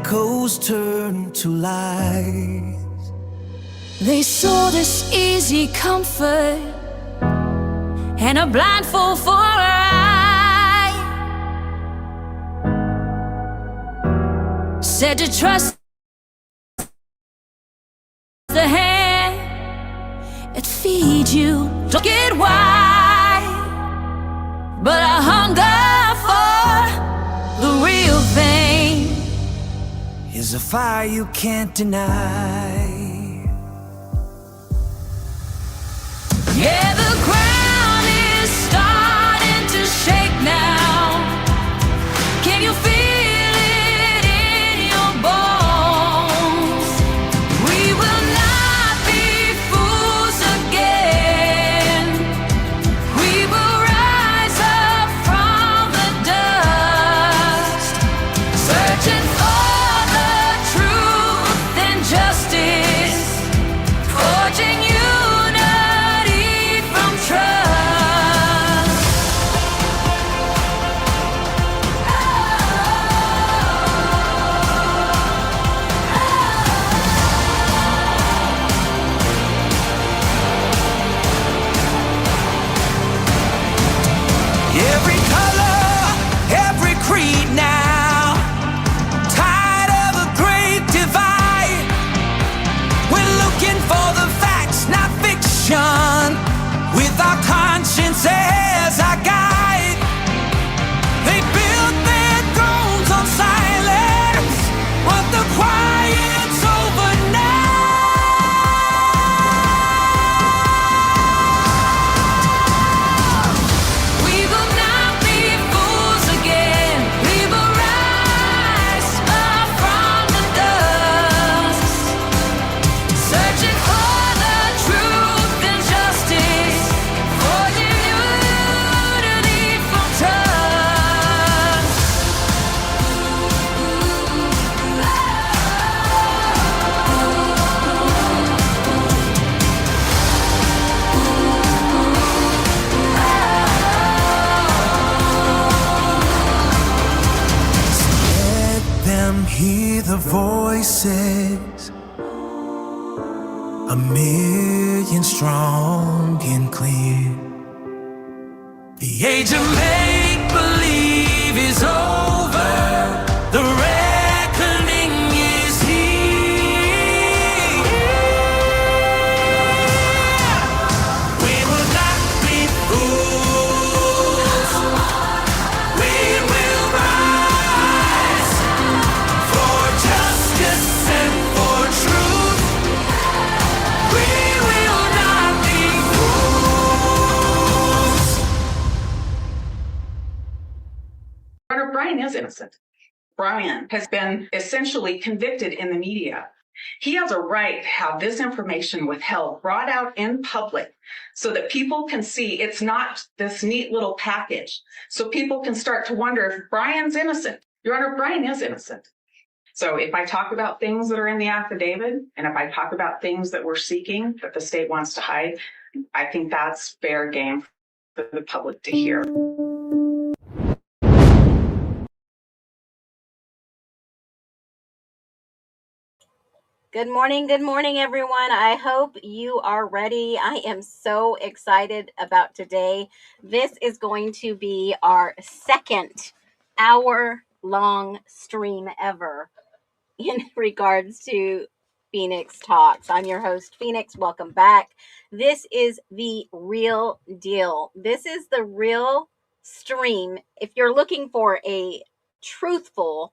echoes turn to lies. They sold us easy comfort and a blindfold for our eye. Said to trust the hand that feeds you. Don't get why, but I hunger for the real thing. Is a fire you can't deny. Yeah, the ground is starting to shake now. Can you feel it in your bones? We will not be fools again. We will rise up from the dust, searching for the truth and justice, forging unity from trust. Every color, every creed now, tired of a great divide. We're looking for the facts, not fiction, with our conscience as our guide. They built their thrones on silence, but the quiet's over now. We will not be fools again. We will rise up from the dust, searching for the truth and justice, forging unity from trust. Let them hear the voices, a million strong and clear. The age of make-believe is over. The reckoning is here. We will not be fools. We will rise for justice and for truth. We will not be fools. Brian is innocent. Brian has been essentially convicted in the media. He has a right to have this information withheld, brought out in public, so that people can see it's not this neat little package. So people can start to wonder if Brian's innocent. Your Honor, Brian is innocent. So if I talk about things that are in the affidavit, and if I talk about things that we're seeking that the state wants to hide, I think that's fair game for the public to hear. Good morning, everyone. I hope you are ready. I am so excited about today. This is going to be our second hour-long stream ever in regards to Phoenix Talks. I'm your host, Phoenix. Welcome back. This is the real deal. This is the real stream. If you're looking for a truthful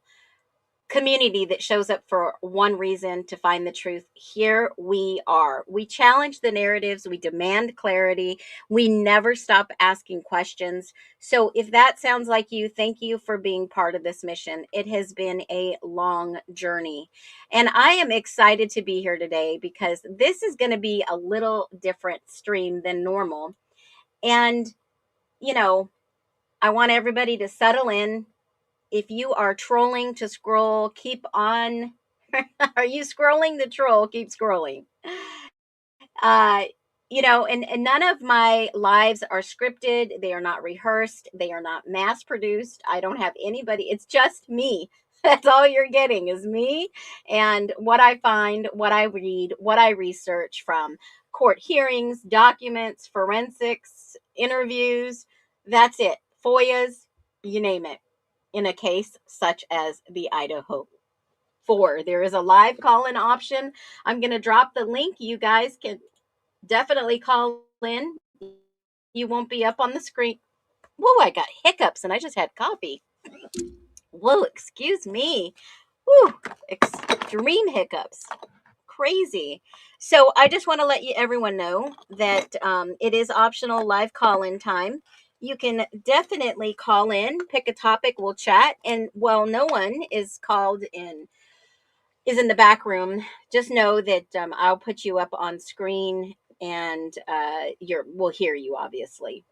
community that shows up for one reason, to find the truth, here we are. We challenge the narratives, we demand clarity, we never stop asking questions. So if that sounds like you, thank you for being part of this mission. It has been a long journey, and I am excited to be here today because this is going to be a little different stream than normal. And I want everybody to settle in. If you are trolling to scroll, keep on. Are you scrolling the troll? Keep scrolling. And none of my lives are scripted. They are not rehearsed. They are not mass produced. I don't have anybody. It's just me That's all you're getting is me and what I find, what I read, what I research from court hearings, documents, forensics, interviews. That's it. FOIAs, you name it. In a case such as the Idaho 4, there is a live call-in option. I'm going to drop the link. You guys can definitely call in. You won't be up on the screen. Whoa, I got hiccups and I just had coffee. Whoa, excuse me. Whew, extreme hiccups. Crazy. So I just want to let everyone know that it is optional live call-in time. You can definitely call in, pick a topic, we'll chat. And while no one is called in, is in the back room, just know that I'll put you up on screen and we'll hear you, obviously.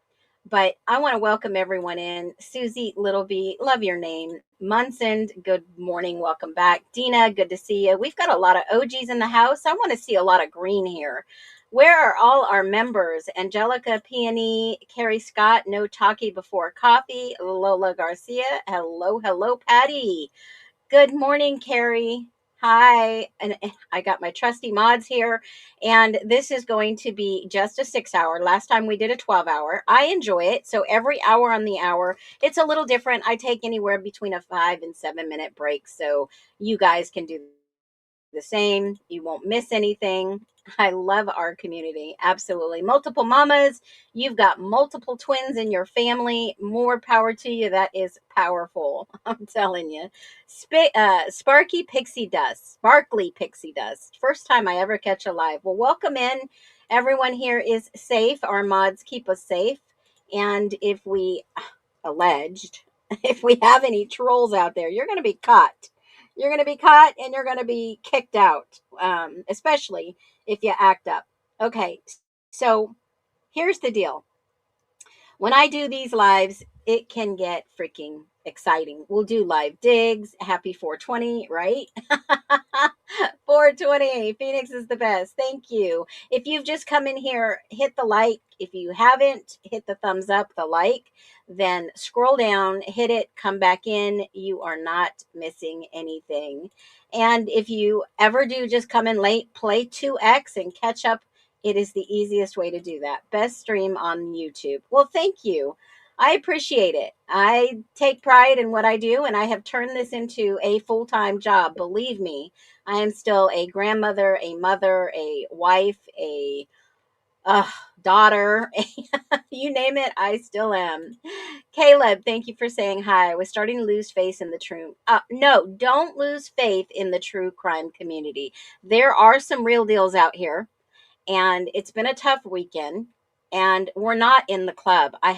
But I want to welcome everyone in. Susie Littleby, love your name. Munson, good morning, welcome back. Dina, good to see you. We've got a lot of OGs in the house. I want to see a lot of green here. Where are all our members? Angelica Peony, Carrie Scott, No Talkie Before Coffee, Lola Garcia, hello, Patty. Good morning, Carrie. Hi. And I got my trusty mods here. And this is going to be just a 6-hour. Last time we did a 12-hour. I enjoy it. So every hour on the hour, it's a little different. I take anywhere between a 5 and 7 minute break. So you guys can do the same. You won't miss anything. I love our community. Absolutely. Multiple mamas. You've got multiple twins in your family. More power to you. That is powerful. I'm telling you. Sparkly pixie dust. First time I ever catch a live. Well, welcome in. Everyone here is safe. Our mods keep us safe. And if we alleged, if we have any trolls out there, you're going to be caught. You're going to be caught and you're going to be kicked out, especially if you act up. Okay, so here's the deal. When I do these lives, it can get freaking exciting. We'll do live digs. Happy 420, right? 420. Phoenix is the best. Thank you. If you've just come in here, hit the like. If you haven't, hit the thumbs up, the like. Then scroll down, hit it, come back in. You are not missing anything. And if you ever do just come in late, play 2X and catch up. It is the easiest way to do that. Best stream on YouTube. Well, thank you. I appreciate it. I take pride in what I do, and I have turned this into a full-time job. Believe me, I am still a grandmother, a mother, a wife, a daughter. You name it, I still am. Caleb, thank you for saying hi. I was starting to lose faith in the true. No, don't lose faith in the true crime community. There are some real deals out here. And it's been a tough weekend, and we're not in the club. I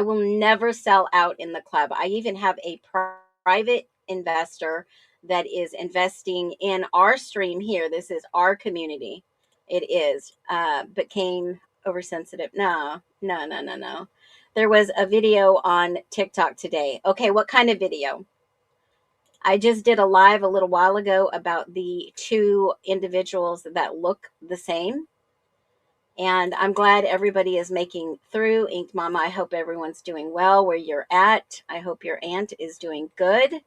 will never sell out in the club. I even have a private investor that is investing in our stream here. This is our community. It is, but came oversensitive. No. There was a video on TikTok today. Okay, what kind of video? I just did a live a little while ago about the two individuals that look the same. And I'm glad everybody is making through. Inked Mama, I hope everyone's doing well where you're at. I hope your aunt is doing good.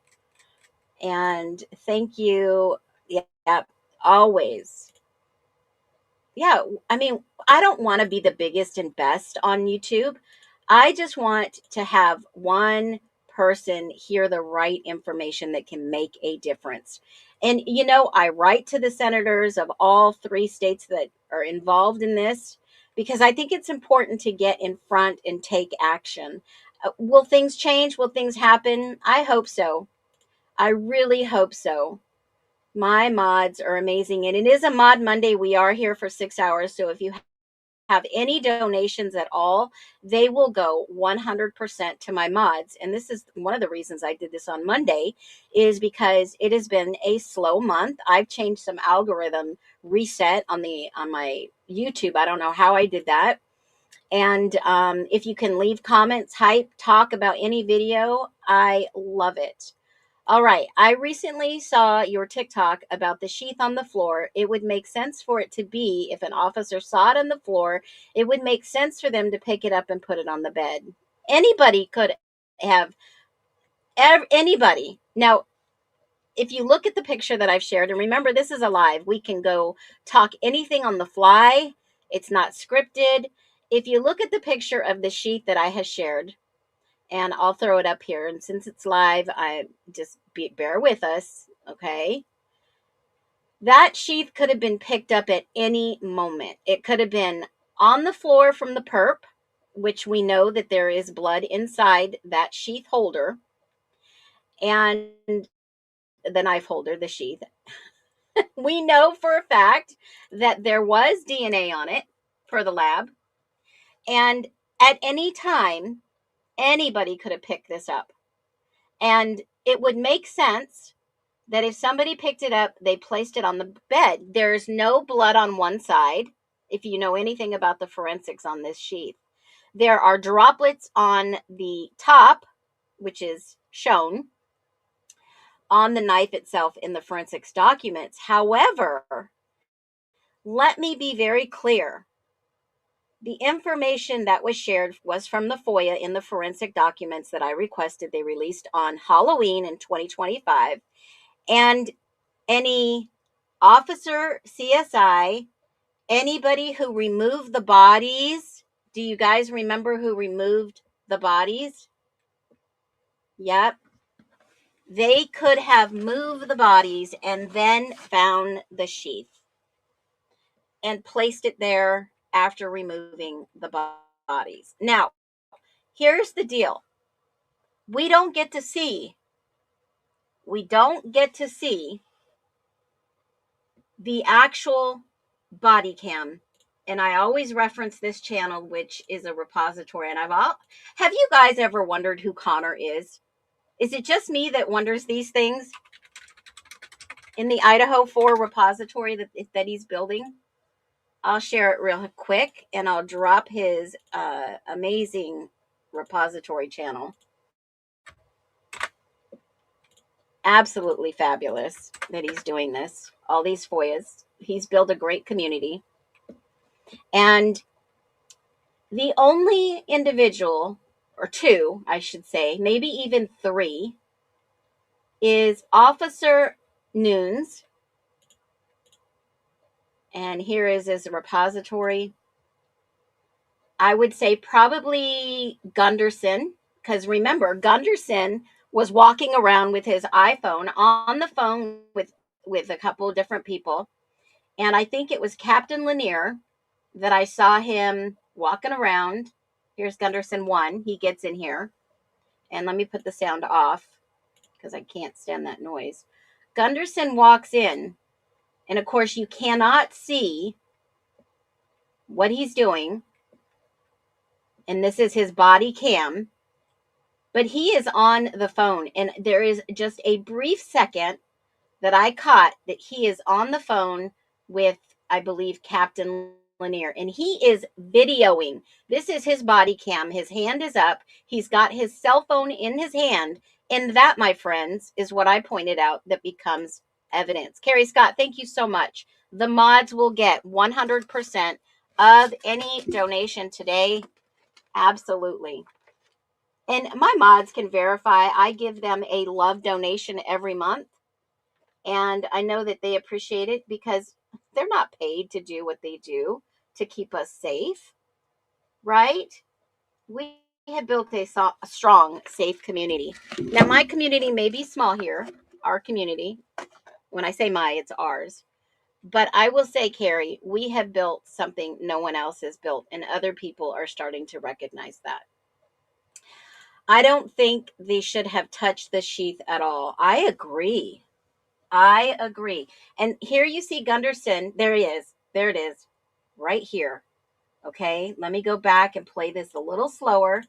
And thank you. Yeah, always. Yeah, I mean, I don't want to be the biggest and best on YouTube. I just want to have one person hear the right information that can make a difference. And, I write to the senators of all 3 states that are involved in this because I think it's important to get in front and take action. Will things change? Will things happen? I hope so. I really hope so. My mods are amazing. And it is a Mod Monday. We are here for 6 hours. So if you have any donations at all, they will go 100% to my mods. And this is one of the reasons I did this on Monday, is because it has been a slow month. I've changed some algorithm reset on my YouTube. I don't know how I did that. And if you can leave comments, hype, talk about any video, I love it. All right. I recently saw your TikTok about the sheath on the floor. It would make sense for it to be, if an officer saw it on the floor, it would make sense for them to pick it up and put it on the bed. Anybody could have, anybody, Now, if you look at the picture that I've shared, and remember, this is a live, we can go talk anything on the fly. It's not scripted. If you look at the picture of the sheet that I have shared, and I'll throw it up here, and since it's live, bear with us, okay? That sheath could have been picked up at any moment. It could have been on the floor from the perp, which we know that there is blood inside that sheath holder, and the knife holder, the sheath. We know for a fact that there was DNA on it for the lab. And at any time, anybody could have picked this up. And it would make sense that if somebody picked it up, they placed it on the bed. There's no blood on one side, if you know anything about the forensics on this sheath. There are droplets on the top, which is shown on the knife itself in the forensics documents. However, let me be very clear. The information that was shared was from the FOIA in the forensic documents that I requested. They released on Halloween in 2025. And any officer, CSI, anybody who removed the bodies, do you guys remember who removed the bodies? Yep. They could have moved the bodies and then found the sheath and placed it there after removing the bodies. Now, here's the deal. We don't get to see the actual body cam. And I always reference this channel, which is a repository. And have you guys ever wondered who Connor is? Is it just me that wonders these things? In the IDAHO4 repository that he's building, I'll share it real quick, and I'll drop his amazing repository channel. Absolutely fabulous that he's doing this. All these FOIAs. He's built a great community. And the only individual, or two, I should say, maybe even three, is Officer Nunes. And here is his repository. I would say probably Gunderson, because remember, Gunderson was walking around with his iPhone on the phone with a couple of different people. And I think it was Captain Lanier that I saw him walking around. Here's Gunderson 1. He gets in here. And let me put the sound off because I can't stand that noise. Gunderson walks in. And of course, you cannot see what he's doing. And this is his body cam. But he is on the phone. And there is just a brief second that I caught that he is on the phone with, I believe, Captain Lanier. And he is videoing. This is his body cam. His hand is up. He's got his cell phone in his hand. And that, my friends, is what I pointed out that becomes evidence. Carrie Scott, thank you so much. The mods will get 100% of any donation today. Absolutely. And my mods can verify. I give them a love donation every month. And I know that they appreciate it because they're not paid to do what they do to keep us safe, right? We have built a strong, safe community. Now, my community may be small here, our community. When I say my, it's ours. But I will say, Carrie, we have built something no one else has built, and other people are starting to recognize that. I don't think they should have touched the sheath at all. I agree. And here you see Gunderson. There he is. There it is. Right here. Okay. Let me go back and play this a little slower.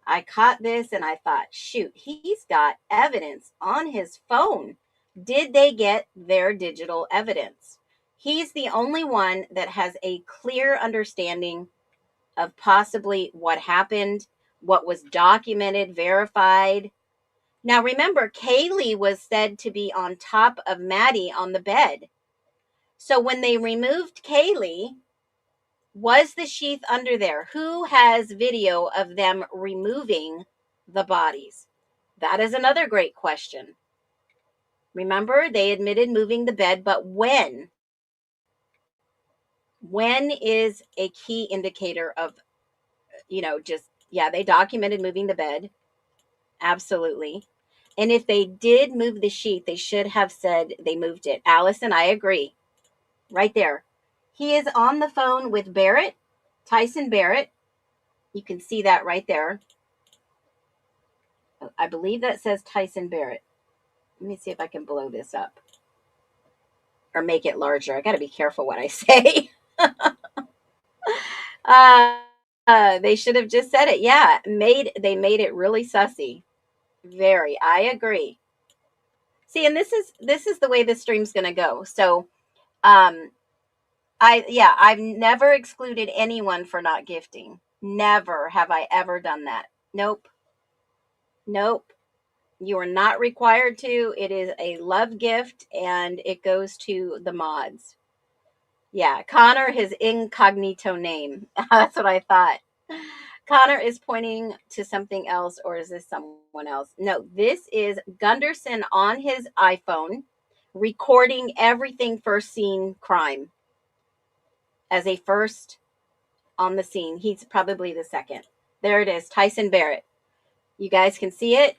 I caught this and I thought, shoot, he's got evidence on his phone. Did they get their digital evidence? He's the only one that has a clear understanding of possibly what happened, what was documented, verified. Now, remember, Kaylee was said to be on top of Maddie on the bed. So when they removed Kaylee, was the sheath under there? Who has video of them removing the bodies? That is another great question. Remember, they admitted moving the bed, but when? When is a key indicator of, they documented moving the bed. Absolutely. And if they did move the sheet, they should have said they moved it. Allison, I agree. Right there. He is on the phone with Barrett, Tyson Barrett. You can see that right there. I believe that says Tyson Barrett. Let me see if I can blow this up or make it larger. I got to be careful what I say. They should have just said it. Yeah, they made it really sussy. Very. I agree. See, and this is the way this stream's going to go. So, I've never excluded anyone for not gifting. Never have I ever done that. Nope. You are not required to. It is a love gift and it goes to the mods. Yeah, Connor, his incognito name. That's what I thought. Connor is pointing to something else, or is this someone else? No, this is Gunderson on his iPhone recording everything first scene crime as a first on the scene. He's probably the second. There it is, Tyson Barrett. You guys can see it.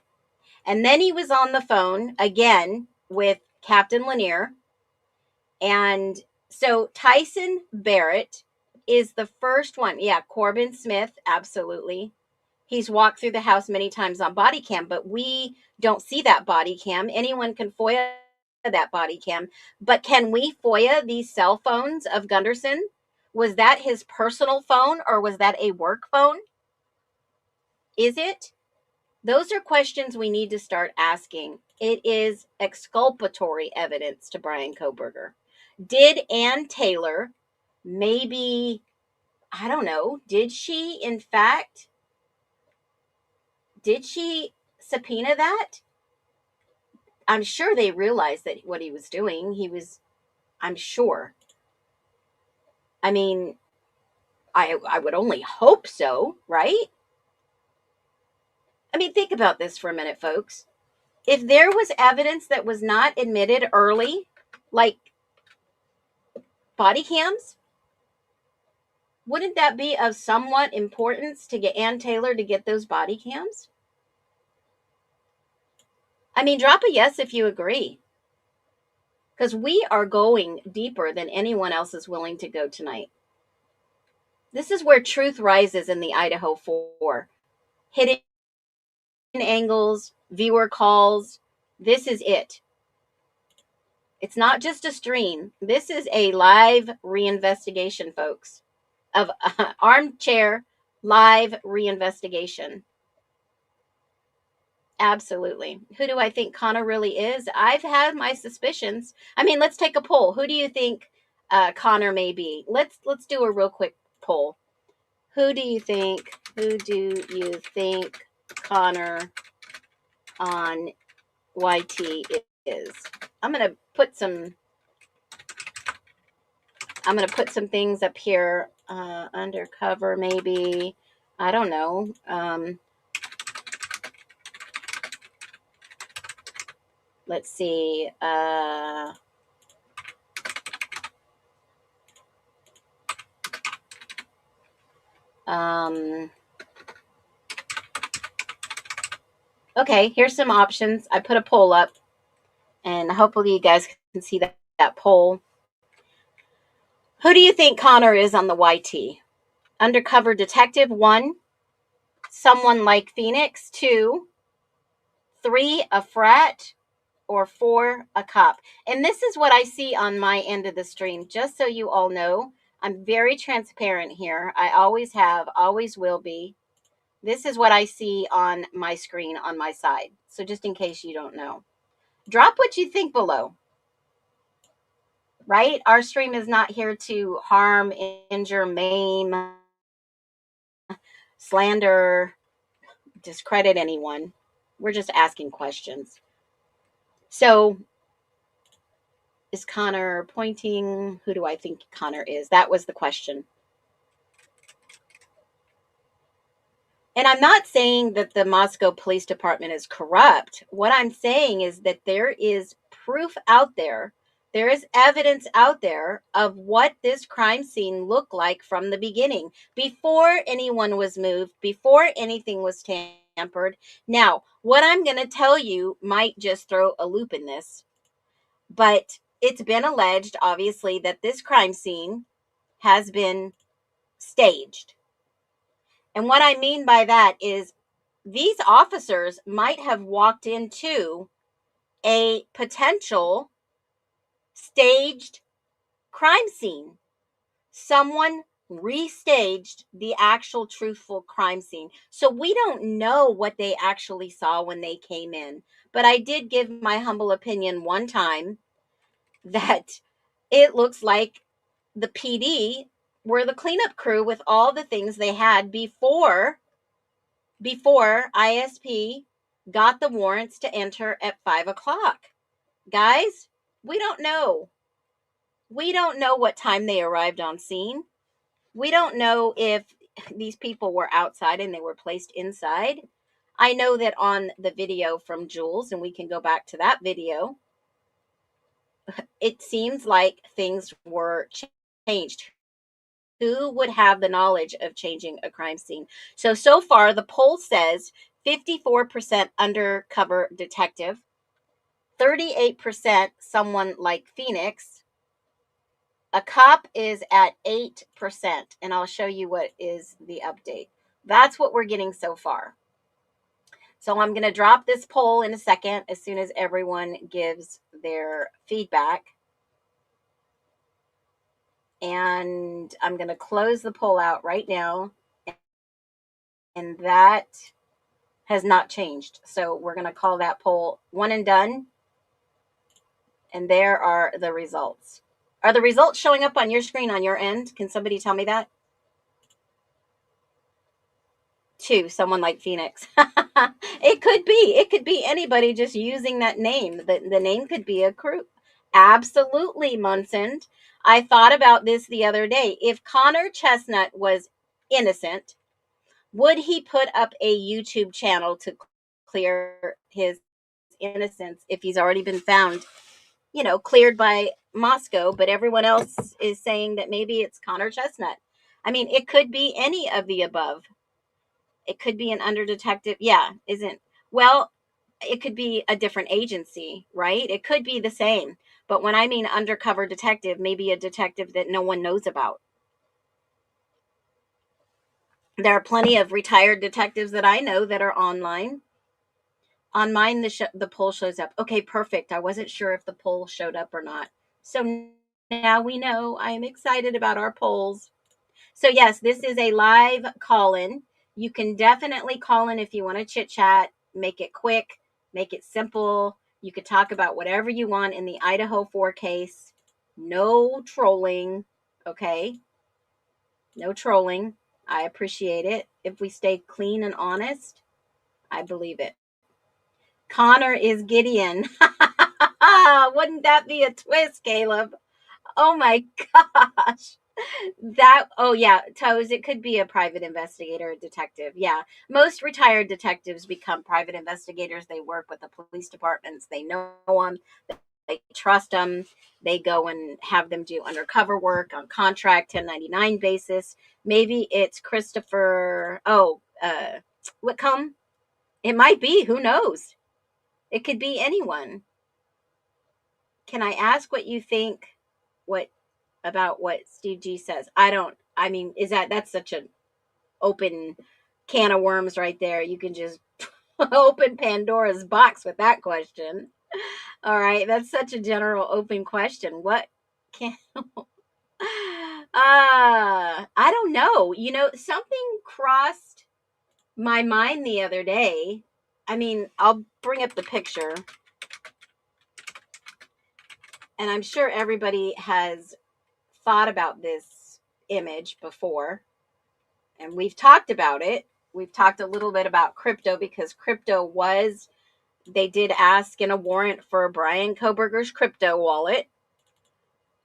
And then he was on the phone again with Captain Lanier. And so Tyson Barrett is the first one. Yeah, Corbin Smith, absolutely. He's walked through the house many times on body cam, but we don't see that body cam. Anyone can FOIA that body cam. But can we FOIA these cell phones of Gunderson? Was that his personal phone or was that a work phone? Is it? Those are questions we need to start asking. It is exculpatory evidence to Brian Kohberger. Did Ann Taylor maybe, I don't know, did she subpoena that? I'm sure they realized that what he was doing, I'm sure. I mean, I would only hope so, right? I mean, think about this for a minute, folks. If there was evidence that was not admitted early, like body cams, wouldn't that be of somewhat importance to get Ann Taylor to get those body cams? I mean, drop a yes if you agree. Because we are going deeper than anyone else is willing to go tonight. This is where truth rises in the Idaho 4. Hidden angles, viewer calls. This is it. It's not just a stream. This is a live reinvestigation, folks, of armchair live reinvestigation. Absolutely. Who do I think Connor really is? I've had my suspicions. I mean, let's take a poll. Who do you think Connor may be? Let's do a real quick poll. Who do you think Connor on YT is? I'm gonna put some things up here. Undercover, maybe. I don't know. Let's see. Okay, here's some options. I put a poll up, and hopefully you guys can see that poll. Who do you think Connor is on the YT? Undercover detective, 1. Someone like Phoenix, 2. 3, a frat, or 4, a cop. And this is what I see on my end of the stream, just so you all know. I'm very transparent here. I always have, always will be. This is what I see on my screen on my side. So just in case you don't know. Drop what you think below. Right? Our stream is not here to harm, injure, maim, slander, discredit anyone. We're just asking questions. So, is Connor pointing? Who do I think Connor is? That was the question. And I'm not saying that the Moscow Police Department is corrupt. What I'm saying is that there is proof out there. There is evidence out there of what this crime scene looked like from the beginning, before anyone was moved, before anything was tampered. Now, what I'm going to tell you might just throw a loop in this, but it's been alleged, obviously, that this crime scene has been staged. And what I mean by that is these officers might have walked into a potential staged crime scene. Someone restaged the actual truthful crime scene. So we don't know what they actually saw when they came in. But I did give my humble opinion one time that it looks like the PD were the cleanup crew with all the things they had before ISP got the warrants to enter at 5 o'clock. Guys, we don't know. We don't know what time they arrived on scene. We don't know if these people were outside and they were placed inside. I know that on the video from Jules, and we can go back to that video, it seems like things were changed. Who would have the knowledge of changing a crime scene? So far, the poll says 54% undercover detective, 38% someone like Phoenix. A cop is at 8%, and I'll show you what is the update. That's what we're getting so far. So I'm going to drop this poll in a second as soon as everyone gives their feedback. And I'm going to close the poll out right now. And that has not changed. So we're going to call that poll one and done. And there are the results. Are the results showing up on your screen on your end? Can somebody tell me that? 2, someone like Phoenix. It could be. It could be anybody just using that name. The name could be a crew. Absolutely, Munson. I thought about this the other day. If Connor Chestnut was innocent, would he put up a YouTube channel to clear his innocence if he's already been found, cleared by Moscow, but everyone else is saying that maybe it's Connor Chestnut? I mean, it could be any of the above. It could be an under detective. Yeah, well, it could be a different agency, right? It could be the same. But when I mean undercover detective, maybe a detective that no one knows about. There are plenty of retired detectives that I know that are online. On mine, the poll shows up. Okay, perfect. I wasn't sure if the poll showed up or not. So now we know. I am excited about our polls. So yes, this is a live call-in. You can definitely call in if you want to chit chat, make it quick, make it simple. You could talk about whatever you want in the IDAHO4 case. No trolling, okay? No trolling. I appreciate it. If we stay clean and honest, I believe it. Connor is Gideon. Wouldn't that be a twist, Caleb? Oh my gosh. Toes, it could be a private investigator, a detective. Yeah. Most retired detectives become private investigators. They work with the police departments. They know them. They trust them. They go and have them do undercover work on contract 1099 basis. Maybe it's Christopher. Whitcomb. It might be. Who knows? It could be anyone. Can I ask what you think? About what Steve G says? That's such an open can of worms right there. You can just open Pandora's box with that question. All right, that's such a general open question. What can I don't know. Something crossed my mind the other day. I'll bring up the picture. And I'm sure everybody has thought about this image before, and we've talked about it. We've talked a little bit about crypto because they did ask in a warrant for Brian Koberger's crypto wallet,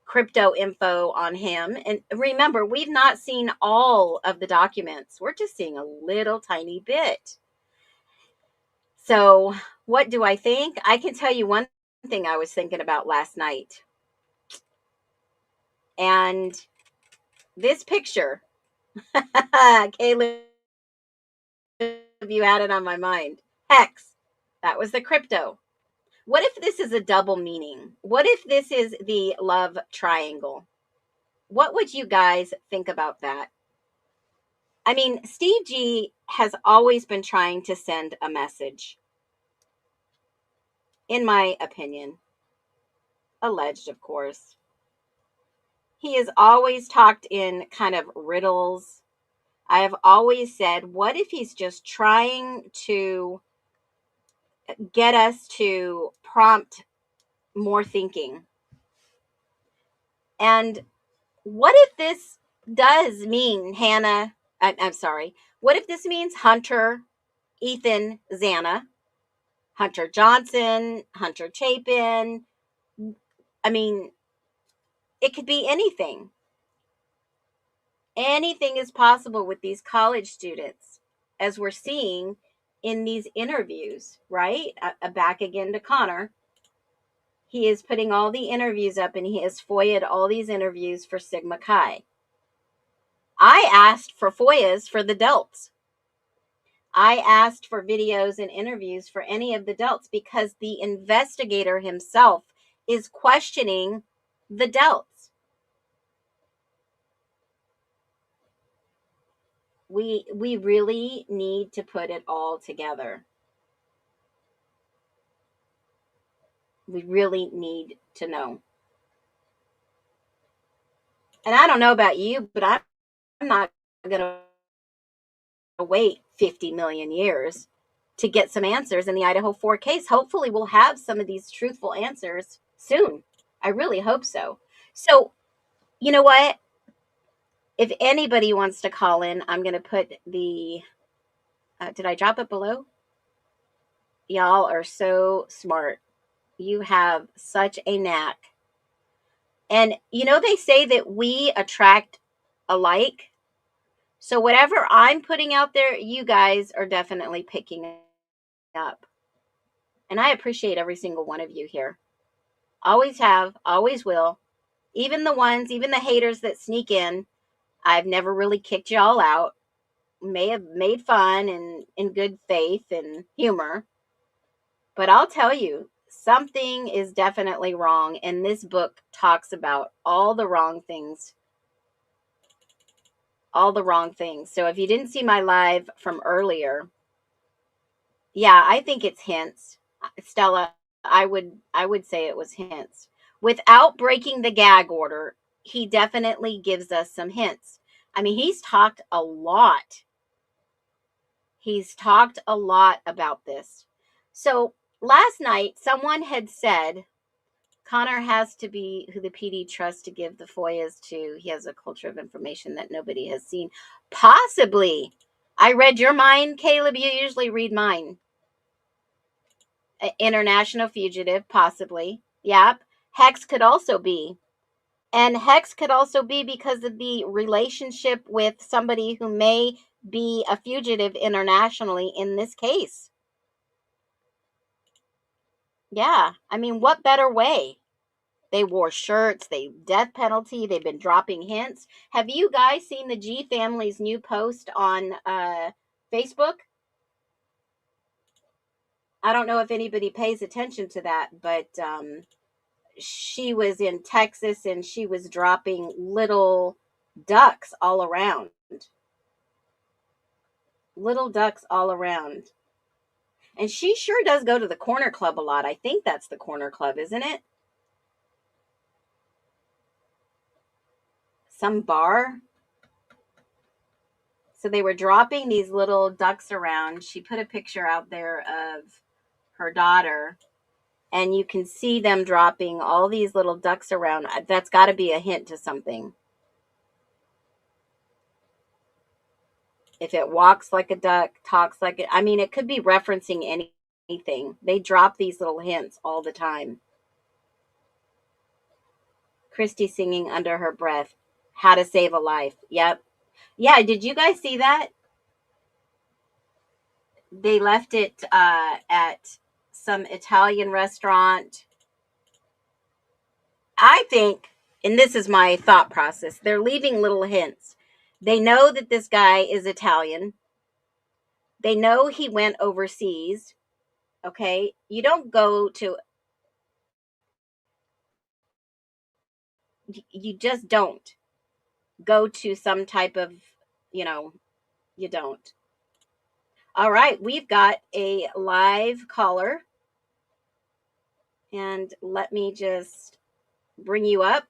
crypto info on him. And remember, we've not seen all of the documents. We're just seeing a little tiny bit. So what do I think? I can tell you one thing I was thinking about last night. And this picture, Caleb, you had it on my mind. Hex, that was the crypto. What if this is a double meaning? What if this is the love triangle? What would you guys think about that? I mean, Steve G has always been trying to send a message, in my opinion. Alleged, of course. He has always talked in kind of riddles. I have always said, what if he's just trying to get us to prompt more thinking? And what if this does mean Hannah? I'm sorry. What if this means Hunter, Ethan, Xana, Hunter Johnson, Hunter Chapin? I mean, it could be anything. Anything is possible with these college students, as we're seeing in these interviews, right? Back again to Connor. He is putting all the interviews up, and he has FOIA'd all these interviews for Sigma Chi. I asked for FOIAs for the delts. I asked for videos and interviews for any of the delts because the investigator himself is questioning the delts. We really need to put it all together. We really need to know. And I don't know about you, but I'm not going to wait 50 million years to get some answers in the Idaho 4 case. Hopefully we'll have some of these truthful answers soon. I really hope so. So, you know what? If anybody wants to call in, I'm going to put the, did I drop it below? Y'all are so smart. You have such a knack. And you know, they say that we attract alike. So whatever I'm putting out there, you guys are definitely picking up. And I appreciate every single one of you here. Always have, always will. Even the haters that sneak in, I've never really kicked y'all out. May have made fun and in good faith and humor. But I'll tell you, something is definitely wrong. And this book talks about all the wrong things. All the wrong things. So if you didn't see my live from earlier, yeah, I think it's hints. Stella, I would say it was hints. Without breaking the gag order, he definitely gives us some hints. I mean, he's talked a lot. He's talked a lot about this. So last night, someone had said, Connor has to be who the PD trusts to give the FOIAs to. He has a culture of information that nobody has seen. Possibly. I read your mind, Caleb. You usually read mine. International fugitive, possibly. Yep. Hex could also be. And Hex could also be because of the relationship with somebody who may be a fugitive internationally in this case. Yeah. I mean, what better way? They wore shirts, death penalty, they've been dropping hints. Have you guys seen the G family's new post on Facebook? I don't know if anybody pays attention to that, but she was in Texas and she was dropping little ducks all around. Little ducks all around. And she sure does go to the Corner Club a lot. I think that's the Corner Club, isn't it? Some bar. So they were dropping these little ducks around. She put a picture out there of her daughter, and you can see them dropping all these little ducks around. That's got to be a hint to something. If it walks like a duck, talks like it, I mean, it could be referencing anything. They drop these little hints all the time. Christy singing under her breath, "How to Save a Life." Yep. Yeah, did you guys see that? They left it at some Italian restaurant. I think, and this is my thought process, they're leaving little hints. They know that this guy is Italian. They know he went overseas. Okay. You don't go to, you just don't go to some type of, you know, you don't. All right. We've got a live caller. And let me just bring you up.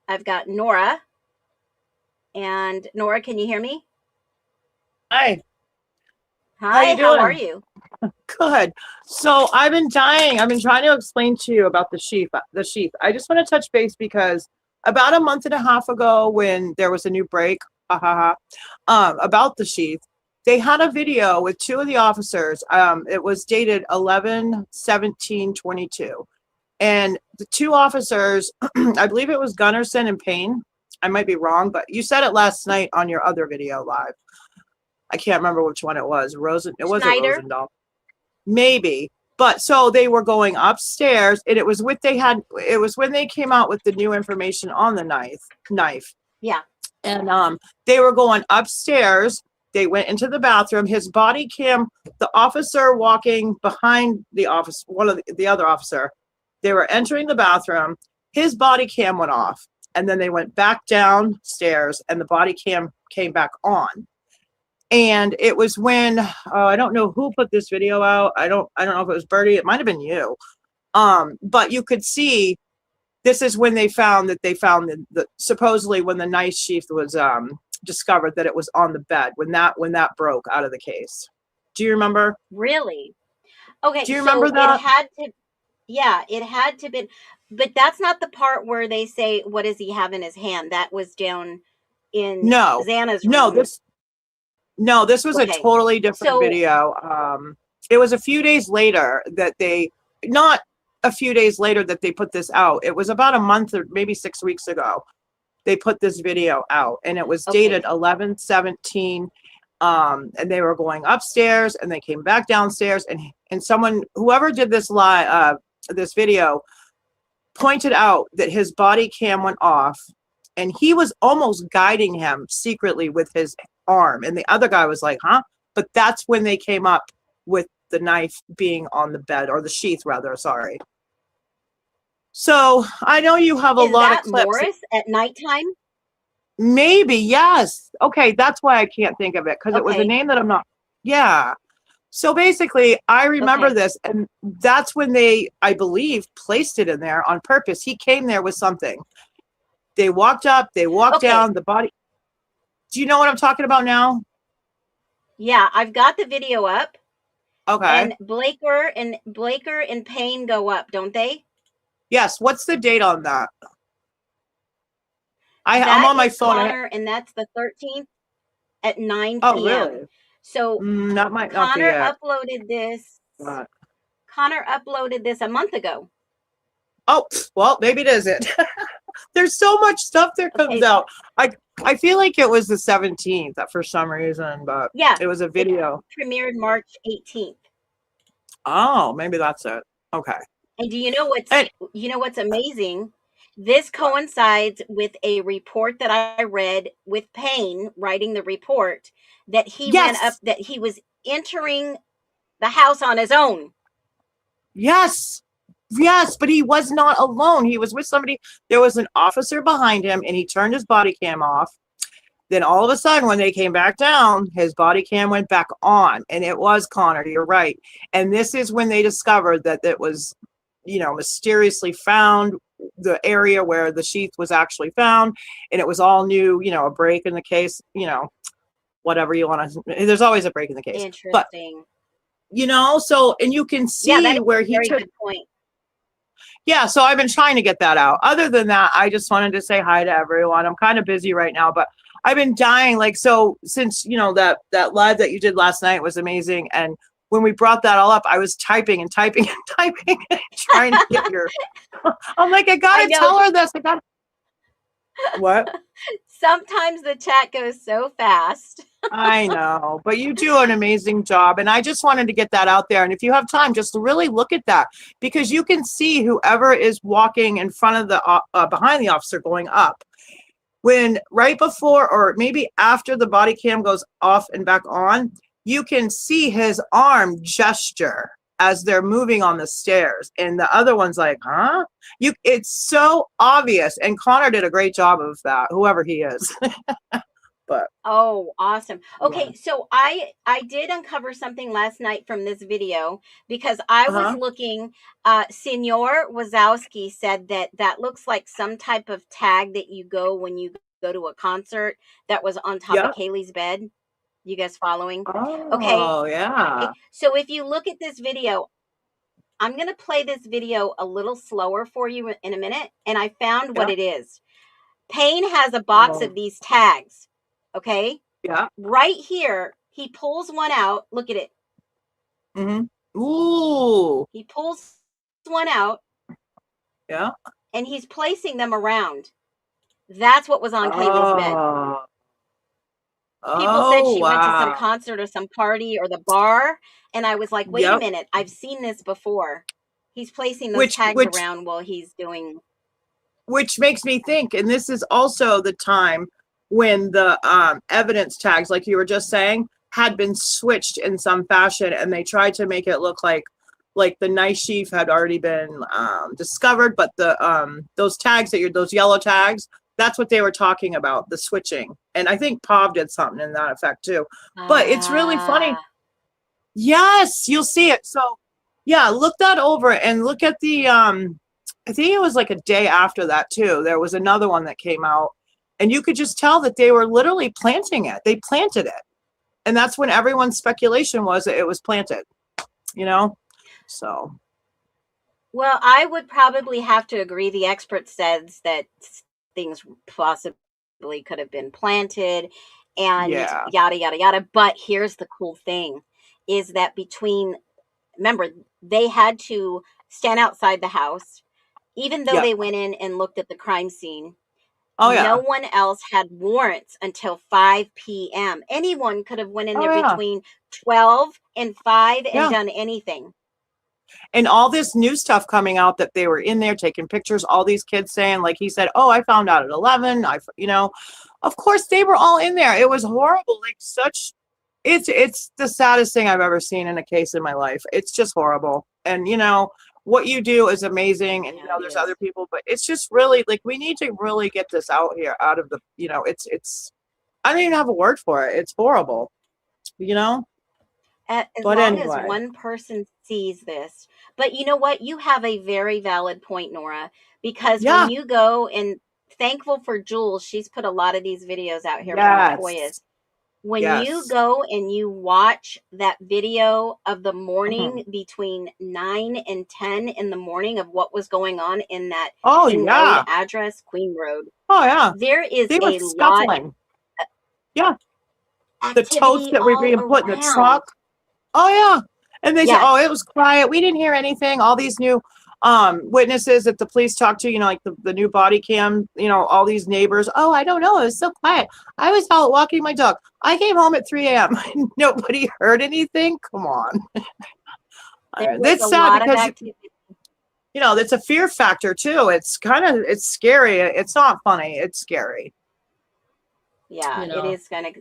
I've got Nora. And Nora, can you hear me? Hi, how Hi, you how are doing? you? Good. So I've been dying. I've been trying to explain to you about the sheath. The sheath. I just want to touch base because about a month and a half ago, when there was a new break, about the sheath, they had a video with two of the officers. It was dated 11/17/22, and the two officers, I believe it was Gunnarsson and Payne. I might be wrong, but you said it last night on your other video live. I can't remember which one it was. It wasn't Schneider? Rosendahl. Maybe. But so they were going upstairs, and it was when they came out with the new information on the knife. Yeah. And they were going upstairs. They went into the bathroom. His body cam, the officer walking behind the office, one of the other officer, they were entering the bathroom. His body cam went off, and then they went back downstairs, and the body cam came back on. And it was when I don't know who put this video out. I don't know if it was Bertie. It might have been you. But you could see this is when they found the supposedly when the knife sheath was discovered, that it was on the bed when that broke out of the case. Do you remember? Really? Okay. Do you remember So that? it had to, yeah, it had to be, but that's not the part where they say, what does he have in his hand? That was down in No, Xana's no, room. this was a Okay. totally different So, video. It was a few days later that not a few days later that they put this out. It was about a month or maybe 6 weeks ago. They put this video out, and it was okay. dated 11/17. And they were going upstairs, and they came back downstairs, and whoever did this this video pointed out that his body cam went off, and he was almost guiding him secretly with his arm, and the other guy was like, huh? But that's when they came up with the knife being on the bed, or the sheath rather, sorry. So I know you have a Is lot of that clips. Morris at nighttime? Maybe, yes. Okay, that's why I can't think of it, because it was a Okay. name that I'm not. Yeah. So basically, I remember Okay. this, and that's when they, I believe, placed it in there on purpose. He came there with something. They walked up, they walked Okay. down, the body. Do you know what I'm talking about now? Yeah, I've got the video up. Okay. And Blaker and Payne go up, don't they? Yes. What's the date on that? I'm That on my is phone. Connor, and that's the 13th at 9 Oh, p.m. really? So That might not be Connor it. uploaded this. But- Connor uploaded this a month ago. Oh, well, maybe it isn't. There's so much stuff that comes Okay. out. I feel like it was the 17th for some reason, but Yeah, it was a video. premiered March 18th. Oh, maybe that's it. Okay. And do you know And what's amazing? This coincides with a report that I read with Payne writing the report that he went up, yes, that he was entering the house on his own. yes, yes, but he was not alone. He was with somebody. There was an officer behind him, and he turned his body cam off. Then all of a sudden, when they came back down, his body cam went back on, and it was Connor. You're right. And this is when they discovered that it was, mysteriously found, the area where the sheath was actually found, and it was all new, a break in the case, whatever you want to, there's always a break in the case. But, Interesting. so, and you can Yeah, that see is where a he very took, good point. yeah, so I've been trying to get that out. Other than that, I just wanted to say hi to everyone. I'm kind of busy right now, but I've been dying. So since, that live that you did last night was amazing. And when we brought that all up, I was typing and typing and typing and trying to get I'm like, I gotta tell her this. What? Sometimes the chat goes so fast. I know, but you do an amazing job. And I just wanted to get that out there. And if you have time, just really look at that, because you can see whoever is walking in front of the, behind the officer going up. When right before or maybe after the body cam goes off and back on, you can see his arm gesture as they're moving on the stairs. And the other one's like, huh? It's so obvious. And Connor did a great job of that, whoever he is. But Oh, awesome. yeah. Okay, so I did uncover something last night from this video because I was Uh-huh. looking. Senor Wazowski said that that looks like some type of tag that you go when you go to a concert that was on top of Yeah. Kaylee's bed. You guys following? Okay, Oh, yeah. so if you look at this video, I'm going to play this video a little slower for you in a minute, and I found what Yeah. it is. Payne has a box Oh, of these tags. Okay, yeah. right here, he pulls one out. Look at it. Mm-hmm. Ooh. He pulls one out Yeah. and he's placing them around. That's what was on Kaylee's bed. Oh. People said Oh, she went to some wow. concert or some party or the bar. And I was like, wait a Yep. minute. I've seen this before. He's placing those Which tags which around while he's doing. which makes me think, and this is also the time when the evidence tags, like you were just saying, had been switched in some fashion, and they tried to make it look like the knife sheath had already been discovered, but the those tags those yellow tags, that's what they were talking about, the switching. And I think Pav did something in that effect too. But it's really funny. Yes, you'll see it. So yeah, look that over and look at the I think it was like a day after that too. There was another one that came out, and you could just tell that they were literally planting it. They planted it. And that's when everyone's speculation was that it was planted, you know? So, Well, I would probably have to agree. The expert says that things possibly could have been planted and yeah. yada, yada, yada. But here's the cool thing is that remember, they had to stand outside the house, even though Yep. they went in and looked at the crime scene. Oh No yeah. one else had warrants until 5 p.m. Anyone could have went in Oh there yeah. between 12 and 5 and Yeah. done anything. And all this new stuff coming out that they were in there taking pictures, all these kids saying, like he said, oh, I found out at 11. Of course they were all in there. It was horrible. Like it's the saddest thing I've ever seen in a case in my life. It's just horrible. And what you do is amazing. And Yeah, it there's is. other people, but it's just really like, we need to really get this out here out of the, it's, I don't even have a word for it. It's horrible, As but long as anyway, one person sees this. But you know what? You have a very valid point, Nora, because yeah. when you go and thankful for Jules, she's put a lot of these videos out here from the FOIAs. Yes. When you Yes. go and you watch that video of the Mhm. morning between 9 and 10 in the morning of what was going on in that Oh King Road yeah. address, Queen Road, Oh yeah. there is They were a lot scuffling. Yeah. of The totes activity that were all being put in the around. truck. Oh yeah. And they said, Yes. oh, it was quiet. We didn't hear anything. All these new witnesses that the police talked to, like the new body cam, all these neighbors. Oh, I don't know. It was so quiet. I was out walking my dog. I came home at 3 a.m. Nobody heard anything. Come on. There was That's a sad lot of because activity. it's a fear factor too. It's scary. It's not funny. It's scary. Yeah, You it know. is kind of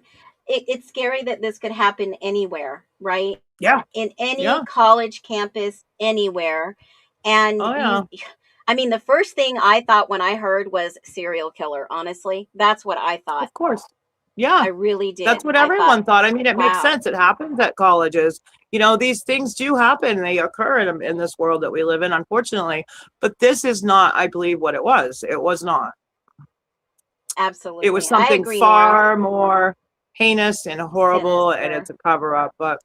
it's scary that this could happen anywhere, right? Yeah. In any Yeah. college campus, anywhere. And Oh yeah. I mean, the first thing I thought when I heard was serial killer, honestly. That's what I thought. Of course. Yeah. I really did. That's what I everyone thought, thought. I mean, it makes wow, sense. It happens at colleges. These things do happen. They occur in this world that we live in, unfortunately. But this is not, I believe, what it was. It was not. absolutely. It was I something agree, Nora. far more heinous and horrible, and Sinister. it's a cover up. But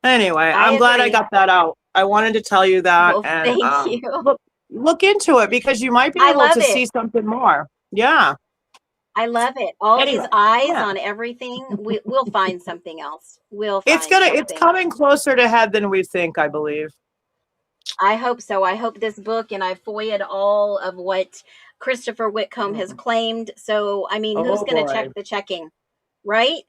anyway, I I'm glad I agree. got that out. I wanted to tell you that, Well, and thank you. look into it because you might be I able love to see it. something more. Yeah. I love it. All these Anyway, eyes yeah. on everything. We'll find something else. We'll find It's something. coming closer to head than we think, I believe. I hope so. I hope this book, and I FOIA'd all of what Christopher Whitcomb has claimed. So, I mean, who's Oh going to boy. check the checking, right?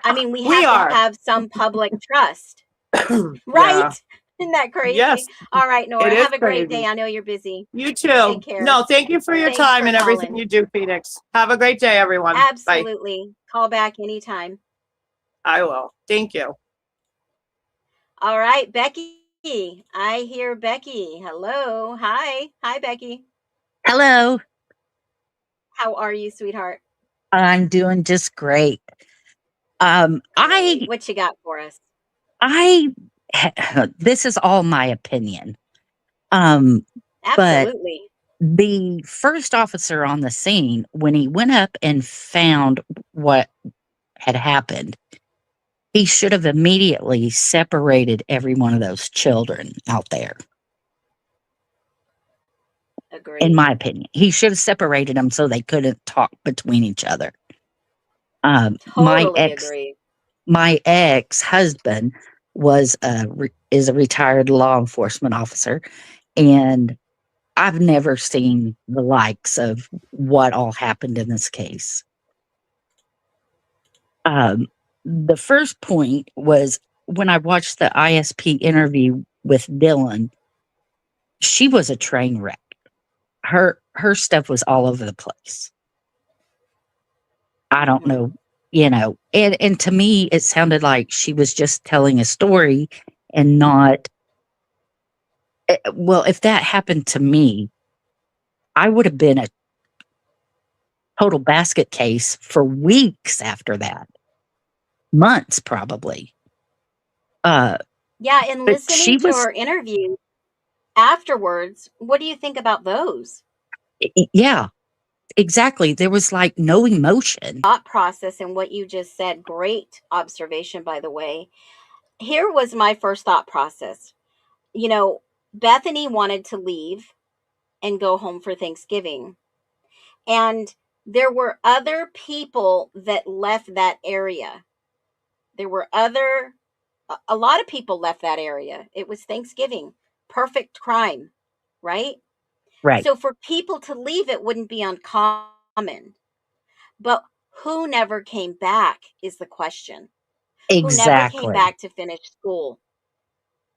I mean, we We have to are. have some public trust, right? Yeah. Isn't that crazy? Yes, All right, it Nora, is have a great day. crazy. I know you're busy. You Take too. care. No, thank you for your Thanks time for and everything calling. you do, Phoenix. Have a great day, everyone. Bye. Absolutely. Call back anytime. I will. Thank you. All right, Becky. I hear Becky. Hello. Hi. Hi, Becky. Hello, How are you, sweetheart? I'm doing just great. Great. What you got for us? I, this is all my opinion. Um, but Absolutely. the first officer on the scene, when he went up and found what had happened, he should have immediately separated every one of those children out there. In Agree. my opinion, he should have separated them so they couldn't talk between each other. Um, my Totally ex agree. my ex-husband is a retired law enforcement officer, and I've never seen the likes of what all happened in this case. The first point was when I watched the ISP interview with Dylan. She was a train wreck. Her stuff was all over the place. I don't know, and to me it sounded like she was just telling a story and not. Well, if that happened to me, I would have been a total basket case for weeks after that, months probably. Yeah, and But she listening to was, her interview afterwards, what do you think about those? yeah, exactly. There was like no emotion. Thought process and what you just said. Great observation, by the way. Here was my first thought process. You know, Bethany wanted to leave and go home for Thanksgiving. And there were other people that left that area. There were a lot of people left that area. It was Thanksgiving. Perfect crime, right? Right. So for people to leave, it wouldn't be uncommon. But who never came back is the question. Who never came Exactly. back to finish school?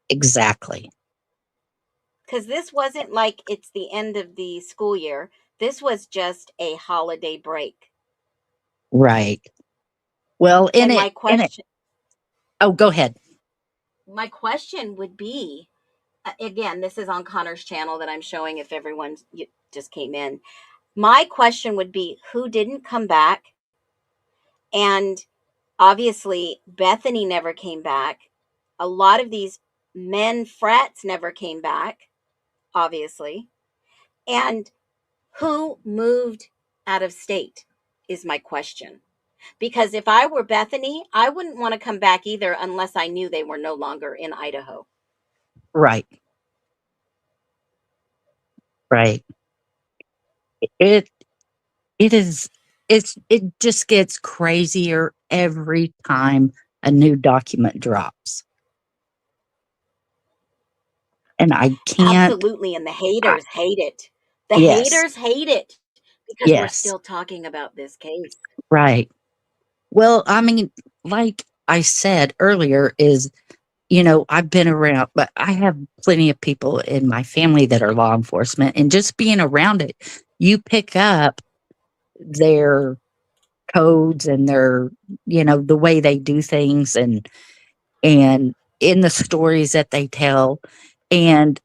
Exactly. Because this wasn't like it's the end of the school year. This was just a holiday break. Right. Well, And oh, go ahead. my question would be, again, this is on Connor's channel that I'm showing if everyone just came in. My question would be, who didn't come back? And obviously, Bethany never came back. A lot of these men frats never came back, obviously. And who moved out of state is my question. Because if I were Bethany, I wouldn't want to come back either unless I knew they were no longer in Idaho. Right. Right. It it is it just gets crazier every time a new document drops. And I can't. Absolutely. And the I, haters hate it. The yes. haters hate it because we're Yes. still talking about this case. Right. Well, I mean, like I said earlier, I've been around, but I have plenty of people in my family that are law enforcement, and just being around it, you pick up their codes and the way they do things, and in the stories that they tell. And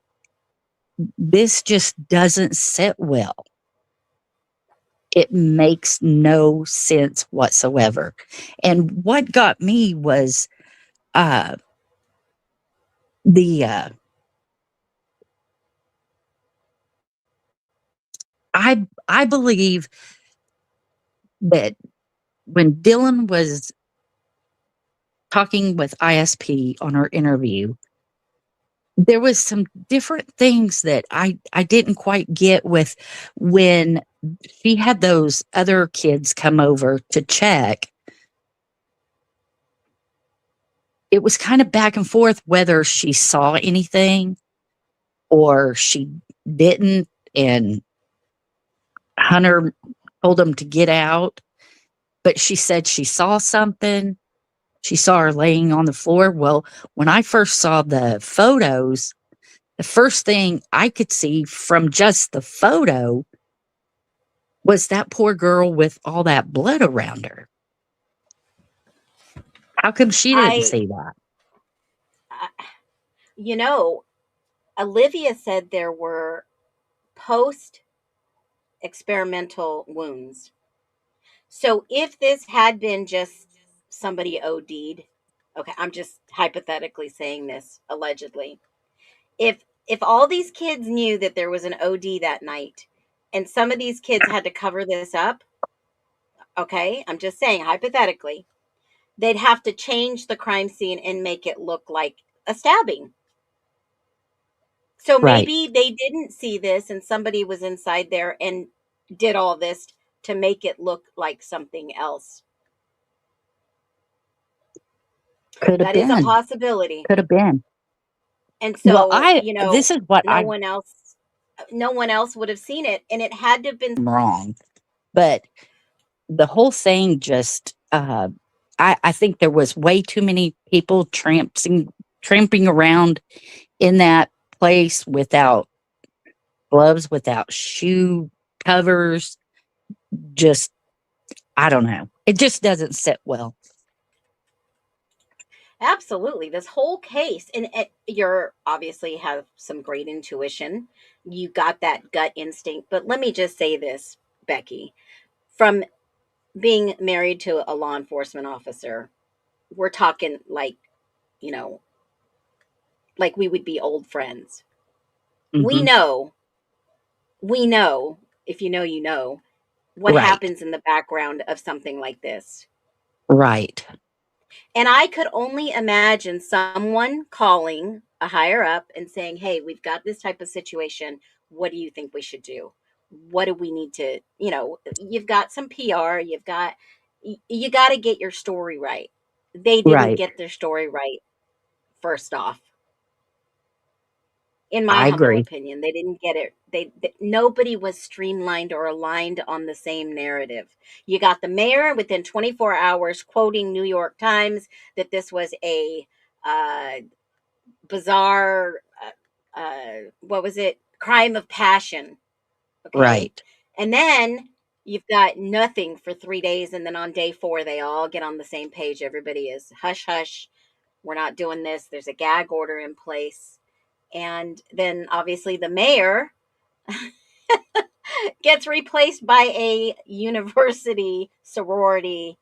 this just doesn't sit well. It makes no sense whatsoever. And what got me was uh the I believe that when Dylan was talking with ISP on her interview, there was some different things that I didn't quite get with when she had those other kids come over to check. It was kind of back and forth whether she saw anything or she didn't. And Hunter told him to get out, but she said she saw something. She saw her laying on the floor. Well, when I first saw the photos, the first thing I could see from just the photo was that poor girl with all that blood around her. How come she didn't I, see that? I you know, Olivia said there were post experimental wounds. So if this had been just somebody OD'd, okay, I'm just hypothetically saying this allegedly. If all these kids knew that there was an OD that night and some of these kids had to cover this up, okay, I'm just saying hypothetically, they'd have to change the crime scene and make it look like a stabbing. So Right. maybe they didn't see this and somebody was inside there and did all this to make it look like something else. Could have That is a been. possibility. Could have been. And Well, so, this is what no one else would have seen it, and it had to have been I'm wrong. But the whole thing just, I think there was way too many people tramping around in that place without gloves, without shoe covers. Just, I don't know. It just doesn't sit well. absolutely this whole case. And you're obviously have some great intuition. You got that gut instinct. But let me just say this, Becky, from being married to a law enforcement officer, we're talking like, you know, like we would be old friends. We Hmm. know, we know, if you know, you know, what Right. happens in the background of something like this. Right. And I could only imagine someone calling a higher up and saying, "Hey, we've got this type of situation. What do you think we should do? What do we need to, you've got some PR, you got to get your story right." They didn't Right. get their story right first off. In my I humble agree. opinion, they didn't get it. Nobody was streamlined or aligned on the same narrative. You got the mayor within 24 hours quoting New York Times that this was a uh, bizarre, what was it? Crime of passion. Okay. Right. And then you've got nothing for 3 days. And then on day 4, they all get on the same page. Everybody is hush, hush. We're not doing this. There's a gag order in place. And then obviously the mayor gets replaced by a university sorority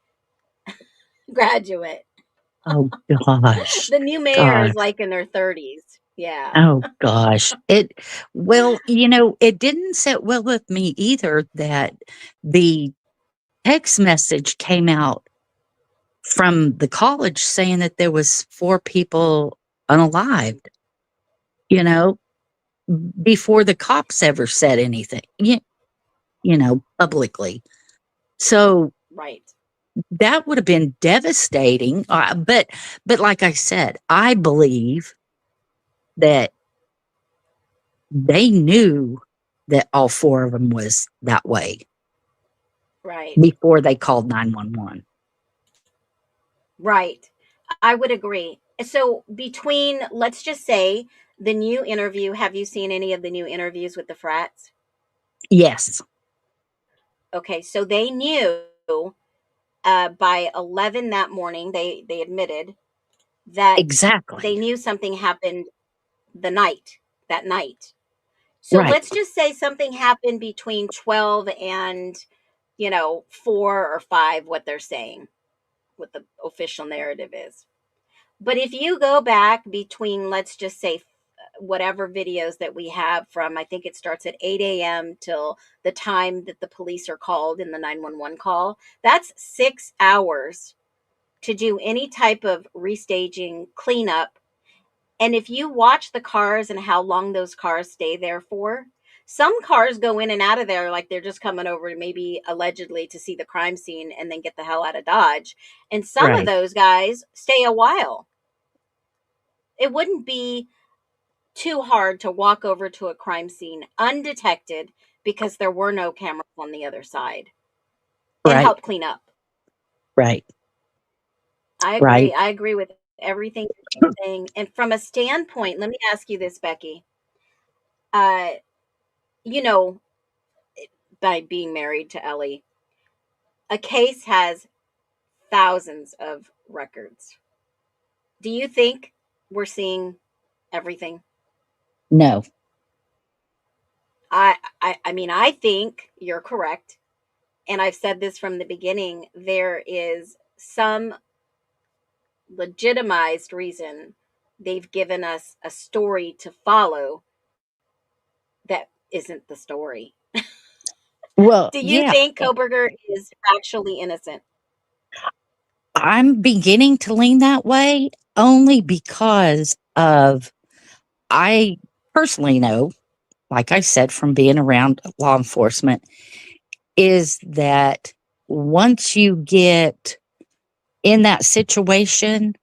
graduate. Oh gosh. The new mayor is Gosh. like in their 30s. Yeah. Oh gosh. Well, it didn't sit well with me either that the text message came out from the college saying that there was 4 people unalived, you know, before the cops ever said anything, publicly. So Right. that would have been devastating. But like I said, I believe that they knew that all 4 of them was that way Right. before they called 911. Right. I would agree. So between, let's just say, the new interview, have you seen any of the new interviews with the frats? Yes, Okay, so they knew by 11 that morning, they admitted that they exactly. knew something happened that night. So Right, let's just say something happened between 12 and, 4 or 5, what they're saying, what the official narrative is. But if you go back between, let's just say, whatever videos that we have from, I think it starts at 8 a.m. till the time that the police are called in the 911 call, that's 6 hours to do any type of restaging, cleanup. And if you watch the cars and how long those cars stay there for, some cars go in and out of there like they're just coming over to maybe allegedly to see the crime scene and then get the hell out of Dodge. And some of right. those guys stay a while. It wouldn't be too hard to walk over to a crime scene undetected, because there were no cameras on the other side and Right. help clean up. Right. I agree. Right. I agree with everything you're saying. And from a standpoint, let me ask you this, Becky. Uh, you know, by being married to Ellie, a case has thousands of records. Do you think we're seeing everything? No. I mean, I think you're correct. And I've said this from the beginning. There is some legitimized reason they've given us a story to follow that isn't the story. Well, Do you yeah, think Koberger is actually innocent? I'm beginning to lean that way only because of I personally know, like I said, from being around law enforcement, is that once you get in that situation,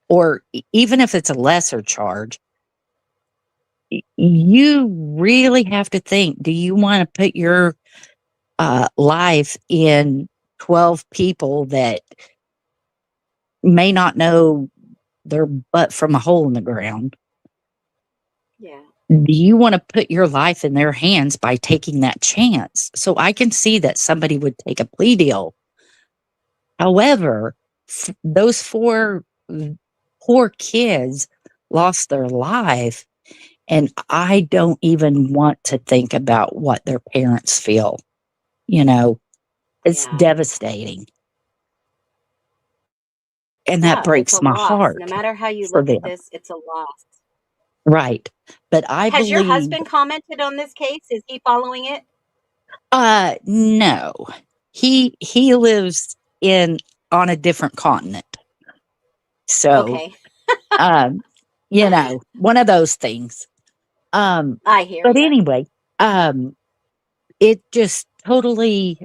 or even if it's a lesser charge, you really have to think, do you want to put your life in 12 people that may not know their butt from a hole in the ground? Yeah. Do you want to put your life in their hands by taking that chance? So I can see that somebody would take a plea deal. However, those four poor kids lost their life, and I don't even want to think about what their parents feel. You know, it's Yeah. devastating. And that Yeah, it's a breaks my loss. No heart matter how you for look at them. this, it's a loss. Right. But I Has your believe, husband commented on this case? Is he following it? no. He lives in on a different continent. So, Okay. um, one of those things. Um, I hear but you. anyway, um, it just totally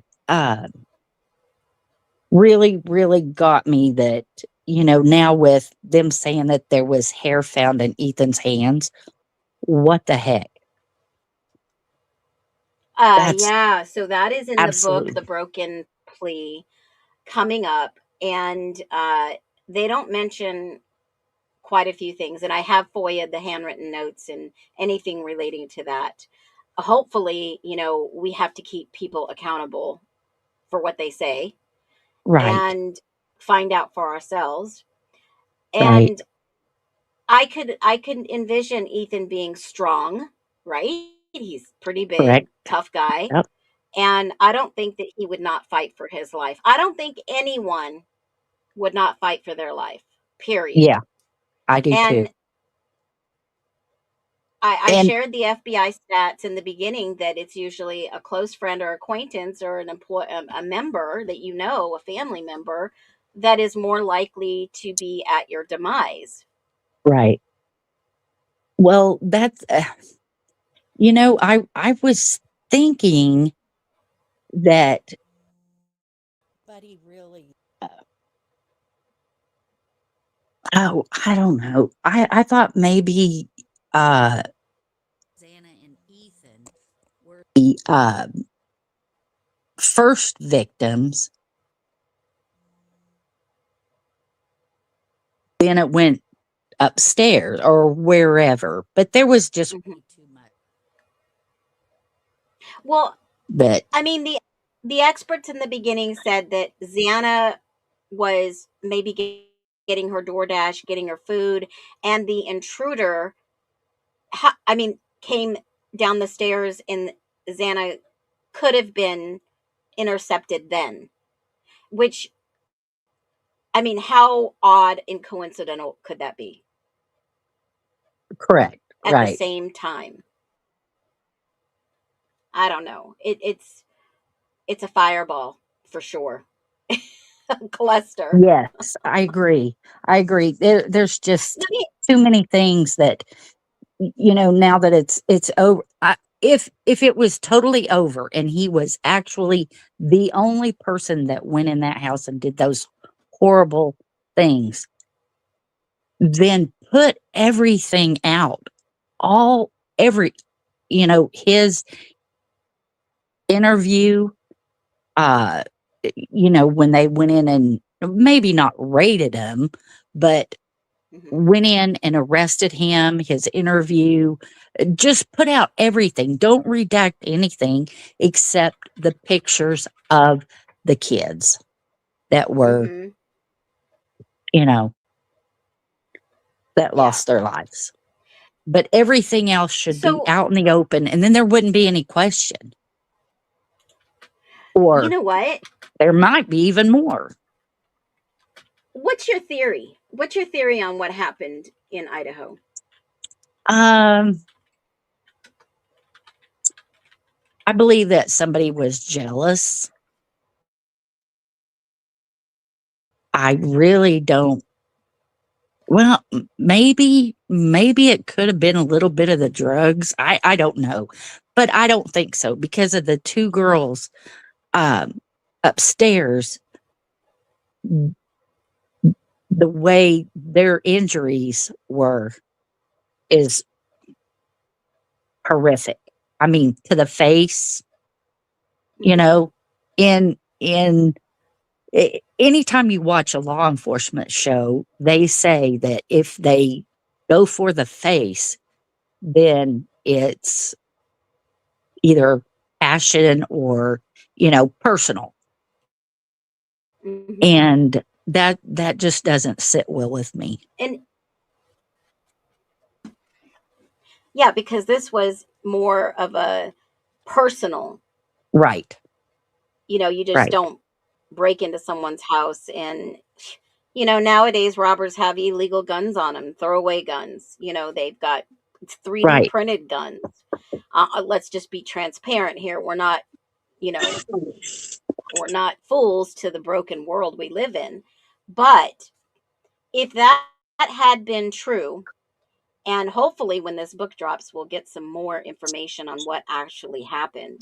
really, really got me that, now with them saying that there was hair found in Ethan's hands, what the heck? That's Yeah, so that is in the book, The absolutely Broken Plea, coming up. And they don't mention quite a few things. And I have FOIA'd the handwritten notes and anything relating to that. Hopefully, we have to keep people accountable for what they say right, and find out for ourselves. right, And I could envision Ethan being strong, right? He's pretty correct. big, tough guy. Yep. And I don't think that he would not fight for his life. I don't think anyone would not fight for their life, period. Yeah, I do too. And I And shared the FBI stats in the beginning that it's usually a close friend or acquaintance or an a member that a family member that is more likely to be at your demise. right. Well, that's I was thinking that buddy really oh, I don't know. I thought maybe Xana and Ethan were the first victims. Then it went upstairs or wherever, but there was just Mhm. way too much. Well, But I mean, the experts in the beginning said that Xana was maybe getting her DoorDash, getting her food, and the intruder, I mean, came down the stairs, and Xana could have been intercepted then. Which, I mean, how odd and coincidental could that be correct, at the right. same time? I don't know. It's a fireball for sure. A cluster. Yes, I agree. I agree. There's just Let me too many things that now that it's over. If it was totally over and he was actually the only person that went in that house and did those horrible things, then put everything out. All every his interview, uh, when they went in and maybe not raided him, but went in and arrested him, his interview, just put out everything. Don't redact anything except the pictures of the kids that were, Mm-hmm. you know, that Yeah. lost their lives. But everything else should be So, out in the open, and then there wouldn't be any question. you Or know what? there might be even more. What's your theory? What's your theory on what happened in Idaho? Um, I believe that somebody was jealous. I really don't. Well, maybe it could have been a little bit of the drugs. I don't know, but I don't think so because of the two girls upstairs. The way their injuries were is horrific. I mean, to the face, you Mm-hmm. know, in anytime you watch a law enforcement show, they say that if they go for the face, then it's either passion or, personal. Mm-hmm. And that just doesn't sit well with me. And yeah, because this was more of a personal, Right. you just Right. don't break into someone's house and nowadays robbers have illegal guns on them, throwaway guns. They've got 3D Right. printed guns. Let's just be transparent here. You know, we're not fools to the broken world we live in. But if that had been true, and hopefully when this book drops, we'll get some more information on what actually happened.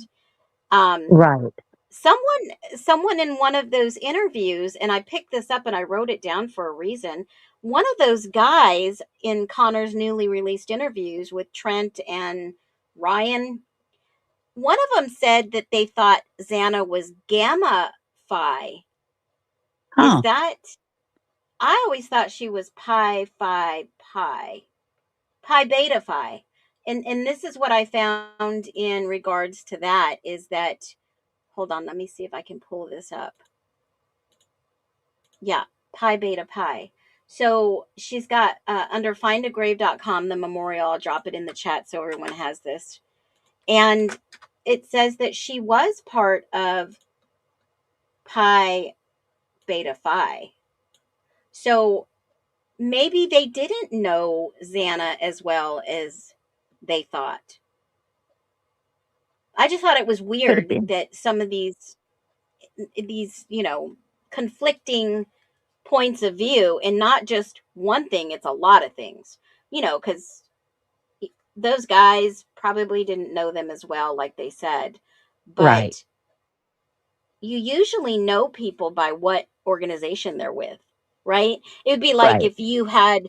Um, Right. someone in one of those interviews, and I picked this up and I wrote it down for a reason. One of those guys in Connor's newly released interviews with Trent and Ryan, one of them said that they thought Xana was gamma phi. Is Huh. that? I always thought she was pi beta phi. And this is what I found in regards to that is that, hold on, let me see if I can pull this up. Yeah, pi beta pi. So she's got under findagrave.com the memorial. I'll drop it in the chat so everyone has this. And it says that she was part of pi beta phi. So maybe they didn't know Xana as well as they thought. I just thought it was Could have weird been. that some of these conflicting points of view, and not just one thing, it's a lot of things. Cuz those guys probably didn't know them as well like they said. Right. But you usually know people by what organization they're with, right? It would be like Right. if you had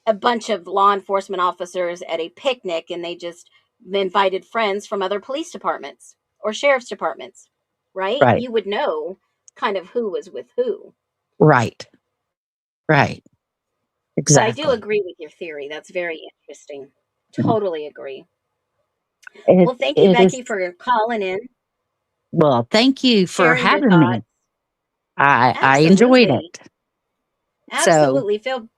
a bunch of law enforcement officers at a picnic and they just invited friends from other police departments or sheriff's departments, right? Right. You would know kind of who was with who. Right. Right. But I do Exactly. agree with your theory. That's very interesting. Totally agree. It Well, thank you, it is. Becky, for calling in, Well, thank you for sharing your having me. thoughts. I enjoyed Absolutely. it. So, Absolutely. Feel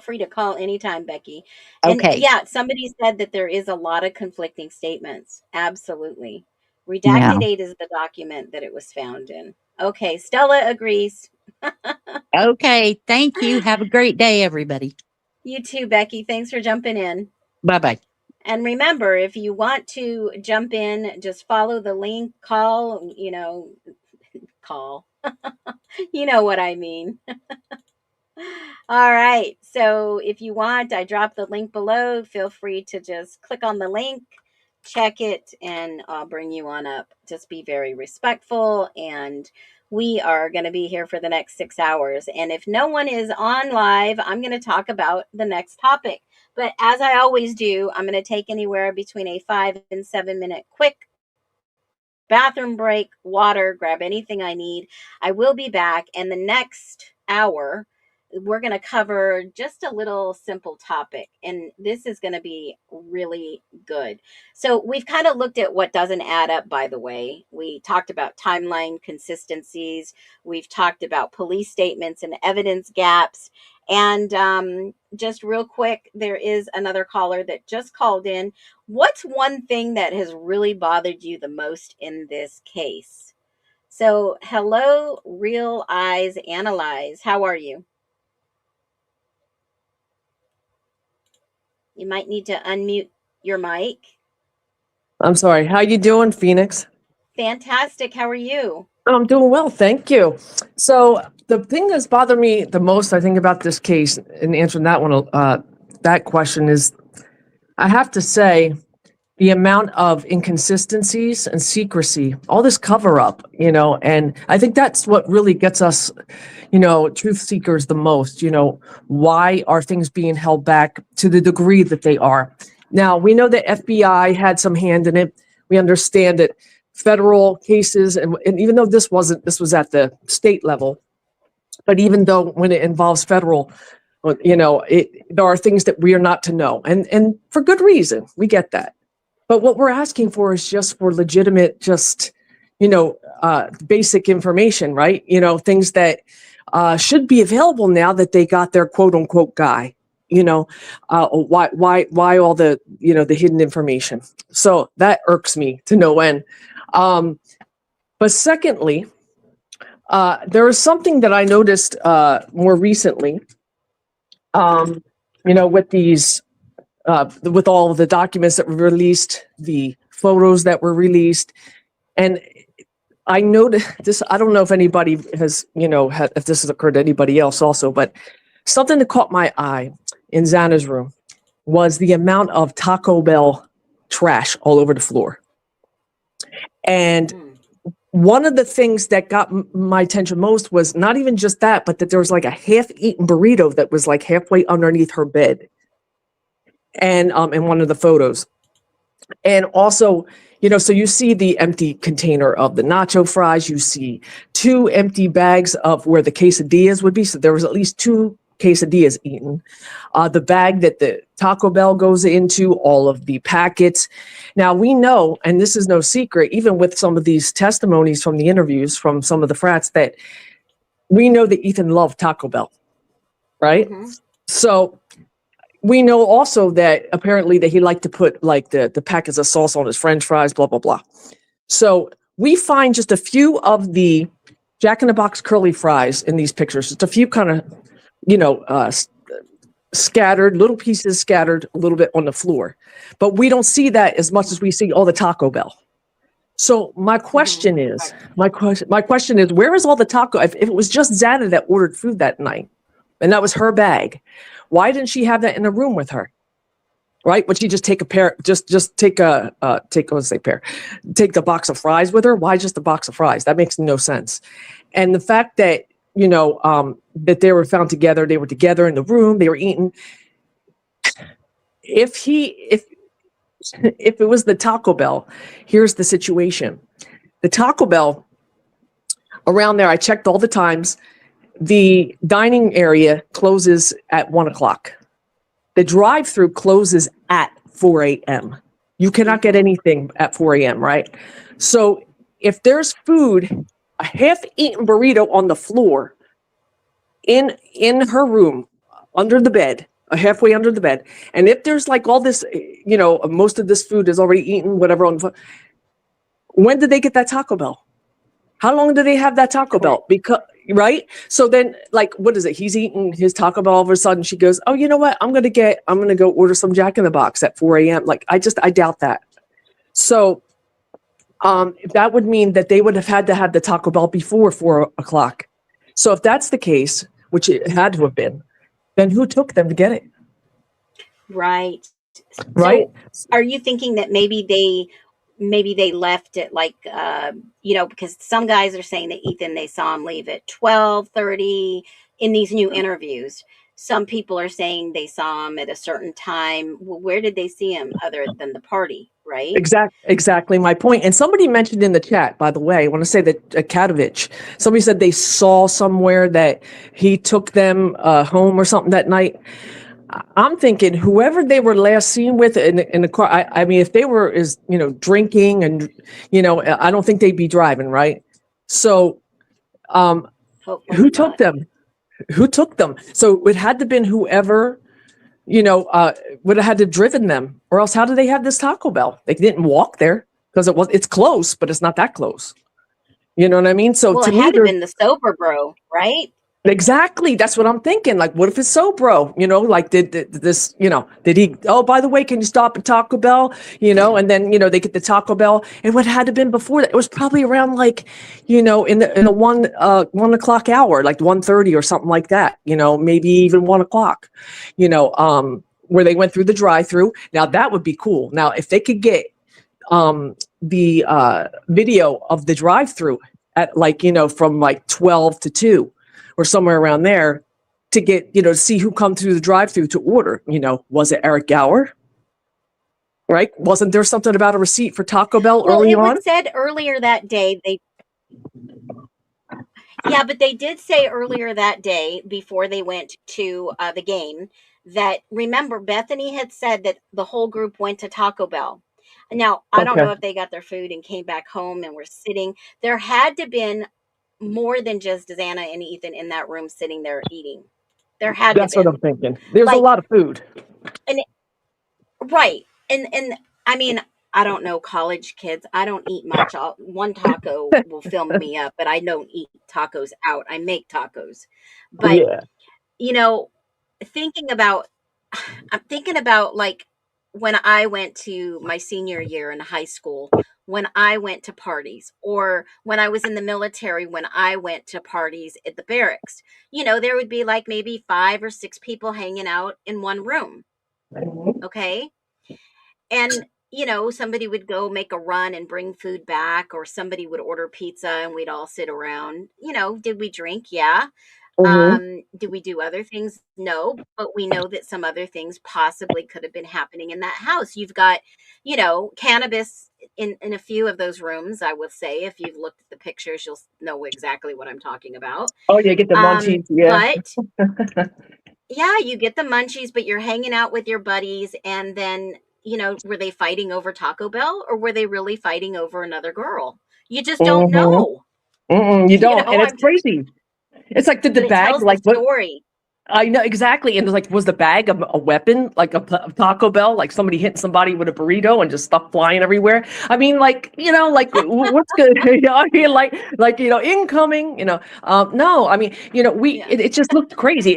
free to call anytime, Becky. And okay. yeah, somebody said that there is a lot of conflicting statements. Absolutely. Yeah. Redacted 8 is the document that it was found in. Okay, Stella agrees. Okay. Thank you. Have a great day, everybody. You too, Becky. Thanks for jumping in. Bye-bye. And remember, if you want to jump in, just follow the link, call. You know what I mean. All right. So if you want, I dropped the link below. Feel free to just click on the link, check it, and I'll bring you on up. Just be very respectful. And we are going to be here for the next 6 hours. And if no one is on live, I'm going to talk about the next topic. But as I always do, I'm going to take anywhere between a 5 and 7 minute quick bathroom break, water, grab anything I need. I will be back, and the next hour we're going to cover just a little simple topic, and this is going to be really good. So we've kind of looked at what doesn't add up, by the way. We talked about timeline consistencies. We've talked about police statements and evidence gaps. And just real quick, there is another caller that just called in. What's one thing that has really bothered you the most in this case? So, hello, Real Eyes Analyze. How are you? You might need to unmute your mic. I'm sorry. How you doing, Phoenix? Fantastic. How are you? I'm doing well, thank you. So the thing that's bothered me the most, I think, about this case, and answering that one, that question is, I have to say, the amount of inconsistencies and secrecy, all this cover up, and I think that's what really gets us, truth seekers the most. Why are things being held back to the degree that they are? Now, we know the FBI had some hand in it. We understand that federal cases, and even though this was at the state level, but even though when it involves federal, there are things that we are not to know, and for good reason. We get that. But what we're asking for is just for legitimate, basic information, right? Things that should be available now that they got their quote unquote guy. Why all the the hidden information? So that irks me to no end. But secondly, there is something that I noticed more recently. With these. With all of the documents that were released, the photos that were released. And I noticed this, I don't know if anybody has, if this has occurred to anybody else also, but something that caught my eye in Xana's room was the amount of Taco Bell trash all over the floor. And one of the things that got my attention most was not even just that, but that there was like a half-eaten burrito that was like halfway underneath her bed. And in one of the photos. And also, so you see the empty container of the nacho fries, you see 2 empty bags of where the quesadillas would be. So there was at least 2 quesadillas eaten. The bag that the Taco Bell goes into, all of the packets. Now we know, and this is no secret, even with some of these testimonies from the interviews from some of the frats, that we know that Ethan loved Taco Bell, right? Mm-hmm. So we know also that apparently that he liked to put like the packets of sauce on his French fries, blah, blah, blah. So we find just a few of the Jack in the Box curly fries in these pictures, just a few kind of, scattered, little pieces scattered a little bit on the floor. But we don't see that as much as we see all the Taco Bell. So my question is, where is all the taco? If it was just Xana that ordered food that night, and that was her bag, why didn't she have that in the room with her? Right? Would she just take a pair, take the box of fries with her? Why just the box of fries? That makes no sense. And the fact that, that they were found together, they were together in the room, they were eating. If it was the Taco Bell, here's the situation. The Taco Bell around there, I checked all the times. The dining area closes at 1:00. The drive-through closes at 4 a.m. You cannot get anything at 4 a.m., right? So if there's food, a half-eaten burrito on the floor in her room, under the bed, halfway under the bed, and if there's like all this, most of this food is already eaten, whatever, when did they get that Taco Bell? How long do they have that Taco Bell? Because, right? So then, like, what is it? He's eating his Taco Bell. All of a sudden, she goes, "Oh, you know what? I'm gonna go order some Jack in the Box at 4 a.m." Like, I doubt that. So, that would mean that they would have had to have the Taco Bell before 4:00. So, if that's the case, which it had to have been, then who took them to get it? Right. Right. So are you thinking that maybe they left it like, because some guys are saying that Ethan, they saw him leave at 12:30 in these new interviews. Some people are saying they saw him at a certain time. Well, where did they see him other than the party, right? Exactly my point. And somebody mentioned in the chat, by the way, I want to say that Katovich, somebody said they saw somewhere that he took them home or something that night. I'm thinking whoever they were last seen with in the car. I mean, if they were drinking and I don't think they'd be driving, right? So, Hopefully who took not. them? Who took them? So it had to been whoever would have had to driven them, or else how do they have this Taco Bell? They didn't walk there because it's close, but it's not that close. You know what I mean? So Well, to it me, had to have been the sober bro, right? exactly. That's what I'm thinking. Like, what if it's so, bro? Like, did he? Oh, by the way, can you stop at Taco Bell? And then they get the Taco Bell. And what had to been before that? It was probably around like, in the 1 o'clock hour, like 1:30 or something like that. Maybe even 1 o'clock. Where they went through the drive-through. Now that would be cool. Now if they could get the video of the drive-through at from like 12 to 2 or somewhere around there to get to see who come through the drive-through to order. Was it Eric Gower? Right? Wasn't there something about a receipt for Taco Bell Well, early it on? was said earlier that day but they did say earlier that day before they went to the game that, remember, Bethany had said that the whole group went to Taco Bell. Now, I don't Okay. know if they got their food and came back home and were sitting. There had to been more than just Xana and Ethan in that room sitting there eating. There had That's to what been. I'm thinking. There's a Like, lot of food. right. And I mean, I don't know, college kids. I don't eat much. One taco will fill me up, but I don't eat tacos out. I make tacos. But, Yeah. thinking about, I'm thinking about like when I went to my senior year in high school, when I went to parties, or when I was in the military, when I went to parties at the barracks. There would be like maybe 5 or 6 people hanging out in one room. Okay. And somebody would go make a run and bring food back, or somebody would order pizza and we'd all sit around. Did we drink? Yeah. Mhm. Did we do other things? No, but we know that some other things possibly could have been happening in that house. You've got, cannabis in a few of those rooms. I will say, if you've looked at the pictures, you'll know exactly what I'm talking about. Oh yeah, get the munchies. Yeah. But yeah, you get the munchies, but you're hanging out with your buddies, and then, were they fighting over Taco Bell, or were they really fighting over another girl? You just don't Mhm. know. You don't, and it's I'm just, crazy. It's like, did the but it bag tells the like what? story. I know exactly, and it's like, was the bag a weapon, like a Taco Bell, like somebody hitting somebody with a burrito and just stuff flying everywhere? I mean, like what's good? I mean, like incoming. No, I mean, Yeah. it just looked crazy.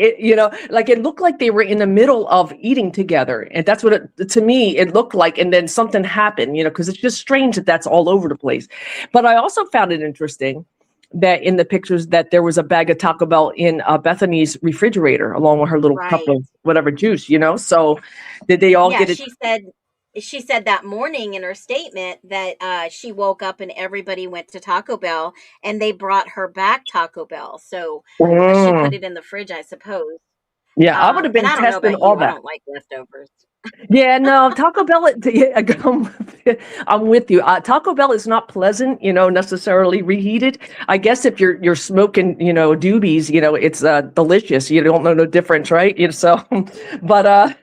Like it looked like they were in the middle of eating together, and that's what to me it looked like. And then something happened, because it's just strange that that's all over the place. But I also found it interesting that in the pictures that there was a bag of Taco Bell in Bethany's refrigerator along with her little cup Right. of whatever juice, So did they all Yeah, get it? she said that morning in her statement that she woke up and everybody went to Taco Bell, and they brought her back Taco Bell. So she put Mm. it in the fridge, I suppose. Yeah, I would have And been I don't know testing about all you. I that. don't like leftovers. Yeah, no, Taco Bell. I'm with you. Taco Bell is not pleasant, necessarily reheated. I guess if you're smoking, doobies, it's delicious. You don't know no difference, right? So, but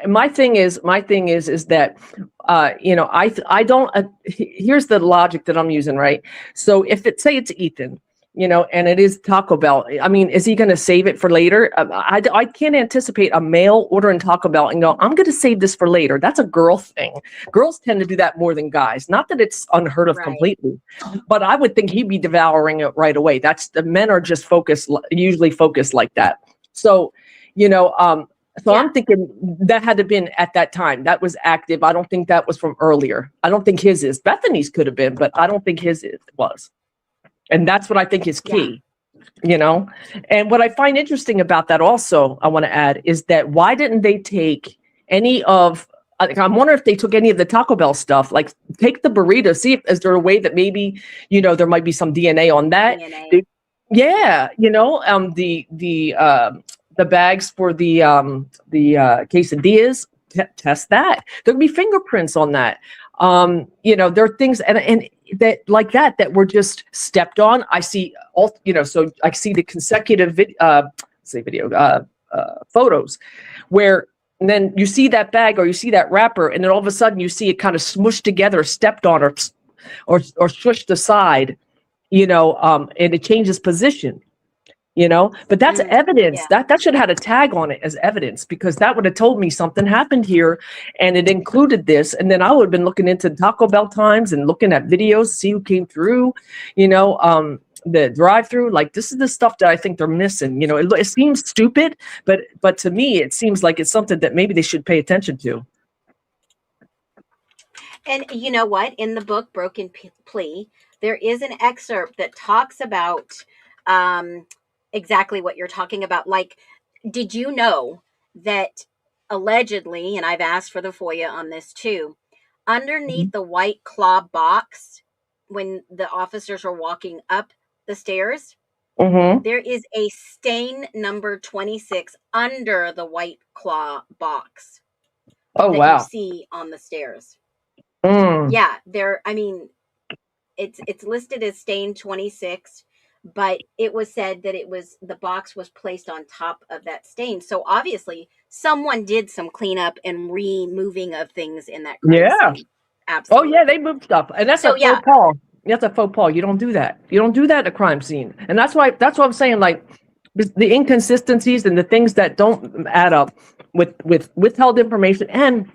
my thing is that I don't. Here's the logic that I'm using, right? So if say it's Ethan. And it is Taco Bell. I mean, is he going to save it for later? I can't anticipate a male ordering Taco Bell and go, I'm going to save this for later. That's a girl thing. Girls tend to do that more than guys. Not that it's unheard of Right. completely, but I would think he'd be devouring it right away. The men are just usually focused like that. So, so Yeah. I'm thinking that had to been at that time. That was active. I don't think that was from earlier. I don't think his is. Bethany's could have been, but I don't think his was. And that's what I think is key, And what I find interesting about that also, I want to add, is that why didn't they take any of, I'm wondering if they took any of the Taco Bell stuff, like take the burrito, see if, is there a way that maybe, there might be some DNA on that? DNA. Yeah, the the bags for the quesadillas, test that. There could be fingerprints on that. You know, there are things and that like that were just stepped on. I see all, you know, so I see the consecutive photos where, and then you see that bag or you see that wrapper, and then all of a sudden you see it kind of smushed together, stepped on, or swished aside, you know, and it changes position. You know, but that's evidence. Yeah. That should have had a tag on it as evidence, because that would have told me something happened here and it included this. And then I would have been looking into Taco Bell times and looking at videos, see who came through, you know, the drive-through. Like, this is the stuff that I think they're missing. You know, it seems stupid, but to me, it seems like it's something that maybe they should pay attention to. And you know what? In the book Broken Plea, there is an excerpt that talks about exactly what you're talking about. Like, did you know that allegedly, and I've asked for the FOIA on this too, underneath the white claw box, when the officers are walking up the stairs, there is a stain number 26 under the white claw box Oh, that wow. you see on the stairs. Mm. Yeah, there, I mean, it's listed as stain 26, but it was said that the box was placed on top of that stain. So obviously someone did some cleanup and removing of things in that crime scene. Absolutely. Oh yeah, they moved stuff, and that's So, a faux pas. That's a faux pas. You don't do that. You don't do that at a crime scene, and that's why I'm saying, like, the inconsistencies and the things that don't add up with withheld information and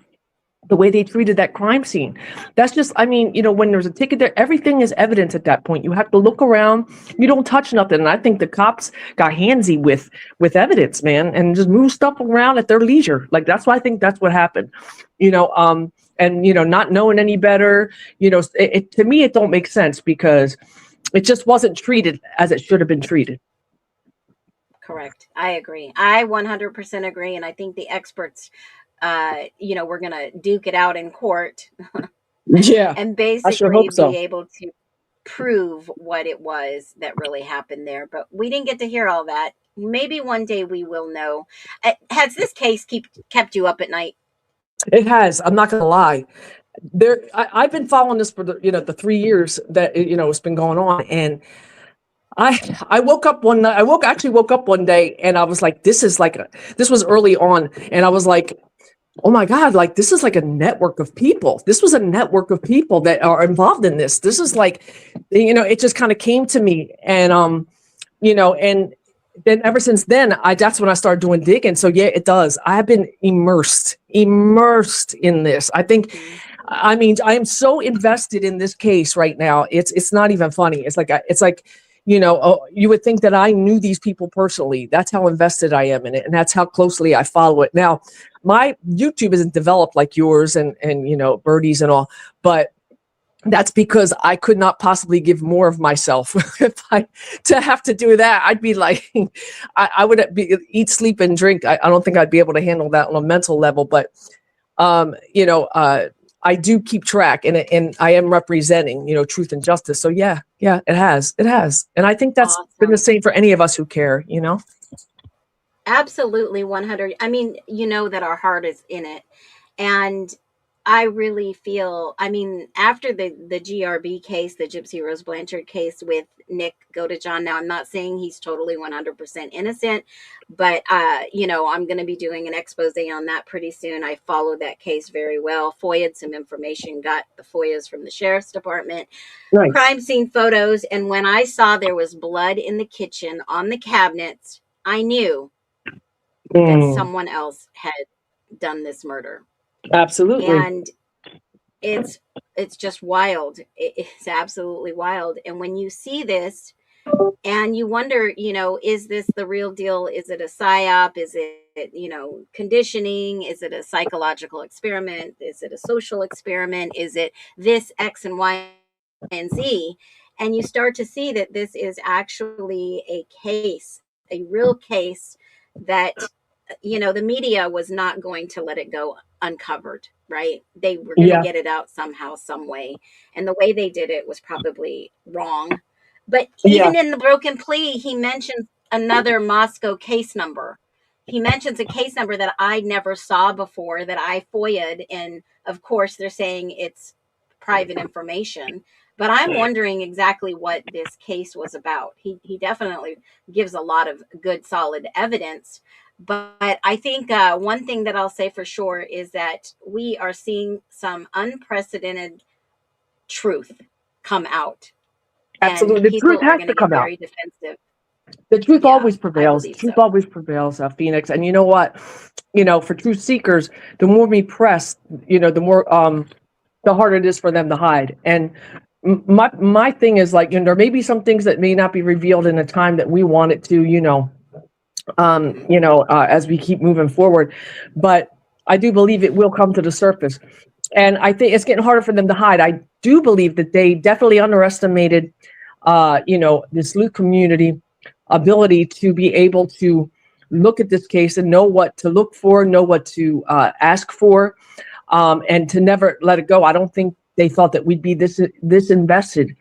the way they treated that crime scene. That's just, I mean, you know, when there's a ticket there, everything is evidence at that point. You have to look around. You don't touch nothing. And I think the cops got handsy with evidence, man, and just move stuff around at their leisure. Like, that's why I think that's what happened, you know, and, you know, not knowing any better, you know, to me, it don't make sense because it just wasn't treated as it should have been treated. Correct. I agree. I 100% agree. And I think the experts, you know, we're going to duke it out in court. Yeah. And I sure basically hope so. be able to prove what it was that really happened there. But we didn't get to hear all that. Maybe one day we will know. Has this case kept you up at night? It has. I'm not going to lie. I've been following this for the 3 years that, you know, it's been going on. And I woke up one night. I woke up one day and I was like, this was early on. And I was like, oh my God, like, this is like a network of people. This was a network of people that are involved in this. This is like, you know, it just kind of came to me. And, you know, and then ever since then, that's when I started doing digging. So yeah, it does. I have been immersed in this. I think, I mean, I am so invested in this case right now. It's not even funny. It's like, you know, you would think that I knew these people personally. That's how invested I am in it. And that's how closely I follow it. Now, my YouTube isn't developed like yours and, you know, Birdie's and all, but that's because I could not possibly give more of myself. To have to do that, I'd be like, I would eat, sleep, and drink. I don't think I'd be able to handle that on a mental level, but, you know, I do keep track and I am representing, you know, truth and justice. So yeah, it has. And I think that's been the same for any of us who care, you know? Absolutely. 100. I mean, you know that our heart is in it. And I really feel, I mean, after the GRB case, the Gypsy Rose Blanchard case with Nick Godejohn, now I'm not saying he's totally 100% innocent, but, you know, I'm going to be doing an expose on that pretty soon. I followed that case very well, FOIA'd some information, got the FOIAs from the sheriff's department, Nice. Crime scene photos. And when I saw there was blood in the kitchen on the cabinets, I knew that someone else had done this murder. Absolutely. And it's just wild. It's absolutely wild. And when you see this and you wonder, you know, is this the real deal? Is it a psyop? Is it, you know, conditioning? Is it a psychological experiment? Is it a social experiment? Is it this X and Y and Z? And you start to see that this is actually a case, a real case that, you know, the media was not going to let it go uncovered, right? They were going to get it out somehow, some way. And the way they did it was probably wrong. But even in the Broken Plea, he mentioned another Moscow case number. he mentions a case number that I never saw before that I FOIA'd, and of course they're saying it's private information. But I'm wondering exactly what this case was about. He definitely gives a lot of good, solid evidence. But I think one thing that I'll say for sure is that we are seeing some unprecedented truth come out, and Absolutely. The truth people are has going to to get come out. very defensive. The truth Yeah, always I prevails. believe Truth so. always prevails, Phoenix. And you know what? For truth seekers, the more we press, the more the harder it is for them to hide. And my thing is like, there may be some things that may not be revealed in a time that we want it to, as we keep moving forward. But I do believe it will come to the surface. And I think it's getting harder for them to hide. I do believe that they definitely underestimated, this sleuth community ability to be able to look at this case and know what to look for, know what to ask for, and to never let it go. I don't think they thought that we'd be this invested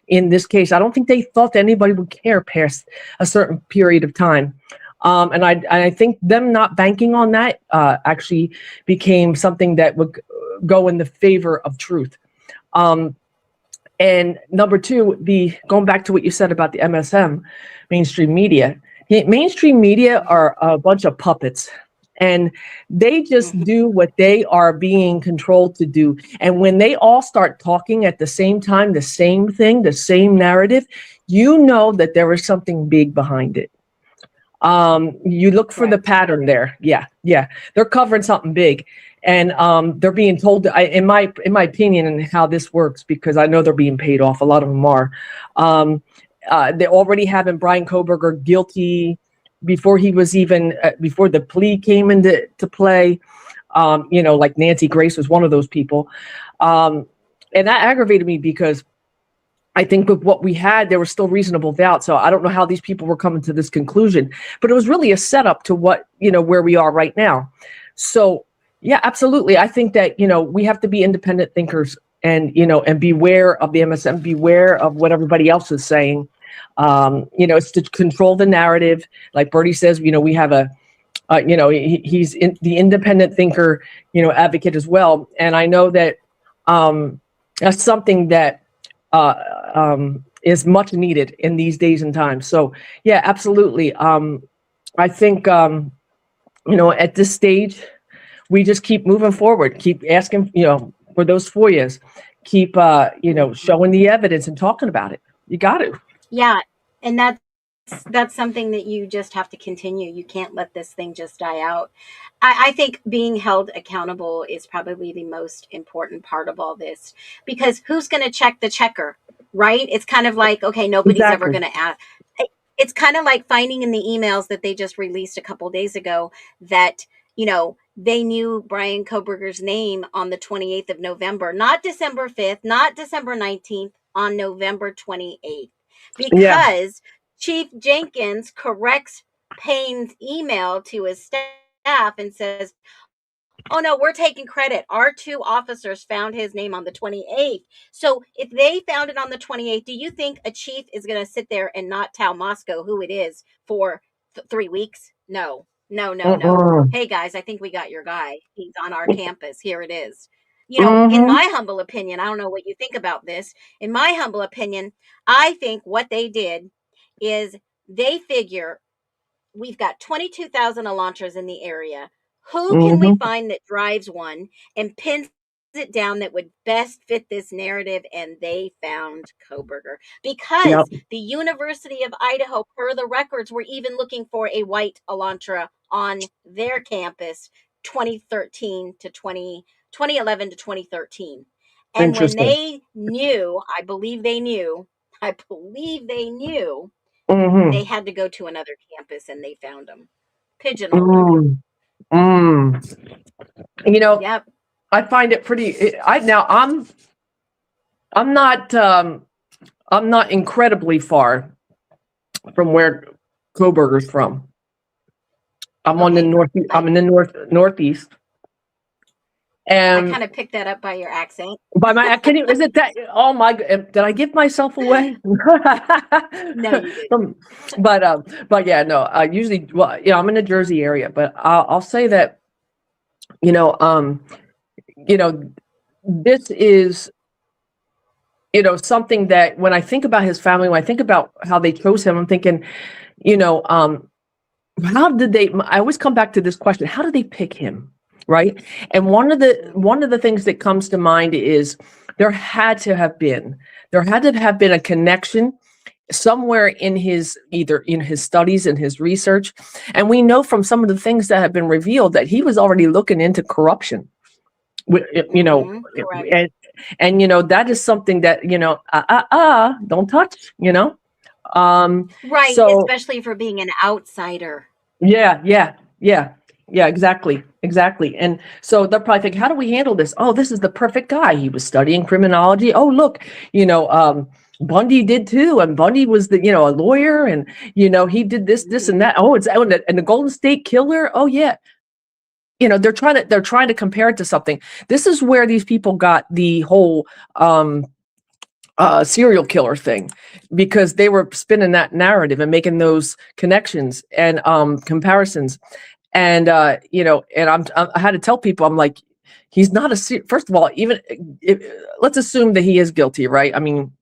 in this case. I don't think they thought that anybody would care past a certain period of time. And I think them not banking on that actually became something that would go in the favor of truth. And number two, going back to what you said about the MSM, mainstream media. Mainstream media are a bunch of puppets, and they just do what they are being controlled to do. And when they all start talking at the same time, the same thing, the same narrative, you know that there is something big behind it. You look for the pattern there. Yeah. They're covering something big. And they're being told, in my opinion, and how this works, because I know they're being paid off. A lot of them are. They already having Brian Kohberger guilty before he was even before the plea came into play. Like Nancy Grace was one of those people, and that aggravated me because I think with what we had, there was still reasonable doubt. So I don't know how these people were coming to this conclusion, but it was really a setup to what where we are right now. So. Yeah, absolutely. I think that, we have to be independent thinkers and, and beware of the MSM, beware of what everybody else is saying. It's to control the narrative. Like Bertie says, we have he's the independent thinker, advocate as well. And I know that that's something that is much needed in these days and times. So, yeah, absolutely. I think, at this stage, we just keep moving forward, keep asking, for those FOIAs, keep, showing the evidence and talking about it. You got to. Yeah, and that's something that you just have to continue. You can't let this thing just die out. I think being held accountable is probably the most important part of all this, because who's going to check the checker, right? It's kind of like, okay, nobody's ever Exactly. going to ask. It's kind of like finding in the emails that they just released a couple days ago that, they knew Brian Kohberger's name on the 28th of November, not December 5th, not December 19th, on November 28th, Yeah. because Chief Jenkins corrects Payne's email to his staff and says, oh no, we're taking credit. Our two officers found his name on the 28th. So if they found it on the 28th, do you think a chief is going to sit there and not tell Moscow who it is for 3 weeks? No. Hey guys, I think we got your guy. He's on our campus. Here it is. In my humble opinion, I don't know what you think about this. In my humble opinion, I think what they did is they figure we've got 22,000 Elantras in the area. Who can we find that drives one and pins it down that would best fit this narrative? And they found Kohberger, because the University of Idaho, per the records, were even looking for a white Elantra on their campus 2011 to 2013. And when Interesting. they knew, I believe they knew, they had to go to another campus, and they found him. Pigeonholed him. Yep. I find it pretty. I'm not incredibly far from where Kohberger's from. I'm on the Okay. north. I'm in the northeast, I And kind of picked that up by your accent. by my, is it that? Oh my! Did I give myself away? No, you didn't. But yeah, no. Usually, well, I'm in the Jersey area, but I'll say that, you know, this is, something that when I think about his family, when I think about how they chose him, I'm thinking, how did they? I always come back to this question: how did they pick him? Right? And one of the things that comes to mind is there had to have been a connection somewhere in his, either in his studies and his research. And we know from some of the things that have been revealed that he was already looking into corruption. Correct. And that is something that, don't touch, Right, so especially for being an outsider. yeah, exactly. And so they're probably thinking, how do we handle this? Oh, this is the perfect guy. He was studying criminology. Oh, look, Bundy did too, and Bundy was a lawyer, and he did this and that. Oh, and the Golden State Killer. Oh yeah, they're trying to compare it to something. This is where these people got the whole serial killer thing, because they were spinning that narrative and making those connections and comparisons. And I had to tell people, I'm like, he's not first of all, even let's assume that he is guilty, right? I mean,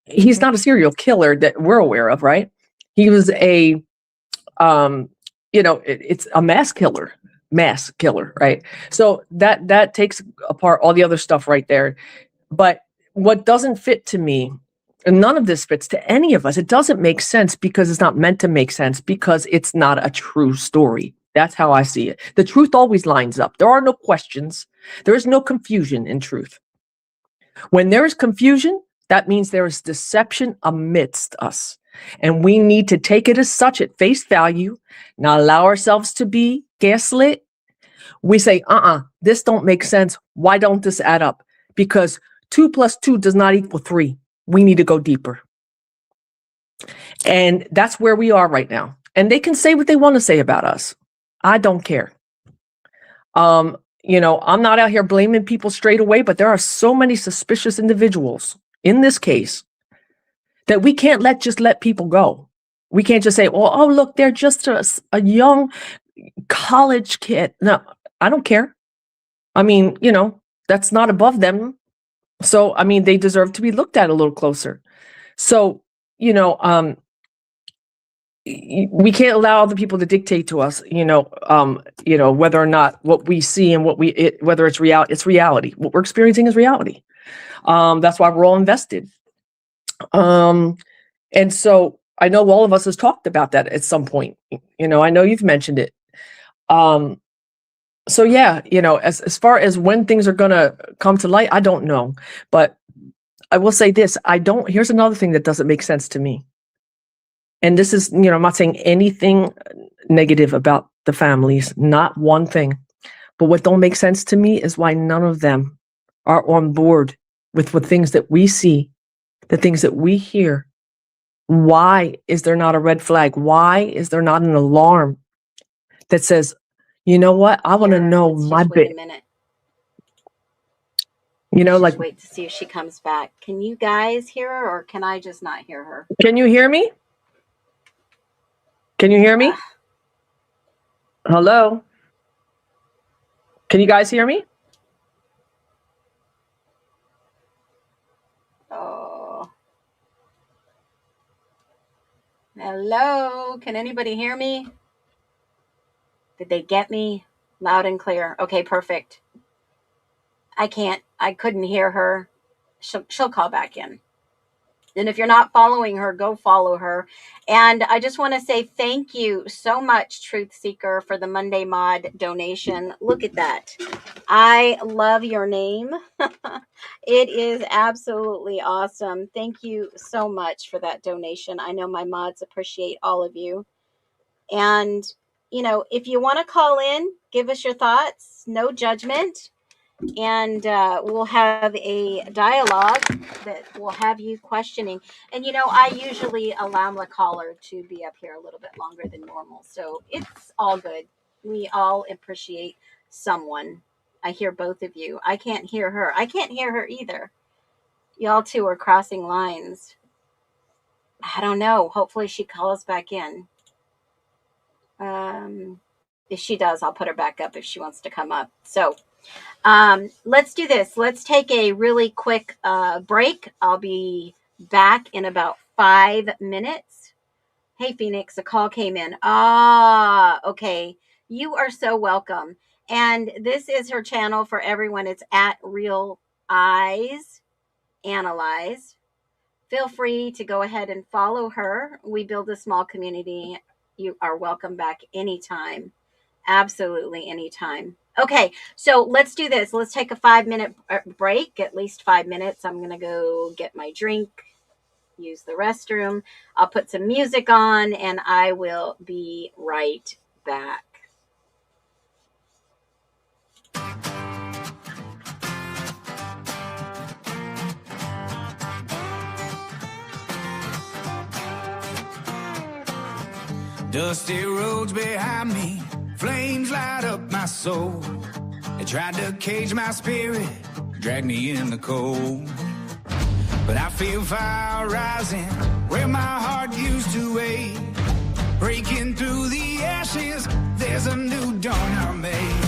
he's not a serial killer that we're aware of, right? He was a it's a mass killer, right? So that takes apart all the other stuff right there. But what doesn't fit to me, and none of this fits to any of us, it doesn't make sense, because it's not meant to make sense, because it's not a true story. That's how I see it. The truth always lines up. There are no questions. There is no confusion in truth. When there is confusion, that means there is deception amidst us. And we need to take it as such at face value, not allow ourselves to be gaslit. We say, this don't make sense. Why don't this add up? Because 2 + 2 does not equal 3. We need to go deeper. And that's where we are right now. And they can say what they want to say about us. I don't care. I'm not out here blaming people straight away, but there are so many suspicious individuals in this case that we can't let people go. We can't just say, well, oh, look, they're just a young college kid. No, I don't care. I mean, that's not above them. So, I mean, they deserve to be looked at a little closer. So, we can't allow other people to dictate to us, whether or not what we see and whether it's reality. What we're experiencing is reality. That's why we're all invested. And so I know all of us has talked about that at some point. I know you've mentioned it. So yeah, as far as when things are gonna come to light, I don't know. But I will say this, here's another thing that doesn't make sense to me. And this is, I'm not saying anything negative about the families, not one thing. But what don't make sense to me is why none of them are on board with the things that we see, the things that we hear. Why is there not a red flag? Why is there not an alarm that says, you know what? I want to know my bit. Wait a minute. Like, wait to see if she comes back. Can you guys hear her, or can I just not hear her? Can you hear me? Can you hear me? Hello? Can you guys hear me? Oh. Hello? Can anybody hear me? Did they get me? Loud and clear. Okay, perfect. I couldn't hear her. She'll call back in. And if you're not following her, go follow her. And I just want to say thank you so much, Truth Seeker, for the Monday Mod donation. Look at that. I love your name. It is absolutely awesome. Thank you so much for that donation. I know my mods appreciate all of you. And, if you want to call in, give us your thoughts. No judgment. And we'll have a dialogue that will have you questioning. And, I usually allow the caller to be up here a little bit longer than normal. So it's all good. We all appreciate someone. I hear both of you. I can't hear her. I can't hear her either. Y'all two are crossing lines. I don't know. Hopefully she calls back in. If she does, I'll put her back up if she wants to come up. So let's do this. Let's take a really quick break. I'll be back in about 5 minutes. Hey, Phoenix, a call came in. Okay. You are so welcome. And this is her channel for everyone. It's at Real Eyes Analyze. Feel free to go ahead and follow her. We build a small community. You are welcome back anytime. Absolutely anytime. Okay, so let's do this. Let's take a 5-minute break, at least 5 minutes. I'm going to go get my drink, use the restroom. I'll put some music on, and I will be right back. Dusty roads behind me, flames light up my soul. They tried to cage my spirit, drag me in the cold. But I feel fire rising where my heart used to wait. Breaking through the ashes, there's a new dawn I made.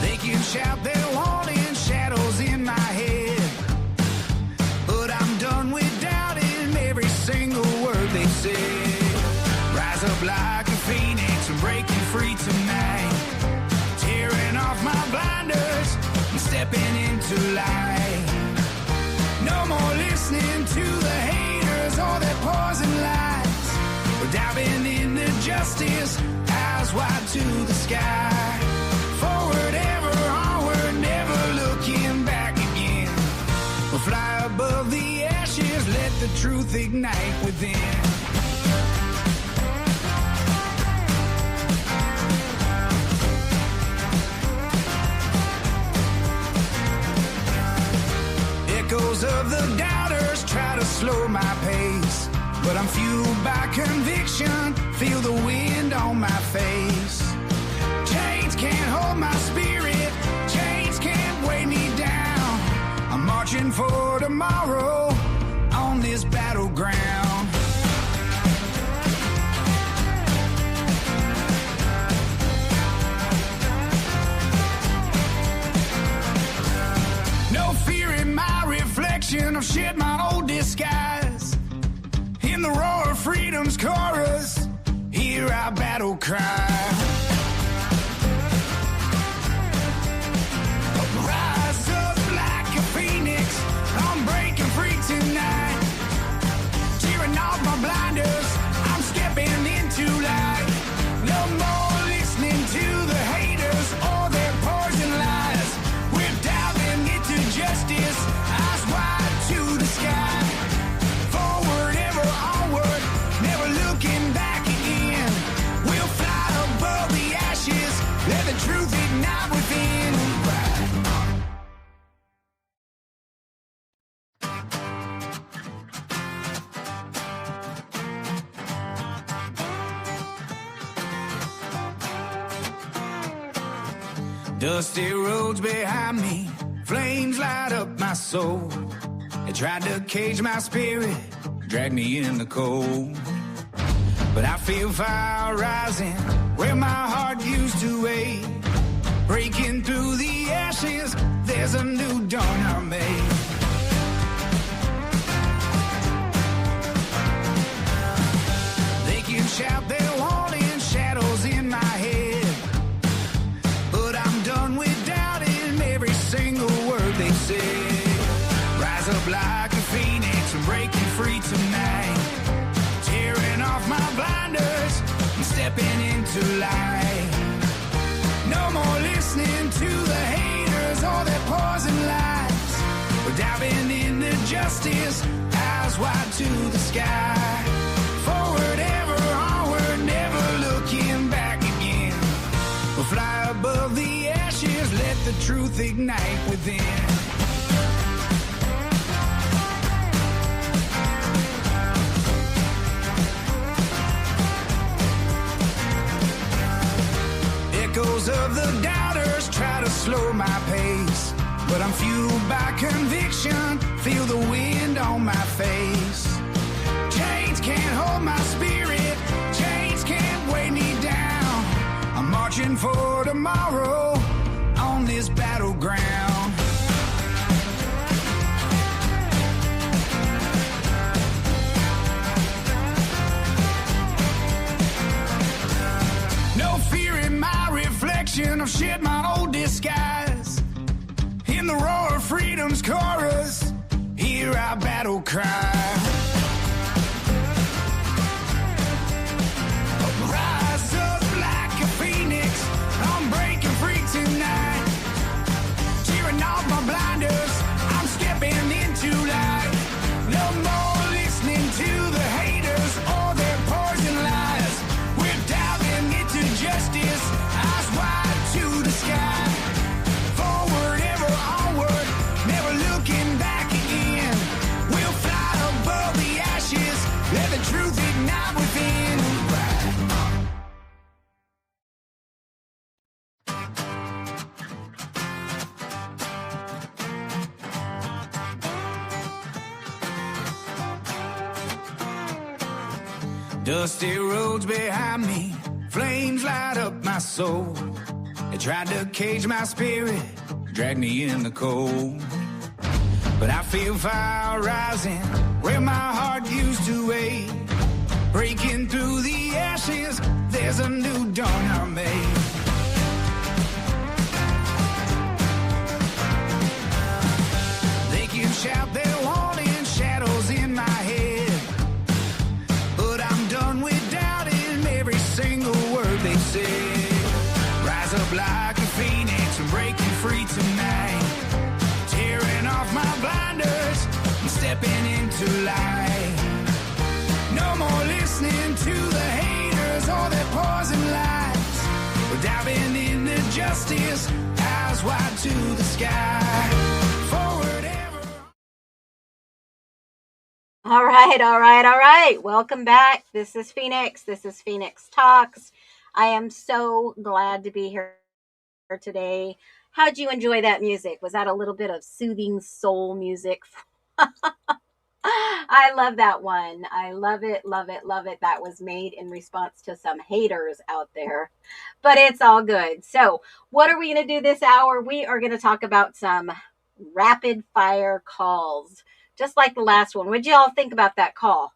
They can shout their warning, shadows in my head. But I'm done with doubting every single word they said. Rise up like a phoenix, I'm breaking free tonight. Tearing off my blinders, I'm stepping into light. No more listening to the haters or their poison lies. We're diving into justice, eyes wide to the sky. Forward ever, onward, never looking back again. We'll fly above the ashes, let the truth ignite within. Echoes of the doubters try to slow my pace, but I'm fueled by conviction, feel the wind on my face. Chains can't hold my spirit, chains can't weigh me down. I'm marching for tomorrow on this battleground. No fear in my reflection, I've shed my old disguise. In the roar of freedom's chorus, hear our battle cry. Rise up like a phoenix, I'm breaking free tonight. Tearing off my blinders, I'm stepping into light. No more listening to the haters or their poison lies. We're diving into justice, eyes wide to the sky. Forward, ever onward, never looking back again. We'll fly above the ashes, let the truth ignite within. Dusty roads behind me, flames light up my soul. They tried to cage my spirit, drag me in the cold. But I feel fire rising where my heart used to wait. Breaking through the ashes, there's a new dawn I made. They can shout their warning, shadows in my head. But I'm done with doubting every single word they said. Rise up like a phoenix, I'm breaking free tonight. Tearing off my blinders, I'm stepping into light. No more listening to the haters or their poison lies. We're diving into justice, eyes wide to the sky. Forward ever, onward, never looking back again. We'll fly above the ashes, let the truth ignite within. slow my pace, but I'm fueled by conviction. Feel the wind on my face. Chains can't hold my spirit. Chains can't weigh me down. I'm marching for tomorrow on this battleground. No fear in my reflection. I've shed my old disguise. In the roar of freedom's chorus, hear our battle cry. Rise up like a phoenix, I'm breaking free tonight. Tearing off my blinders, I'm stepping into light. No more listening to the haters or their poison lies. We're diving into justice, eyes wide to the sky. Forward, ever onward, never looking back again. We'll fly above the ashes, let the truth ignite within. Dusty roads behind me, flames light up my soul. They tried to cage my spirit, drag me in the cold. But I feel fire rising where my heart used to wait. Breaking through the ashes, there's a new dawn I made. They can shout their warning, shadows in my head. But I'm done with doubting every single word they said. Rise up like a phoenix, I'm breaking free tonight. Tearing off my blinders, I'm stepping into light. No more listening to the haters or their poison lies. We're diving into justice, eyes wide to the sky. Forward ever. All right, all right, all right. Welcome back. This is Phoenix. This is Phoenix Talks. I am so glad to be here today. How'd you enjoy that music? Was that a little bit of soothing soul music? I love that one. I love it, love it, love it. That was made in response to some haters out there, but it's all good. So, what are we going to do this hour? We are going to talk about some rapid fire calls, just like the last one. What'd y'all think about that call?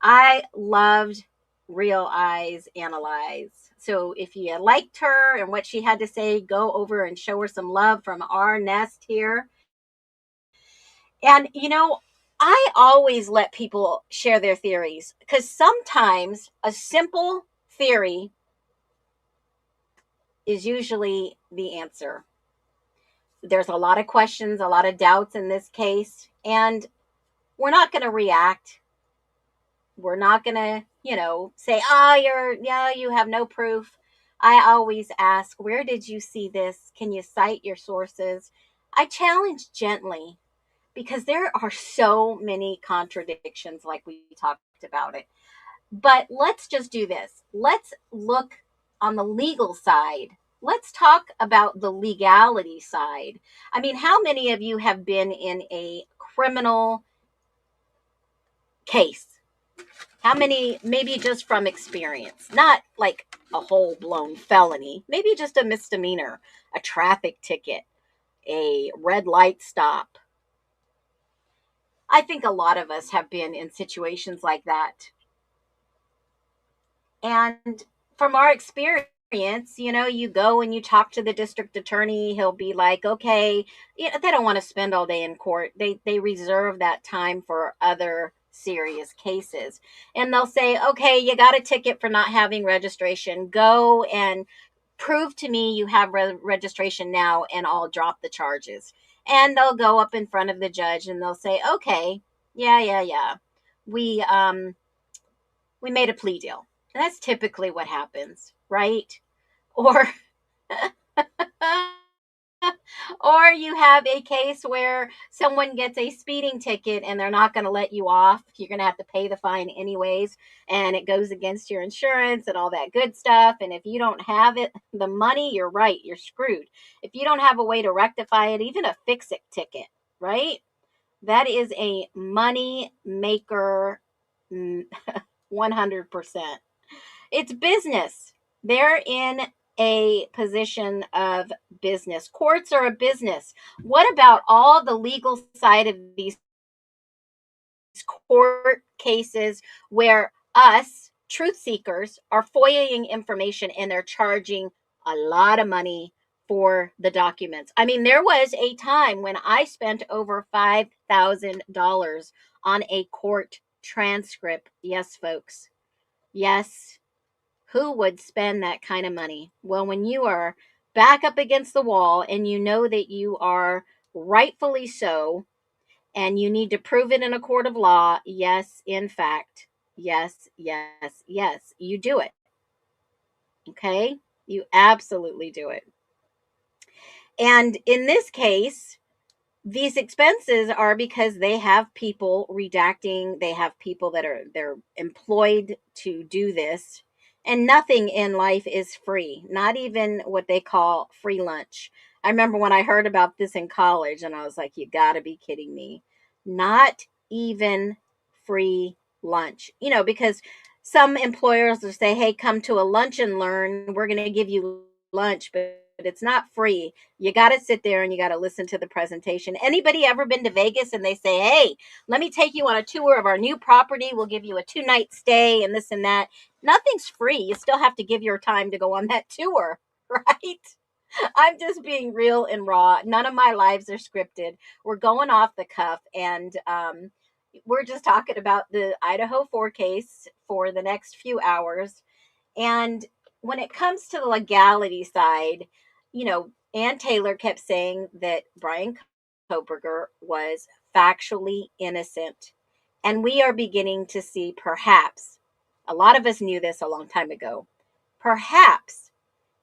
I loved Real Eyes Analyze. So if you liked her and what she had to say, go over and show her some love from our nest here. And, you know, I always let people share their theories because sometimes a simple theory is usually the answer. There's a lot of questions, a lot of doubts in this case, and we're not going to react. We're not going to, say, you have no proof. I always ask, where did you see this? Can you cite your sources? I challenge gently because there are so many contradictions like we talked about it. But let's just do this. Let's look on the legal side. Let's talk about the legality side. I mean, how many of you have been in a criminal case? How many, maybe just from experience, not like a whole blown felony, maybe just a misdemeanor, a traffic ticket, a red light stop. I think a lot of us have been in situations like that. And from our experience, you go and you talk to the district attorney, he'll be like, okay, they don't want to spend all day in court. They reserve that time for other serious cases. And they'll say, okay, you got a ticket for not having registration. Go and prove to me you have registration now and I'll drop the charges. And they'll go up in front of the judge and they'll say, okay, yeah. We made a plea deal. And that's typically what happens, right? Or Or you have a case where someone gets a speeding ticket and they're not going to let you off. You're going to have to pay the fine anyways, and it goes against your insurance and all that good stuff. And if you don't have it, the money, you're right, you're screwed. If you don't have a way to rectify it, even a fix-it ticket, right? That is a money maker, 100%. It's business. They're in a position of business. Courts are a business. What about all the legal side of these court cases where us, truth seekers, are FOIAing information and they're charging a lot of money for the documents? I mean, there was a time when I spent over $5,000 on a court transcript. Yes, folks. Yes. Who would spend that kind of money? Well, when you are back up against the wall and you know that you are rightfully so, and you need to prove it in a court of law, yes, in fact, yes, yes, yes, you do it. Okay? You absolutely do it. And in this case, these expenses are because they have people redacting, they have people that are they're employed to do this. And nothing in life is free, not even what they call free lunch. I remember when I heard about this in college and I was like, you got to be kidding me. Not even free lunch. Because some employers will say, "Hey, come to a lunch and learn. We're going to give you lunch, but it's not free. You got to sit there and you got to listen to the presentation." Anybody ever been to Vegas and they say, "Hey, let me take you on a tour of our new property. We'll give you a 2-night stay and this and that." Nothing's free. You still have to give your time to go on that tour, right? I'm just being real and raw. None of my lives are scripted. We're going off the cuff, and we're just talking about the Idaho 4 case for the next few hours. And when it comes to the legality side, Ann Taylor kept saying that Brian Koberger was factually innocent. And we are beginning to see, perhaps, a lot of us knew this a long time ago, perhaps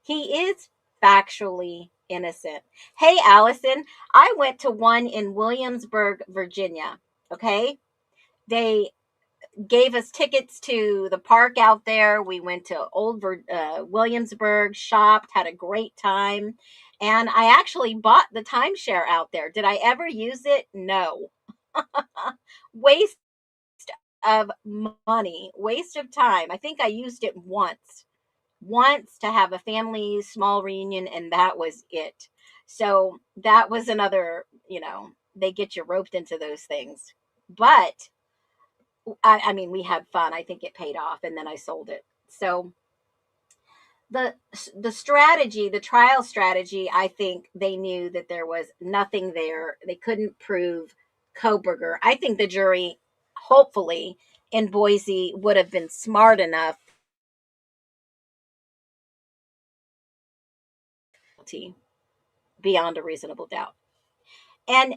he is factually innocent. Hey, Allison, I went to one in Williamsburg, Virginia. Okay. They gave us tickets to the park out there. We went to old Williamsburg, shopped, had a great time. And I actually bought the timeshare out there. Did I ever use it? No. Waste of money, waste of time. I think I used it once to have a family small reunion, and that was it. So that was another, they get you roped into those things. But I mean, we had fun. I think it paid off, and then I sold it. So the strategy, the trial strategy, I think they knew that there was nothing there. They couldn't prove Koberger. I think the jury, hopefully, in Boise would have been smart enough beyond a reasonable doubt. And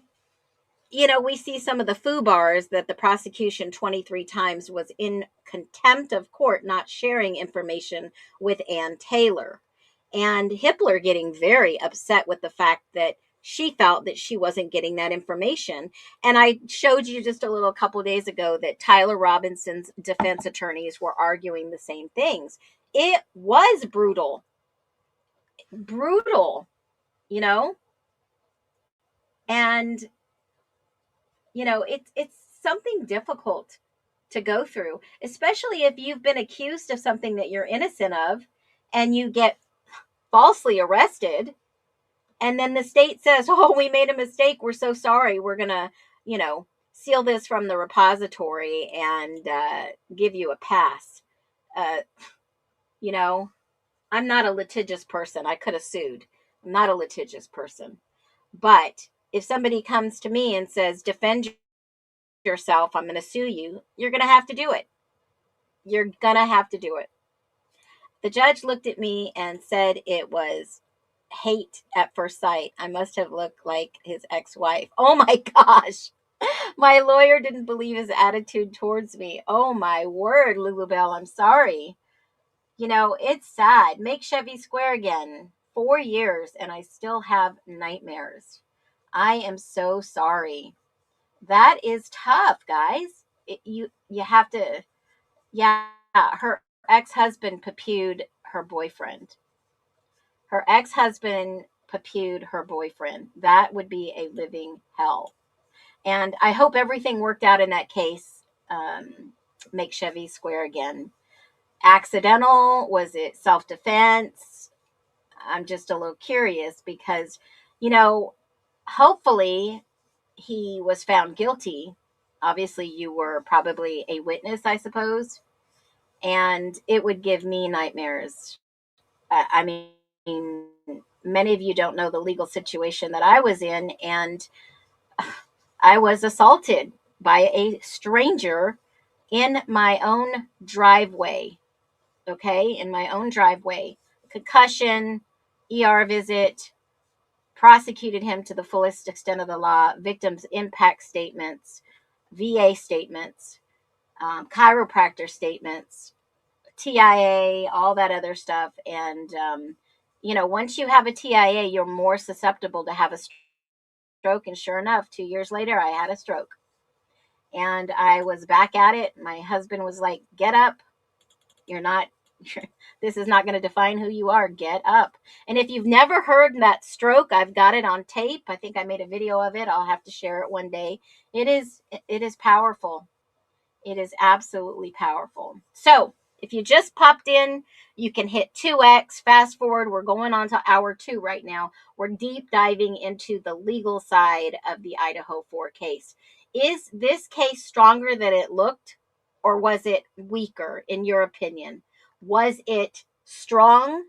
we see some of the FUBARs that the prosecution 23 times was in contempt of court, not sharing information with Ann Taylor. And Hippler getting very upset with the fact that she felt that she wasn't getting that information. And I showed you just a little couple of days ago that Tyler Robinson's defense attorneys were arguing the same things. It was brutal. Brutal, and it's something difficult to go through, especially if you've been accused of something that you're innocent of and you get falsely arrested. And then the state says, "Oh, we made a mistake. We're so sorry. We're going to, seal this from the repository and give you a pass." Uh, I'm not a litigious person. I could have sued. I'm not a litigious person. But if somebody comes to me and says, "Defend yourself, I'm going to sue you," you're going to have to do it. You're going to have to do it. The judge looked at me and said it was hate at first sight. I must have looked like his ex-wife. Oh my gosh. My lawyer didn't believe his attitude towards me. Oh my word, Lulubelle, I'm sorry. It's sad. Make Chevy square again. 4 years and I still have nightmares. I am so sorry. That is tough, guys. You have to, yeah, her ex-husband poo-pooed her boyfriend. Her ex-husband poo-pooed her boyfriend. That would be a living hell. And I hope everything worked out in that case. Make Chevy square again. Accidental? Was it self-defense? I'm just a little curious because, you know, hopefully he was found guilty. Obviously, you were probably a witness, I suppose, and it would give me nightmares. I mean, many of you don't know the legal situation that I was in, and I was assaulted by a stranger in my own driveway. Okay, in my own driveway. Concussion, ER visit, prosecuted him to the fullest extent of the law, victims' impact statements, VA statements, chiropractor statements, TIA, all that other stuff. And, once you have a TIA, you're more susceptible to have a stroke. And sure enough, 2 years later, I had a stroke. And I was back at it. My husband was like, get up. You're not, this is not going to define who you are. Get up. And if you've never heard that stroke, I've got it on tape. I think I made a video of it. I'll have to share it one day. It is powerful. It is absolutely powerful. So if you just popped in, you can hit 2x. Fast forward. We're going on to hour 2 right now. We're deep diving into the legal side of the Idaho 4 case. Is this case stronger than it looked? Or was it weaker, in your opinion? Was it strong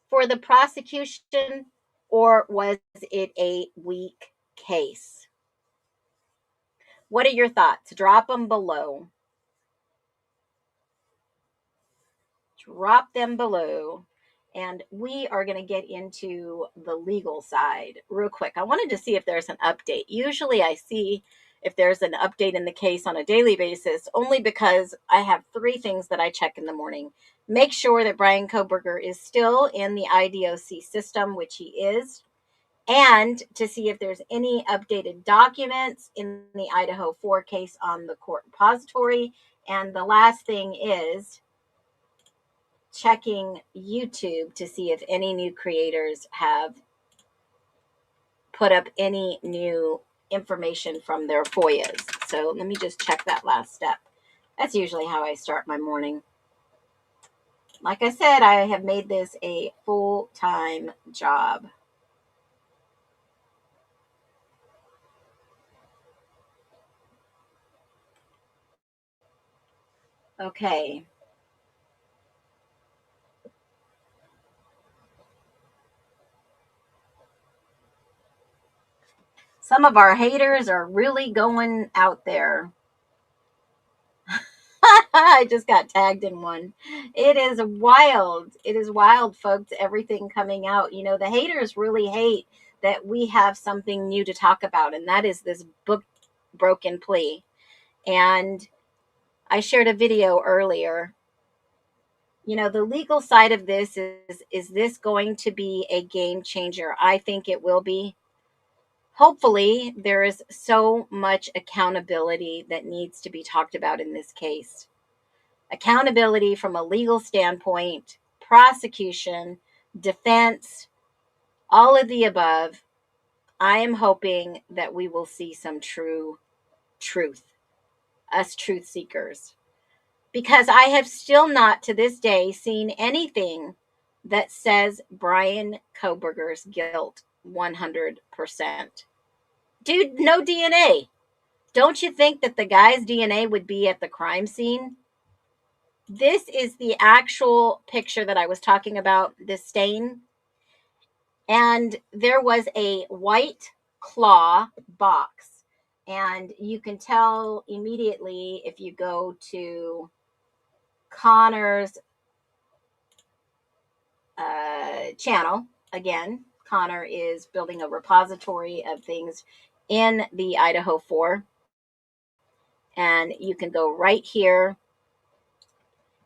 for the prosecution, or was it a weak case? What are your thoughts? Drop them below. Drop them below. And we are going to get into the legal side real quick. I wanted to see if there's an update. Usually I see if there's an update in the case on a daily basis, only because I have 3 things that I check in the morning. Make sure that Brian Koberger is still in the IDOC system, which he is, and to see if there's any updated documents in the Idaho 4 case on the court repository. And the last thing is checking YouTube to see if any new creators have put up any new information from their FOIAs. So let me just check that last step. That's usually how I start my morning. Like I said, I have made this a full-time job. Okay. Some of our haters are really going out there. I just got tagged in one. It is wild. It is wild, folks. Everything coming out. The haters really hate that we have something new to talk about, and that is this book broken plea. And I shared a video earlier. The legal side of this is this going to be a game changer? I think it will be. Hopefully, there is so much accountability that needs to be talked about in this case. Accountability from a legal standpoint, prosecution, defense, all of the above. I am hoping that we will see some true truth, us truth seekers. Because I have still not to this day seen anything that says Brian Koberger's guilt 100%. Dude, no DNA. Don't you think that the guy's DNA would be at the crime scene? This is the actual picture that I was talking about, the stain. And there was a white claw box. And you can tell immediately if you go to Connor's channel. Again, Connor is building a repository of things in the Idaho 4. And you can go right here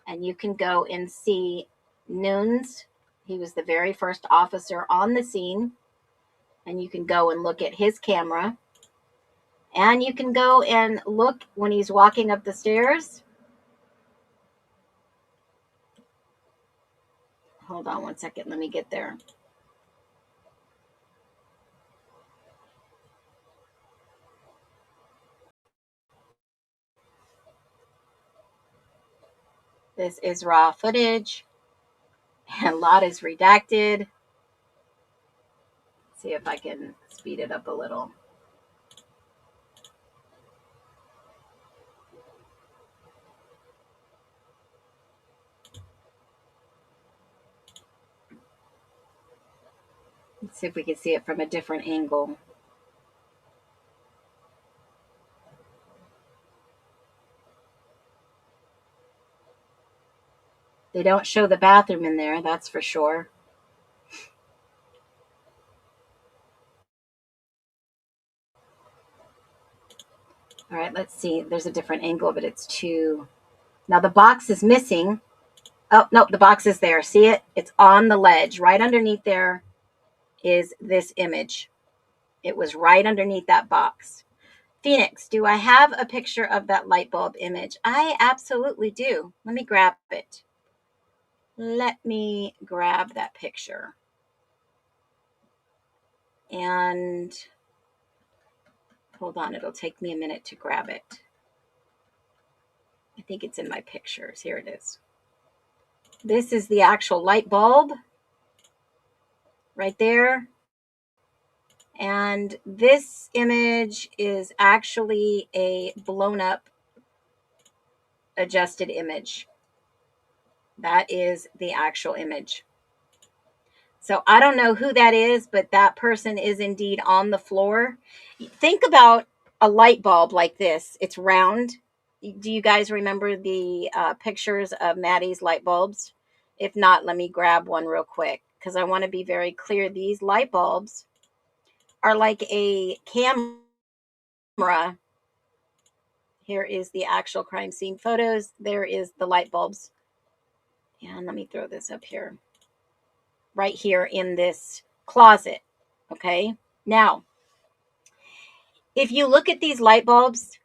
and you can go and see Noon's He was the very first officer on the scene. And you can go and look at his camera. And you can go and look when he's walking up the stairs. Hold on one second. Let me get there. This is raw footage. And a lot is redacted. Let's see if I can speed it up a little. Let's see if we can see it from a different angle. They don't show the bathroom in there, that's for sure. All right, let's see. There's a different angle, but it's too... Now the box is missing. Oh, no, the box is there. See it? It's on the ledge. Right underneath there is this image. It was right underneath that box. Phoenix, do I have a picture of that light bulb image? I absolutely do. Let me grab it. Let me grab that picture. And hold on, it'll take me a minute to grab it. I think it's in my pictures. Here it is. This is the actual light bulb right there. And this image is actually a blown up adjusted image. That is the actual image. So I don't know who that is, but that person is indeed on the floor. Think about a light bulb like this. It's round. Do you guys remember the pictures of Maddie's light bulbs? If not, let me grab one real quick because I want to be very clear. These light bulbs are like a camera. Here is the actual crime scene photos. There is the light bulbs. And let me throw this up here. Right here in this closet. Okay. Now, if you look at these light bulbs,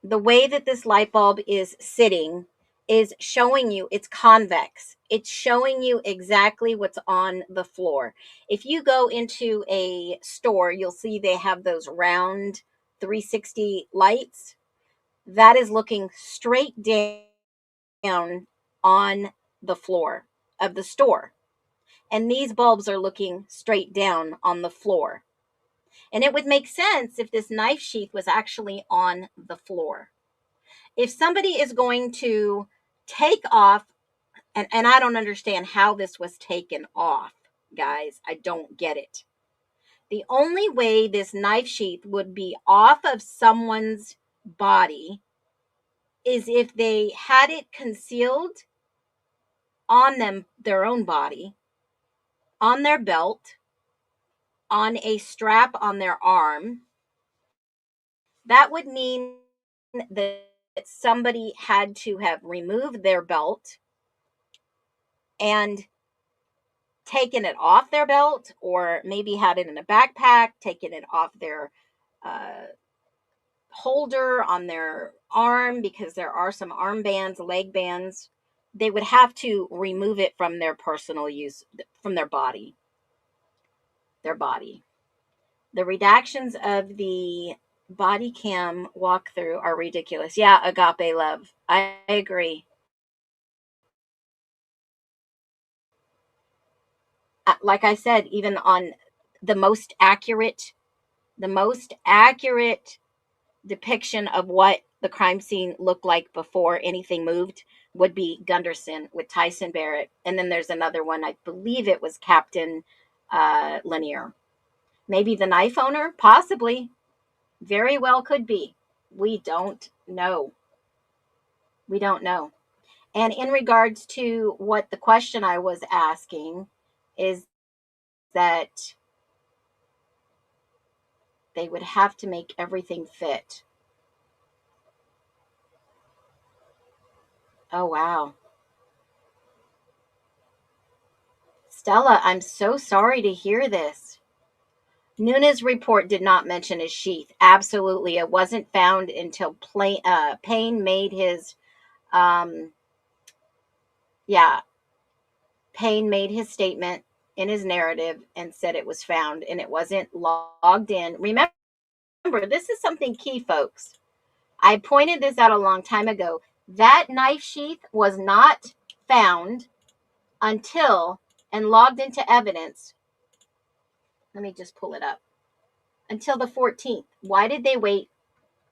the way that this light bulb is sitting is showing you it's convex. It's showing you exactly what's on the floor. If you go into a store, you'll see they have those round 360 lights. That is looking straight down on the floor of the store. And these bulbs are looking straight down on the floor. And it would make sense if this knife sheath was actually on the floor. If somebody is going to take off, and I don't understand how this was taken off, guys. I don't get it. The only way this knife sheath would be off of someone's body is if they had it concealed on them, their own body, on their belt, on a strap on their arm. That would mean that somebody had to have removed their belt and taken it off their belt, or maybe had it in a backpack, taken it off their holder on their arm, because there are some armbands, leg bands. They would have to remove it from their personal use, from their body. Their body. The redactions of the body cam walkthrough are ridiculous. Yeah, agape love. I agree. Like I said, even on the most accurate depiction of what the crime scene looked like before anything moved would be Gunderson with Tyson Barrett. And then there's another one, I believe it was Captain Lanier. Maybe the knife owner? Possibly. Very well could be. We don't know. We don't know. And in regards to what the question I was asking is that they would have to make everything fit. Oh, wow. Stella, I'm so sorry to hear this. Nunes' report did not mention his sheath. Absolutely. It wasn't found until Payne made his, Payne made his statement in his narrative and said it was found, and it wasn't logged in. Remember, this is something key, folks. I pointed this out a long time ago. That knife sheath was not found until and logged into evidence. Let me just pull it up. Until the 14th. Why did they wait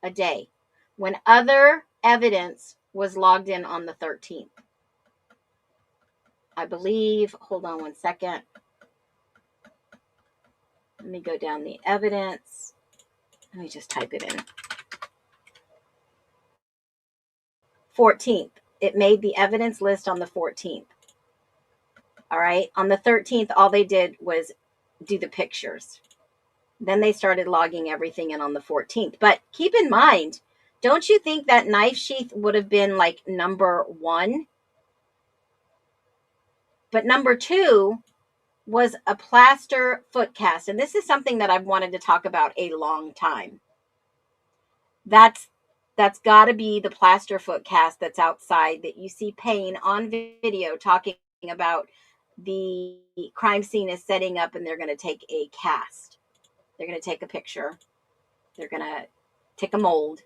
a day when other evidence was logged in on the 13th? I believe, hold on one second. Let me go down the evidence. Let me just type it in. 14th. It made the evidence list on the 14th. All right. On the 13th, all they did was do the pictures. Then they started logging everything in on the 14th. But keep in mind, don't you think that knife sheath would have been like number 1? But number 2 was a plaster foot cast. And this is something that I've wanted to talk about a long time. That's got to be the plaster foot cast that's outside that you see Payne on video talking about. The crime scene is setting up and they're going to take a cast. They're going to take a picture. They're going to take a mold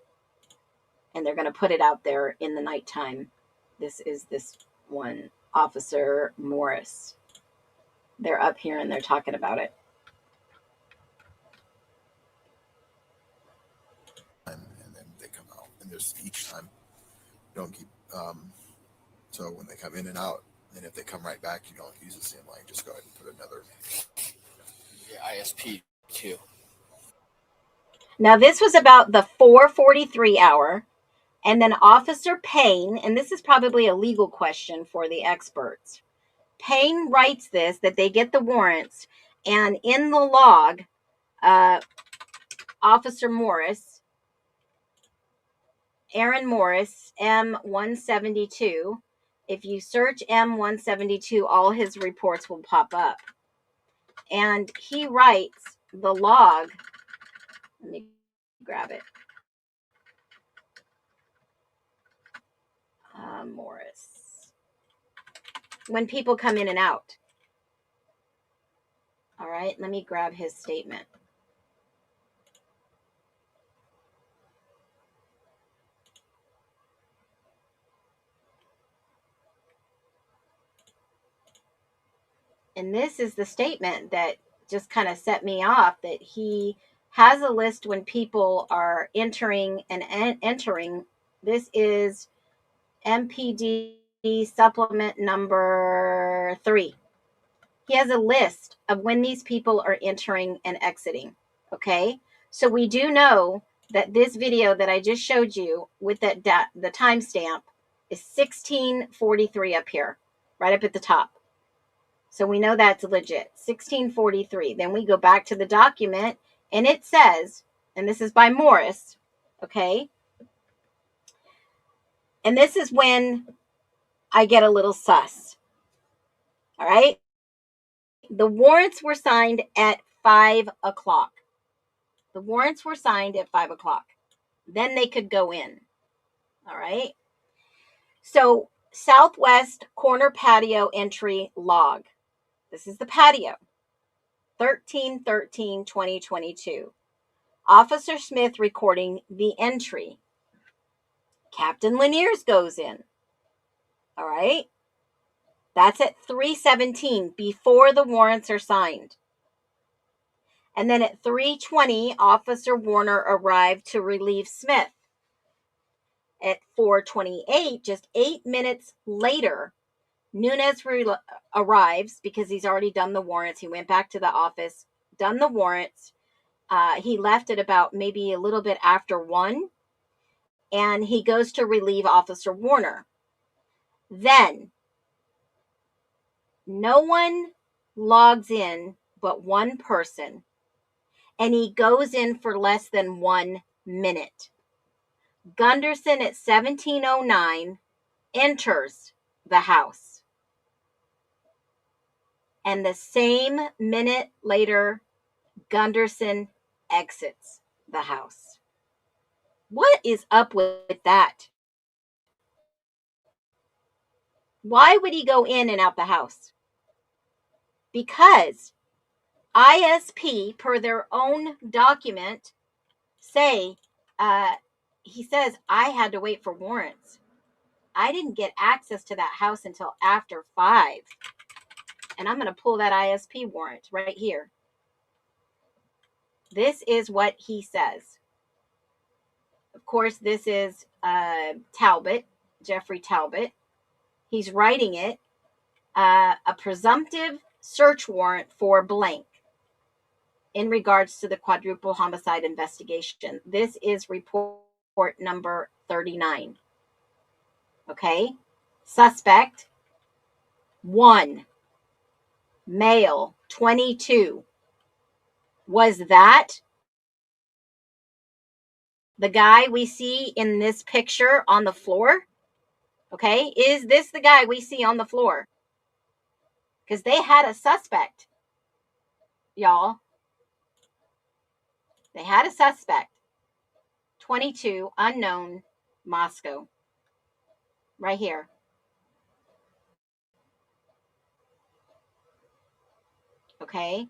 and they're going to put it out there in the nighttime. This is this one, Officer Morris. They're up here and they're talking about it. And then they come out, and there's each time you don't keep so when they come in and out, and if they come right back, you don't use the same line, just go ahead and put another ISP too. Now this was about the 4:43 hour, and then Officer Payne, and this is probably a legal question for the experts. Payne writes this, that they get the warrants, and in the log, Officer Morris, Aaron Morris, M172. If you search M172, all his reports will pop up. And he writes the log. Let me grab it. Morris. When people come in and out. All right, let me grab his statement. And this is the statement that just kind of set me off, that he has a list when people are entering and entering. This is MPD supplement number 3. He has a list of when these people are entering and exiting. Okay. So we do know that this video that I just showed you with that the timestamp is 1643 up here, right up at the top. So we know that's legit. 1643. Then we go back to the document and it says, and this is by Morris, okay? And this is when I get a little sus. All right? The warrants were signed at 5 o'clock. The warrants were signed at 5 o'clock. Then they could go in. All right? So southwest corner patio entry log. This is the patio. 13/13/2022. Officer Smith recording the entry. Captain Laniers goes in. All right. That's at 3:17 before the warrants are signed. And then at 3:20, Officer Warner arrived to relieve Smith. At 4:28, just 8 minutes later, Nunes arrives because he's already done the warrants. He went back to the office, done the warrants. He left at about maybe a little bit after 1, and he goes to relieve Officer Warner. Then, no one logs in but one person, and he goes in for less than 1 minute. Gunderson at 17:09 enters the house. And the same minute later, Gunderson exits the house. What is up with that? Why would he go in and out the house? Because ISP, per their own document, he says, I had to wait for warrants. I didn't get access to that house until after 5. And I'm going to pull that ISP warrant right here. This is what he says. Of course, this is Talbot, Jeffrey Talbot. He's writing it, a presumptive search warrant for blank in regards to the quadruple homicide investigation. This is report number 39. Okay. Suspect 1, male, 22. Was that the guy we see in this picture on the floor? Okay. Is this the guy we see on the floor? Because they had a suspect, y'all. They had a suspect. 22, unknown, Moscow. Right here. Okay.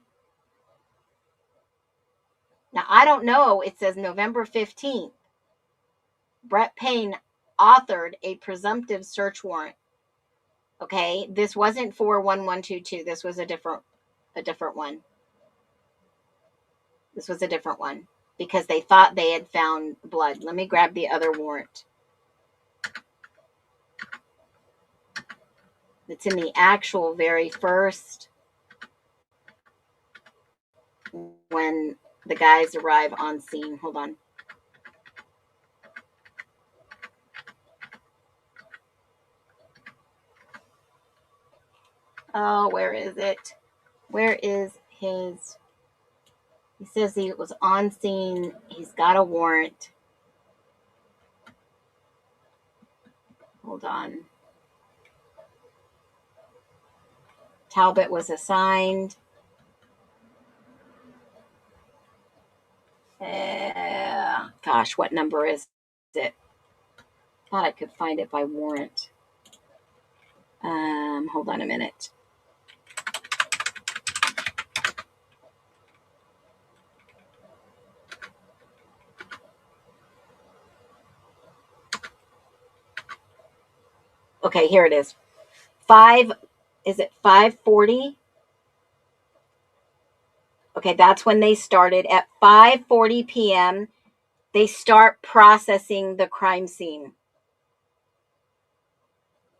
Now, I don't know. It says November 15th. Brett Payne authored a presumptive search warrant. Okay. This wasn't for 1122. This was a different one. This was a different one because they thought they had found blood. Let me grab the other warrant. It's in the actual very first when the guys arrive on scene. Hold on. Oh, where is it? Where is his? He says he was on scene. He's got a warrant. Hold on. Talbot was assigned. Gosh, what number is it? Thought I could find it by warrant. Hold on a minute. Okay, here it is. Is it 5:40? Okay, that's when they started. At 5:40 p.m., they start processing the crime scene.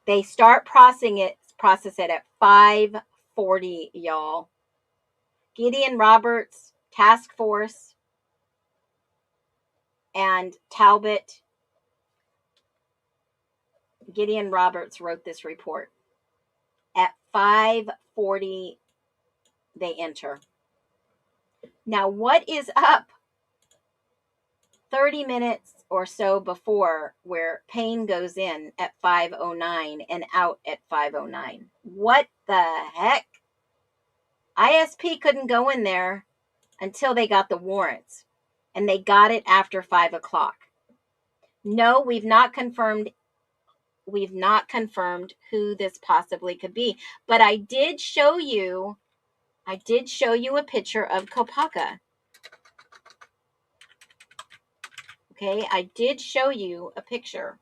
They start process it at 5:40, y'all. Gideon Roberts, task force, and Talbot. Gideon Roberts wrote this report. At 5:40, they enter. Now, what is up 30 minutes or so before where Payne goes in at 5:09 and out at 5:09? What the heck? ISP couldn't go in there until they got the warrants, and they got it after 5 o'clock. No, we've not confirmed who this possibly could be, but I did show you a picture of Kopaka. Okay, I did show you a picture.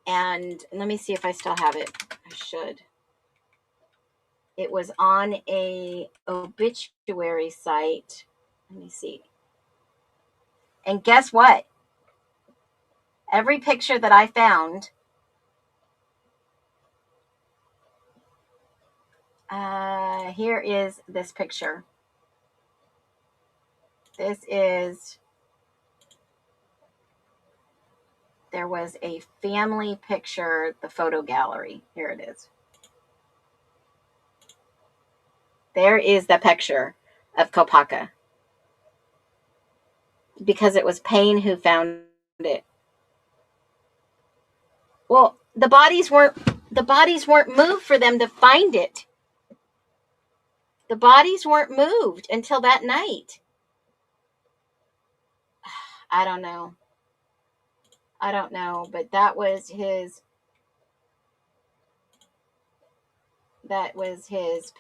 And let me see if I still have it. I should. It was on a obituary site. Let me see. And guess what? Every picture that I found, here is this picture. There was a family picture, the photo gallery. Here it is. There is the picture of Kopaka. Because it was Payne who found it. Well, the bodies weren't The bodies weren't moved for them to find it. The bodies weren't moved until that night. I don't know. But that was his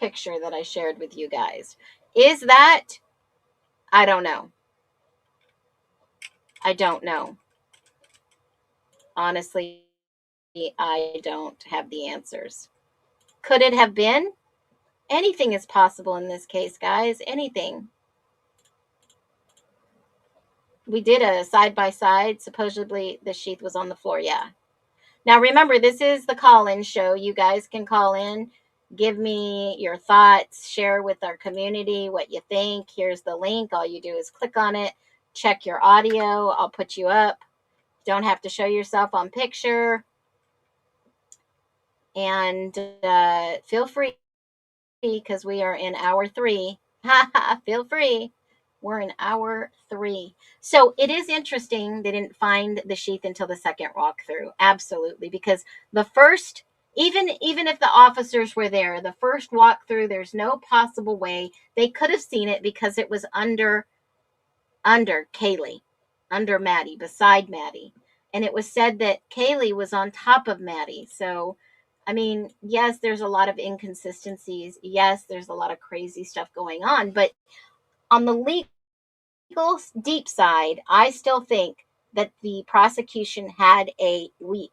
picture that I shared with you guys. Is that? I don't know. Honestly, I don't have the answers. Could it have been? Anything is possible in this case, guys. Anything. We did a side by side. Supposedly the sheath was on the floor. Yeah. Now remember, this is the call-in show. You guys can call in, give me your thoughts, share with our community what you think. Here's the link. All you do is click on it, check your audio. I'll put you up. Don't have to show yourself on picture. And feel free, because we are in hour 3. Feel free. We're in hour 3. So it is interesting they didn't find the sheath until the second walkthrough. Absolutely. Because the first, even if the officers were there, the first walkthrough, there's no possible way they could have seen it, because it was under Kaylee, under Maddie, beside Maddie. And it was said that Kaylee was on top of Maddie. So, I mean, yes, there's a lot of inconsistencies. Yes, there's a lot of crazy stuff going on. But on the legal deep side, I still think that the prosecution had a weak.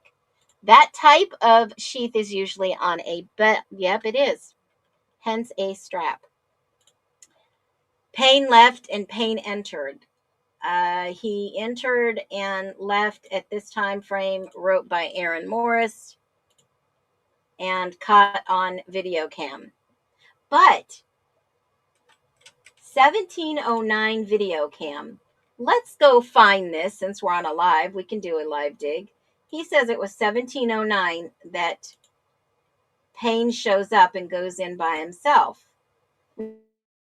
That type of sheath is usually on a belt. Yep, it is. Hence a strap. Payne left and Payne entered. He entered and left at this time frame, wrote by Aaron Morris, and caught on video cam. But 1709 video cam. Let's go find this. Since we're on a live, we can do a live dig. He says it was 1709 that Payne shows up and goes in by himself.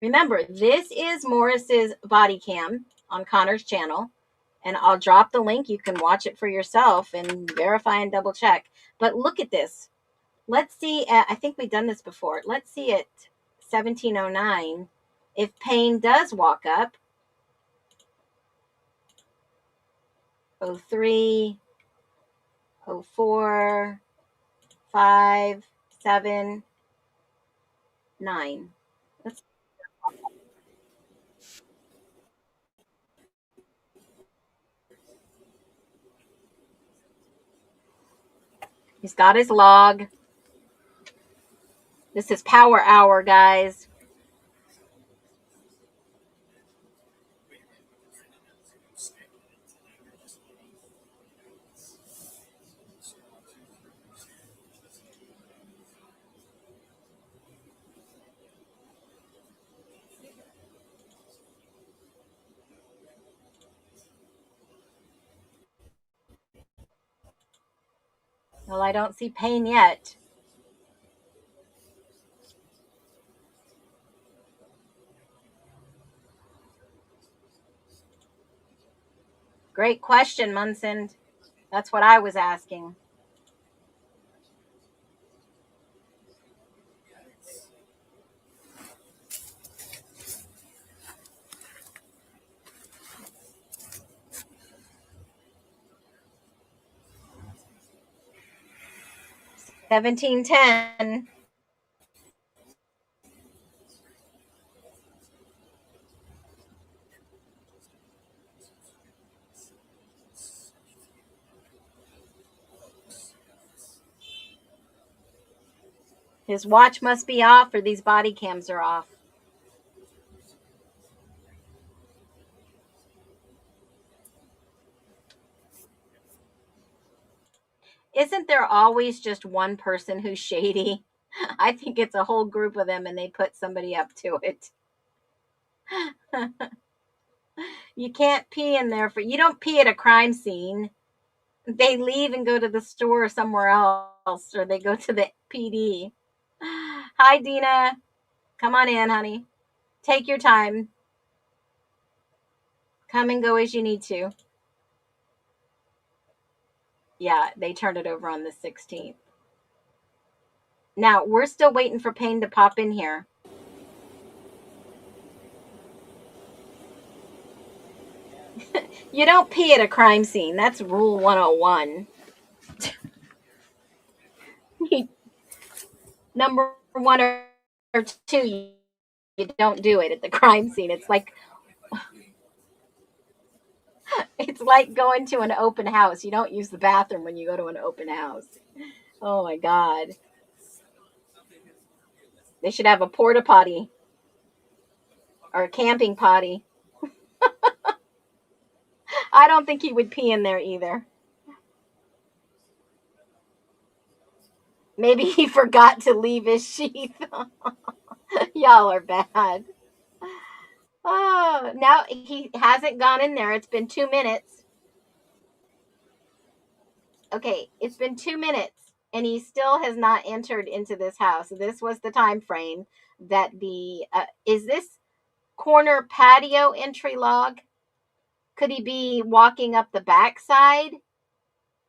Remember, this is Morris's body cam on Connor's channel. And I'll drop the link. You can watch it for yourself and verify and double check. But look at this. Let's see. I think we've done this before. Let's see at 1709 if Payne does walk up. 03, 04, 5, 7, 9. He's got his log. This is power hour, guys. Well, I don't see Payne yet. Great question, Munson. That's what I was asking. $17.10. His watch must be off, or these body cams are off. Isn't there always just one person who's shady? I think it's a whole group of them and they put somebody up to it. You can't pee in there you don't pee at a crime scene. They leave and go to the store or somewhere else, or they go to the PD. Hi, Dina. Come on in, honey. Take your time. Come and go as you need to. Yeah, they turned it over on the 16th. Now, we're still waiting for Payne to pop in here. You don't pee at a crime scene. That's rule 101. Number 1 or 2, you don't do it at the crime scene. It's like going to an open house. You don't use the bathroom when you go to an open house. Oh my God. They should have a porta potty or a camping potty. I don't think he would pee in there either. Maybe he forgot to leave his sheath. Y'all are bad. Oh, now he hasn't gone in there. It's been 2 minutes. Okay, it's been 2 minutes and he still has not entered into this house. This was the time frame that the is this corner patio entry log? Could he be walking up the backside?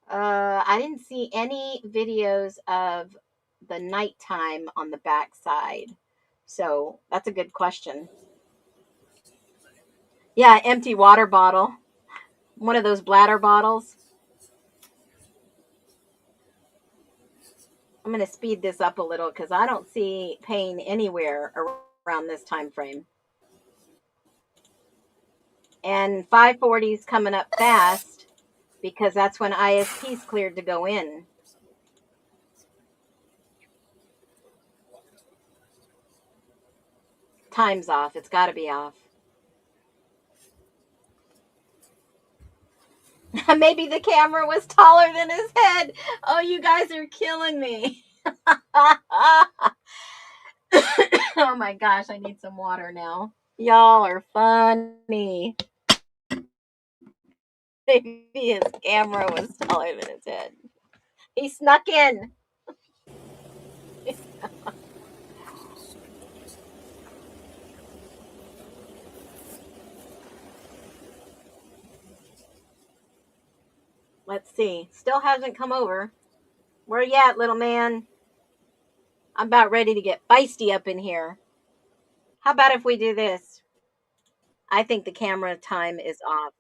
I didn't see any videos of the nighttime on the backside. So that's a good question. Yeah, empty water bottle. One of those bladder bottles. I'm going to speed this up a little because I don't see Payne anywhere around this time frame. And 540 is coming up fast because that's when ISP's cleared to go in. Time's off. It's got to be off. Maybe the camera was taller than his head. Oh, you guys are killing me. Oh my gosh, I need some water now. Y'all are funny. Maybe his camera was taller than his head. He snuck in. Let's see. Still hasn't come over. Where you at, little man? I'm about ready to get feisty up in here. How about if we do this? I think the camera time is off.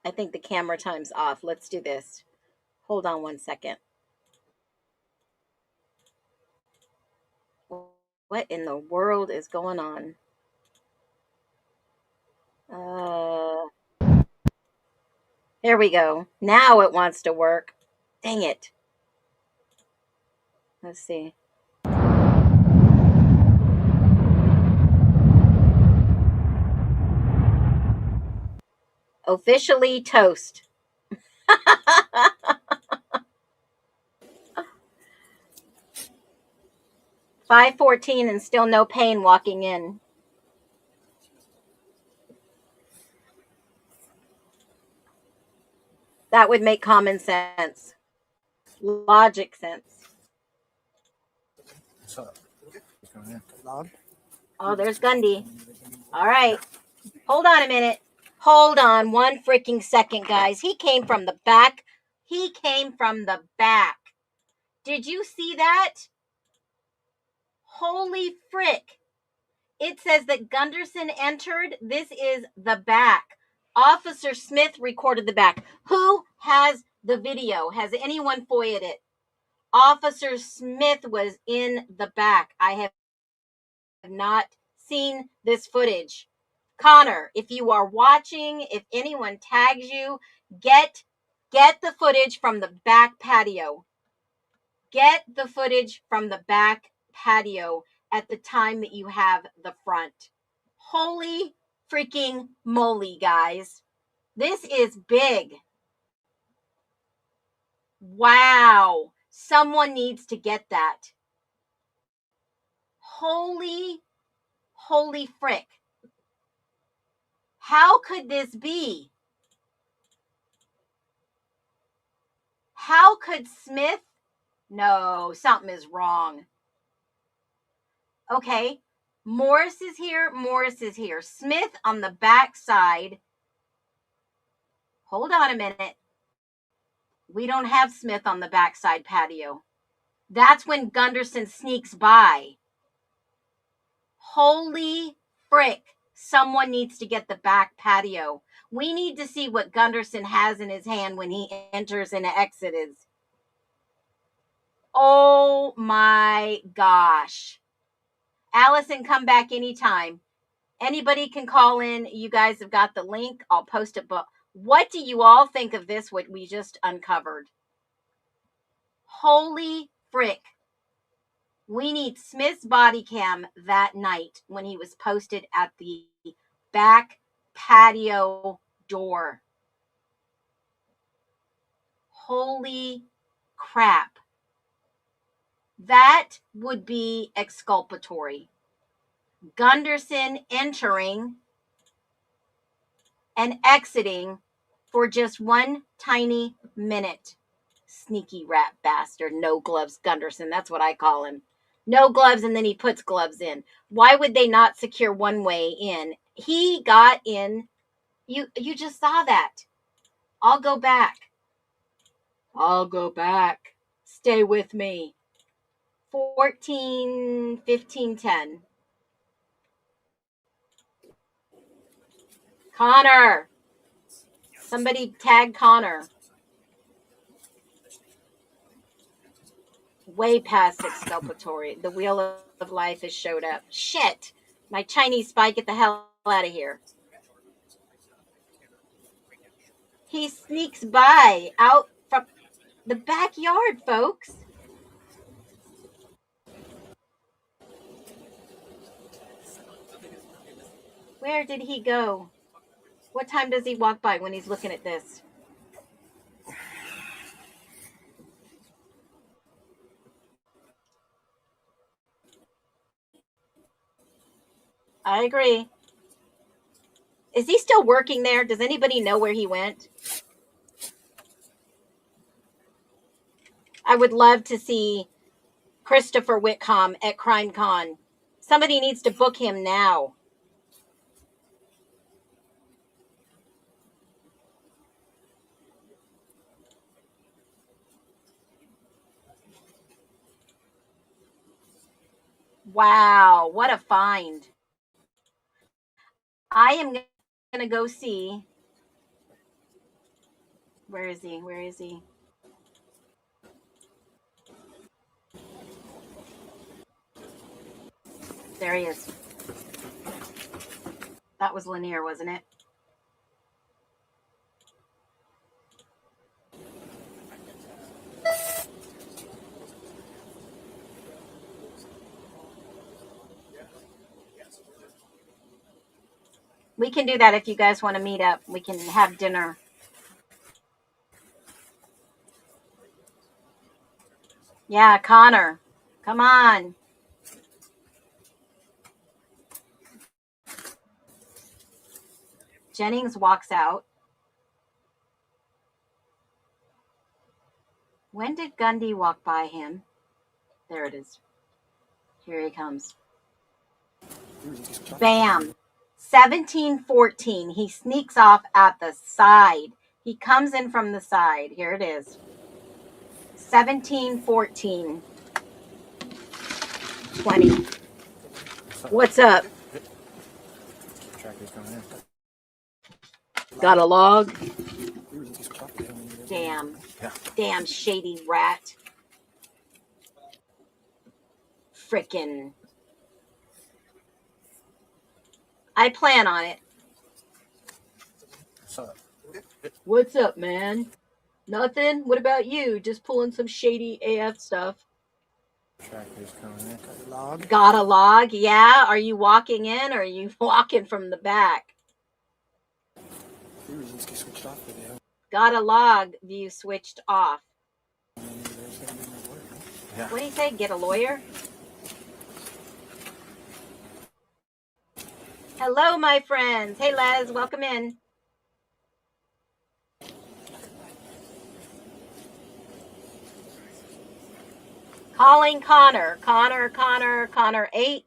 I think the camera time's off. Let's do this. Hold on 1 second. What in the world is going on? There we go. Now it wants to work. Dang it. Let's see. Officially toast. 5:14 and still no Payne walking in. That would make common sense. Logic sense. Oh, there's Gundy. All right. Hold on a minute. Hold on 1 freaking second, guys. He came from the back. He came from the back. Did you see that? Holy frick. It says that Gunderson entered. This is the back. Officer Smith recorded the back. Who has the video? Has anyone FOIA'd it? Officer Smith was in the back. I have not seen this footage. Connor, if you are watching, if anyone tags you, get the footage from the back patio. Get the footage from the back patio at the time that you have the front. Holy freaking moly, guys. This is big. Wow. Someone needs to get that. Holy frick. How could this be? How could Smith? No, something is wrong. Okay. Morris is here. Smith on the back side. Hold on a minute. We don't have Smith on the backside patio. That's when Gunderson sneaks by. Holy frick. Someone needs to get the back patio. We need to see what Gunderson has in his hand when he enters and exits. Oh my gosh. Allison, come back anytime. Anybody can call in. You guys have got the link. I'll post it. But what do you all think of this, what we just uncovered? Holy frick. We need Smith's body cam that night when he was posted at the back patio door. Holy crap. That would be exculpatory. Gunderson entering and exiting for just one tiny minute. Sneaky rat bastard. No gloves Gunderson. That's what I call him. No gloves, and then he puts gloves in. Why would they not secure one way in? He got in. You just saw that. I'll go back. I'll go back. Stay with me. 14, 15, 10. Connor. Somebody tag Connor. Way past exculpatory. The wheel of life has showed up. Shit. My Chinese spy, get the hell out of here. He sneaks by out from the backyard, folks. Where did he go? What time does he walk by when he's looking at this? I agree. Is he still working there? Does anybody know where he went? I would love to see Christopher Whitcomb at CrimeCon. Somebody needs to book him now. Wow, what a find. I am going to go see. Where is he? Where is he? There he is. That was Lanier, wasn't it? We can do that if you guys want to meet up. We can have dinner. Yeah, Connor. Come on. Jennings walks out. When did Gundy walk by him? There it is. Here he comes. Bam. 1714. He sneaks off at the side. He comes in from the side. Here it is. 1714. 20. What's up? Got a log? Damn. Damn shady rat. Frickin'. I plan on it. What's up, man? Nothing? What about you? Just pulling some shady AF stuff. Got a log? Yeah? Are you walking in or are you walking from the back? Got a log view switched off. What do you say? Get a lawyer? Hello, my friends. Hey, Les, welcome in. Calling Connor. Connor 8,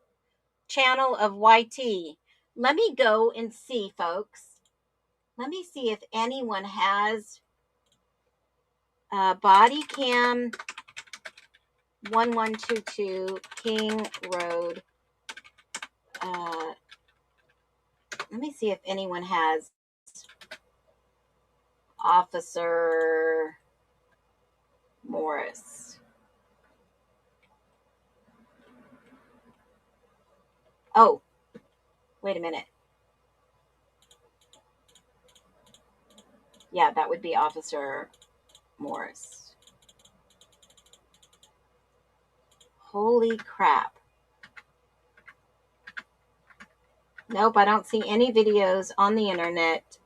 channel of YT. Let me go and see, folks. Let me see if anyone has Body cam 1122 King Road. Let me see if anyone has Officer Morris. Oh, wait a minute. Yeah, that would be Officer Morris. Holy crap. Nope, I don't see any videos on the internet.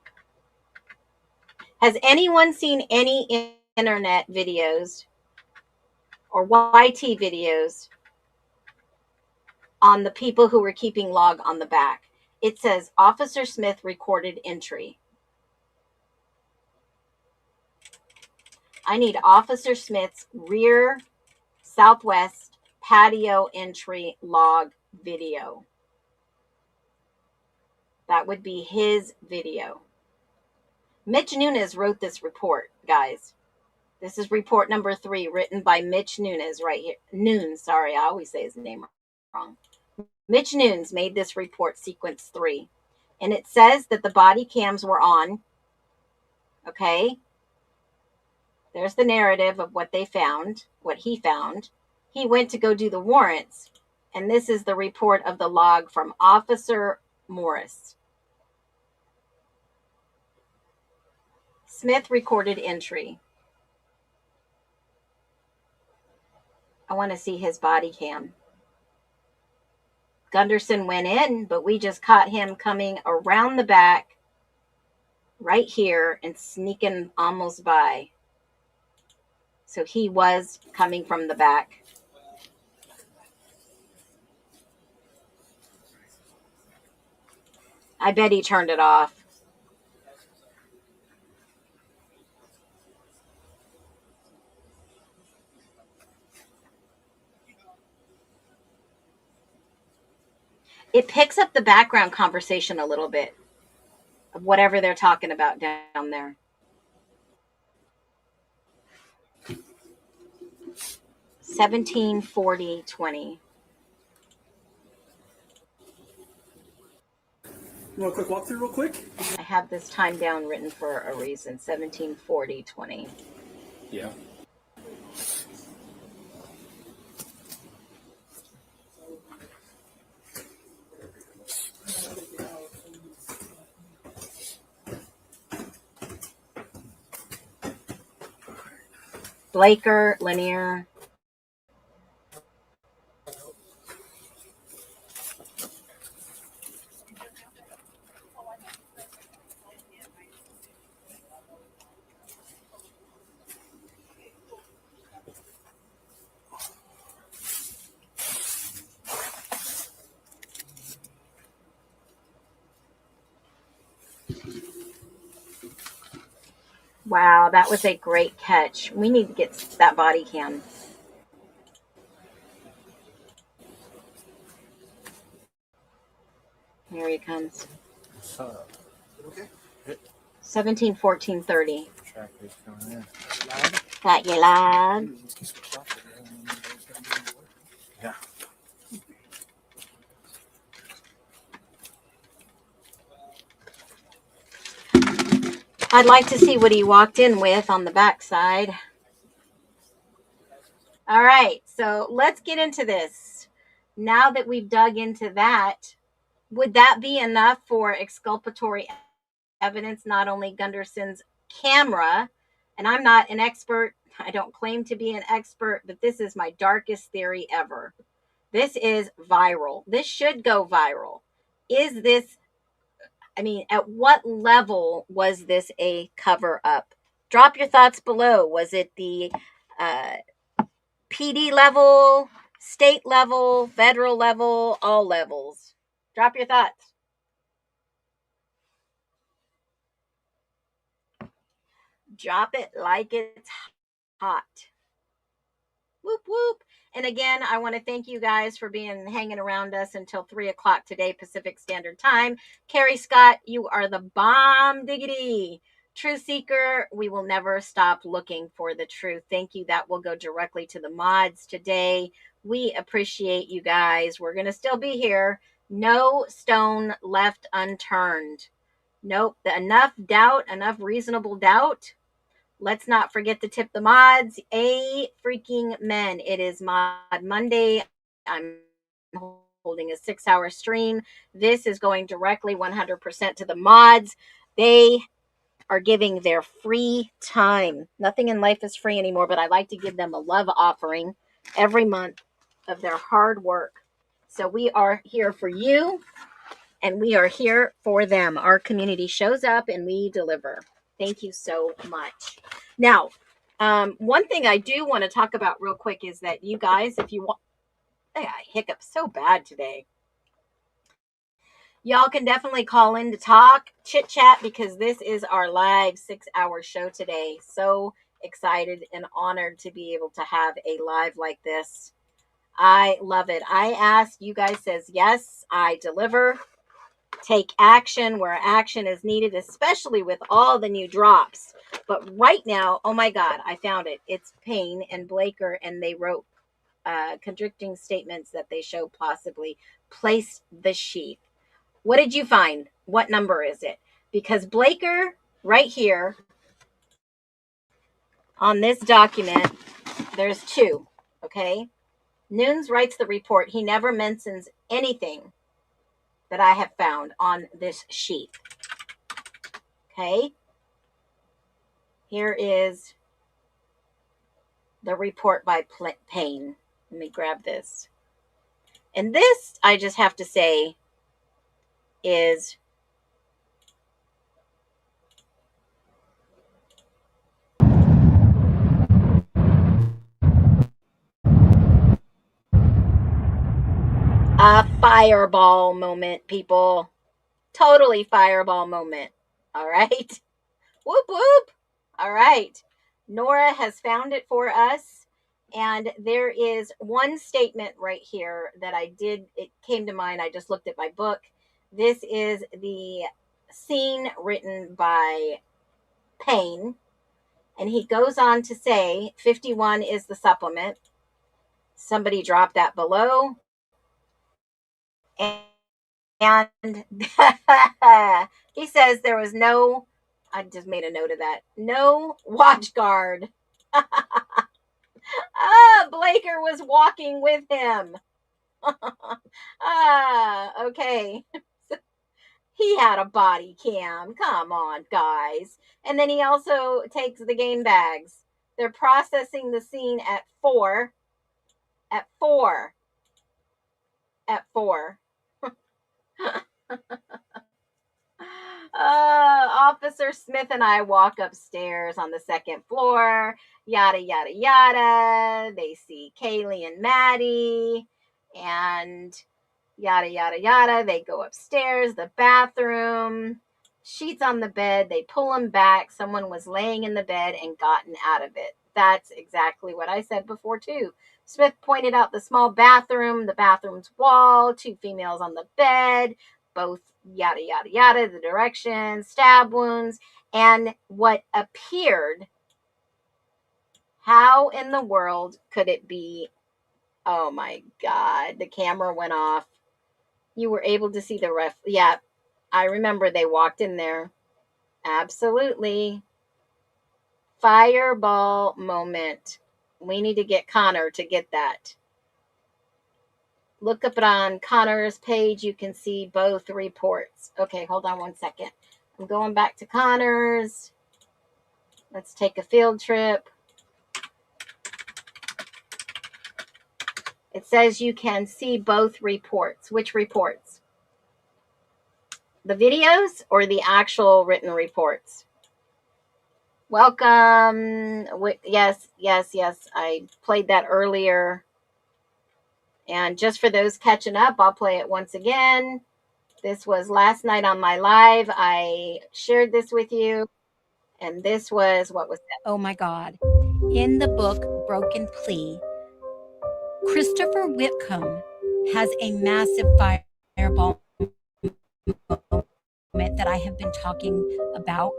Has anyone seen any internet videos or YT videos on the people who were keeping log on the back? It says Officer Smith recorded entry. I need Officer Smith's rear southwest patio entry log video. That would be his video. Mitch Nunes wrote this report, guys. This is report number 3, written by Mitch Nunes right here. Nunes, sorry, I always say his name wrong. Mitch Nunes made this report, sequence 3. And it says that the body cams were on. Okay. There's the narrative of what they found, what he found. He went to go do the warrants. And this is the report of the log from Officer Morris. Smith recorded entry. I want to see his body cam. Gunderson went in, but we just caught him coming around the back right here and sneaking almost by. So he was coming from the back. I bet he turned it off. It picks up the background conversation a little bit of whatever they're talking about down there. 1740-20. You want a quick walkthrough real quick? I have this time down written for a reason. 1740-20. Yeah. Blaker, Lanier. Wow, that was a great catch. We need to get that body cam. Here he comes. What's up? Okay. 1714-30. Tractor's coming in. Got your log. Yeah. I'd like to see what he walked in with on the backside. All right, so let's get into this. Now that we've dug into that, would that be enough for exculpatory evidence? Not only Gunderson's camera, and I'm not an expert, I don't claim to be an expert, but this is my darkest theory ever. This is viral. This should go viral. Is this, I mean, at what level was this a cover up? Drop your thoughts below. Was it the PD level, state level, federal level, all levels? Drop your thoughts. Drop it like it's hot. Whoop, whoop. And again, I want to thank you guys for hanging around us until 3 o'clock today, Pacific Standard Time. Carrie Scott, you are the bomb diggity. Truth seeker, we will never stop looking for the truth. Thank you. That will go directly to the mods today. We appreciate you guys. We're going to still be here. No stone left unturned. Nope. Enough doubt, enough reasonable doubt. Let's not forget to tip the mods. Freaking men. It is Mod Monday. I'm holding a 6-hour stream. This is going directly 100% to the mods. They are giving their free time. Nothing in life is free anymore, but I like to give them a love offering every month of their hard work. So we are here for you, and we are here for them. Our community shows up and we deliver. Thank you so much. Now, one thing I do want to talk about real quick is that you guys, if you want, I hiccup so bad today. Y'all can definitely call in to talk, chit chat, because this is our live 6-hour show today. So excited and honored to be able to have a live like this. I love it. I ask, you guys says yes, I deliver. Take action where action is needed, especially with all the new drops. But right now, oh my God, I found it. It's Payne and Blaker, and they wrote contradicting statements that they show possibly placed the sheath. What did you find? What number is it? Because Blaker, right here on this document, there's 2, okay? Nunes writes the report. He never mentions anything that I have found on this sheet. Okay? Here is the report by Payne. Let me grab this. And this, I just have to say, is a fireball moment, people. Totally fireball moment. All right. Whoop, whoop. All right. Nora has found it for us. And there is one statement right here that it came to mind. I just looked at my book. This is the scene written by Payne. And he goes on to say 51 is the supplement. Somebody dropped that below. And he says there was no, I just made a note of that, no watch guard. Blaker was walking with him. Okay. He had a body cam. Come on, guys. And then he also takes the game bags. They're processing the scene at 4. At 4. Officer Smith and I walk upstairs on the 2nd floor. Yada, yada, yada. They see Kaylee and Maddie. And yada, yada, yada. They go upstairs, the bathroom. Sheets on the bed. They pull them back. Someone was laying in the bed and gotten out of it. That's exactly what I said before, too. Smith pointed out the small bathroom, the bathroom's wall, 2 females on the bed, both yada, yada, yada, the directions, stab wounds, and what appeared. How in the world could it be? Oh my God, the camera went off. You were able to see the ref. Yeah, I remember they walked in there. Absolutely. Fireball moment. We need to get Connor to get that. Look up it on Connor's page. You can see both reports. Okay, hold on one second. I'm going back to Connor's. Let's take a field trip. It says you can see both reports. Which reports? The videos or the actual written reports? Welcome. Yes. I played that earlier. And just for those catching up, I'll play it once again. This was last night on my live. I shared this with you. And this was what was said. Oh my God. In the book Broken Plea, Christopher Whitcomb has a massive fireball moment that I have been talking about.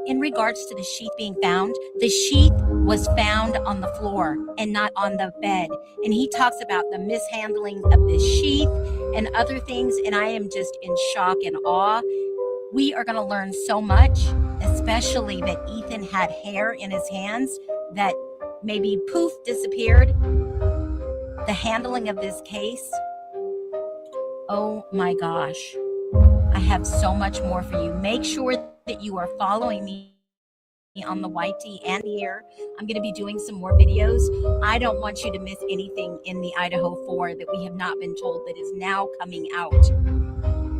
in regards to the sheath being found, the sheath was found on the floor and not on the bed. And he talks about the mishandling of the sheath and other things. And I am just in shock and awe. We are going to learn so much, especially that Ethan had hair in his hands that maybe poof disappeared. The handling of this case. Oh my gosh. I have so much more for you. Make sure that you are following me on the YT and here. I'm going to be doing some more videos. I don't want you to miss anything in the Idaho 4 that we have not been told that is now coming out.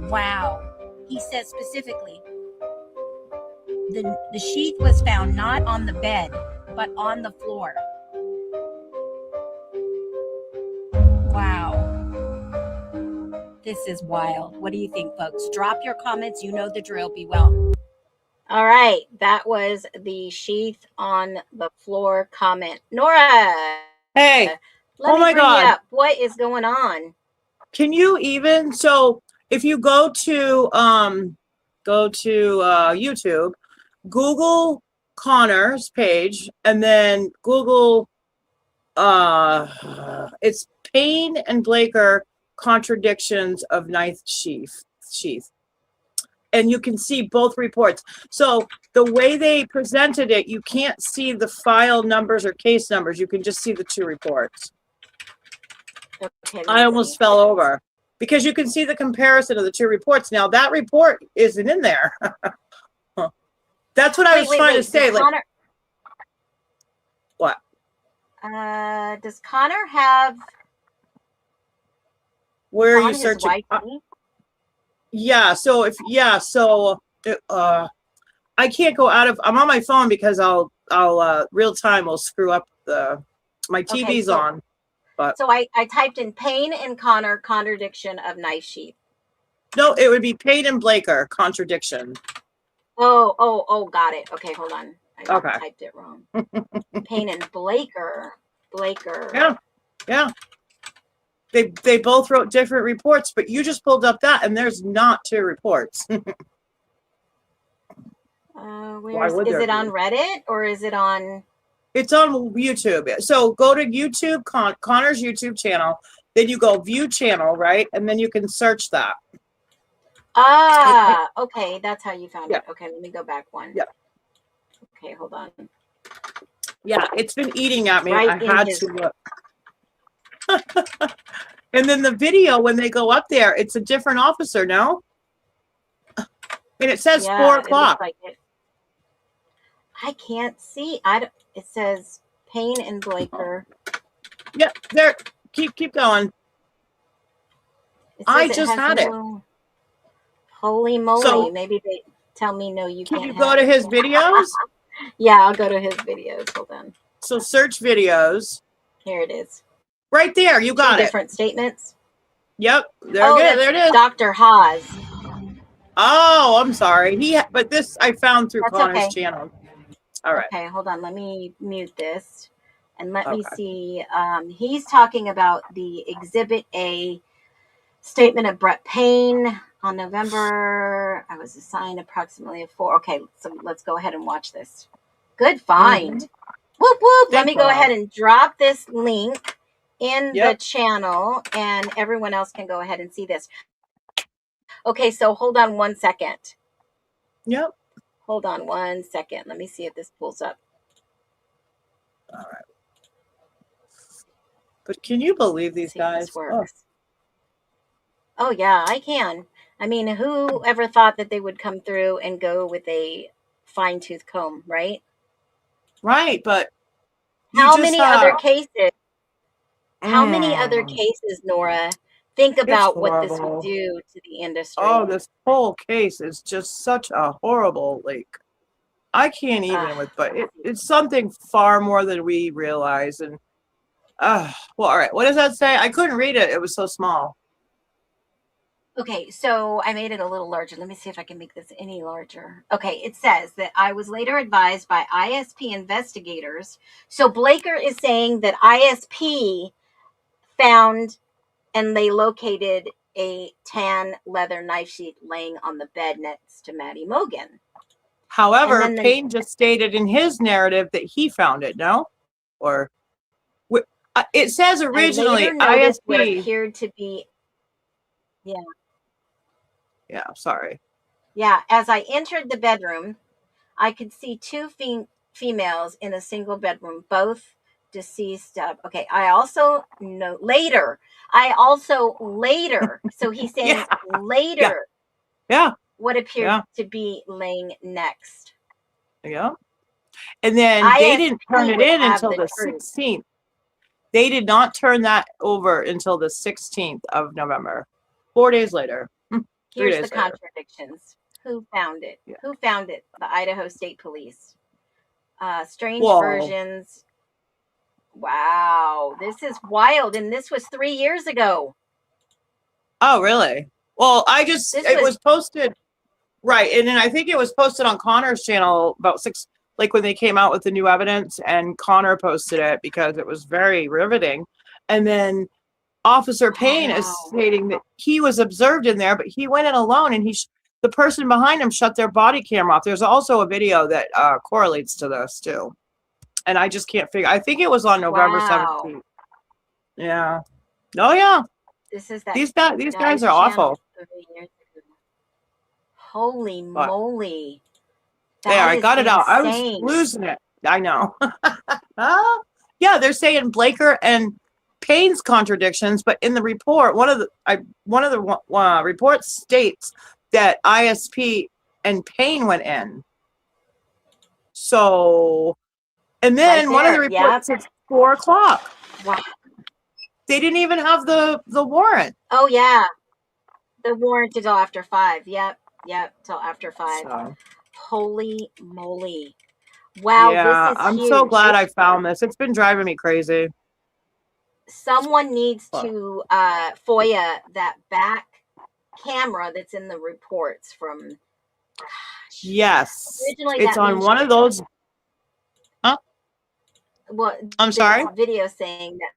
Wow. He says specifically, the sheath was found not on the bed, but on the floor. Wow. This is wild. What do you think, folks? Drop your comments. You know the drill. Be well. All right, that was the sheath on the floor comment. Nora, Hey, let oh me my bring God. you up. What is going on? Can you even, so if you go to YouTube, Google Connor's page, and then Google it's Payne and Blaker contradictions of ninth sheath. And you can see both reports. So the way they presented it, you can't see the file numbers or case numbers. You can just see the two reports. Okay, let I me almost see. fell over because you can see the comparison of the two reports. Now that report isn't in there. That's what I was trying to say. Does Like, Connor, what? does Connor have Where are on you his searching? YT? Yeah. So I can't go out of. I'm on my phone because I'll real time will screw up my TV's so, on. But so I typed in Payne and Connor contradiction of knife sheath. no, it would be Payne and Blaker contradiction. Oh, got it. Okay, hold on. I Okay. typed it wrong. Payne and Blaker. Yeah. They both wrote different reports, but you just pulled up that, and there's not two reports. Is it on Reddit or is it on? It's on YouTube. So go to YouTube, Connor's YouTube channel. Then you go view channel, right? And then you can search that. Okay. That's how you found it. Okay, let me go back one. Yeah. Okay, hold on. Yeah, it's been eating at me. Right I had to look. And then the video, when they go up there, it's a different officer, no? And it says 4 o'clock. Like it. I can't see. It says Payne and Blaker. Yeah, there. Keep going. I just had it. Holy moly! So, maybe they tell me no. You can't. Can you go to his videos? Yeah, I'll go to his videos. Hold on. So search videos. Here it is. Right there, you got it. Different statements. Yep, there it is. Dr. Haas. Oh, I'm sorry. But this I found through Connor's okay. channel. All right. Okay, hold on. Let me mute this and let me see. He's talking about the Exhibit A statement of Brett Payne on November. I was assigned approximately a 4. Okay, so let's go ahead and watch this. Good find. Whoop, whoop. Let me go ahead and drop this link in the channel and everyone else can go ahead and see this. Okay, so hold on 1 second. Yep. Hold on 1 second. Let me see if this pulls up. All right. But can you believe these guys? Oh, yeah, I can. I mean, who ever thought that they would come through and go with a fine-tooth comb, right? Right, but how many other cases? How many other cases, Nora? Think about what this would do to the industry. Oh, this whole case is just such a horrible, like, I can't even with, but it's something far more than we realize. And, well, all right. What does that say? I couldn't read it. It was so small. Okay, so I made it a little larger. Let me see if I can make this any larger. Okay, it says that I was later advised by ISP investigators. So Blaker is saying that ISP found and they located a tan leather knife sheath laying on the bed next to Maddie Mogan. However, then Payne just stated in his narrative that he found it, no? Or it says I originally later noticed what ISP. appeared to be, yeah, Yeah, sorry. yeah. As I entered the bedroom, I could see two females in a single bedroom, both deceased. Okay. I also know later. So he's saying Yeah, yeah, later yeah, what appeared yeah, to be laying next. yeah. And then they didn't turn ISP it would in have until the the truth. 16th. They did not turn that over until the 16th of November. 4 days later. 3 Here's the days later. contradictions. Who found it? Yeah. Who found it? The Idaho State Police. Strange Whoa. versions. Wow, this is wild. And this was 3 years ago. Oh, really? Well, it was posted, right. And then I think it was posted on Connor's channel about like when they came out with the new evidence, and Connor posted it because it was very riveting. And then Officer Payne is stating that he was observed in there, but he went in alone, and the person behind him shut their body camera off. There's also a video that correlates to this too. And I just can't figure. I think it was on November 17th. Yeah. Oh yeah. This is that. These guys are awful. Holy moly! There, I got it out. I was losing it. I know. Yeah, they're saying Blaker and Payne's contradictions, but in the report, one of the reports states that ISP and Payne went in. So, and then one of the reports says 4 o'clock. Wow. They didn't even have the warrant. Oh yeah, the warrant until after 5. Yep, till after 5. So. Holy moly! Wow, Yeah, this is I'm huge. so glad I found this. It's been driving me crazy. Someone needs to FOIA that back camera that's in the reports from. Gosh. Yes, Originally, it's on one of those. Huh? Well, I'm sorry. Video saying that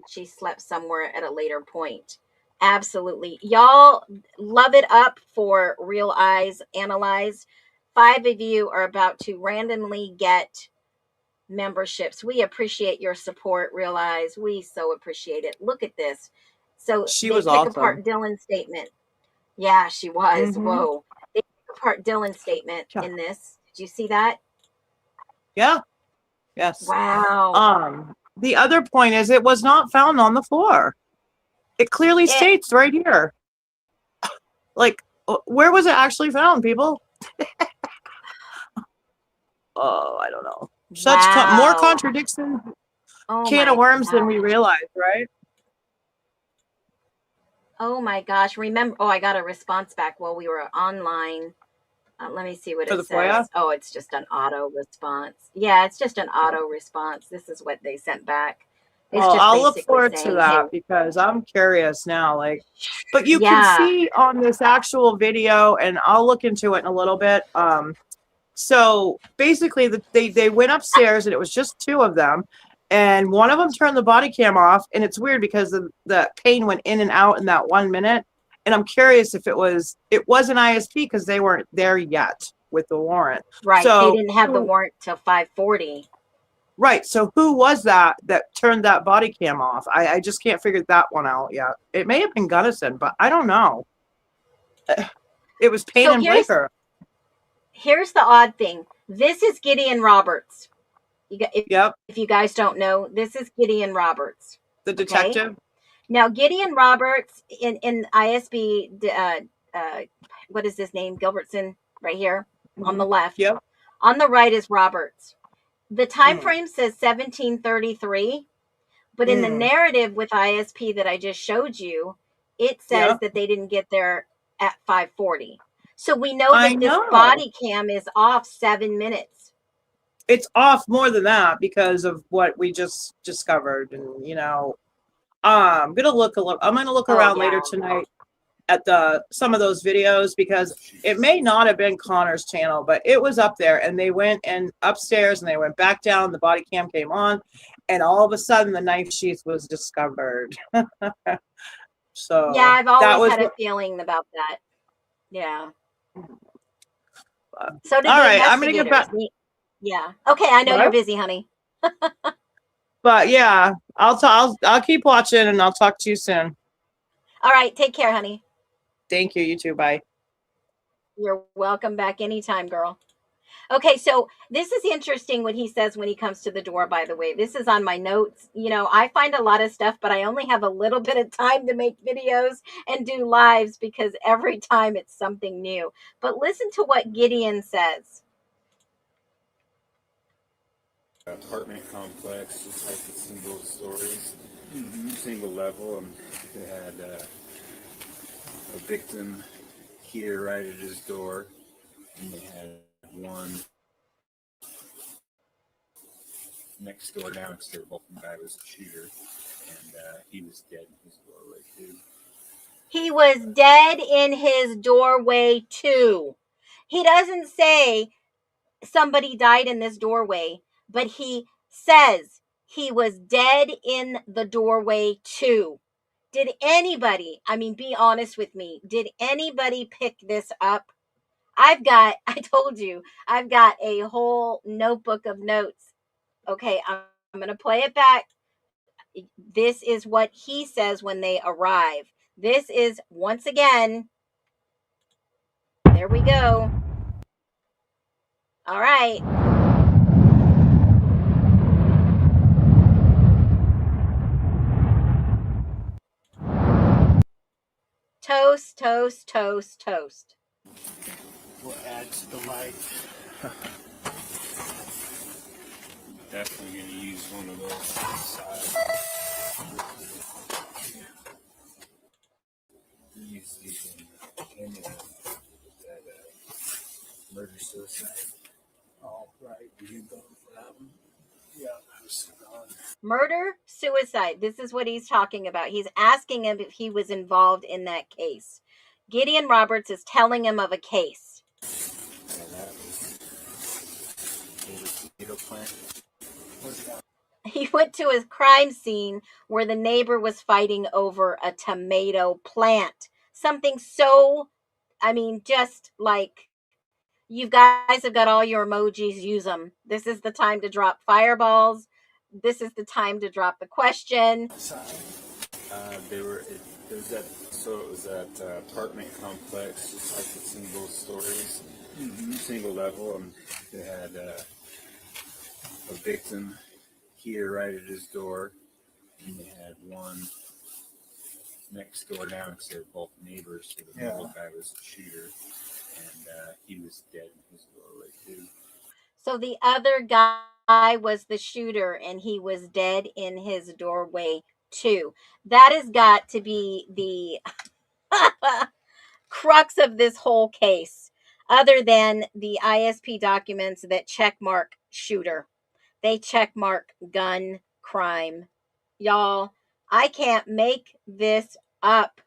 she slept somewhere at a later point. Absolutely, y'all love it up for Real Eyes Analyzed. 5 of you are about to randomly get memberships. We appreciate your support, Real Eyes. We so appreciate it. Look at this. So She they was pick awesome. apart Dylan's statement. Yeah, she was. Whoa. They pick apart Dylan's statement in this. Did you see that? Yeah. Yes. Wow. The other point is it was not found on the floor. It clearly states right here. Like, where was it actually found, people? Oh, I don't know. Such more contradictions, can of worms than we realize, right? Oh my gosh. Remember, I got a response back while we were online. Let me see what it says. FOIA? Oh, it's just an auto response. Yeah, it's just an auto response. This is what they sent back. It's Well, just I'll look basically forward saying, to that because I'm curious now. Like, but you can see on this actual video, and I'll look into it in a little bit. So basically, they went upstairs, and it was just 2 of them, and one of them turned the body cam off. And it's weird because the Payne went in and out in that 1 minute. And I'm curious if it wasn't ISP because they weren't there yet with the warrant. Right. So they didn't have the warrant till 5:40. Right. So who was that turned that body cam off? I just can't figure that one out yet. It may have been Gunnison, but I don't know. It was Payne and Blaker. Here's the odd thing. This is Gideon Roberts. If you guys don't know, this is Gideon Roberts. The detective? Okay? Now, Gideon Roberts in ISB, what is his name? Gilbertson, right here on the left. Yep. On the right is Roberts. The time frame says 1733, but in the narrative with ISP that I just showed you, it says that they didn't get there at 5:40. So we know that this body cam is off 7 minutes. It's off more than that because of what we just discovered, and I'm gonna look around later tonight at some of those videos because it may not have been Connor's channel, but it was up there, and they went upstairs and they went back down. The body cam came on, and all of a sudden the knife sheath was discovered. So yeah, I've always had a feeling about that. Yeah. So did All the right, I'm gonna get investigators. back. Yeah. Okay, I know you're What? busy, honey. But yeah, I'll keep watching and I'll talk to you soon. All right, take care, honey. Thank you. You too. Bye. You're welcome back anytime, girl. Okay, so this is interesting what he says when he comes to the door, by the way. This is on my notes. You know, I find a lot of stuff, but I only have a little bit of time to make videos and do lives because every time it's something new. But listen to what Gideon says. Apartment complex, just like the single stories, single level, and they had a victim here right at his door, and they had one next door down because they were both the guy was a shooter, and he was dead in his doorway too. He was dead in his doorway too. He doesn't say somebody died in this doorway, but he says he was dead in the doorway too. Did anybody, I mean, be honest with me, did anybody pick this up? I told you, I've got a whole notebook of notes. Okay, I'm going to play it back. This is what he says when they arrive. This is, once again, there we go. All right. Toast, toast, toast, toast. What adds the light? Definitely going to use one of those inside. Use these in that murder suicide. Oh, right. You going for that one? Yeah, I was gone. Murder, suicide. This is what he's talking about. He's asking him if he was involved in that case. Gideon Roberts is telling him of a case. And that was tomato plant. He went to a crime scene where the neighbor was fighting over a tomato plant. Something so, I mean, just like, you guys have got all your emojis, use them. This is the time to drop fireballs. This is the time to drop the question. It was that apartment complex, just like the single stories, single level, and they had a victim here right at his door, and they had one next door down because they were both neighbors. So the middle guy was a shooter, and he was dead in his doorway too. So the other guy was the shooter and he was dead in his doorway too. That has got to be the crux of this whole case, other than the ISP documents that checkmark shooter. They checkmark gun crime. Y'all, I can't make this up.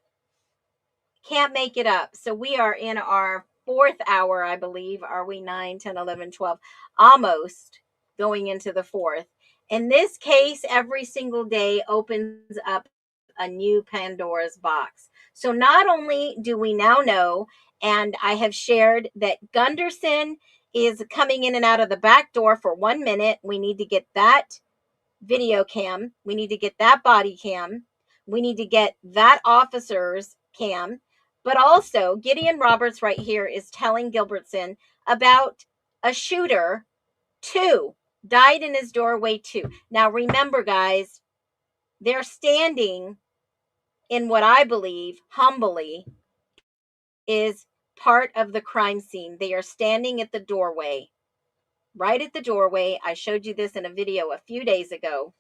Can't make it up. So we are in our fourth hour, I believe. Are we 9, 10, 11, 12? Almost going into the fourth. In this case, every single day opens up a new Pandora's box. So not only do we now know, and I have shared that Gunderson is coming in and out of the back door for 1 minute. We need to get that video cam. We need to get that body cam. We need to get that officer's cam. But also, Gideon Roberts right here is telling Gilbertson about a shooter, too, died in his doorway, too. Now, remember, guys, they're standing in what I believe, humbly, is part of the crime scene. They are standing at the doorway, right at the doorway. I showed you this in a video a few days ago,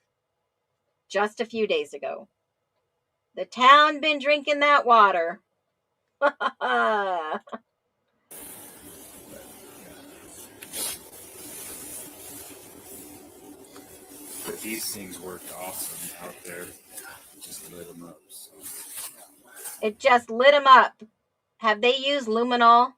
just a few days ago. The town been drinking that water. But these things worked awesome out there. Just lit them up. So. It just lit them up. Have they used luminol?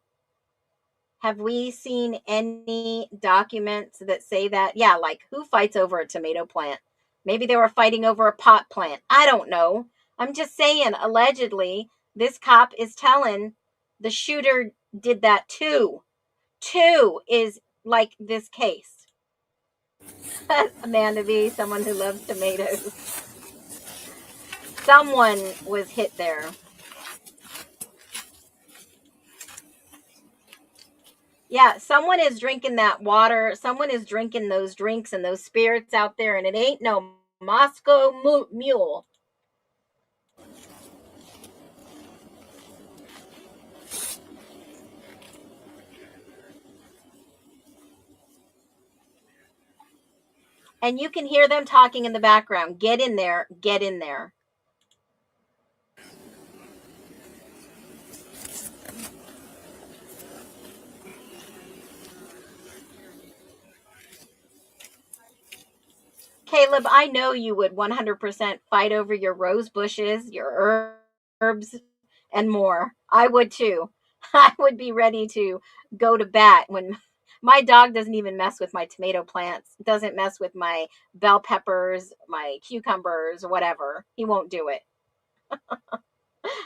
Have we seen any documents that say that? Yeah, like who fights over a tomato plant? Maybe they were fighting over a pot plant. I don't know. I'm just saying, allegedly, this cop is telling the shooter did that too. 2 is like this case. Amanda B, someone who loves tomatoes. Someone was hit there. Yeah, someone is drinking that water. Someone is drinking those drinks and those spirits out there, and it ain't no Moscow mule. And you can hear them talking in the background. Get in there. Get in there. Caleb, I know you would 100% fight over your rose bushes, your herbs, and more. I would too. I would be ready to go to bat when my dog doesn't even mess with my tomato plants, doesn't mess with my bell peppers, my cucumbers, whatever. He won't do it.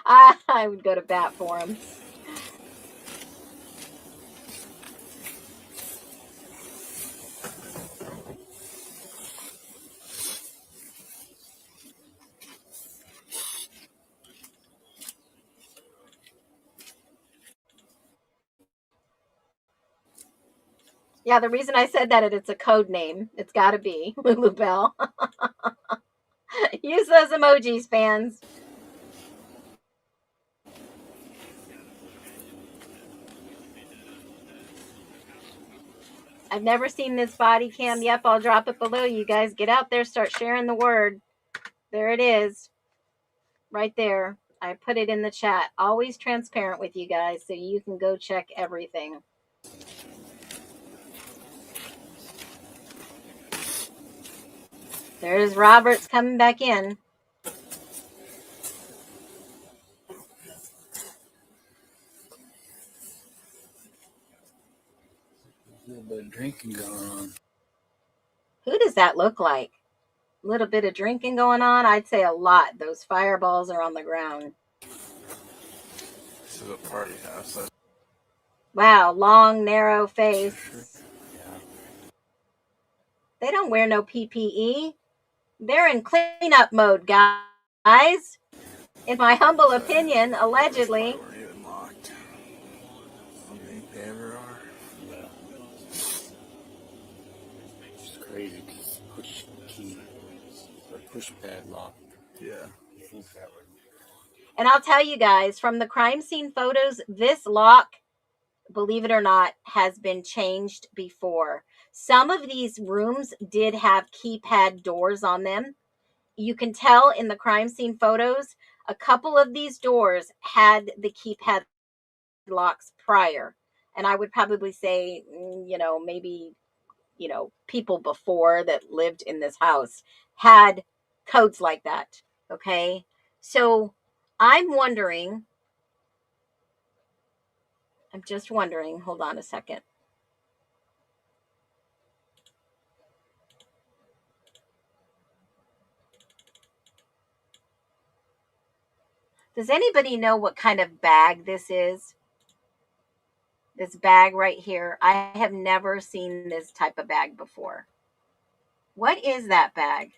I would go to bat for him. Yeah, the reason I said that is it's a code name. It's got to be Lulu Bell. Use those emojis, fans. I've never seen this body cam. Yep, I'll drop it below. You guys get out there, start sharing the word. There it is. Right there. I put it in the chat. Always transparent with you guys so you can go check everything. There's Roberts coming back in. A little bit of drinking going on. Who does that look like? A little bit of drinking going on? I'd say a lot. Those fireballs are on the ground. This is a party house. Wow, long, narrow face. They don't wear no PPE. They're in cleanup mode, guys. In my humble opinion, allegedly. Locked. They ever are. It's crazy because push key or push padlock. Yeah. You think that would. And I'll tell you guys, from the crime scene photos, this lock, believe it or not, has been changed before. Some of these rooms did have keypad doors on them. You can tell in the crime scene photos, a couple of these doors had the keypad locks prior. And I would probably say, maybe, people before that lived in this house had codes like that. Okay. So I'm just wondering, hold on a second. Does anybody know what kind of bag this is? This bag right here. I have never seen this type of bag before. What is that bag?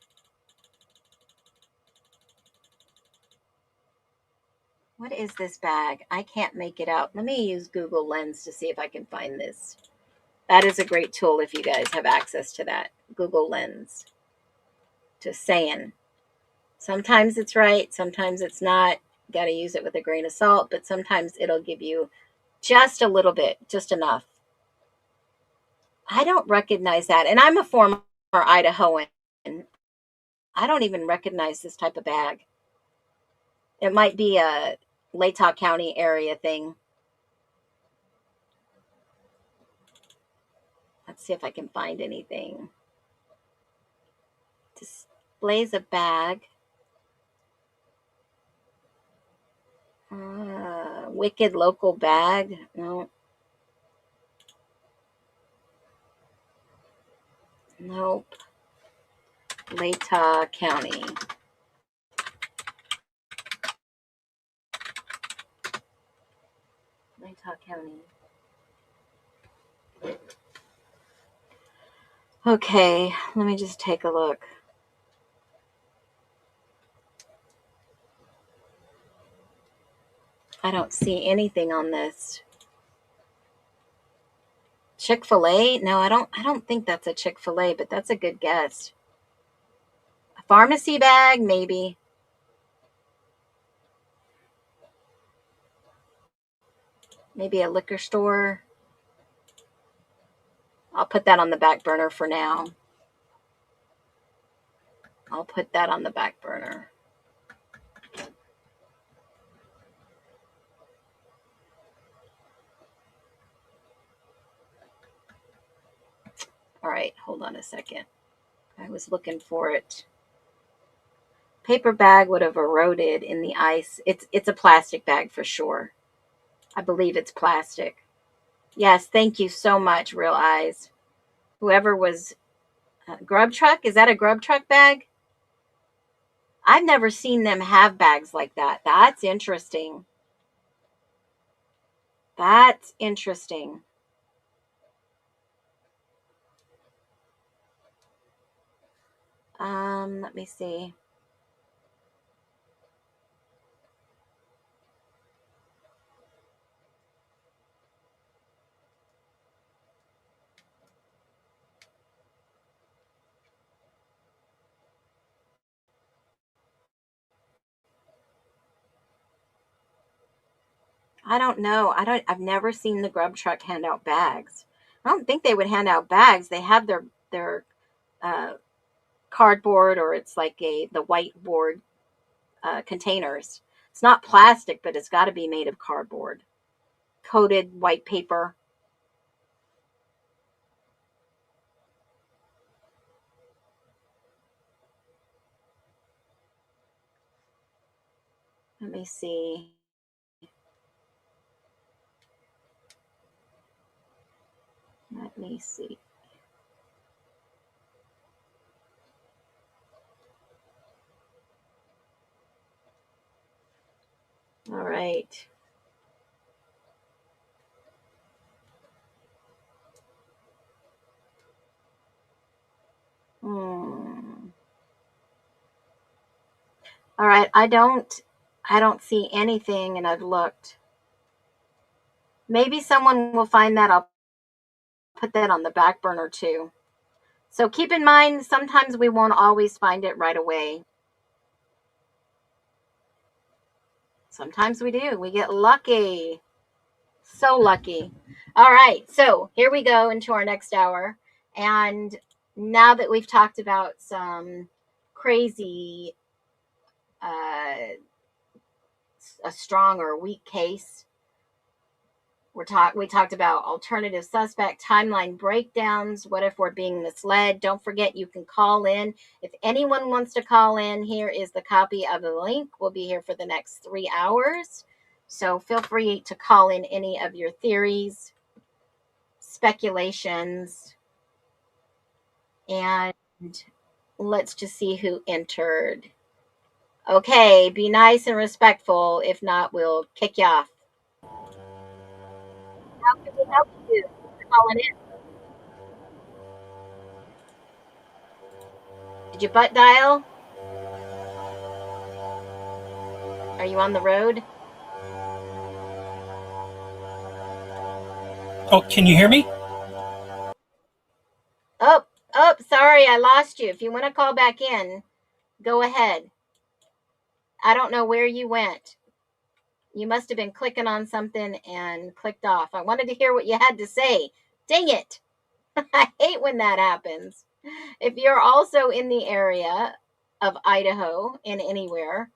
What is this bag? I can't make it out. Let me use Google Lens to see if I can find this. That is a great tool if you guys have access to that. Google Lens. Just saying. Sometimes it's right, sometimes it's not. Got to use it with a grain of salt, but sometimes it'll give you just a little bit, just enough. I don't recognize that. And I'm a former Idahoan. I don't even recognize this type of bag. It might be a Latah County area thing. Let's see if I can find anything. Displays a bag. Wicked local bag. No. Nope. Latah County. Latah County. Okay, let me just take a look. I don't see anything on this. Chick-fil-A? No, I don't think that's a Chick-fil-A, but that's a good guess. A pharmacy bag, maybe. Maybe a liquor store. I'll put that on the back burner for now. I'll put that on the back burner. All right, hold on a second. I was looking for it. Paper bag would have eroded in the ice. It's a plastic bag for sure. I believe it's plastic. Yes, thank you so much, Real Eyes. Whoever was Grub Truck, is that a Grub Truck bag? I've never seen them have bags like that. That's interesting. That's interesting. Let me see. I don't know. I've never seen the Grub Truck hand out bags. I don't think they would hand out bags. They have their uh, cardboard, or it's like the whiteboard containers. It's not plastic, but it's got to be made of cardboard, coated white paper. Let me see. Let me see. All right. All right. I don't see anything, and I've looked. Maybe someone will find that. I'll put that on the back burner too. So keep in mind, sometimes we won't always find it right away. Sometimes we do. We get lucky. So lucky. All right. So here we go into our next hour. And now that we've talked about some crazy, a strong or weak case, we talked about alternative suspect, timeline breakdowns. What if we're being misled? Don't forget, you can call in. If anyone wants to call in, here is the copy of the link. We'll be here for the next 3 hours. So feel free to call in any of your theories, speculations, and let's just see who entered. Okay, be nice and respectful. If not, we'll kick you off. How can we help you? Calling in. Did you butt dial? Are you on the road? Oh, can you hear me? Oh, sorry, I lost you. If you want to call back in, go ahead. I don't know where you went. You must have been clicking on something and clicked off. I wanted to hear what you had to say. Dang it. I hate when that happens. If you're also in the area of Idaho and anywhere,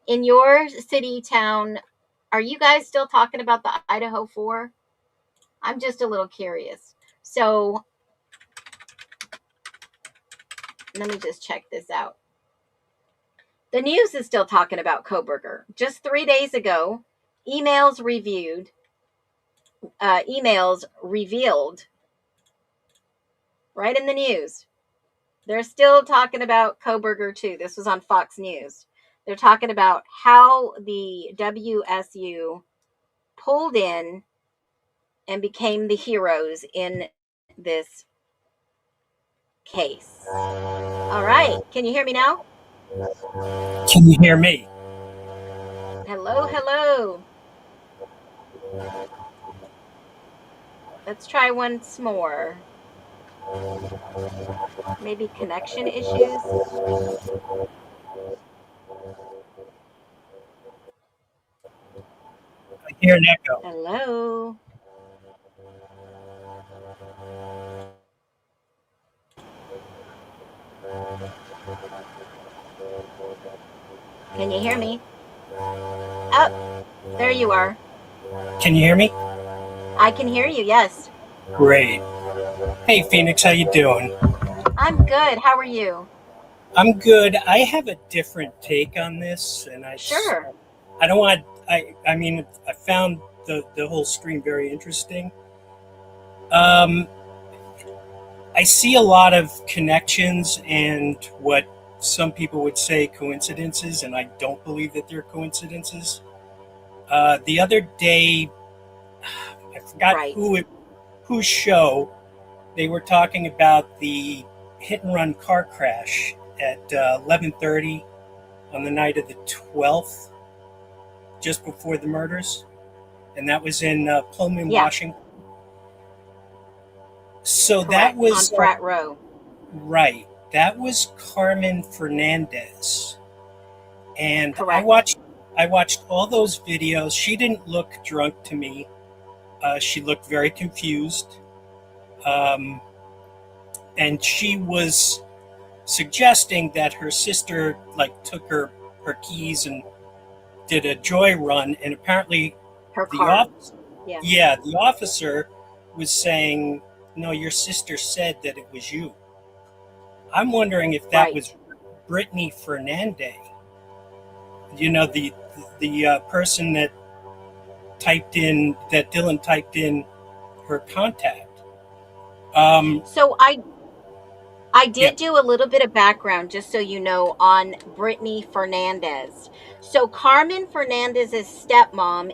in your city, town, are you guys still talking about the IDAHO4? I'm just a little curious. So let me just check this out. The news is still talking about Koberger. Just 3 days ago, emails revealed right in the news. They're still talking about Koberger too. This was on Fox News. They're talking about how the WSU pulled in and became the heroes in this. case. All right. Can you hear me now? Can you hear me? Hello, hello. Let's try once more. Maybe connection issues. I hear an echo. Hello. Can you hear me? Oh, there you are. Can you hear me? I can hear you. Yes. Great. Hey, Phoenix, how you doing? I'm good. How are you? I'm good. I have a different take on this, and Sure. I don't want. I mean, I found the whole stream very interesting. Um, I see a lot of connections and what some people would say coincidences, and I don't believe that they're coincidences. The other day, I forgot Right. whose show they were talking about the hit and run car crash at 11:30 on the night of the 12th, just before the murders, and that was in Pullman, Yeah. Washington. So that Correct. was On Frat Row. right. That was Carmen Fernandez, and Correct. I watched all those videos. She didn't look drunk to me. She looked very confused, and she was suggesting that her sister like took her keys and did a joy run, and apparently Her the car. Yeah. the officer was saying, no, your sister said that it was you. I'm wondering if that Right. was Brittany Fernandez, you know, the person that Dylan typed in her contact. So I Yeah. did do a little bit of background, just so you know, on Brittany Fernandez. So Carmen Fernandez's stepmom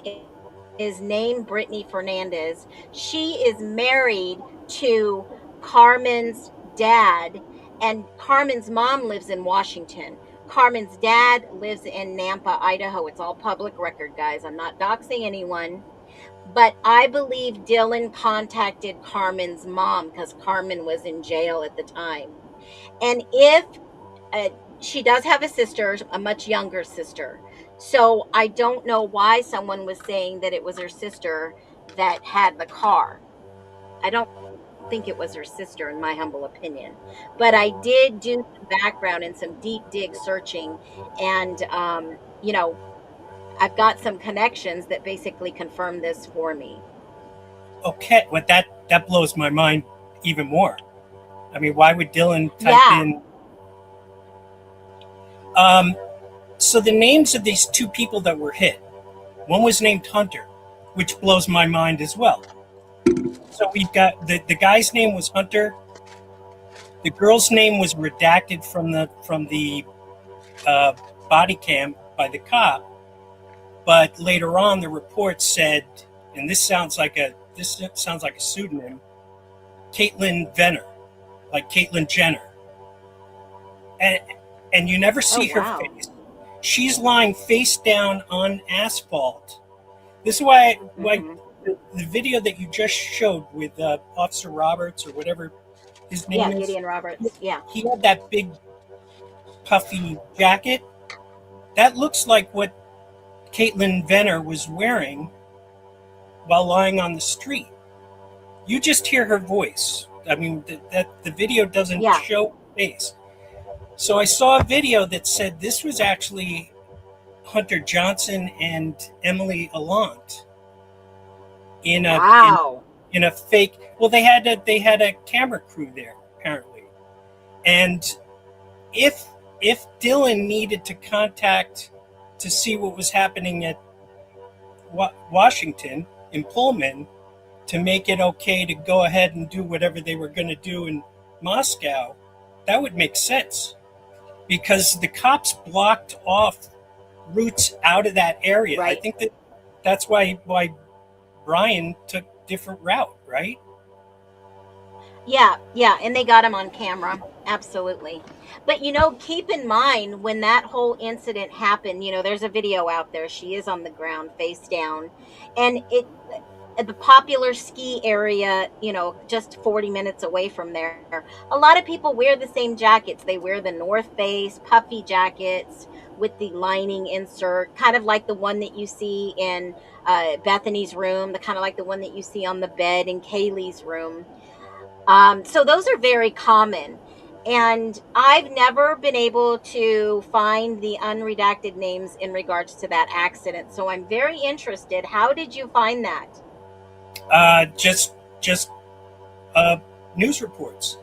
is named Brittany Fernandez. She is married to Carmen's dad, and Carmen's mom lives in Washington. Carmen's dad lives in Nampa, Idaho. It's all public record, guys. I'm not doxing anyone. But I believe Dylan contacted Carmen's mom because Carmen was in jail at the time. And if uh, she does have a sister, a much younger sister. So I don't know why someone was saying that it was her sister that had the car. I don't think it was her sister, in my humble opinion. But I did do some background and some deep dig searching. And, I've got some connections that basically confirm this for me. Okay, but that blows my mind even more. I mean, why would Dylan type Yeah. in? So the names of these two people that were hit, one was named Hunter, which blows my mind as well. So we've got the guy's name was Hunter. The girl's name was redacted from the body cam by the cop, but later on the report said, and this sounds like a pseudonym, Caitlyn Venner, like Caitlyn Jenner, and you never see her wow. face. She's lying face down on asphalt. This is why the video that you just showed with Officer Roberts or whatever his name is. Gideon Roberts. Yeah. He had that big puffy jacket. That looks like what Caitlyn Venner was wearing while lying on the street. You just hear her voice. I mean, that the video doesn't show her face. So I saw a video that said this was actually Hunter Johnson and Emily Allant in a fake. Well, they had a camera crew there apparently, and if Dylan needed to contact to see what was happening at Washington in Pullman to make it okay to go ahead and do whatever they were going to do in Moscow, that would make sense because the cops blocked off routes out of that area. Right. I think that's why Brian took different route, right? Yeah, and they got him on camera. Absolutely. But keep in mind when that whole incident happened, there's a video out there. She is on the ground face down. And it at the popular ski area, just 40 minutes away from there. A lot of people wear the same jackets. They wear the North Face puffy jackets with the lining insert, kind of like the one that you see in Bethany's room, the kind of like the one that you see on the bed in Kaylee's room. So those are very common. And I've never been able to find the unredacted names in regards to that accident. So I'm very interested. How did you find that? Just news reports.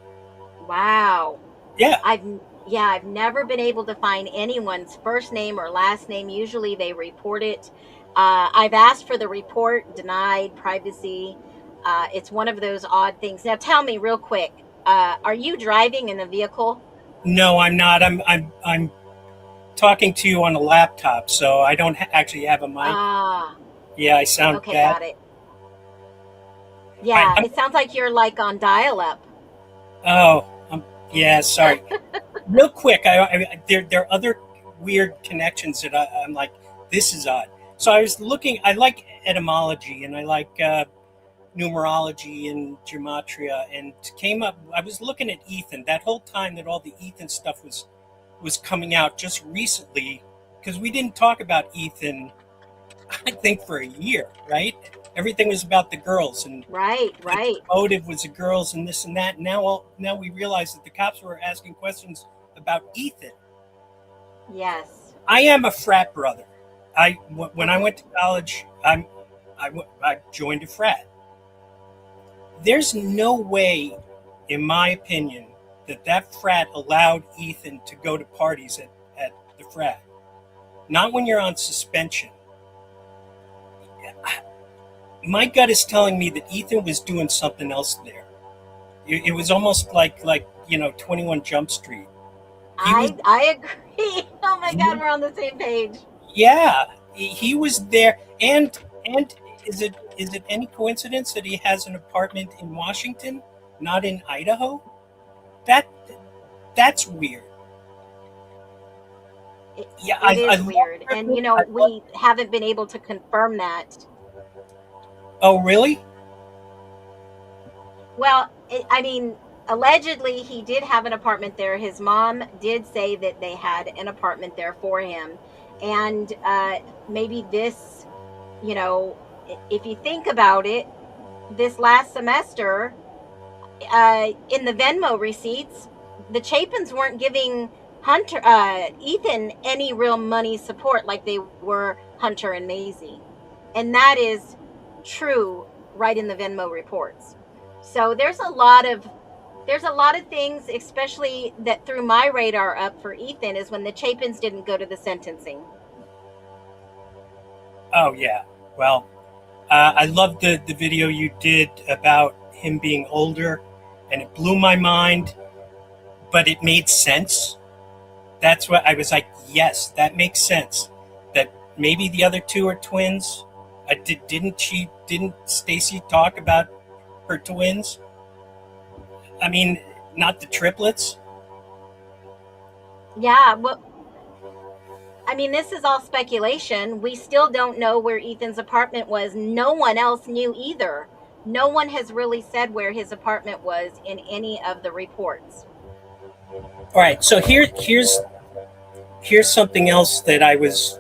Wow. Yeah. I've never been able to find anyone's first name or last name. Usually they report it. I've asked for the report, denied, privacy. It's one of those odd things. Now tell me real quick, are you driving in a vehicle? No, I'm not. I'm talking to you on a laptop, so I don't actually have a mic. Yeah, I sound Okay, bad. got it. Yeah, it sounds like you're like on dial-up. Oh, yeah, sorry. Real quick, there are other weird connections that I'm like, this is odd. So I was looking, I like etymology and I like numerology and gematria, and came up, I was looking at Ethan, that whole time that all the Ethan stuff was coming out just recently, because we didn't talk about Ethan, I think, for a year, right? Everything was about the girls, and Right. the motive was the girls and this and that. Now we realize that the cops were asking questions about Ethan. Yes. I am a frat brother. When I went to college, I joined a frat. There's no way, in my opinion, that frat allowed Ethan to go to parties at the frat. Not when you're on suspension. My gut is telling me that Ethan was doing something else there. It was almost like 21 Jump Street. I agree. Oh my God, we're on the same page. Yeah, he was there, and is it any coincidence that he has an apartment in Washington, not in Idaho? That's weird. It is weird, and we haven't been able to confirm that. Oh, really? Well, allegedly he did have an apartment there. His mom did say that they had an apartment there for him. And maybe this, if you think about it, this last semester, in the Venmo receipts, the Chapins weren't giving Ethan any real money support like they were Hunter and Maisie. And that is true right in the Venmo reports. So there's a lot of things, especially that threw my radar up for Ethan, is when the Chapins didn't go to the sentencing. Oh yeah. Well, I loved the video you did about him being older, and it blew my mind, but it made sense. That's what I was like, yes, that makes sense. That maybe the other two are twins. Didn't Stacy talk about her twins? I mean, not the triplets. Yeah, well, this is all speculation. We still don't know where Ethan's apartment was. No one else knew either. No one has really said where his apartment was in any of the reports. All right, so here's something else that I was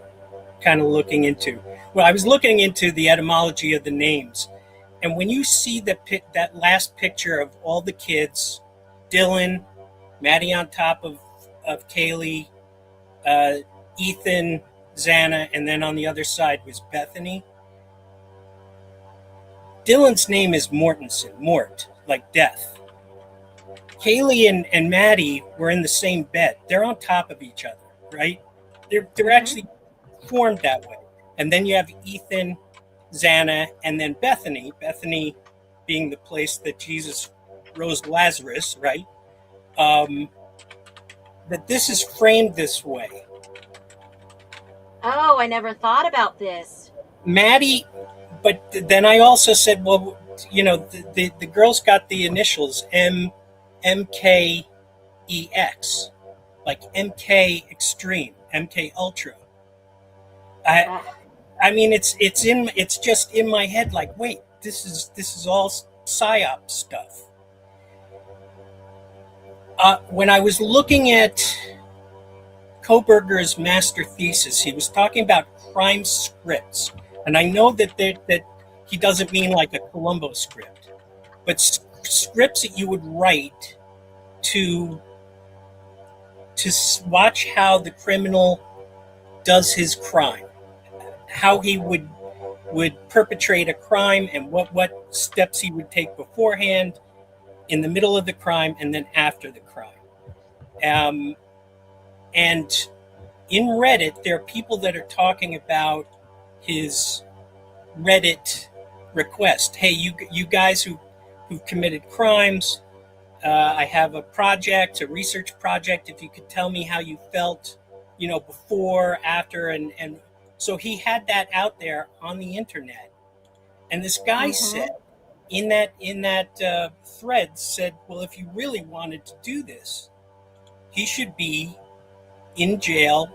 kind of looking into. Well, I was looking into the etymology of the names, and when you see that last picture of all the kids, Dylan, Maddie on top of Kaylee, Ethan, Xana, and then on the other side was Bethany. Dylan's name is Mortensen, Mort, like death. Kaylee and Maddie were in the same bed. They're on top of each other, right? They're actually formed that way. And then you have Ethan, Xana, and then Bethany. Bethany being the place that Jesus rose Lazarus, right? That this is framed this way. Oh, I never thought about this. Maddie, but then I also said, well, the girl's got the initials MKEX, like MK Extreme, MK Ultra. I mean, it's just in my head. Like, wait, this is all psyop stuff. When I was looking at Koberger's master thesis, he was talking about crime scripts, and I know that he doesn't mean like a Columbo script, but scripts that you would write to watch how the criminal does his crime, how he would perpetrate a crime, and what steps he would take beforehand, in the middle of the crime, and then after the crime. And in Reddit, there are people that are talking about his Reddit request. Hey, you guys who've committed crimes, I have a project, a research project. If you could tell me how you felt, before, after, and so he had that out there on the internet. And this guy said in that thread said, well, if you really wanted to do this, he should be in jail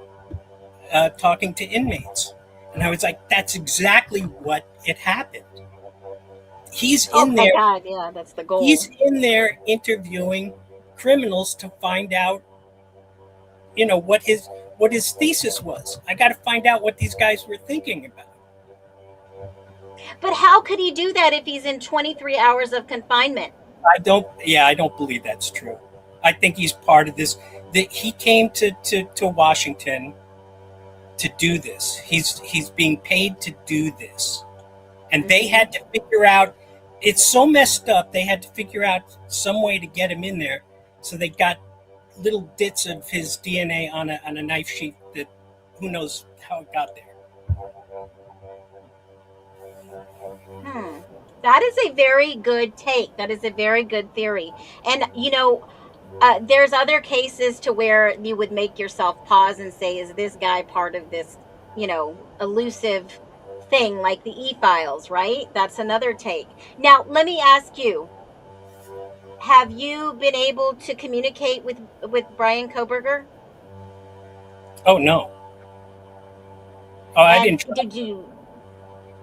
talking to inmates. And I was like, that's exactly what it happened. He's in there. Oh my God, yeah, that's the goal. He's in there interviewing criminals to find out, what his thesis was. I got to find out what these guys were thinking about. But how could he do that if he's in 23 hours of confinement? I don't believe that's true. I think he's part of this. That he came to Washington to do this. He's being paid to do this. And they had to figure out, it's so messed up, they had to figure out some way to get him in there. So they got little bits of his DNA on a knife sheath that who knows how it got there. That is a very good take. That is a very good theory. And, there's other cases to where you would make yourself pause and say, is this guy part of this, elusive thing like the E-Files, right? That's another take. Now, let me ask you, have you been able to communicate with Brian Koberger? Oh, no. Oh, I didn't try. Did you?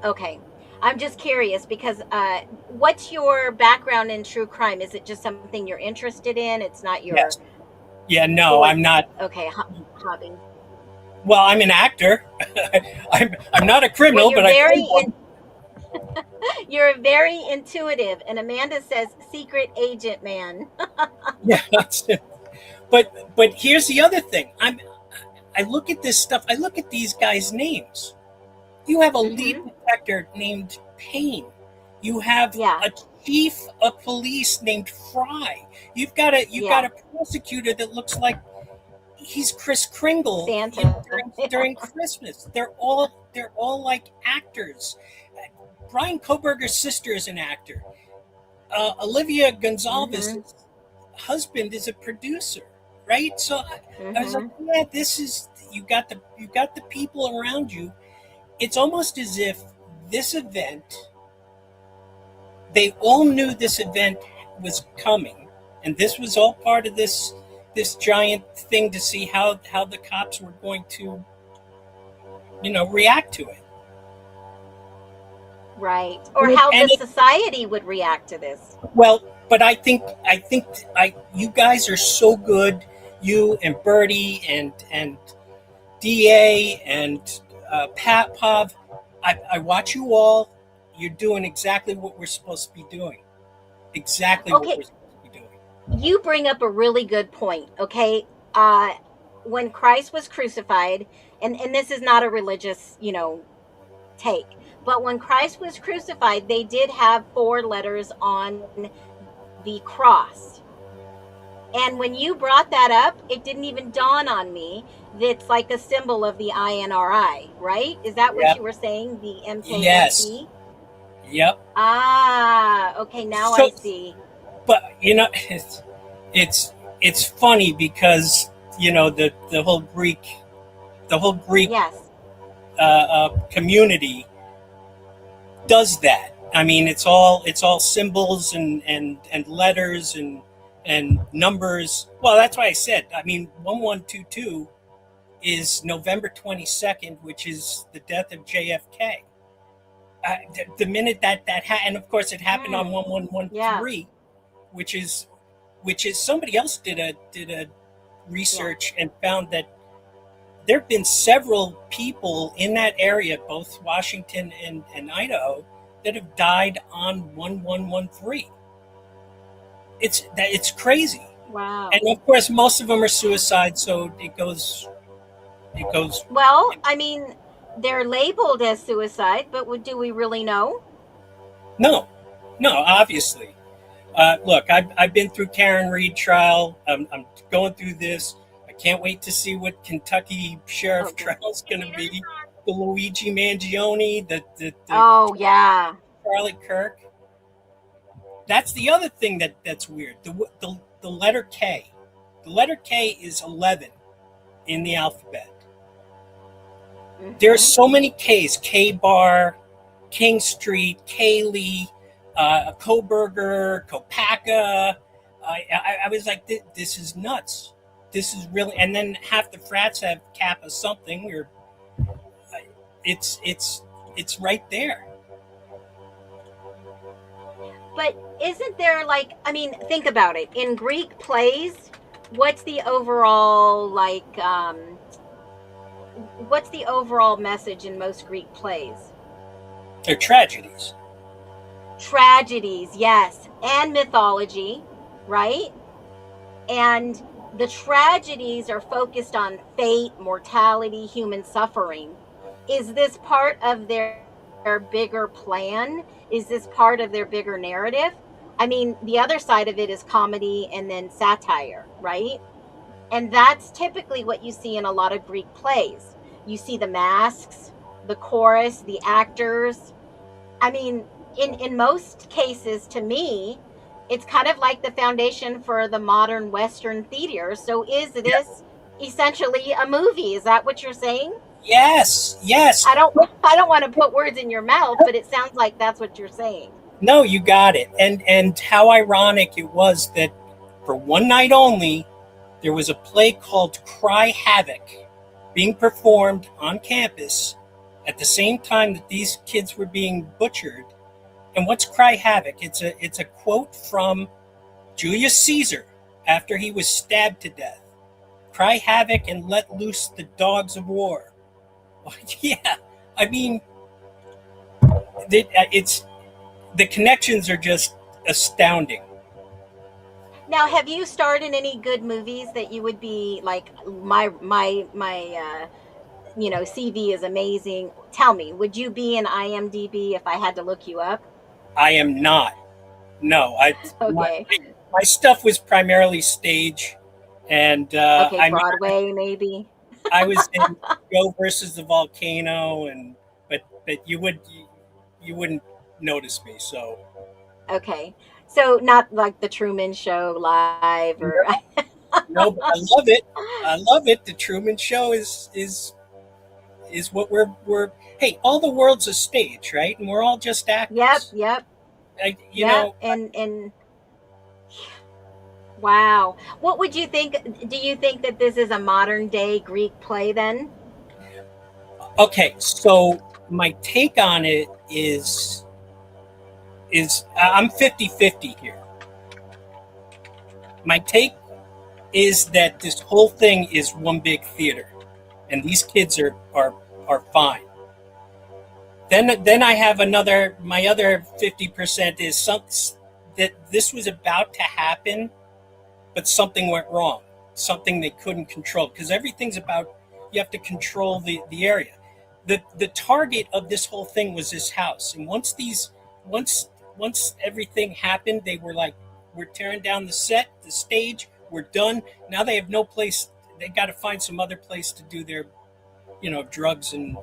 Okay. I'm just curious because what's your background in true crime? Is it just something you're interested in? It's not your... Yes. Yeah, no, I'm not. Okay, hobby. Well, I'm an actor. I'm not a criminal, well, but you're very intuitive. And Amanda says, secret agent man. Yeah, that's it. But here's the other thing. I look at this stuff. I look at these guys' names. You have a lead detective named Payne. You have a chief of police named Fry. You've got a prosecutor that looks like he's Kris Kringle during Christmas. They're all like actors. Brian Koberger's sister is an actor. Olivia Gonzalez's husband is a producer, right? So I was like, yeah, this is you got the people around you. It's almost as if this event, they all knew this event was coming, and this was all part of this giant thing to see how the cops were going to, react to it. Right. Or how the society would react to this. Well, but I think you guys are so good, you and Bertie and DA and Pat Pov, I watch you all. You're doing exactly what we're supposed to be doing. Exactly what we're supposed to be doing. You bring up a really good point, okay? When Christ was crucified, and this is not a religious, take, but when Christ was crucified, they did have 4 letters on the cross. And when you brought that up, it didn't even dawn on me that it's like a symbol of the INRI, right? Is that what you were saying? The MKMP? Yes. Yep. Ah, okay, now I see. But it's funny because the whole Greek community does that. I mean, it's all symbols and letters and numbers. Well, that's why I said. I mean, 1122 is November 22nd, which is the death of JFK. The minute and of course it happened on Yeah. 1113, which is somebody else did a research and found that there have been several people in that area, both Washington and Idaho, that have died on 1113. It's crazy. Wow. And of course, most of them are suicide, so it goes. Well, I mean, they're labeled as suicide, but do we really know? No, obviously. Look, I've been through Karen Reed trial. I'm going through this. I can't wait to see what Kentucky sheriff trial is going to be. The Luigi Mangione, the Oh, yeah. Charlie Kirk. That's the other thing that's weird. The letter K. The letter K is 11 in the alphabet. There are so many Ks. K-Bar, King Street, Kaylee, Coburger, Kopaka. I was like, this is nuts. This is really, and then half the frats have Kappa something, or it's right there. But isn't there, like, I mean, think about it. In Greek plays, what's the overall, like, what's the overall message in most Greek plays? They're tragedies. Tragedies, yes, and mythology, right? And the tragedies are focused on fate, mortality, human suffering. Is this part of their bigger plan? Is this part of their bigger narrative? I mean, the other side of it is comedy and then satire, right? And that's typically what you see in a lot of Greek plays. You see the masks, the chorus, the actors. I mean, in most cases, to me, it's kind of like the foundation for the modern Western theater. So is this essentially a movie? Is that what you're saying? Yes. I don't want to put words in your mouth, but it sounds like that's what you're saying. No, you got it. And how ironic it was that for one night only, there was a play called Cry Havoc being performed on campus at the same time that these kids were being butchered. And what's Cry Havoc? It's a quote from Julius Caesar after he was stabbed to death. Cry havoc and let loose the dogs of war. Yeah, I mean, it's the connections are just astounding. Now, have you starred in any good movies that you would be like, my CV is amazing? Tell me, would you be in IMDb if I had to look you up? I am not. No, Okay. my stuff was primarily stage, and Okay, Broadway maybe. I was in Joe versus the Volcano, but you wouldn't notice me. So Okay, so not like the Truman Show live or. no, but I love it. I love it. The Truman Show is what we're. Hey, all the world's a stage, right? And we're all just actors. Yep. You know, and wow. What would you think? Do you think that this is a modern day Greek play then? okay, so my take on it is I'm 50-50 here. My take is that this whole thing is one big theater, and these kids are fine. Then I have my other 50% is that this was about to happen, but something went wrong, something they couldn't control, because everything's about, you have to control the area. The target of this whole thing was this house, and once everything happened, they were like, we're tearing down the set, the stage, we're done. Now they have no place. They got to find some other place to do their, drugs and.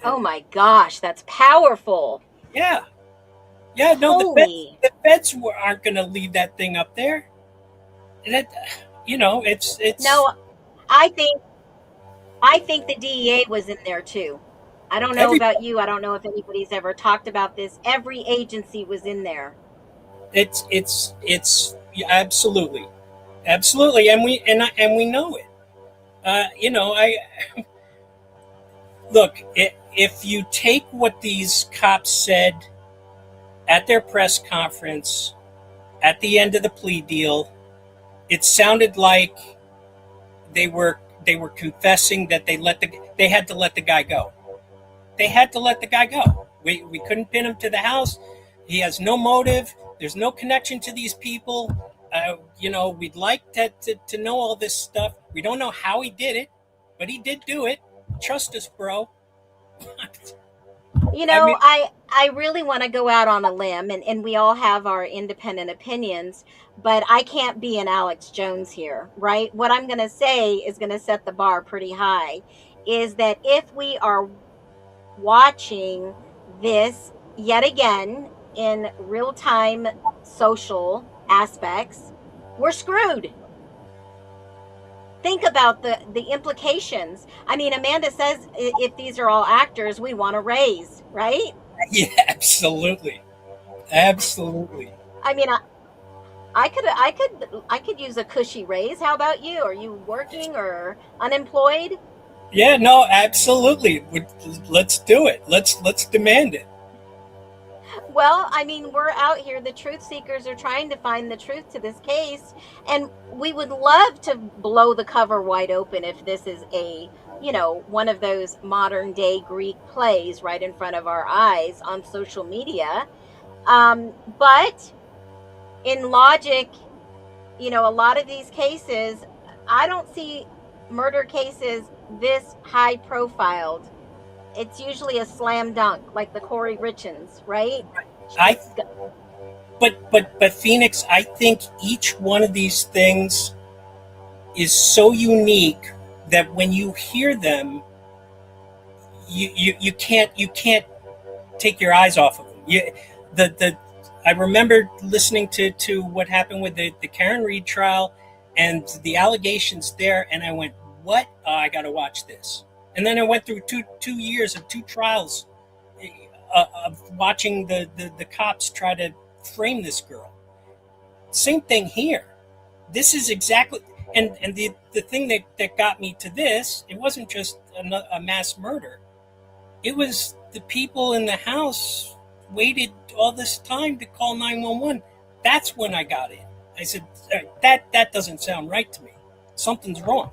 Oh my gosh, that's powerful. Yeah. No, Holy. the feds aren't going to leave that thing up there. And it's. No, I think the DEA was in there too. I don't know about you. I don't know if anybody's ever talked about this. Every agency was in there. It's yeah, absolutely, absolutely, and we know it. You know, I look, if you take what these cops said at their press conference at the end of the plea deal, it sounded like they were confessing that they had to let the guy go. They had to let the guy go. We couldn't pin him to the house. He has no motive. There's no connection to these people. You know, we'd like to know all this stuff. We don't know how he did it, but he did do it. Trust us, bro. You know, I really want to go out on a limb, and we all have our independent opinions, but I can't be an Alex Jones here, right? What I'm going to say is going to set the bar pretty high, is that if we are watching this yet again in real-time social aspects, we're screwed. Think about the implications. I mean, Amanda says if these are all actors, we want a raise, right? Yeah, absolutely, absolutely. I mean, I could use a cushy raise. How about you? Are you working or unemployed? Yeah, no, absolutely. Let's do it. Let's demand it. Well, I mean, we're out here. The truth seekers are trying to find the truth to this case. And we would love to blow the cover wide open if this is one of those modern day Greek plays right in front of our eyes on social media. But in logic, a lot of these cases, I don't see murder cases this high profiled. It's usually a slam dunk, like the Corey Richins, right? But Phoenix, I think each one of these things is so unique that when you hear them, you can't take your eyes off of them. I remember listening to what happened with the Karen Reed trial and the allegations there, and I went, "What? I got to watch this." And then I went through two years of 2 trials of watching the cops try to frame this girl. Same thing here. This is exactly, and the thing that got me to this, it wasn't just a mass murder. It was the people in the house waited all this time to call 911. That's when I got in. I said, that doesn't sound right to me. Something's wrong.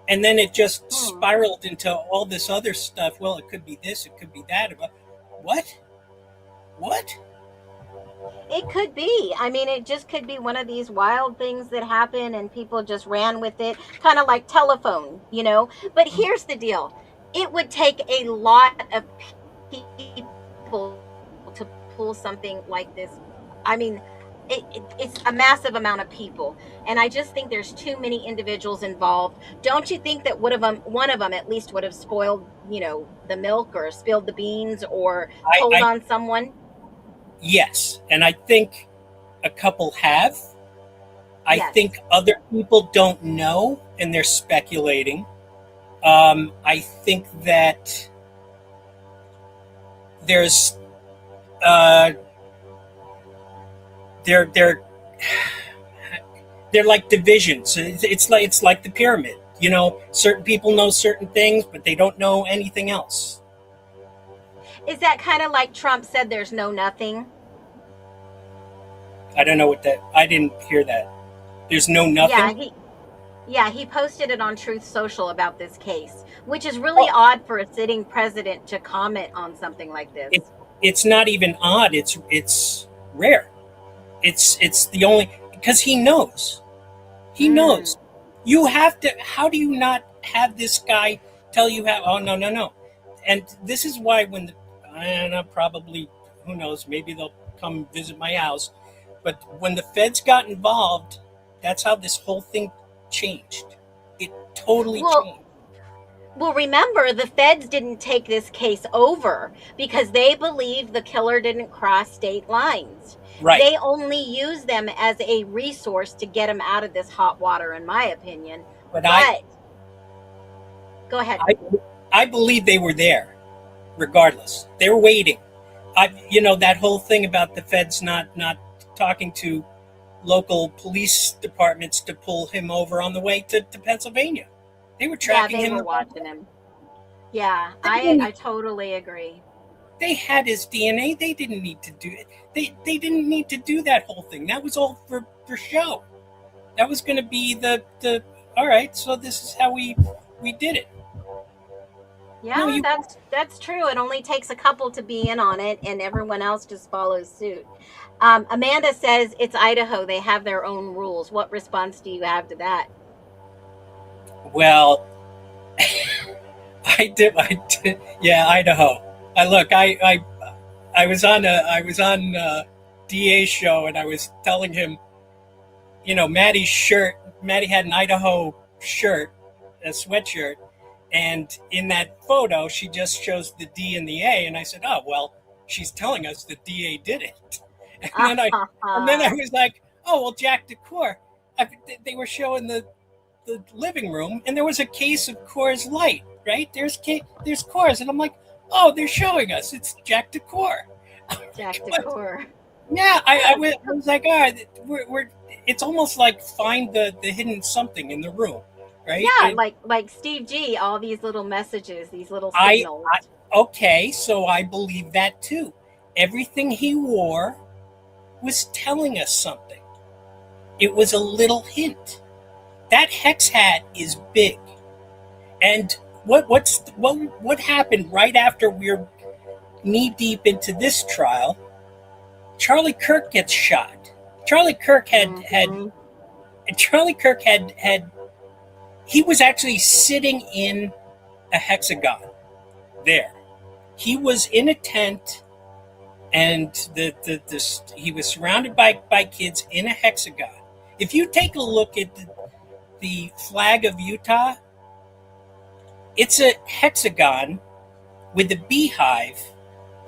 And then it just spiraled into all this other stuff. Well, it could be this, it could be that. What? It could be. I mean, it just could be one of these wild things that happen and people just ran with it, kind of like telephone, But here's the deal. It would take a lot of people to pull something like this. I mean, it's a massive amount of people, and I just think there's too many individuals involved. Don't you think that one of them at least would have spoiled, the milk or spilled the beans or told on someone? Yes, and I think a couple have. I Yes. think other people don't know, and they're speculating. I think that there's they're like divisions. It's like the pyramid. Certain people know certain things, but they don't know anything else. Is that kind of like Trump said there's no nothing? I don't know what that. I didn't hear that. There's no nothing. He posted it on Truth Social about this case, which is really odd for a sitting president to comment on something like this. It's not even odd. It's rare. It's the only, because he knows. He knows. You have to. How do you not have this guy tell you how? Oh, no. And this is why when probably, who knows, maybe they'll come visit my house. But when the feds got involved, that's how this whole thing changed. It totally changed. Well, remember, the feds didn't take this case over because they believe the killer didn't cross state lines. Right. They only use them as a resource to get him out of this hot water, in my opinion. But go ahead. I believe they were there. regardless. They're waiting. That whole thing about the feds not talking to local police departments to pull him over on the way to Pennsylvania. They were Yeah, tracking they him. were watching him. Yeah, They I didn't- totally agree. They had his DNA. They didn't need to do it. They didn't need to do that whole thing. That was all for show. That was going to be the all right. So this is how we did it. Yeah, No, you- that's true. It only takes a couple to be in on it, and everyone else just follows suit. Amanda says it's Idaho. They have their own rules. What response do you have to that? Well, I did. Yeah, Idaho. I was on a DA show, and I was telling him, Maddie's shirt. Maddie had an Idaho shirt, a sweatshirt, and in that photo, she just shows the D and the A. And I said, "Oh, well, she's telling us the DA did it." And then I was like, "Oh, well, Jack DeCoeur." They were showing the living room, and there was a case of Coors Light. Right there's Coors, and I'm like, "Oh, they're showing us it's Jack DeCoeur." Jack DeCoeur. Yeah, I was like, "All right, we're." It's almost like find the hidden something in the room, right? Yeah, like Steve G. All these little messages, these little signals. Okay, so I believe that too. Everything he wore was telling us something. It was a little hint. That hex hat is big, and what happened right after we're knee deep into this trial? Charlie Kirk gets shot. Charlie Kirk he was actually sitting in a hexagon there. He was in a tent, and he was surrounded by kids in a hexagon. If you take a look at the flag of Utah, it's a hexagon with a beehive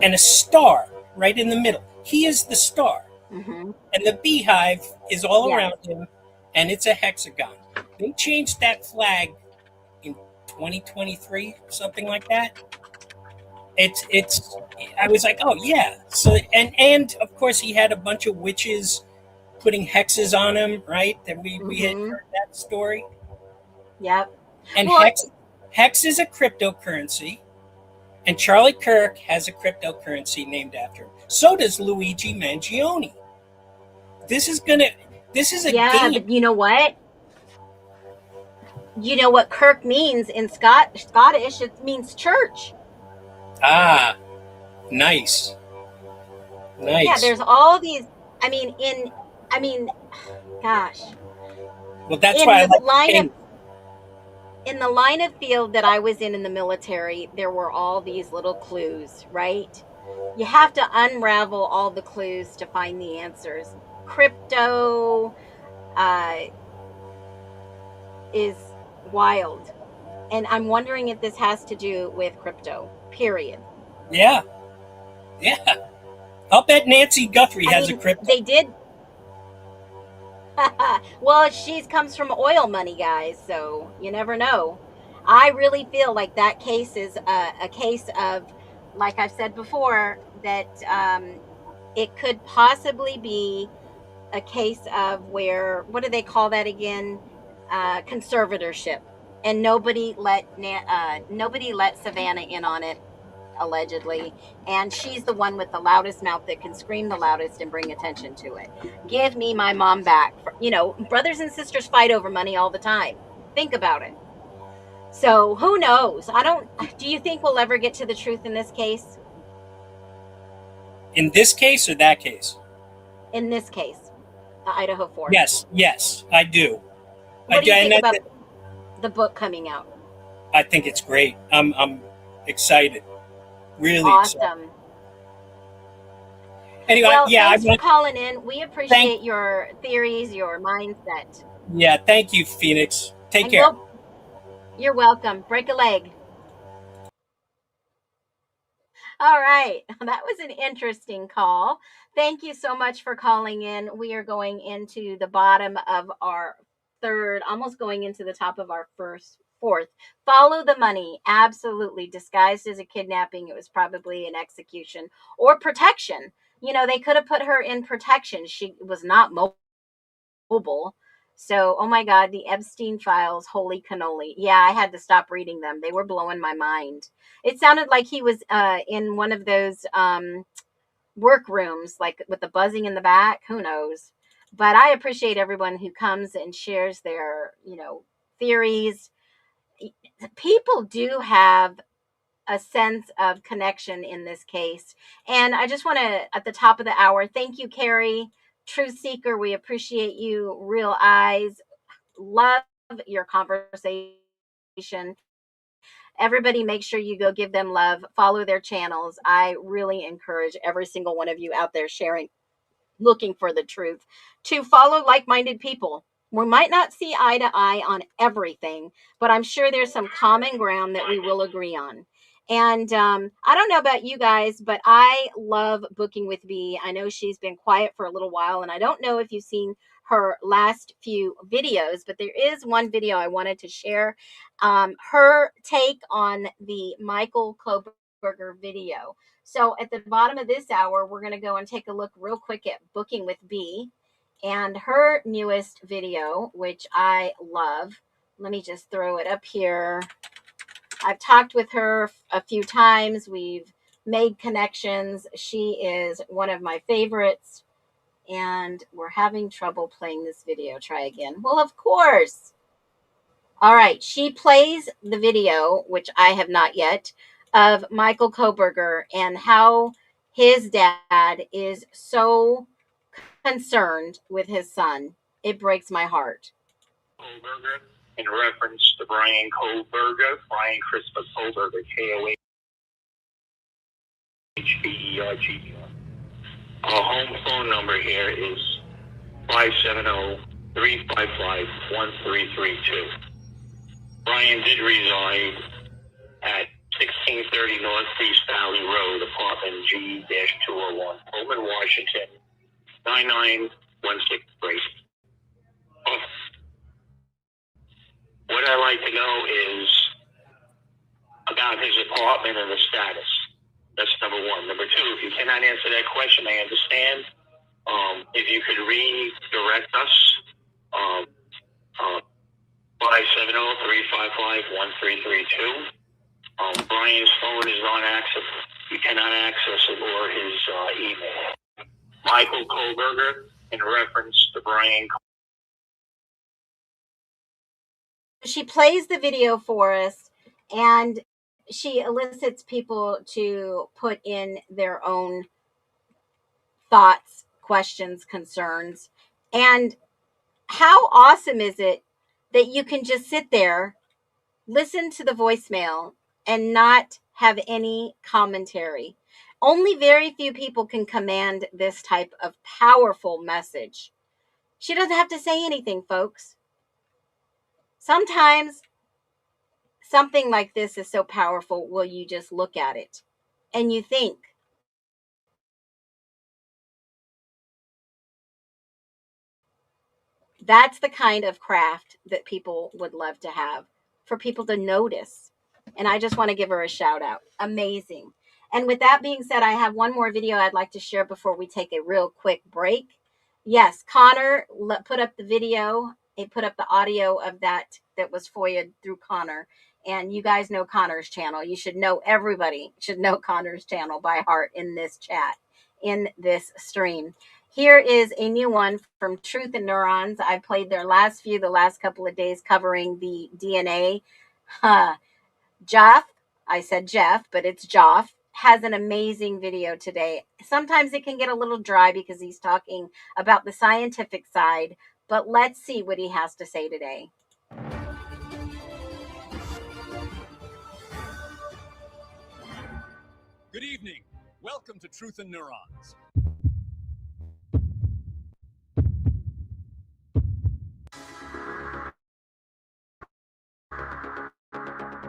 and a star right in the middle. He is the star. Mm-hmm. And the beehive is all Yeah. around him, and it's a hexagon. They changed that flag in 2023, something like that. It's. I was like, oh yeah. So and of course he had a bunch of witches putting hexes on him, right? That we had heard that story. Yep. And Well, hex is a cryptocurrency, and Charlie Kirk has a cryptocurrency named after him. So does Luigi Mangione. This is a yeah, game. but you know what? You know what Kirk means in Scottish? It means church. Ah, nice. Yeah, there's all these. Gosh. Well, that's In why I the like line of in the line of field that I was in the military, there were all these little clues, right? You have to unravel all the clues to find the answers. Crypto is wild. And I'm wondering if this has to do with crypto, period. Yeah. I'll bet Nancy Guthrie has a crypto. They did. Well, she comes from oil money, guys, so you never know. I really feel like that case is a case of, like I've said before, that it could possibly be a case of where, what do they call that again? Conservatorship, and nobody let Savannah in on it, allegedly, and she's the one with the loudest mouth that can scream the loudest and bring attention to it. Give me my mom back. Brothers and sisters fight over money all the time. Think about it. So who knows? Do you think we'll ever get to the truth in this case? In this case or that case? In this case, the IDAHO4. Yes, I do. What do you think about the book coming out? I think it's great. I'm excited. Really awesome. excited. Anyway, well, yeah. Thanks for calling in. We appreciate your theories, your mindset. Yeah, thank you, Phoenix. Take care. You're welcome. Break a leg. All right. That was an interesting call. Thank you so much for calling in. We are going into the bottom of our third, almost going into the top of our 4th. Follow the money. Absolutely. Disguised as a kidnapping. It was probably an execution or protection. You know, they could have put her in protection. She was not mobile. So, oh my God, the Epstein files, holy cannoli. Yeah, I had to stop reading them. They were blowing my mind. It sounded like he was in one of those workrooms, like with the buzzing in the back. Who knows? But I appreciate everyone who comes and shares their, theories. People do have a sense of connection in this case. And I just want to, at the top of the hour, thank you, Carrie, Truth Seeker. We appreciate you. Real Eyes, love your conversation. Everybody, make sure you go give them love, follow their channels. I really encourage every single one of you out there sharing, looking for the truth, to follow like-minded people. We might not see eye to eye on everything, but I'm sure there's some common ground that we will agree on. And I don't know about you guys, but I love booking with Bee. I know she's been quiet for a little while, and I don't know if you've seen her last few videos, but there is one video I wanted to share. Her take on the Michael Koberger video. So at the bottom of this hour, we're going to go and take a look real quick at Booking with Bee and her newest video, which I love. Let me just throw it up here. I've talked with her a few times. We've made connections. She is one of my favorites. And we're having trouble playing this video. Try again. Well, of course. All right. She plays the video, which I have not yet, of Michael Koberger and how his dad is so concerned with his son. It breaks my heart. Koberger, in reference to Brian Koberger, Brian Christopher Koberger, Kohberger. Our home phone number here is 570-355-1332. Brian did reside at 1630 Northeast Valley Road, apartment G-201, Pullman, Washington, 99163. What I'd like to know is about his apartment and the status. That's number one. Number two, if you cannot answer that question, I understand. If you could redirect us, 570-355-1332. Brian's phone is not accessible. You cannot access it or his email. Michael Koberger, in reference to Brian. She plays the video for us, and she elicits people to put in their own thoughts, questions, concerns. And how awesome is it that you can just sit there, listen to the voicemail, and not have any commentary? Only very few people can command this type of powerful message. She doesn't have to say anything, folks. Sometimes something like this is so powerful, will you just look at it and you think, that's the kind of craft that people would love to have, for people to notice. And I just want to give her a shout out. Amazing. And with that being said, I have one more video I'd like to share before we take a real quick break. Yes, Connor put up the video. He put up the audio of that was FOIA'd through Connor. And you guys know Connor's channel. You should know, everybody should know Connor's channel by heart in this chat, in this stream. Here is a new one from Truth and Neurons. I played their last couple of days covering the DNA. Joff, I said Jeff, but it's Joff, has an amazing video today. Sometimes it can get a little dry because he's talking about the scientific side, but let's see what he has to say today. Good evening. Welcome to Truth and Neurons.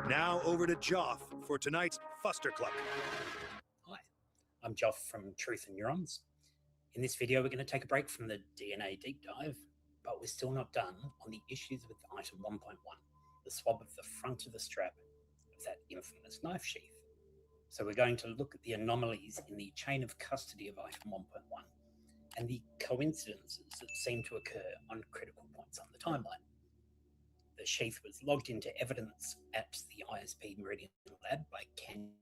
Now over to Joff for tonight's Fuster Club. Hi, I'm Joff from Truth and Neurons. In this video, we're going to take a break from the DNA deep dive, but we're still not done on the issues with item 1.1, the swab of the front of the strap of that infamous knife sheath. So we're going to look at the anomalies in the chain of custody of item 1.1 and the coincidences that seem to occur on critical points on the timeline. The sheath was logged into evidence at the ISP Meridian Lab by Candy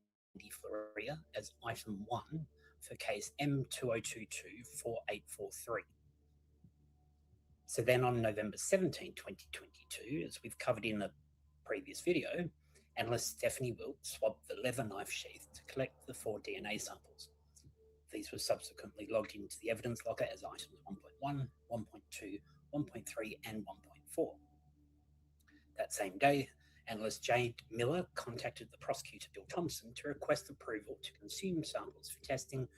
Floria as item 1 for case M2022-4843. So then on November 17, 2022, as we've covered in the previous video, analyst Stephanie Wilt swabbed the leather knife sheath to collect the 4 DNA samples. These were subsequently logged into the evidence locker as items 1.1, 1.2, 1.3, and 1.4. That same day, analyst Jade Miller contacted the prosecutor Bill Thompson to request approval to consume samples for testing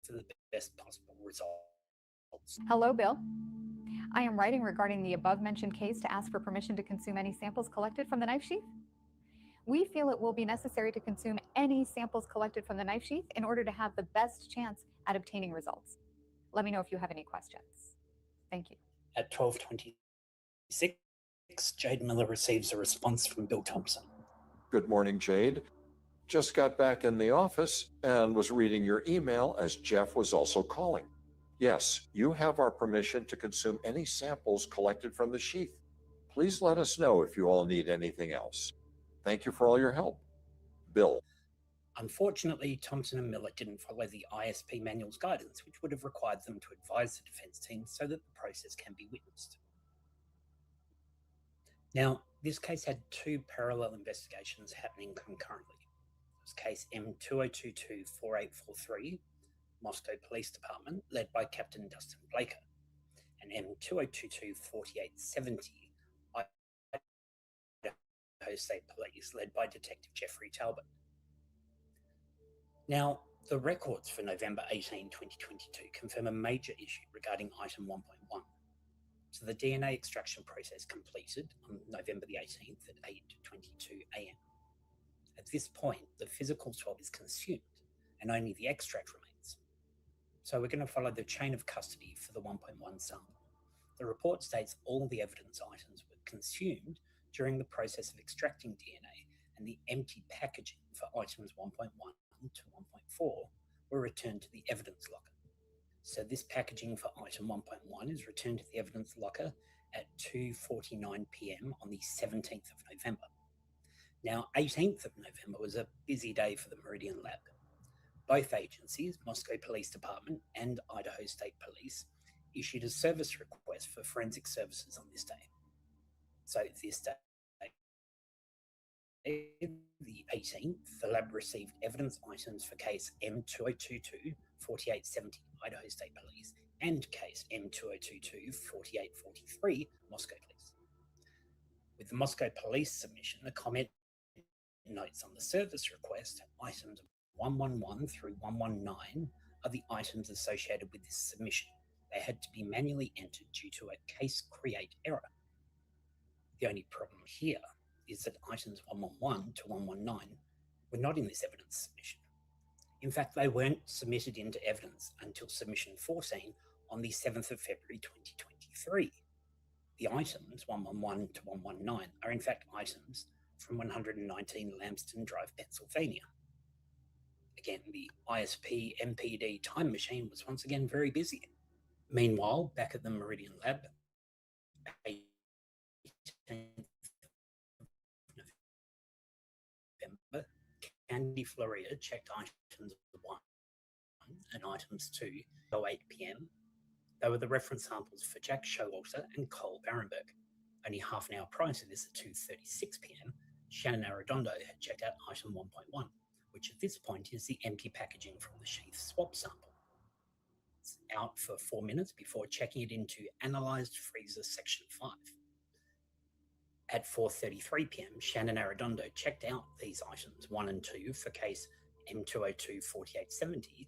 for the best possible results. Hello, Bill. I am writing regarding the above-mentioned case to ask for permission to consume any samples collected from the knife sheath. We feel it will be necessary to consume any samples collected from the knife sheath in order to have the best chance at obtaining results. Let me know if you have any questions. Thank you. At 12:26, Jade Miller receives a response from Bill Thompson. Good morning, Jade. Just got back in the office and was reading your email as Jeff was also calling. Yes, you have our permission to consume any samples collected from the sheath. Please let us know if you all need anything else. Thank you for all your help. Bill. Unfortunately, Thompson and Miller didn't follow the ISP manual's guidance, which would have required them to advise the defense team so that the process can be witnessed. Now, this case had 2 parallel investigations happening concurrently. It was case M2022-4843, Moscow Police Department, led by Captain Dustin Blaker, and M2022-4870, Idaho State Police, led by Detective Jeffrey Talbot. Now, the records for November 18, 2022 confirm a major issue regarding item 1.1. So the DNA extraction process completed on November the 18th at 8:22 a.m. At this point, the physical swab is consumed and only the extract remains. So we're going to follow the chain of custody for the 1.1 sample. The report states all the evidence items were consumed during the process of extracting DNA, and the empty packaging for items 1.1 to 1.4 were returned to the evidence locker. So this packaging for item 1.1 is returned to the evidence locker at 2:49 p.m. on the 17th of November. Now, 18th of November was a busy day for the Meridian Lab. Both agencies, Moscow Police Department and Idaho State Police, issued a service request for forensic services on this day. So this day, the 18th, the lab received evidence items for case M2022-4870, Idaho State Police, and case M2022-4843, Moscow Police. With the Moscow Police submission, the comment notes on the service request, items 111 through 119 are the items associated with this submission. They had to be manually entered due to a case create error. The only problem here is that items 111 to 119 were not in this evidence submission. In fact, they weren't submitted into evidence until submission 14 on the 7th of February 2023. The items 111 to 119 are in fact items from 119 Lambston Drive, Pennsylvania. Again, the ISP MPD time machine was once again very busy. Meanwhile, back at the Meridian Lab, November, Candy Floria checked items 1 and items 2 at 8 p.m. They were the reference samples for Jack Showalter and Cole Barenberg. Only half an hour prior to this, at 2:36 p.m, Shannon Arredondo had checked out item 1.1, which at this point is the empty packaging from the sheath swab sample. It's out for 4 minutes before checking it into Analyzed Freezer Section 5. At 4:33 p.m, Shannon Arredondo checked out these items 1 and 2 for case M2022-4870,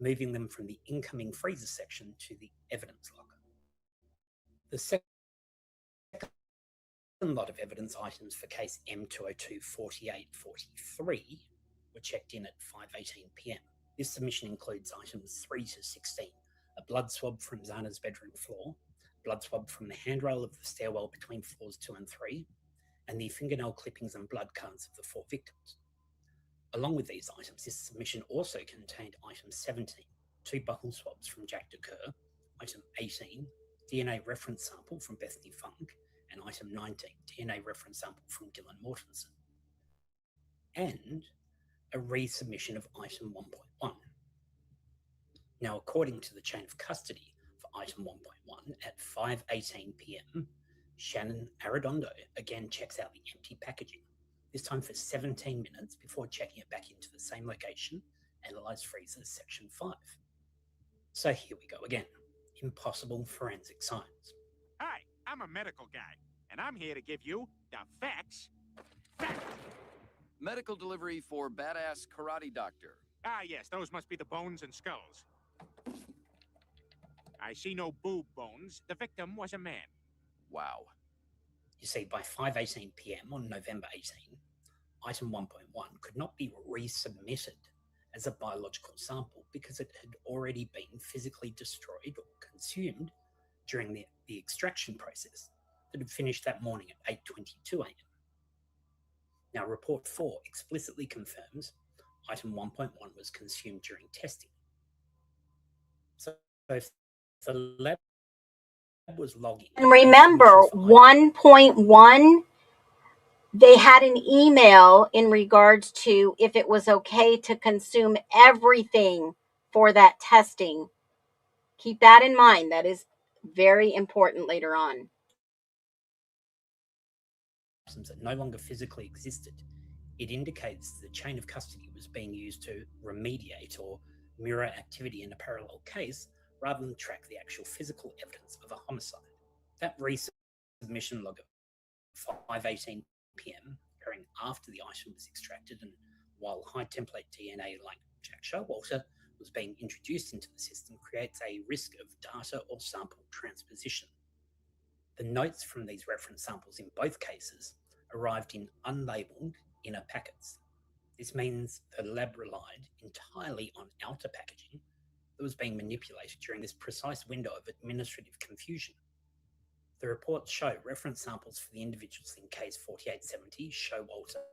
moving them from the incoming freezer section to the evidence locker. The second lot of evidence items for case M2022-4843 were checked in at 5:18 p.m. This submission includes items 3 to 16, a blood swab from Zana's bedroom floor, blood swab from the handrail of the stairwell between floors 2 and 3, and the fingernail clippings and blood cards of the 4 victims. Along with these items, this submission also contained item 17, 2 buccal swabs from Jack DeCur, item 18, DNA reference sample from Bethany Funk, and item 19, DNA reference sample from Dylan Mortensen, and a resubmission of item 1.1. Now, according to the chain of custody for item 1.1, at 5:18 p.m, Shannon Arredondo again checks out the empty packaging, this time for 17 minutes before checking it back into the same location, analyzed freezers section 5. So here we go again. Impossible forensic science. Hi, I'm a medical guy, and I'm here to give you the facts. Medical delivery for badass karate doctor. Ah, yes, those must be the bones and skulls. I see no boob bones. The victim was a man. Wow. You see, by 5:18 p.m. on November 18, item 1.1 could not be resubmitted as a biological sample because it had already been physically destroyed or consumed during the extraction process that had finished that morning at 8:22 a.m. Now, report 4 explicitly confirms item 1.1 was consumed during testing. So if the lab was logging... And remember, 1.1, they had an email in regards to if it was okay to consume everything for that testing. Keep that in mind. That is very important later on. That no longer physically existed, it indicates the chain of custody was being used to remediate or mirror activity in a parallel case rather than track the actual physical evidence of a homicide. That resubmission log at 5:18 p.m, occurring after the item was extracted and while high template DNA like Jack Showalter was being introduced into the system, creates a risk of data or sample transposition. The notes from these reference samples in both cases arrived in unlabeled inner packets. This means the lab relied entirely on outer packaging that was being manipulated during this precise window of administrative confusion. The reports show reference samples for the individuals in case 4870, Showalter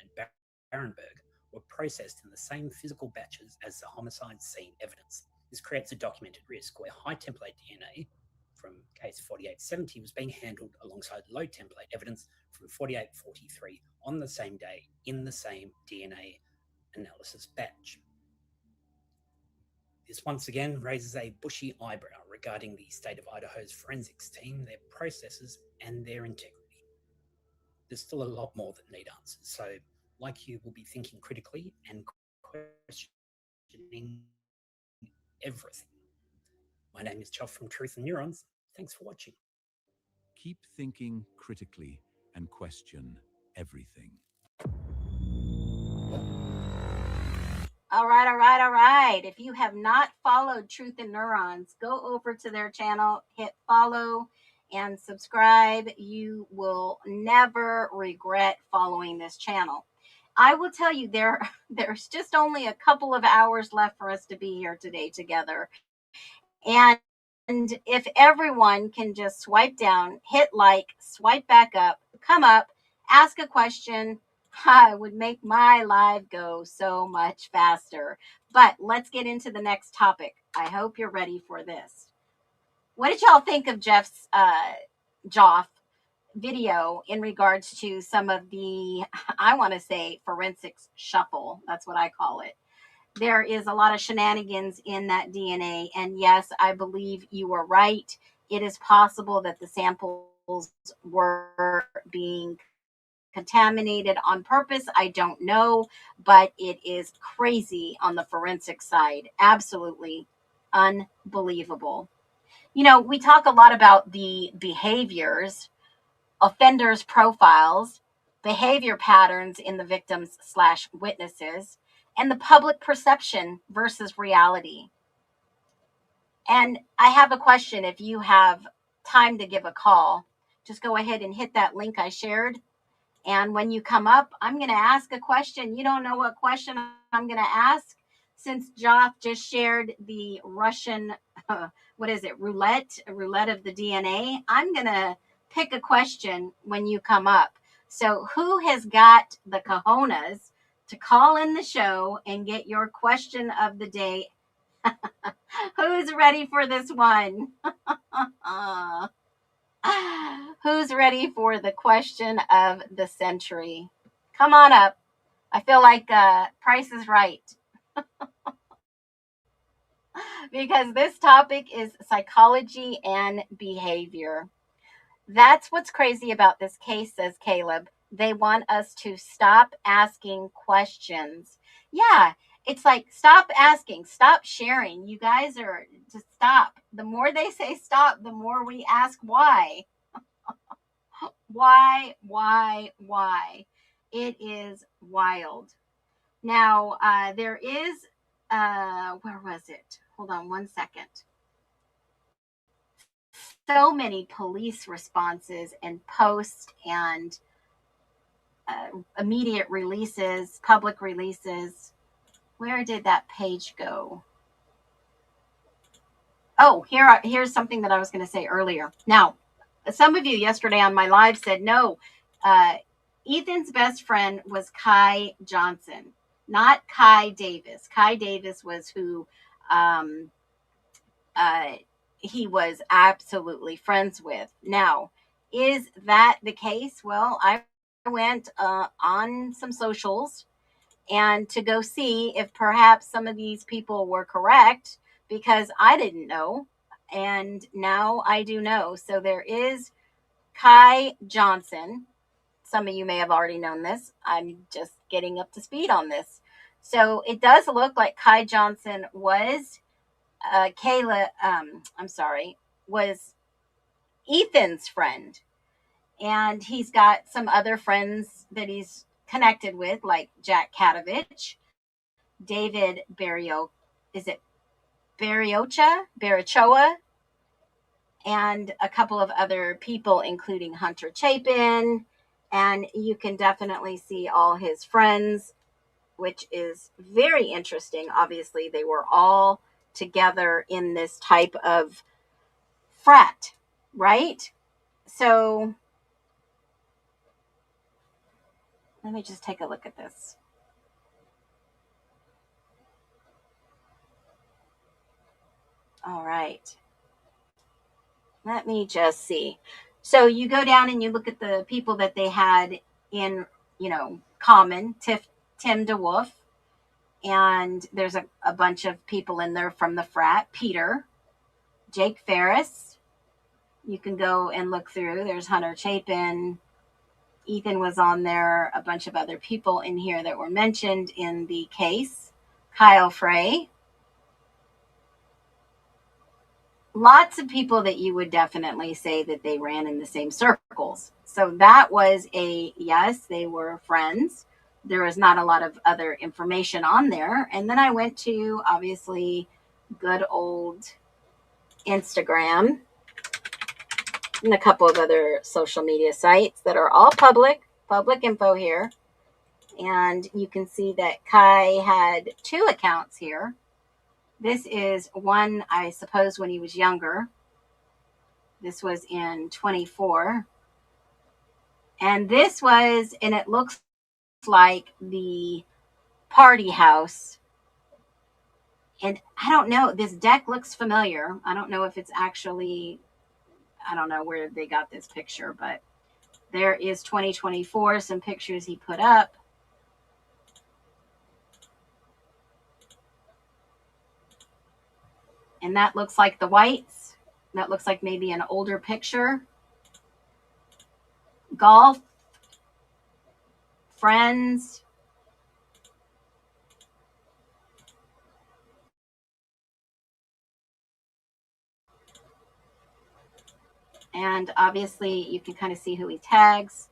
and Barenberg, were processed in the same physical batches as the homicide scene evidence. This creates a documented risk where high template DNA from case 4870 was being handled alongside low template evidence from 4843 on the same day in the same DNA analysis batch. This once again raises a bushy eyebrow regarding the state of Idaho's forensics team, their processes, and their integrity. There's still a lot more that need answers, so like you will be thinking critically and questioning everything. My name is Chuff from Truth and Neurons. Thanks for watching. Keep thinking critically and question everything. All right. If you have not followed Truth and Neurons, go over to their channel, hit follow and subscribe. You will never regret following this channel. I will tell you, there's just only a couple of hours left for us to be here today together. And if everyone can just swipe down, hit like, swipe back up, come up, ask a question, it would make my live go so much faster. But let's get into the next topic. I hope you're ready for this. What did y'all think of Jeff's Joff video in regards to some of the, I want to say, forensics shuffle? That's what I call it. There is a lot of shenanigans in that DNA. And yes, I believe you are right. It is possible that the samples were being contaminated on purpose. I don't know, but it is crazy on the forensic side. Absolutely unbelievable. You know, we talk a lot about the behaviors, offenders' profiles, behavior patterns in the victims / witnesses, and the public perception versus reality. And I have a question. If you have time to give a call, just go ahead and hit that link I shared. And when you come up, I'm going to ask a question. You don't know what question I'm going to ask? Since Joff just shared the Russian, roulette of the DNA, I'm going to pick a question when you come up. So who has got the cojones to call in the show and get your question of the day? Who's ready for this one? Who's ready for the question of the century? Come on up. I feel like Price is Right. Because this topic is psychology and behavior. That's what's crazy about this case, says Caleb. They want us to stop asking questions. Yeah, it's like stop asking, stop sharing. You guys are to stop. The more they say stop, the more we ask why. Why? It is wild. Now, there is, where was it? Hold on one second. So many police responses and posts and immediate releases, public releases. Where did that page go? Oh, here's something that I was going to say earlier. Now, some of you yesterday on my live said, no, Ethan's best friend was Kai Johnson, not Kai Davis. Kai Davis was who he was absolutely friends with. Now, is that the case? Well, I went on some socials and to go see if perhaps some of these people were correct, because I didn't know. And now I do know. So there is Kai Johnson. Some of you may have already known this. I'm just getting up to speed on this. So it does look like Kai Johnson was was Ethan's friend. And he's got some other friends that he's connected with, like Jack Katovich, David Barichoa, and a couple of other people, including Hunter Chapin. And you can definitely see all his friends, which is very interesting. Obviously, they were all together in this type of frat, right? So let me just take a look at this. All right. Let me just see. So you go down and you look at the people that they had in, common. Tim DeWolf. And there's a bunch of people in there from the frat. Peter. Jake Ferris. You can go and look through. There's Hunter Chapin. Ethan was on there. A bunch of other people in here that were mentioned in the case. Kyle Frey. Lots of people that you would definitely say that they ran in the same circles. So that was yes, they were friends. There was not a lot of other information on there. And then I went to, obviously, good old Instagram and a couple of other social media sites that are all public info here. And you can see that Kai had 2 accounts here. This is one, I suppose, when he was younger. This was in 24. And it looks like the party house. And I don't know, this deck looks familiar. I don't know if it's actually, I don't know where they got this picture, but there is 2024, some pictures he put up. And that looks like the Whites. That looks like maybe an older picture. Golf. Friends. And obviously you can kind of see who he tags.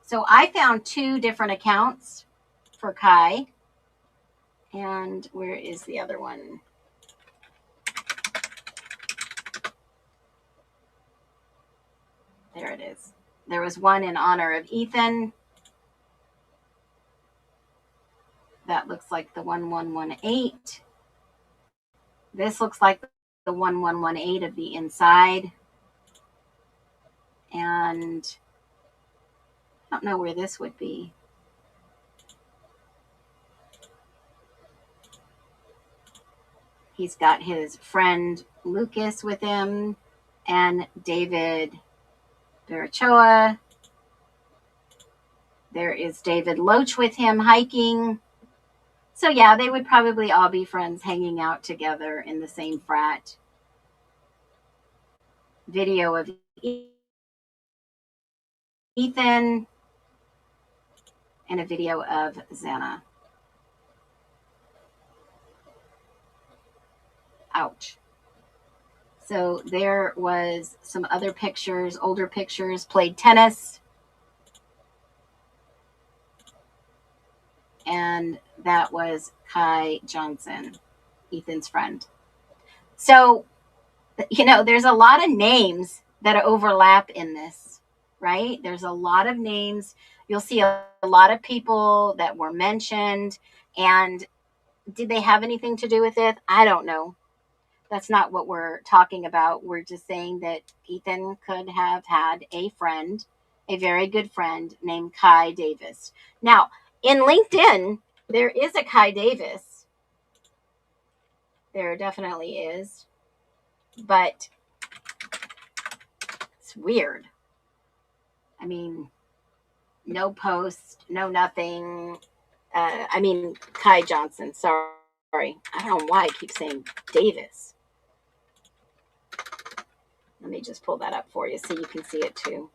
So I found 2 different accounts for Kai. And where is the other one? There it is. There was one in honor of Ethan. That looks like the 1118. This looks like 1118 of the inside. And I don't know where this would be. He's got his friend Lucas with him and David Barachoa. There is David Loach with him hiking. So yeah, they would probably all be friends hanging out together in the same frat. Video of Ethan and a video of Xana. Ouch. So there was some other pictures, older pictures, played tennis. And that was Kai Johnson, Ethan's friend. So, you know, there's a lot of names that overlap in this, right? There's a lot of names. You'll see a lot of people that were mentioned. And did they have anything to do with it? I don't know. That's not what we're talking about. We're just saying that Ethan could have had a friend, a very good friend named Kai Davis. Now, in LinkedIn, there is a Kai Davis. There definitely is. But it's weird. I mean, no post, no nothing. Kai Johnson. Sorry. I don't know why I keep saying Davis. Let me just pull that up for you so you can see it too.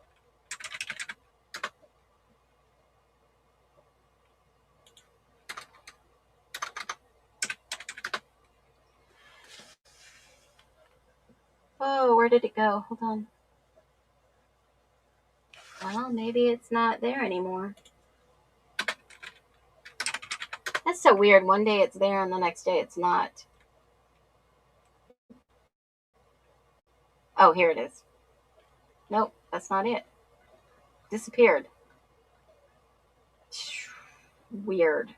Oh, where did it go? Hold on. Well, maybe it's not there anymore. That's so weird. One day it's there and the next day it's not. Oh, here it is. Nope, that's not it. Disappeared. Weird.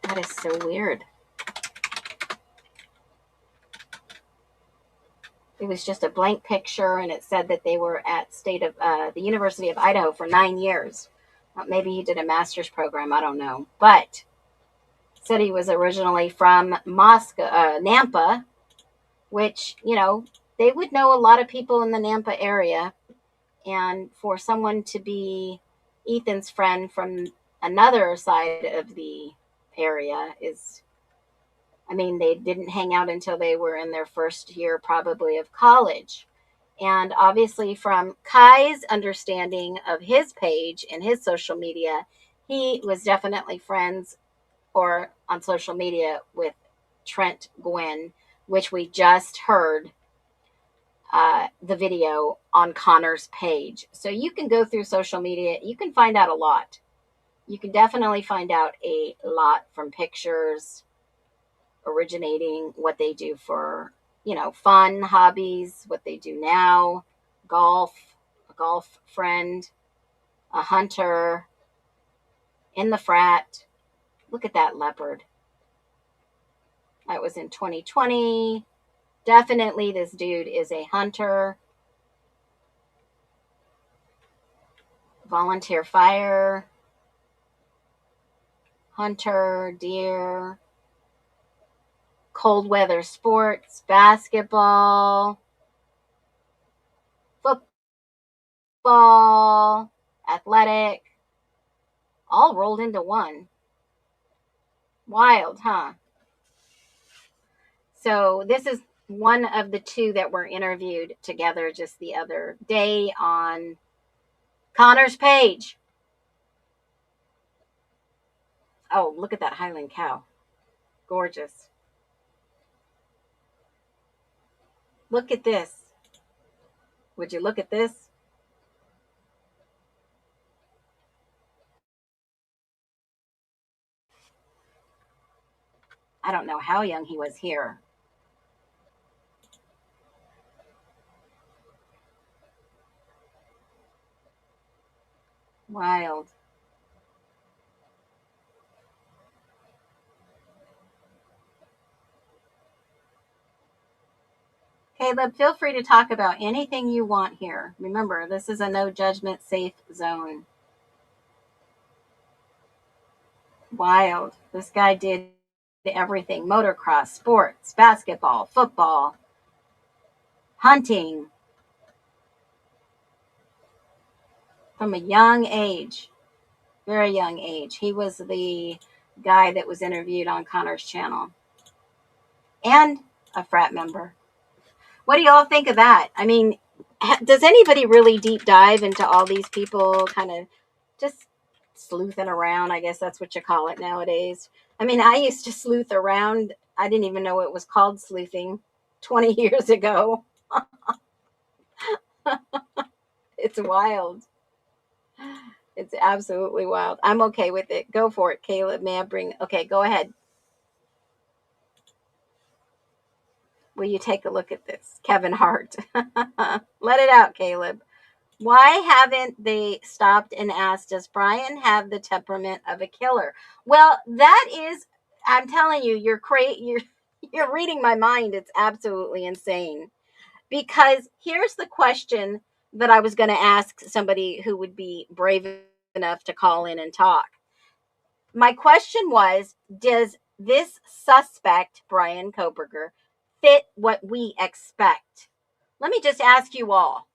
That is so weird. It was just a blank picture, and it said that they were at the University of Idaho for 9 years. Maybe he did a master's program. I don't know. But said he was originally from Moscow, Nampa, which, you know, they would know a lot of people in the Nampa area. And for someone to be Ethan's friend from another side of the area is, I mean, they didn't hang out until they were in their first year probably of college. And obviously from Kai's understanding of his page and his social media, he was definitely friends or on social media with Trent Gwynn, which we just heard the video on Connor's page. So you can go through social media. You can find out a lot. You can definitely find out a lot from pictures originating, what they do for, you know, fun, hobbies, what they do now, golf, a golf friend, a hunter, in the frat. Look at that leopard. That was in 2020. Definitely this dude is a hunter. Volunteer fire, hunter, deer, cold weather sports, basketball, football, athletic, all rolled into one. Wild, huh? So this is one of the two that were interviewed together just the other day on Connor's page. Oh, look at that Highland cow. Gorgeous. Look at this. Would you look at this? I don't know how young he was here. Wild. Caleb, feel free to talk about anything you want here. Remember, this is a no judgment safe zone. Wild. This guy did everything: motocross, sports, basketball, football, hunting, from a young age, very young age. He was the guy that was interviewed on Connor's channel and a frat member. What do y'all think of that? I mean, does anybody really deep dive into all these people kind of just sleuthing around? I guess that's what you call it nowadays. I mean, I used to sleuth around. I didn't even know it was called sleuthing 20 years ago. It's wild. It's absolutely wild. I'm okay with it. Go for it, Caleb. May I bring? Okay, go ahead. Will you take a look at this? Kevin Hart. Let it out, Caleb. Why haven't they stopped and asked, does Brian have the temperament of a killer? Well, that is, I'm telling you, you're reading my mind. It's absolutely insane. Because here's the question that I was going to ask somebody who would be brave enough to call in and talk. My question was, does this suspect, Brian Koberger, fit what we expect? Let me just ask you all.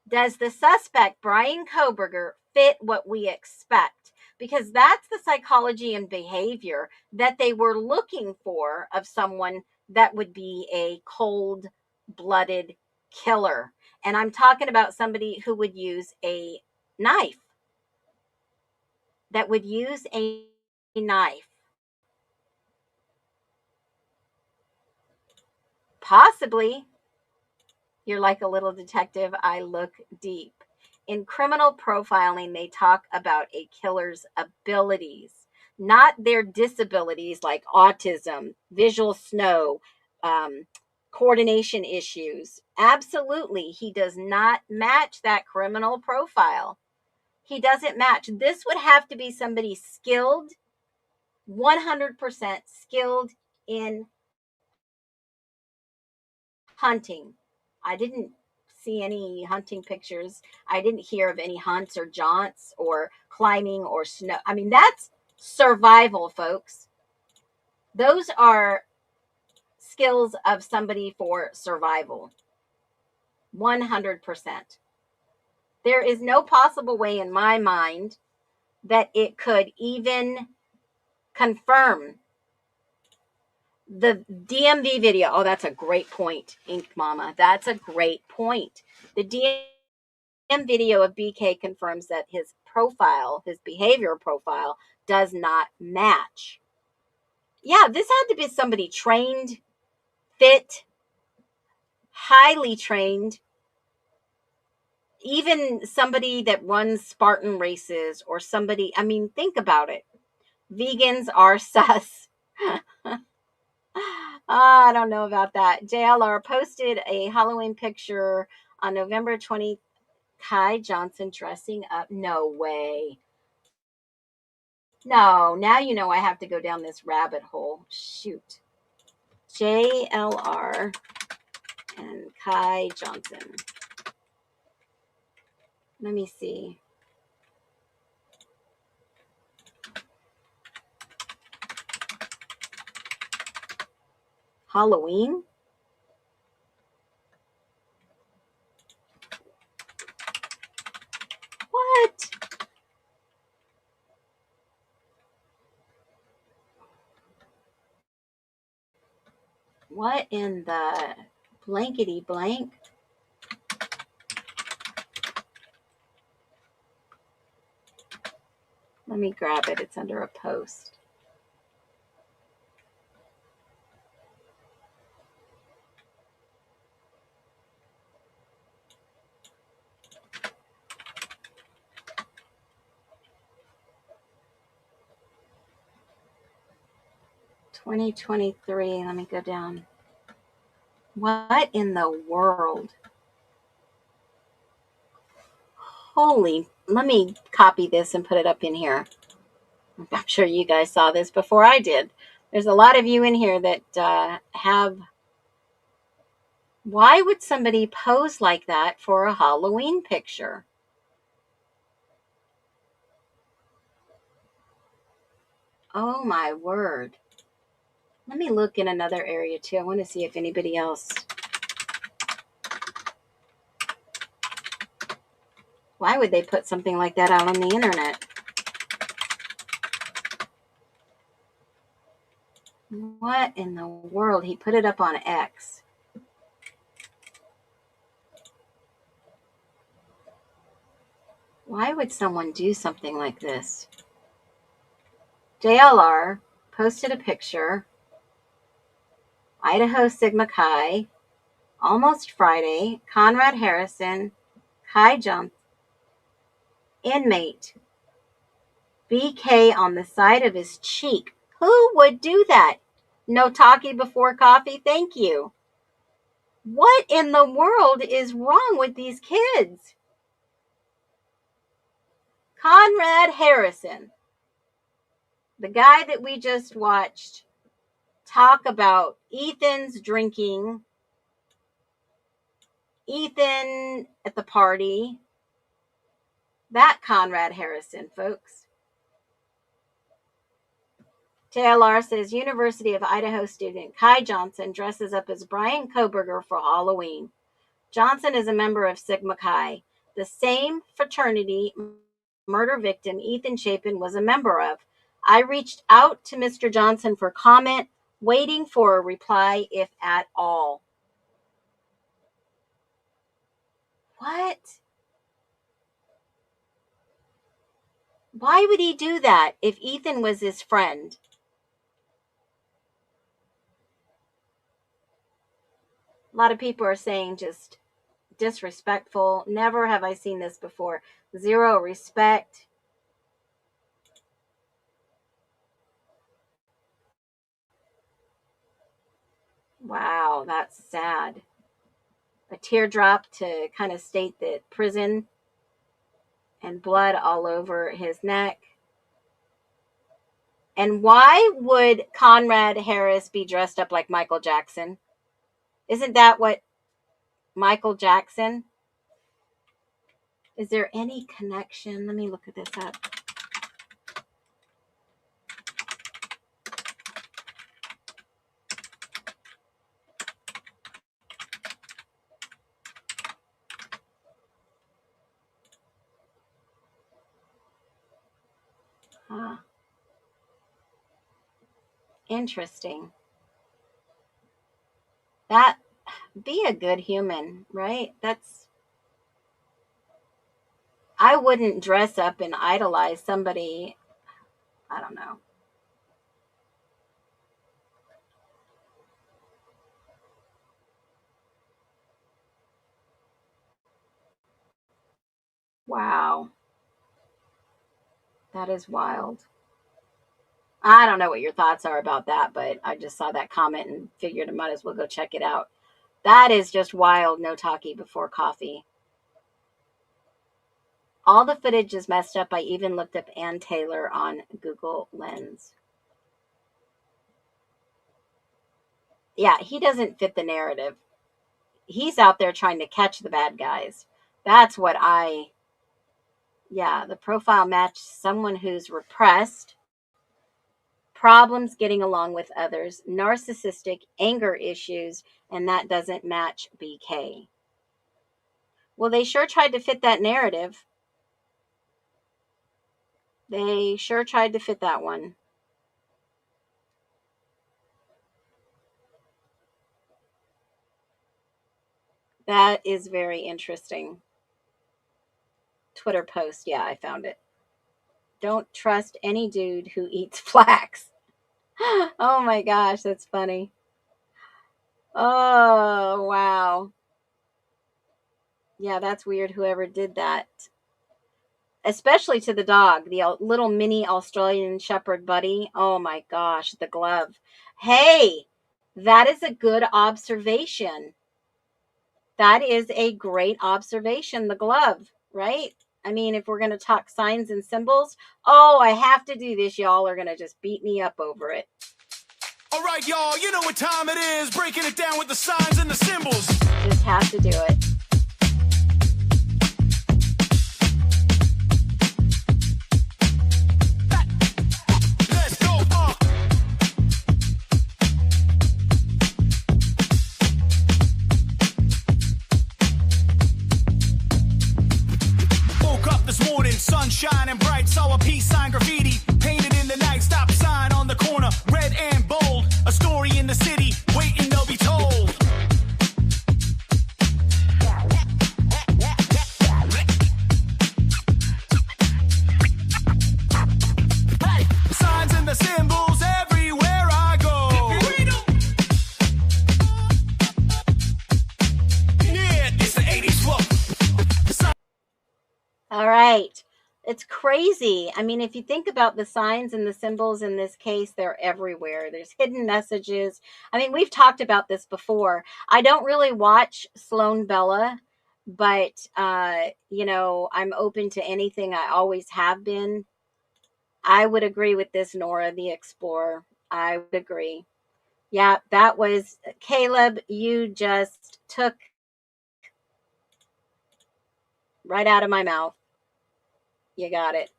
Does the suspect, Brian Koberger, fit what we expect? Because that's the psychology and behavior that they were looking for of someone that would be a cold-blooded killer. And I'm talking about somebody who would use a knife, that would use a knife. Possibly. You're like a little detective. I look deep. In criminal profiling, they talk about a killer's abilities, not their disabilities like autism, visual snow, coordination issues. Absolutely, he does not match that criminal profile. He doesn't match. This would have to be somebody skilled, 100% skilled in hunting. I didn't see any hunting pictures. I didn't hear of any hunts or jaunts or climbing or snow. I mean, that's survival, folks. Those are skills of somebody for survival. 100%. There is no possible way in my mind that it could even confirm the DMV video. Oh, that's a great point, Ink Mama. That's a great point. The DMV video of BK confirms that his profile, his behavior profile, does not match. Yeah, this had to be somebody trained, fit, highly trained, even somebody that runs Spartan races or somebody. I mean, think about it. Vegans are sus. I don't know about that. JLR posted a Halloween picture on November 20th. Kai Johnson dressing up. No way. No, now you know I have to go down this rabbit hole. Shoot. JLR and Kai Johnson. Let me see. Halloween? What? What in the blankety blank? Let me grab it. It's under a post. $2023. Let me go down. What in the world? Holy, let me copy this and put it up in here. I'm sure you guys saw this before I did. There's a lot of you in here that have Why would somebody pose like that for a Halloween picture? Oh my word. Let me look in another area too. I want to see if anybody else. Why would they put something like that out on the internet? What in the world? He put it up on X. Why would someone do something like this? JLR posted a picture. Idaho Sigma Chi. Almost Friday. Conrad Harrison. Chi Jump. Inmate. BK on the side of his cheek. Who would do that? No talkie before coffee? Thank you. What in the world is wrong with these kids? Conrad Harrison, the guy that we just watched talk about Ethan's drinking, Ethan at the party. That Conrad Harrison, folks. TLR says University of Idaho student Kai Johnson dresses up as Brian Koberger for Halloween. Johnson is a member of Sigma Chi, the same fraternity murder victim Ethan Chapin was a member of. I reached out to Mr. Johnson for comment, waiting for a reply, if at all. What? Why would he do that if Ethan was his friend? A lot of people are saying just disrespectful. Never have I seen this before. Zero respect. Wow, that's sad. A teardrop to kind of state that prison and blood all over his neck. And why would Conrad Harris be dressed up like Michael Jackson? Isn't that what Michael Jackson? Is there any connection? Let me look at this up. Huh. Interesting. That, be a good human, right? I wouldn't dress up and idolize somebody. I don't know. Wow. That is wild. I don't know what your thoughts are about that, but I just saw that comment and figured I might as well go check it out. That is just wild. No talkie before coffee. All the footage is messed up. I even looked up Ann Taylor on Google Lens. Yeah, he doesn't fit the narrative. He's out there trying to catch the bad guys. That's what the profile matched someone who's repressed, problems getting along with others, narcissistic, anger issues, and that doesn't match BK. Well, they sure tried to fit that narrative. They sure tried to fit that one. That is very interesting. Twitter post. Yeah, I found it. Don't trust any dude who eats flax. Oh my gosh, that's funny. Oh, wow. Yeah, that's weird, whoever did that. Especially to the dog, the little mini Australian Shepherd buddy. Oh my gosh, the glove. Hey, that is a good observation. That is a great observation, the glove, right? I mean, if we're going to talk signs and symbols, oh, I have to do this. Y'all are going to just beat me up over it. All right, y'all, you know what time it is. Breaking it down with the signs and the symbols. Just have to do it. Let's go. Woke up this morning, sun shining bright. Saw a peace sign graffiti painted in the night. Stop sign on the corner, red and bold. A story in the city, waiting to be told. Signs and the symbols everywhere I go. Yeah, it's the 80s flow. All right. It's crazy. I mean, if you think about the signs and the symbols in this case, they're everywhere. There's hidden messages. I mean, we've talked about this before. I don't really watch Sloan Bella, but, you know, I'm open to anything. I always have been. I would agree with this, Nora, the Explorer. I would agree. Yeah, that was Caleb. You just took right out of my mouth. You got it.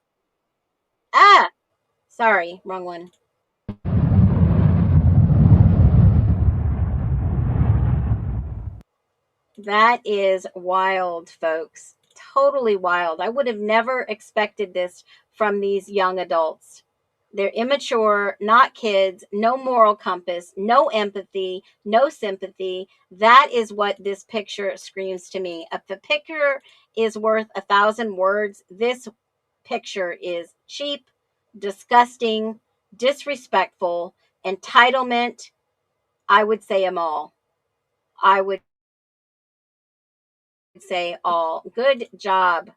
Ah, sorry, wrong one. That is wild, folks. Totally wild. I would have never expected this from these young adults. They're immature, not kids, no moral compass, no empathy, no sympathy. That is what this picture screams to me. If a picture is worth 1,000 words, this picture is cheap, disgusting, disrespectful, entitlement. I would say them all. I would say all. Good job.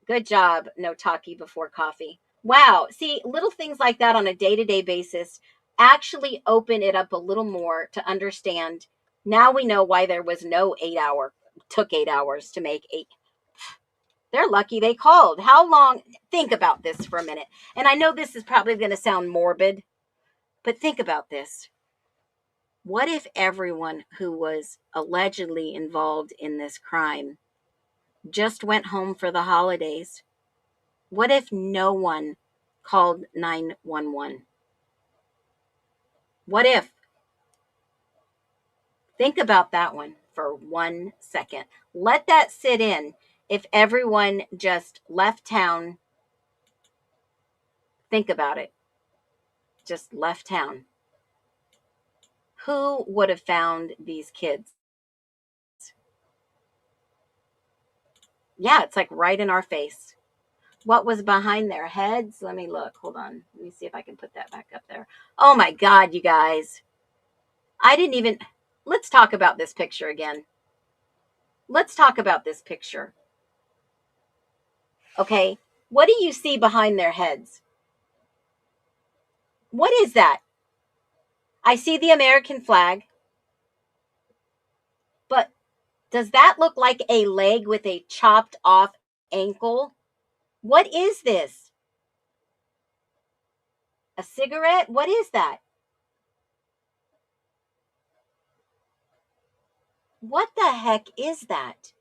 Good job. No talkie before coffee. Wow. See, little things like that on a day-to-day basis actually open it up a little more to understand. Now we know why there was no 8 hour, took 8 hours to make eight. They're lucky they called. How long? Think about this for a minute. And I know this is probably going to sound morbid, but think about this. What if everyone who was allegedly involved in this crime just went home for the holidays? What if no one called 911? What if? Think about that one for 1 second. Let that sit in. If everyone just left town, think about it. Just left town. Who would have found these kids? Yeah, it's like right in our face. What was behind their heads? Let me look. Hold on. Let me see if I can put that back up there. Oh my God, you guys. I didn't even. Let's talk about this picture again. Let's talk about this picture. Okay. What do you see behind their heads? What is that? I see the American flag. But does that look like a leg with a chopped off ankle? What is this? A cigarette? What is that? What the heck is that?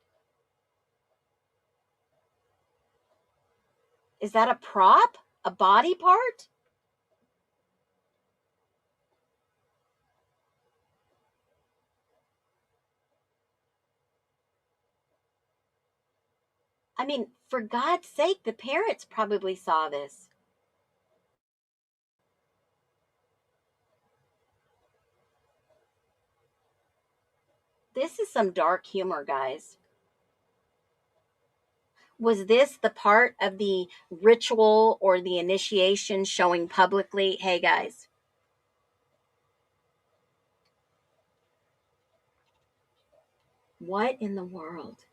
Is that a prop? A body part? I mean, for God's sake, the parents probably saw this. This is some dark humor, guys. Was this the part of the ritual or the initiation showing publicly, hey guys, what in the world?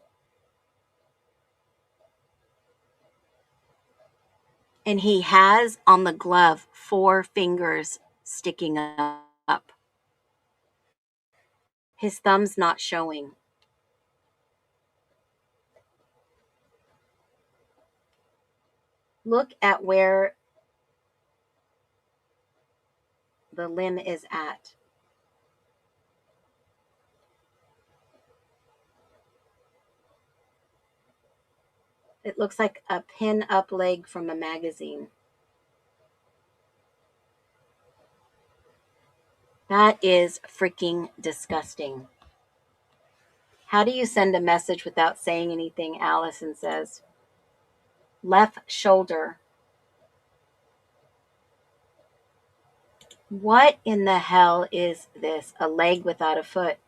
And he has on the glove 4 fingers sticking up. His thumb's not showing. Look at where the limb is at. It looks like a pin-up leg from a magazine. That is freaking disgusting. How do you send a message without saying anything? Allison says. Left shoulder. What in the hell is this? A leg without a foot.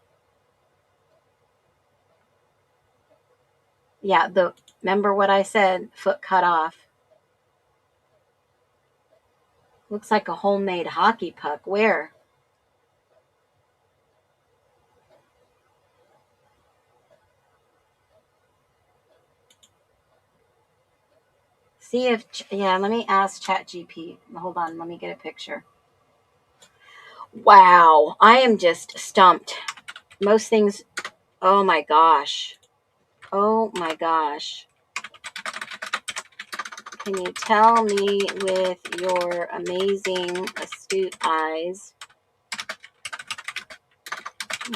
Yeah, remember what I said? Foot cut off. Looks like a homemade hockey puck. Where? See if, yeah, let me ask ChatGPT. Hold on, let me get a picture. Wow, I am just stumped. Most things, oh my gosh. Oh my gosh. Can you tell me with your amazing, astute eyes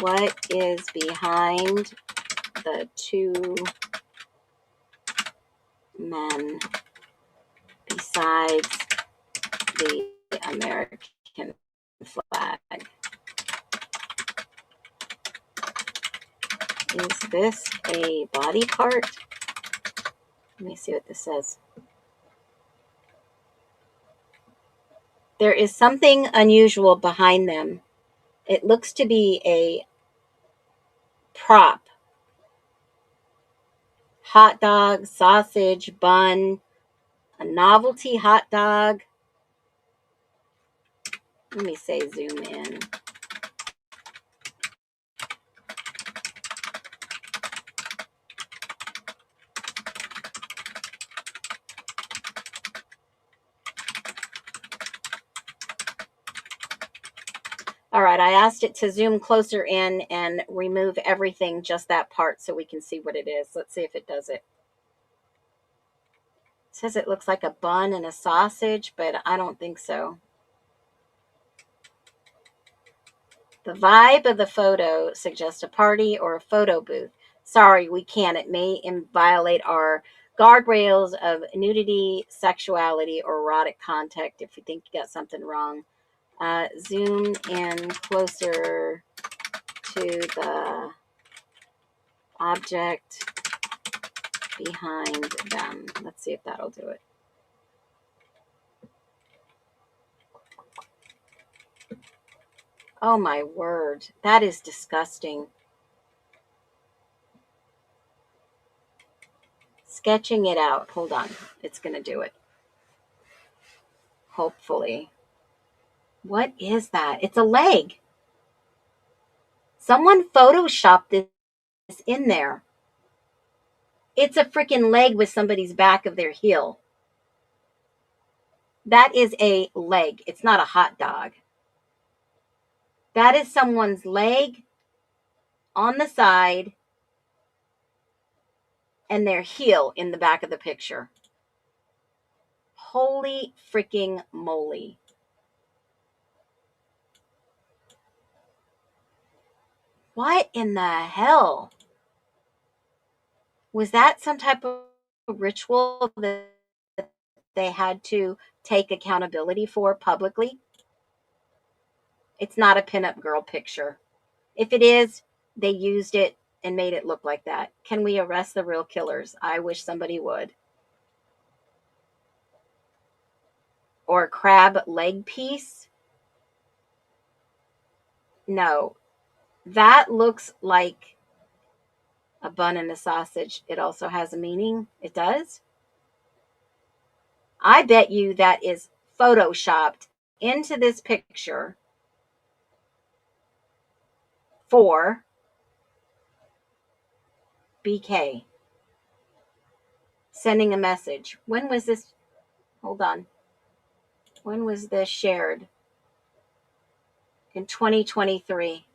what is behind the two men besides the American flag? Is this a body part? Let me see what this says. There is something unusual behind them. It looks to be a prop. Hot dog, sausage, bun, a novelty hot dog. Let me say zoom in. All right, I asked it to zoom closer in and remove everything, just that part, so we can see what it is. Let's see if it does it. It says it looks like a bun and a sausage, but I don't think so. The vibe of the photo suggests a party or a photo booth. Sorry, we can't. It may violate our guardrails of nudity, sexuality, or erotic content if we think you got something wrong. Zoom in closer to the object behind them. Let's see if that'll do it. Oh my word, that is disgusting. Sketching it out. Hold on, it's going to do it. Hopefully. What is that? It's a leg. Someone photoshopped this in there. It's a freaking leg with somebody's back of their heel. That is a leg. It's not a hot dog. That is someone's leg on the side and their heel in the back of the picture. Holy freaking moly. What in the hell? Was that some type of ritual that they had to take accountability for publicly? It's not a pinup girl picture. If it is, they used it and made it look like that. Can we arrest the real killers? I wish somebody would. Or a crab leg piece? No. That looks like a bun and a sausage. It also has a meaning. It does? I bet you that is photoshopped into this picture for BK. Sending a message. When was this? Hold on. When was this shared? In 2023.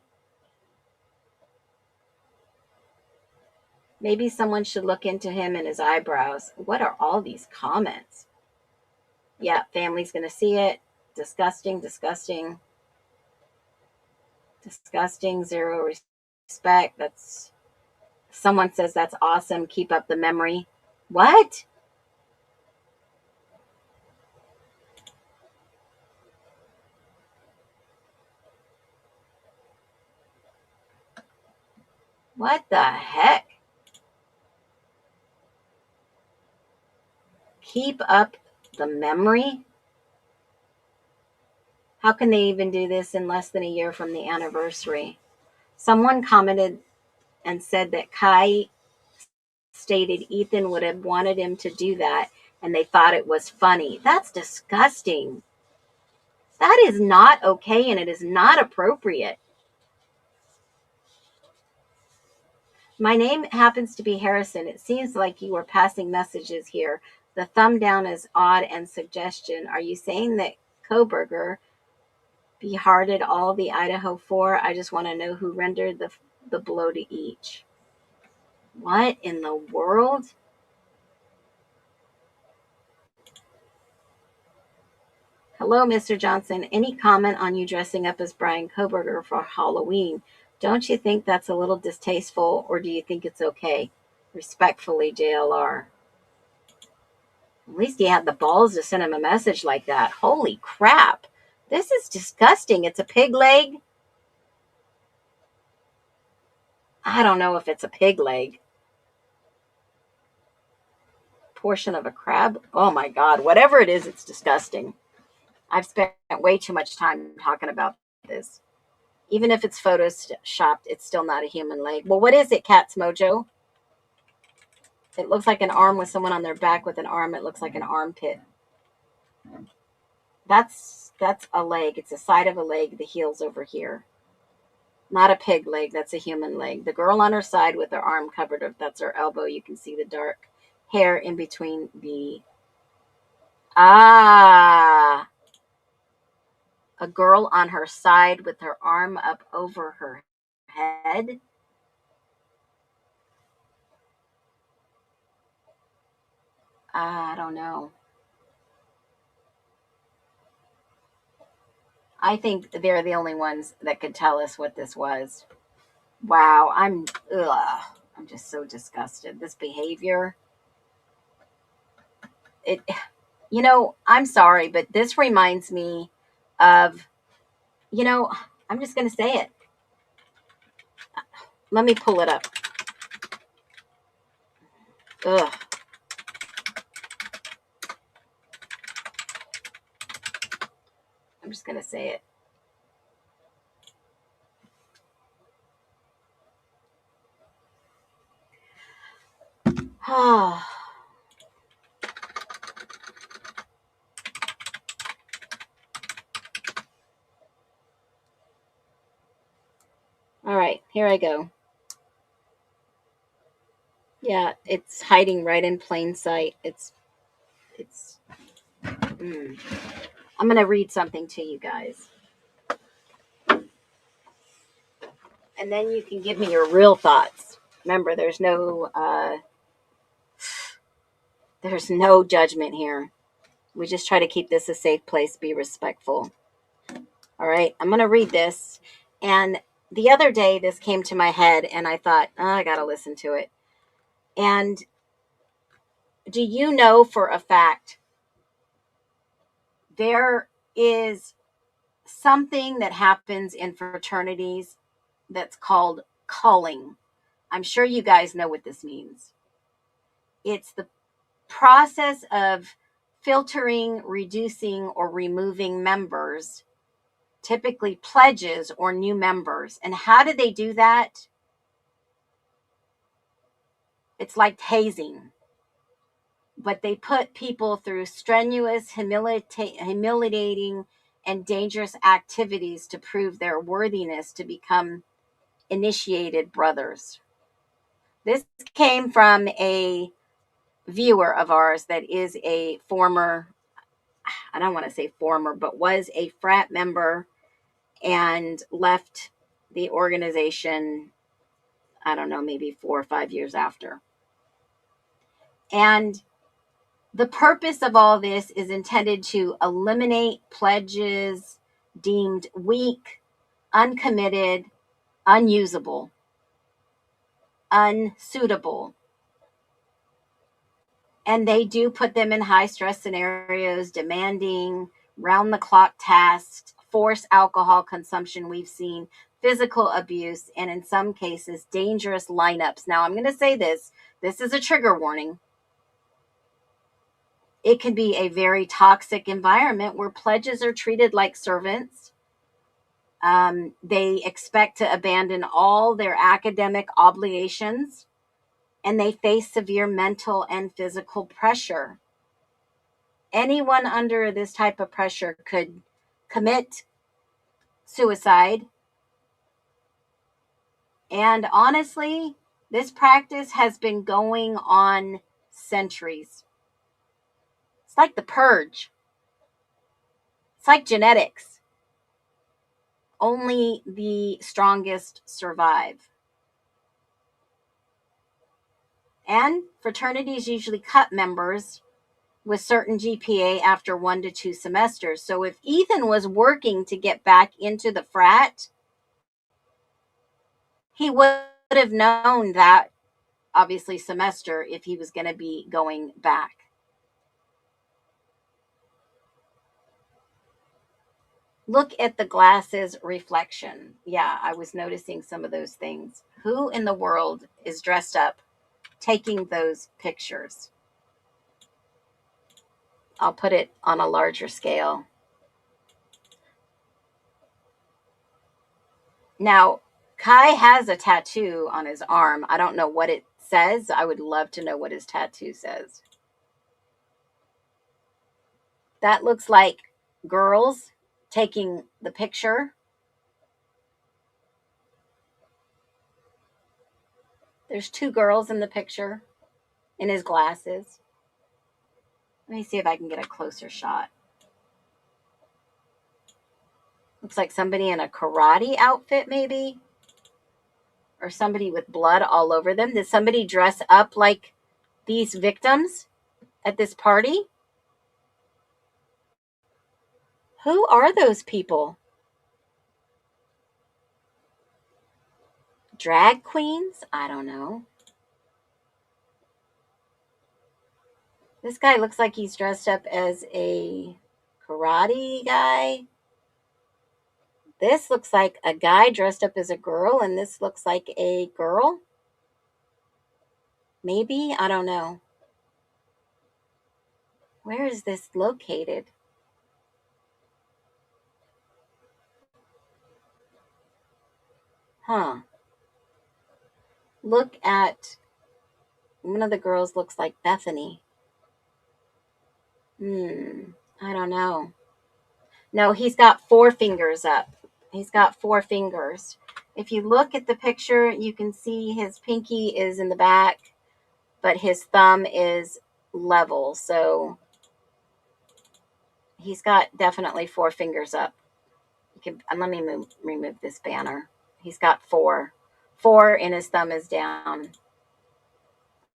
Maybe someone should look into him and his eyebrows. What are all these comments? Yeah, family's going to see it. Disgusting, disgusting. Disgusting, zero respect. That's someone says that's awesome. Keep up the memory. What? What the heck? Keep up the memory? How can they even do this in less than a year from the anniversary? Someone commented and said that Kai stated Ethan would have wanted him to do that and they thought it was funny. That's disgusting. That is not okay and it is not appropriate. My name happens to be Harrison. It seems like you were passing messages here. The thumb down is odd and suggestion. Are you saying that Koberger behearted all the IDAHO4? I just want to know who rendered the blow to each. What in the world? Hello, Mr. Johnson. Any comment on you dressing up as Brian Koberger for Halloween? Don't you think that's a little distasteful, or do you think it's okay? Respectfully, JLR. At least he had the balls to send him a message like that. Holy crap. This is disgusting. It's a pig leg. I don't know if it's a pig leg. Portion of a crab. Oh my God. Whatever it is, it's disgusting. I've spent way too much time talking about this. Even if it's photoshopped, it's still not a human leg. Well, what is it, Cat's Mojo? It looks like an arm with someone on their back with an arm. It looks like an armpit. That's a leg. It's the side of a leg. The heel's over here. Not a pig leg. That's a human leg. The girl on her side with her arm covered up. That's her elbow. You can see the dark hair in between the... Ah! A girl on her side with her arm up over her head. I don't know. I think they're the only ones that could tell us what this was. Wow, I'm just so disgusted. This behavior. I'm sorry, but this reminds me of, I'm just going to say it. Let me pull it up. Ugh. I'm just going to say it. All right, here I go. Yeah, it's hiding right in plain sight. I'm going to read something to you guys. And then you can give me your real thoughts. Remember, there's no judgment here. We just try to keep this a safe place, be respectful. All right, I'm going to read this. And the other day, this came to my head, and I thought, I got to listen to it. And do you know for a fact there is something that happens in fraternities that's called culling? I'm sure you guys know what this means. It's the process of filtering, reducing, or removing members, typically pledges or new members. And how do they do that? It's like hazing. But they put people through strenuous, humiliating, and dangerous activities to prove their worthiness to become initiated brothers. This came from a viewer of ours that is a former, I don't want to say former, but was a frat member and left the organization, I don't know, maybe 4 or 5 years after. And the purpose of all this is intended to eliminate pledges deemed weak, uncommitted, unusable, unsuitable. And they do put them in high stress scenarios, demanding round the clock tasks, forced alcohol consumption, we've seen physical abuse, and in some cases, dangerous lineups. Now, I'm going to say this is a trigger warning. It can be a very toxic environment where pledges are treated like servants. They expect to abandon all their academic obligations, and they face severe mental and physical pressure. Anyone under this type of pressure could commit suicide. And honestly, this practice has been going on centuries. It's like the purge. It's like genetics. Only the strongest survive. And fraternities usually cut members with certain GPA after 1 to 2 semesters. So if Ethan was working to get back into the frat, he would have known that, obviously, semester if he was going to be going back. Look at the glasses reflection. Yeah, I was noticing some of those things. Who in the world is dressed up taking those pictures? I'll put it on a larger scale. Now, Kai has a tattoo on his arm. I don't know what it says. I would love to know what his tattoo says. That looks like girls taking the picture. There's 2 girls in the picture in his glasses. Let me see if I can get a closer shot. Looks like somebody in a karate outfit, maybe. Or somebody with blood all over them. Did somebody dress up like these victims at this party? Who are those people? Drag queens? I don't know. This guy looks like he's dressed up as a karate guy. This looks like a guy dressed up as a girl, and this looks like a girl. Maybe? I don't know. Where is this located? Huh. Look at, one of the girls looks like Bethany. I don't know. No, he's got 4 fingers up. He's got 4 fingers. If you look at the picture, you can see his pinky is in the back, but his thumb is level. So he's got definitely 4 fingers up. You can, and let me remove this banner. He's got 4. 4 and his thumb is down.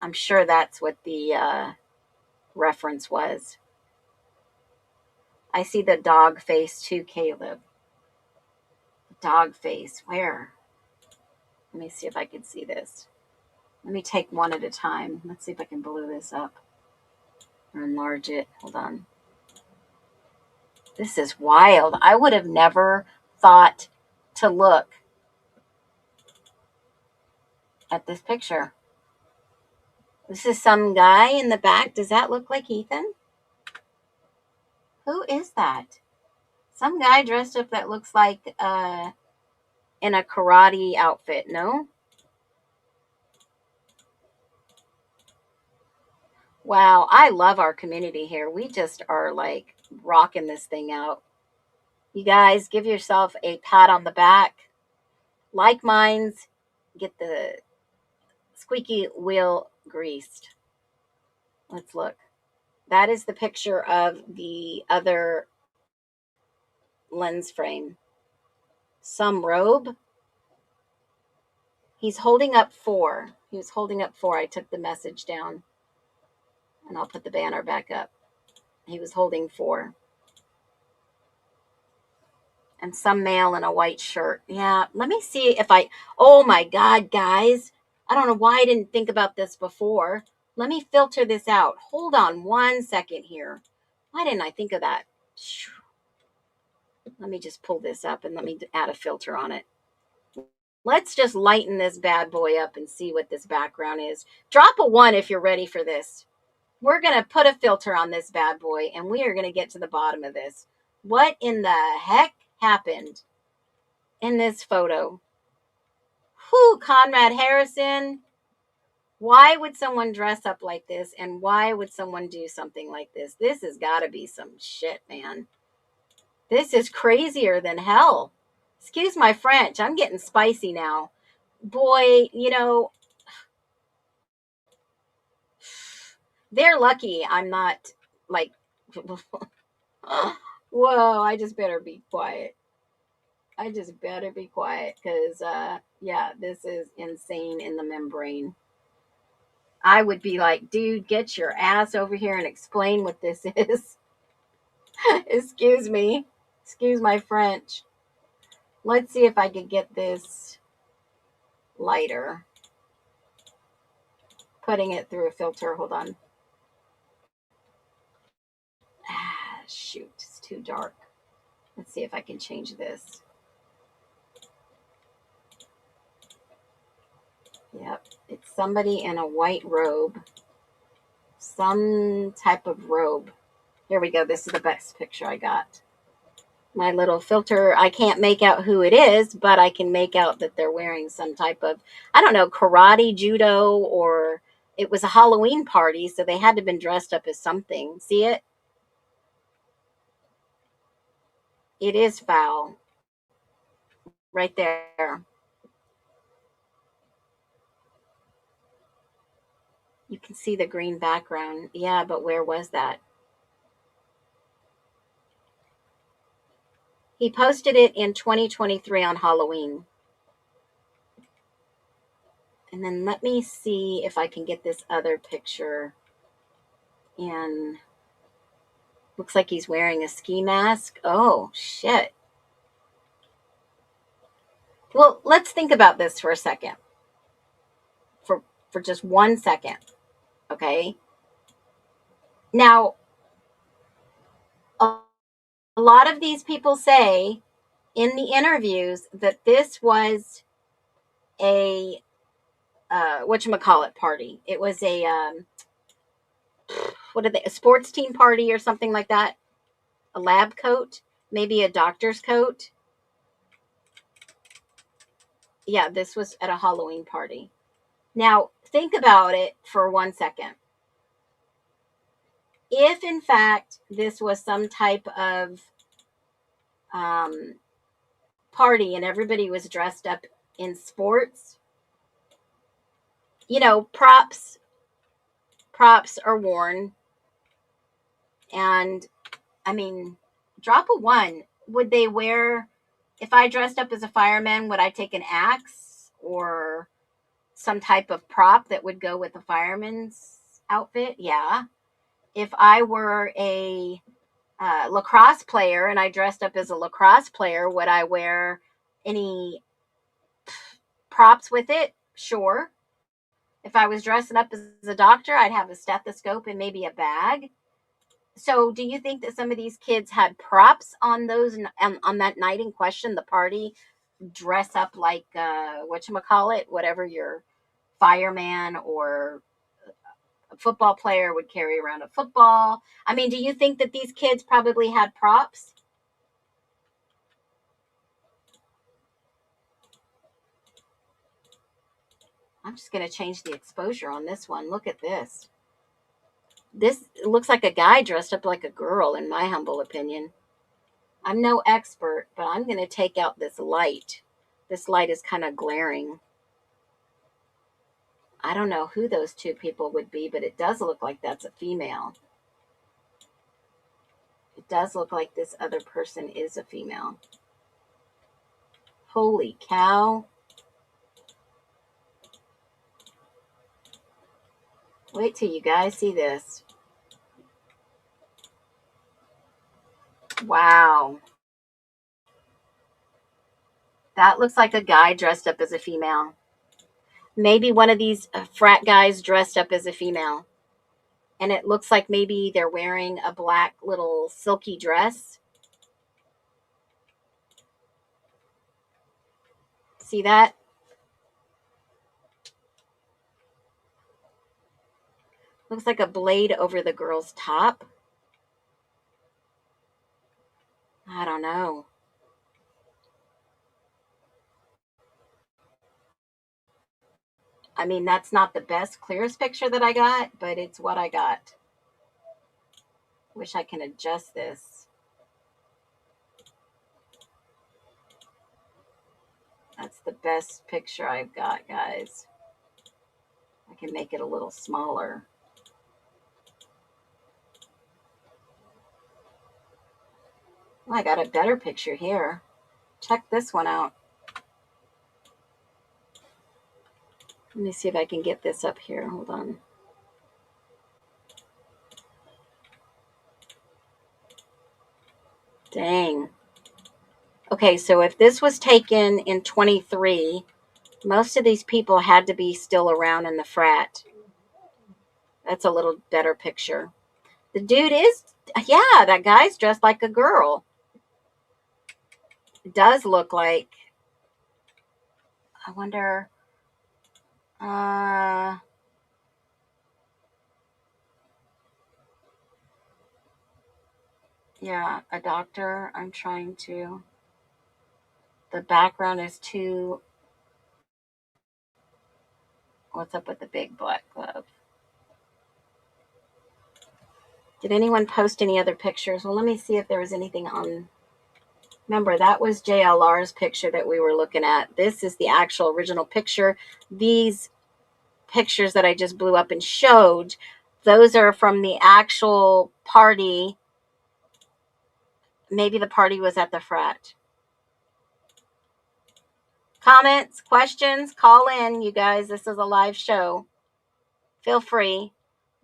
I'm sure that's what the reference was. I see the dog face too, Caleb. Dog face. Where? Let me see if I can see this. Let me take one at a time. Let's see if I can blow this up or enlarge it. Hold on. This is wild. I would have never thought to look at this picture. This is some guy in the back. Does that look like Ethan? Who is that? Some guy dressed up that looks like in a karate outfit, no? Wow, I love our community here. We just are like rocking this thing out. You guys, give yourself a pat on the back. Like minds, get the squeaky wheel greased. Let's look. That is the picture of the other lens frame. Some robe. He's holding up 4. He was holding up 4. I took the message down. And I'll put the banner back up. He was holding 4. And some male in a white shirt. Yeah, let me see if oh my God, guys. I don't know why I didn't think about this before. Let me filter this out. Hold on 1 second here. Why didn't I think of that? Let me just pull this up and let me add a filter on it. Let's just lighten this bad boy up and see what this background is. Drop a 1 if you're ready for this. We're going to put a filter on this bad boy and we are going to get to the bottom of this. What in the heck happened in this photo? Whew, Conrad Harrison. Why would someone dress up like this? And why would someone do something like this? This has got to be some shit, man. This is crazier than hell. Excuse my French. I'm getting spicy now. Boy, you know, they're lucky I'm not like, whoa, I just better be quiet. I just better be quiet because, yeah, this is insane in the membrane. I would be like, dude, get your ass over here and explain what this is. Excuse me. Excuse my French. Let's see if I could get this lighter. Putting it through a filter. Hold on. Ah, shoot. It's too dark. Let's see if I can change this. Yep. It's somebody in a white robe. Some type of robe. Here we go. This is the best picture I got. My little filter, I can't make out who it is, but I can make out that they're wearing some type of, I don't know, karate, judo, or it was a Halloween party, so they had to have been dressed up as something. See it? It is foul. Right there. You can see the green background. Yeah, but where was that? He posted it in 2023 on Halloween. And then let me see if I can get this other picture in. Looks like he's wearing a ski mask. Oh, shit. Well, let's think about this for a second. For just 1 second. Okay? Now, a lot of these people say in the interviews that this was a whatchamacallit party. It was a a sports team party or something like that. A lab coat, maybe a doctor's coat. Yeah, this was at a Halloween party. Now, think about it for 1 second. If in fact this was some type of party and everybody was dressed up in sports, you know, props are worn. And I mean, drop a 1. Would they wear, if I dressed up as a fireman, would I take an axe or some type of prop that would go with the fireman's outfit? Yeah. If I were a lacrosse player and I dressed up as a lacrosse player, would I wear any props with it? Sure. If I was dressing up as a doctor, I'd have a stethoscope and maybe a bag. So do you think that some of these kids had props on those on that night in question, the party, dress up like whatchamacallit, whatever your fireman or a football player would carry around a football? I mean, do you think that these kids probably had props? I'm just going to change the exposure on this one. Look at this. This looks like a guy dressed up like a girl, in my humble opinion. I'm no expert, but I'm going to take out this light. This light is kind of glaring. I don't know who those two people would be, but it does look like that's a female. It does look like this other person is a female. Holy cow. Wait till you guys see this. Wow. That looks like a guy dressed up as a female. Maybe one of these frat guys dressed up as a female. And it looks like maybe they're wearing a black little silky dress. See that? Looks like a blade over the girl's top. I don't know. I mean, that's not the best, clearest picture that I got, but it's what I got. Wish I can adjust this. That's the best picture I've got, guys. I can make it a little smaller. Oh, I got a better picture here. Check this one out. Let me see if I can get this up here. Hold on. Dang. Okay, so if this was taken in 23, most of these people had to be still around in the frat. That's a little better picture. The dude is, yeah, that guy's dressed like a girl. It does look like, I wonder, yeah, a doctor. I'm trying to, the background is too, what's up with the big black glove? Did anyone post any other pictures? Well, let me see if there was anything on. Remember, that was JLR's picture that we were looking at. This is the actual original picture. These pictures that I just blew up and showed, those are from the actual party. Maybe the party was at the frat. Comments, questions, call in, you guys. This is a live show. Feel free.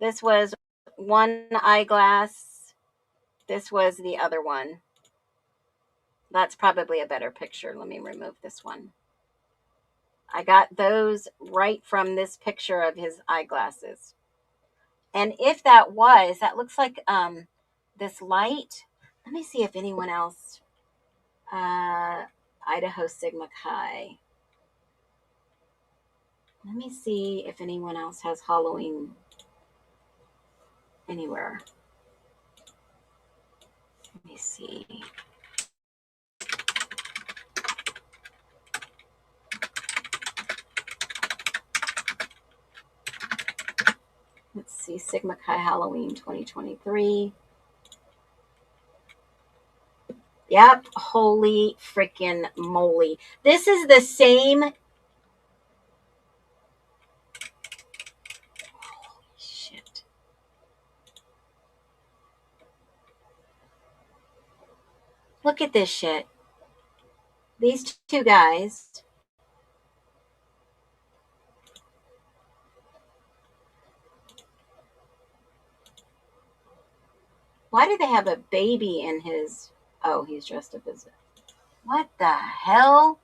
This was one eyeglass. This was the other one. That's probably a better picture. Let me remove this one. I got those right from this picture of his eyeglasses. And if that was, that looks like this light. Let me see if anyone else, Idaho Sigma Chi. Let me see if anyone else has Halloween anywhere. Let me see. Let's see, Sigma Chi Halloween 2023. Yep, holy freaking moly. This is the same. Holy shit. Look at this shit. These two guys. Why do they have a baby in his... Oh, he's dressed up as... What the hell?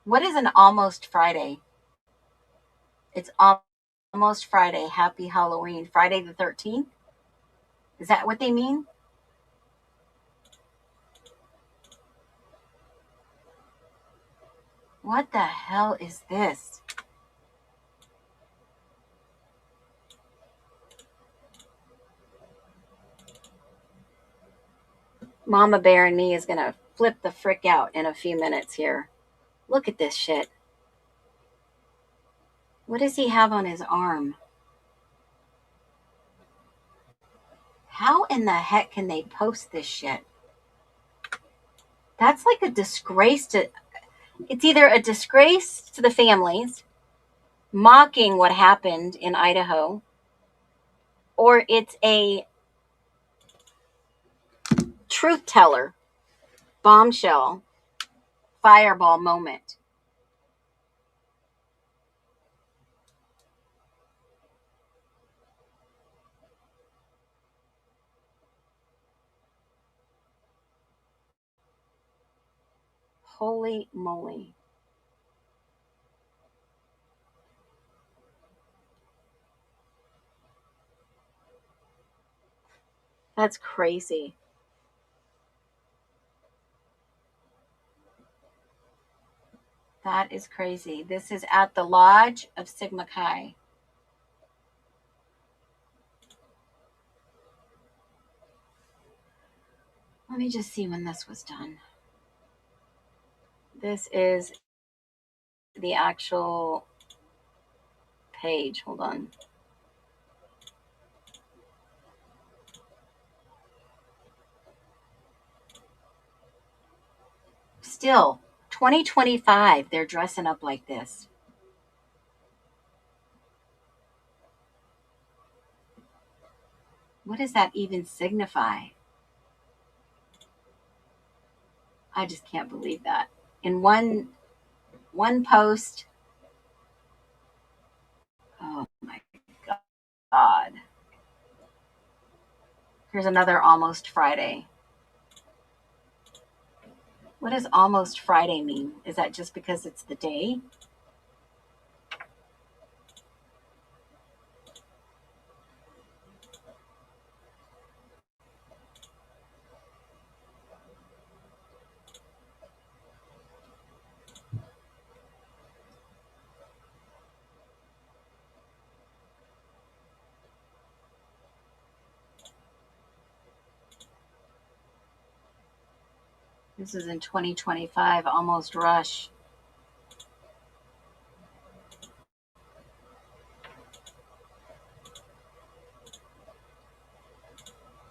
What is an almost Friday? It's almost Friday. Happy Halloween. Friday the 13th? Is that what they mean? What the hell is this? Mama Bear and me is going to flip the frick out in a few minutes here. Look at this shit. What does he have on his arm? How in the heck can they post this shit? That's like a disgrace to... It's either a disgrace to the families, mocking what happened in Idaho, or it's a truth teller, bombshell, fireball moment. Holy moly. That's crazy. That is crazy. This is at the Lodge of Sigma Chi. Let me just see when this was done. This is the actual page. Hold on. Still, 2025, they're dressing up like this. What does that even signify? I just can't believe that. In one post, oh my God. Here's another Almost Friday. What does Almost Friday mean? Is that just because it's the day? This is in 2025, Almost Rush.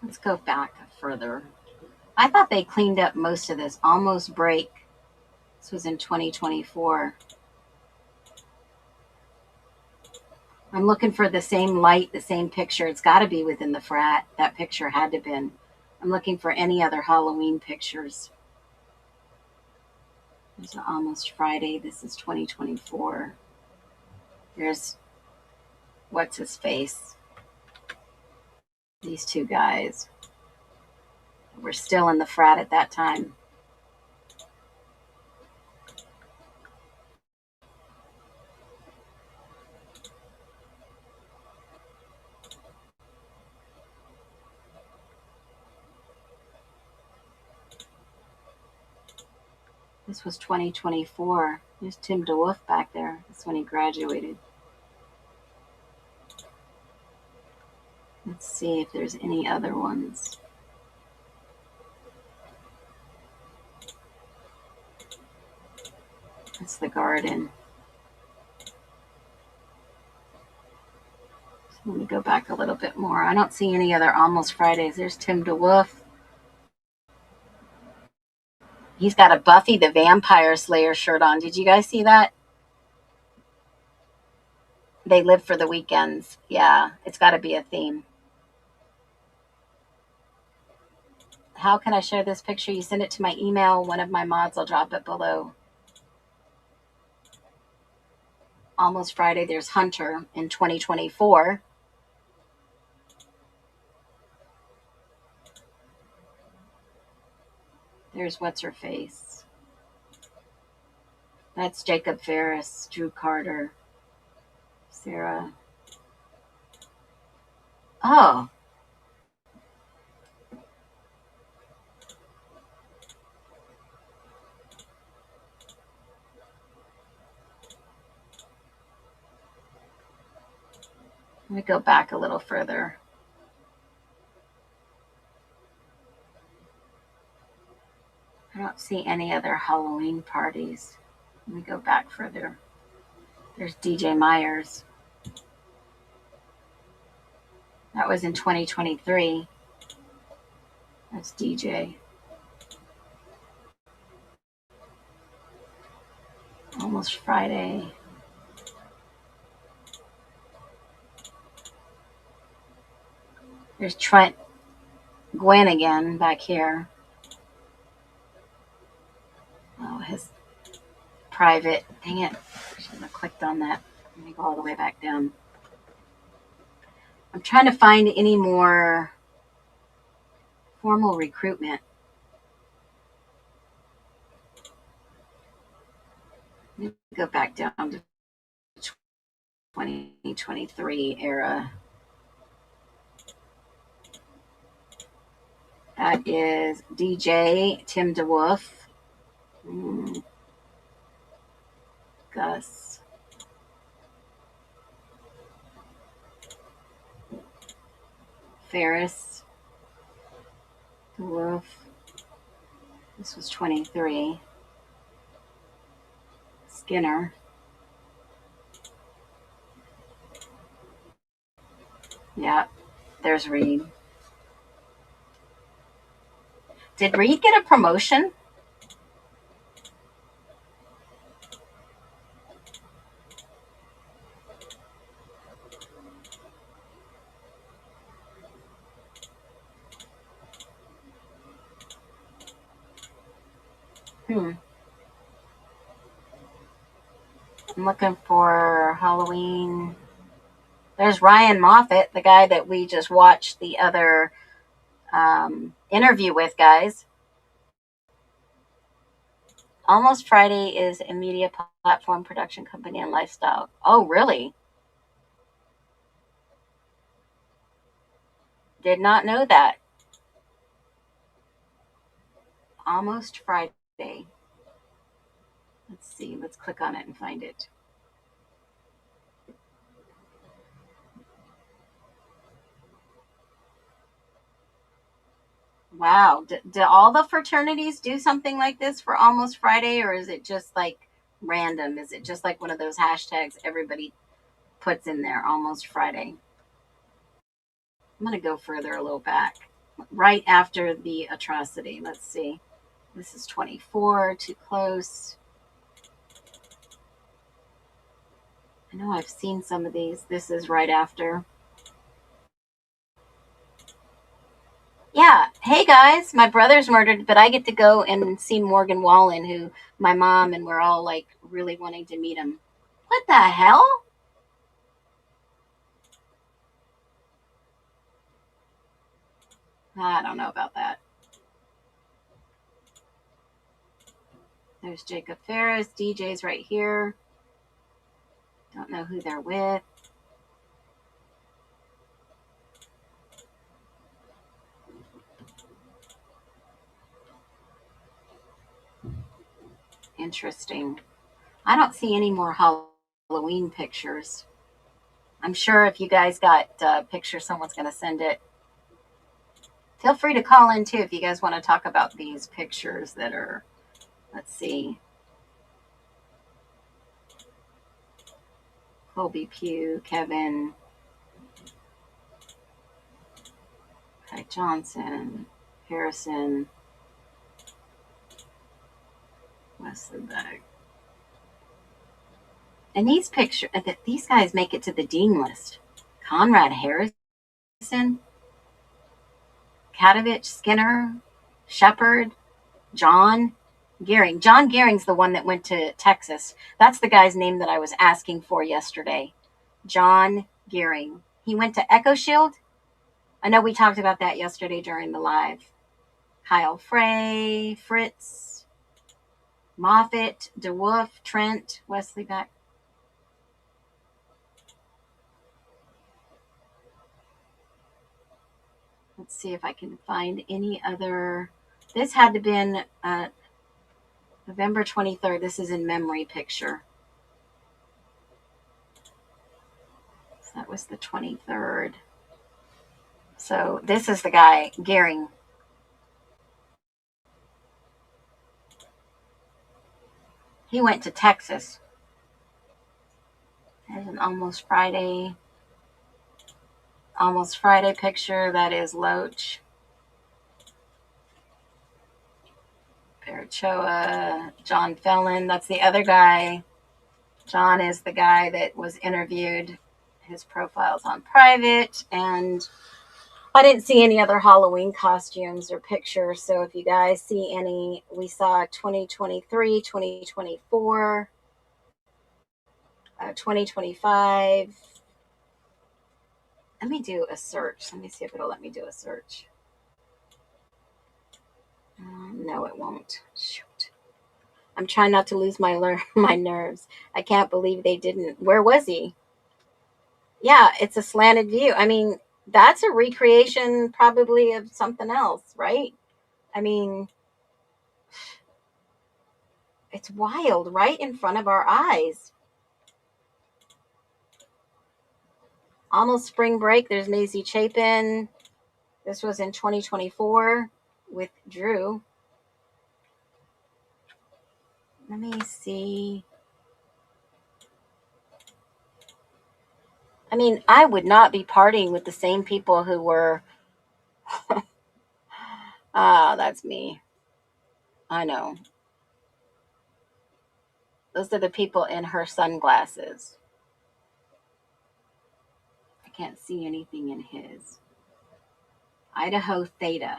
Let's go back further. I thought they cleaned up most of this. Almost Break. This was in 2024. I'm looking for the same light, the same picture. It's got to be within the frat. That picture had to have been. I'm looking for any other Halloween pictures. There's an Almost Friday. This is 2024. There's what's his face. These two guys were still in the frat at that time. This was 2024. There's Tim DeWolf back there. That's when he graduated. Let's see if there's any other ones. That's the garden. So let me go back a little bit more. I don't see any other Almost Fridays. There's Tim DeWolf. He's got a Buffy the Vampire Slayer shirt on. Did you guys see that? They live for the weekends. Yeah, it's got to be a theme. How can I share this picture? You send it to my email. One of my mods will drop it below. Almost Friday. There's Hunter in 2024. There's what's her face. That's Jacob Ferris, Drew Carter, Sarah. Oh. Let me go back a little further. I don't see any other Halloween parties. Let me go back further. There's DJ Myers. That was in 2023. That's DJ. Almost Friday. There's Trent Gwen again back here. Oh, private. Dang it. I shouldn't have clicked on that. Let me go all the way back down. I'm trying to find any more formal recruitment. Let me go back down to 2023 era. That is DJ Tim DeWolf. Gus. Ferris. DeWolf. This was 23. Skinner. Yeah, there's Reed. Did Reed get a promotion? I'm looking for Halloween. There's Ryan Moffat, the guy that we just watched the other interview with, guys. Almost Friday is a media platform, production company, and lifestyle. Oh, really? Did not know that. Almost Friday. Let's see. Let's click on it and find it. Wow. Do all the fraternities do something like this for Almost Friday, or is it just like random? Is it just like one of those hashtags everybody puts in there, Almost Friday? I'm going to go further a little back. Right after the atrocity. Let's see. This is 24, too close. I know I've seen some of these. This is right after. Yeah. Hey, guys. My brother's murdered, but I get to go and see Morgan Wallen, who my mom and we're all like really wanting to meet him. What the hell? I don't know about that. There's Jacob Ferris. DJ's right here. Don't know who they're with. Interesting. I don't see any more Halloween pictures. I'm sure if you guys got a picture, someone's going to send it. Feel free to call in too if you guys want to talk about these pictures that are, let's see. Colby Pugh, Kevin, Kai Johnson, Harrison, Wesley Beck. And these pictures, these guys make it to the dean list. Conrad Harrison, Katovich, Skinner, Shepard, John Gearing. John Gearing's the one that went to Texas. That's the guy's name that I was asking for yesterday. John Gearing. He went to Echo Shield. I know we talked about that yesterday during the live. Kyle Frey, Fritz, Moffat, DeWolf, Trent, Wesley Beck. Let's see if I can find any other. This had to have been November 23rd. This is in memory picture. So that was the 23rd. So this is the guy, Gearing. He went to Texas. There's an Almost Friday picture. That is Loach. Parachoa, John Fellon. That's the other guy. John is the guy that was interviewed. His profile's on private. And I didn't see any other Halloween costumes or pictures. So if you guys see any, we saw 2023, 2024, 2025. Let me do a search. Let me see if it'll let me do a search. No, it won't. Shoot. I'm trying not to lose my nerves. I can't believe they didn't. Where was he? Yeah, it's a slanted view. I mean, that's a recreation probably of something else, right? I mean, it's wild right in front of our eyes. Almost spring break. There's Maisie Chapin. This was in 2024 with Drew. Let me see. I mean, I would not be partying with the same people who were. That's me. I know. Those are the people in her sunglasses. I can't see anything in his. Idaho Theta.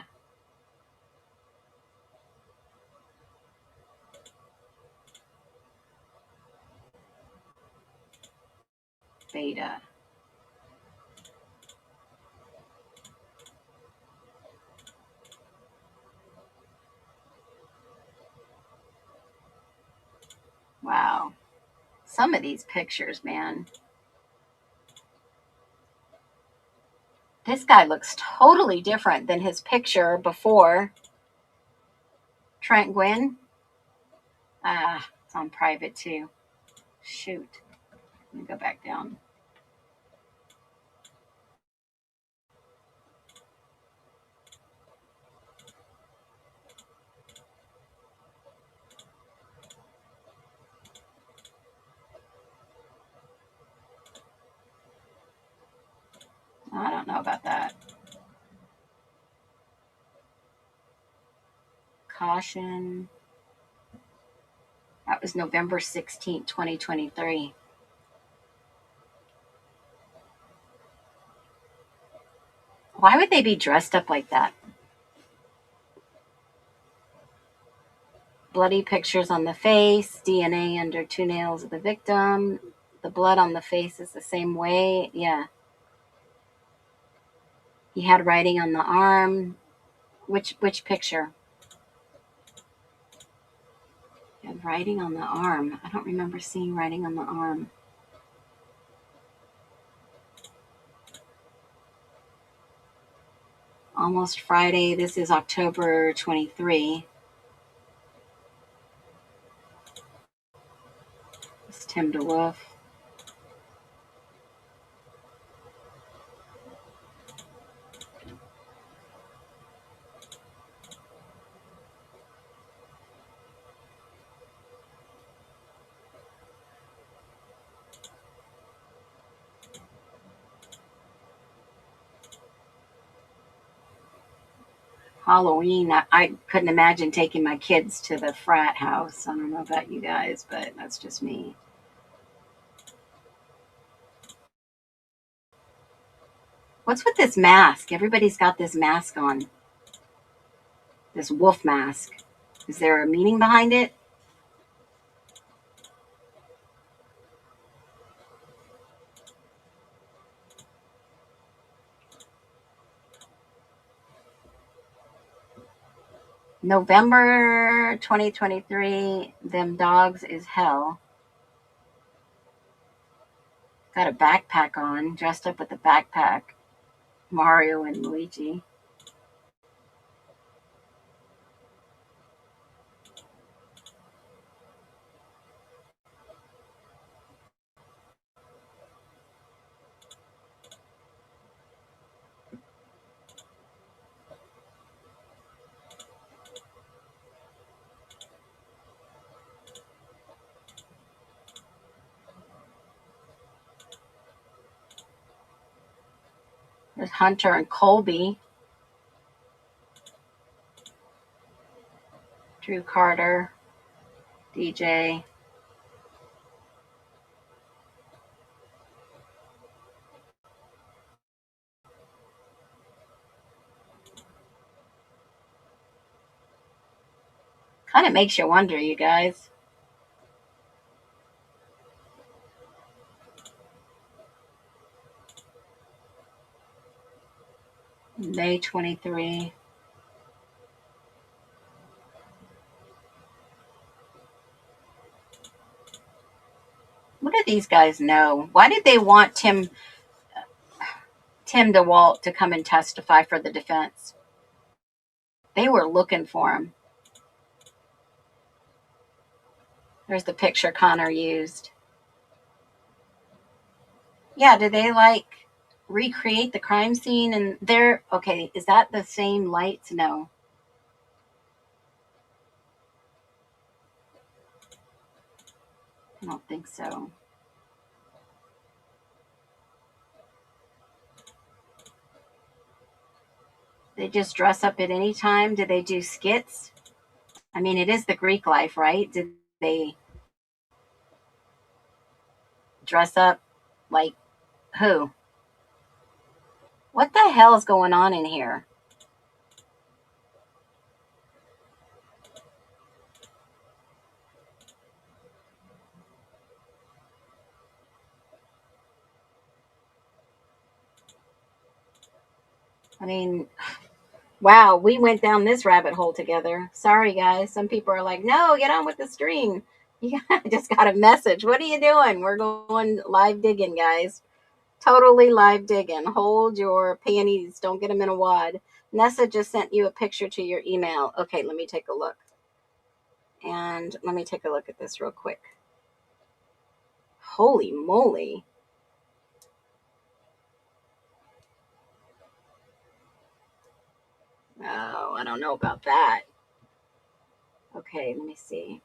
Theta. Wow. Some of these pictures, man. This guy looks totally different than his picture before. Trent Gwynn. It's on private too. Shoot. Let me go back down. I don't know about that. Caution. That was November 16th, 2023. Why would they be dressed up like that? Bloody pictures on the face, DNA under 2 nails of the victim. The blood on the face is the same way. Yeah. He had writing on the arm. Which picture? He had writing on the arm. I don't remember seeing writing on the arm. Almost Friday. This is October 23. It's Tim DeWolf. Halloween, I couldn't imagine taking my kids to the frat house. I don't know about you guys, but that's just me. What's with this mask? Everybody's got this mask on. This wolf mask. Is there a meaning behind it? November 2023, them dogs is hell. Got a backpack on, dressed up with a backpack. Mario and Luigi. There's Hunter and Colby. Drew Carter. DJ. Kind of makes you wonder, you guys. May 23. What do these guys know? Why did they want Tim DeWalt to come and testify for the defense? They were looking for him. There's the picture Connor used. Yeah, did they like recreate the crime scene? And they're okay. Is that the same lights? No, I don't think so. They just dress up at any time. Did they do skits? I mean, it is the Greek life, right? Did they dress up like who? What the hell is going on in here? I mean, wow, we went down this rabbit hole together. Sorry, guys. Some people are like, no, get on with the stream. Yeah, I just got a message. What are you doing? We're going live digging, guys. Totally live digging. Hold your panties. Don't get them in a wad. Nessa just sent you a picture to your email. Okay, let me take a look. And let me take a look at this real quick. Holy moly. Oh, I don't know about that. Okay, let me see.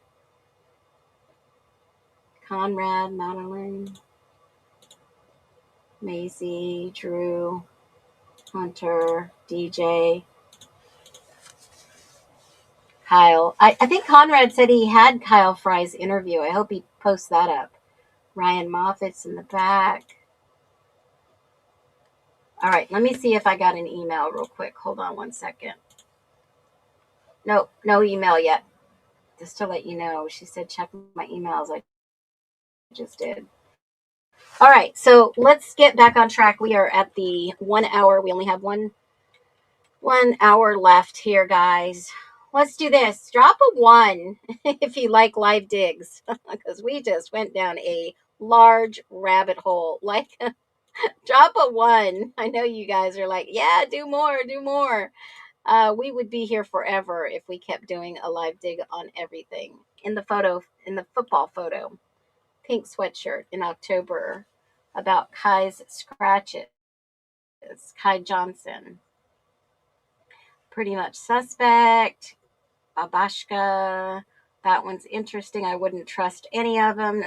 Conrad, Madeline, Maisie, Drew, Hunter, DJ, Kyle. I think Conrad said he had Kyle Fry's interview. I hope he posts that up. Ryan Moffat's in the back. All right, let me see if I got an email real quick. Hold on one second. Nope, no email yet. Just to let you know, she said check my emails. I just did. All right, so let's get back on track. We are at the 1 hour. We only have one hour left here, guys. Let's do this. Drop a 1 if you like live digs, because we just went down a large rabbit hole. Like, drop a 1. I know you guys are like, yeah, do more, do more. We would be here forever if we kept doing a live dig on everything. In the photo, in the football photo, pink sweatshirt in October about Kai's scratches. Kai Johnson. Pretty much suspect. Babashka. That one's interesting. I wouldn't trust any of them.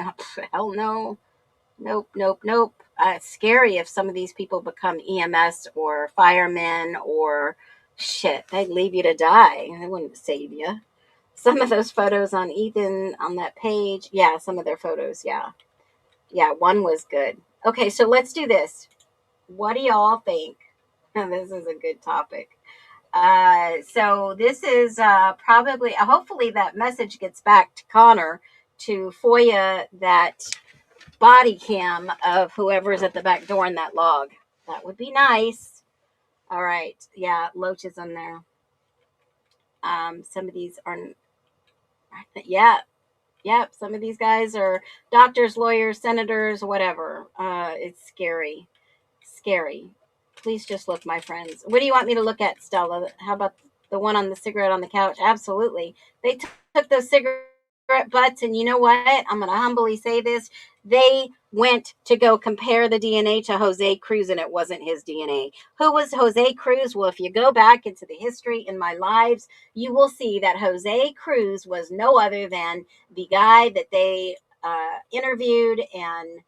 Hell no. Nope, nope, nope. It's scary if some of these people become EMS or firemen or shit. They'd leave you to die. They wouldn't save you. Some of those photos on Ethan on that page. Yeah, some of their photos. Yeah. Yeah, one was good. Okay, so let's do this. What do y'all think? This is a good topic. So this is probably, hopefully that message gets back to Connor to FOIA that body cam of whoever's at the back door in that log. That would be nice. All right. Yeah, Loach is in there. Some of these are, yeah. Yep, some of these guys are doctors, lawyers, senators, whatever. It's scary. Scary. Please just look, my friends. What do you want me to look at, Stella? How about the one on the cigarette on the couch? Absolutely. They took those cigarette butts, and you know what? I'm going to humbly say this. They went to go compare the DNA to Jose Cruz, and it wasn't his DNA. Who was Jose Cruz? Well, if you go back into the history in my lives, you will see that Jose Cruz was no other than the guy that they interviewed and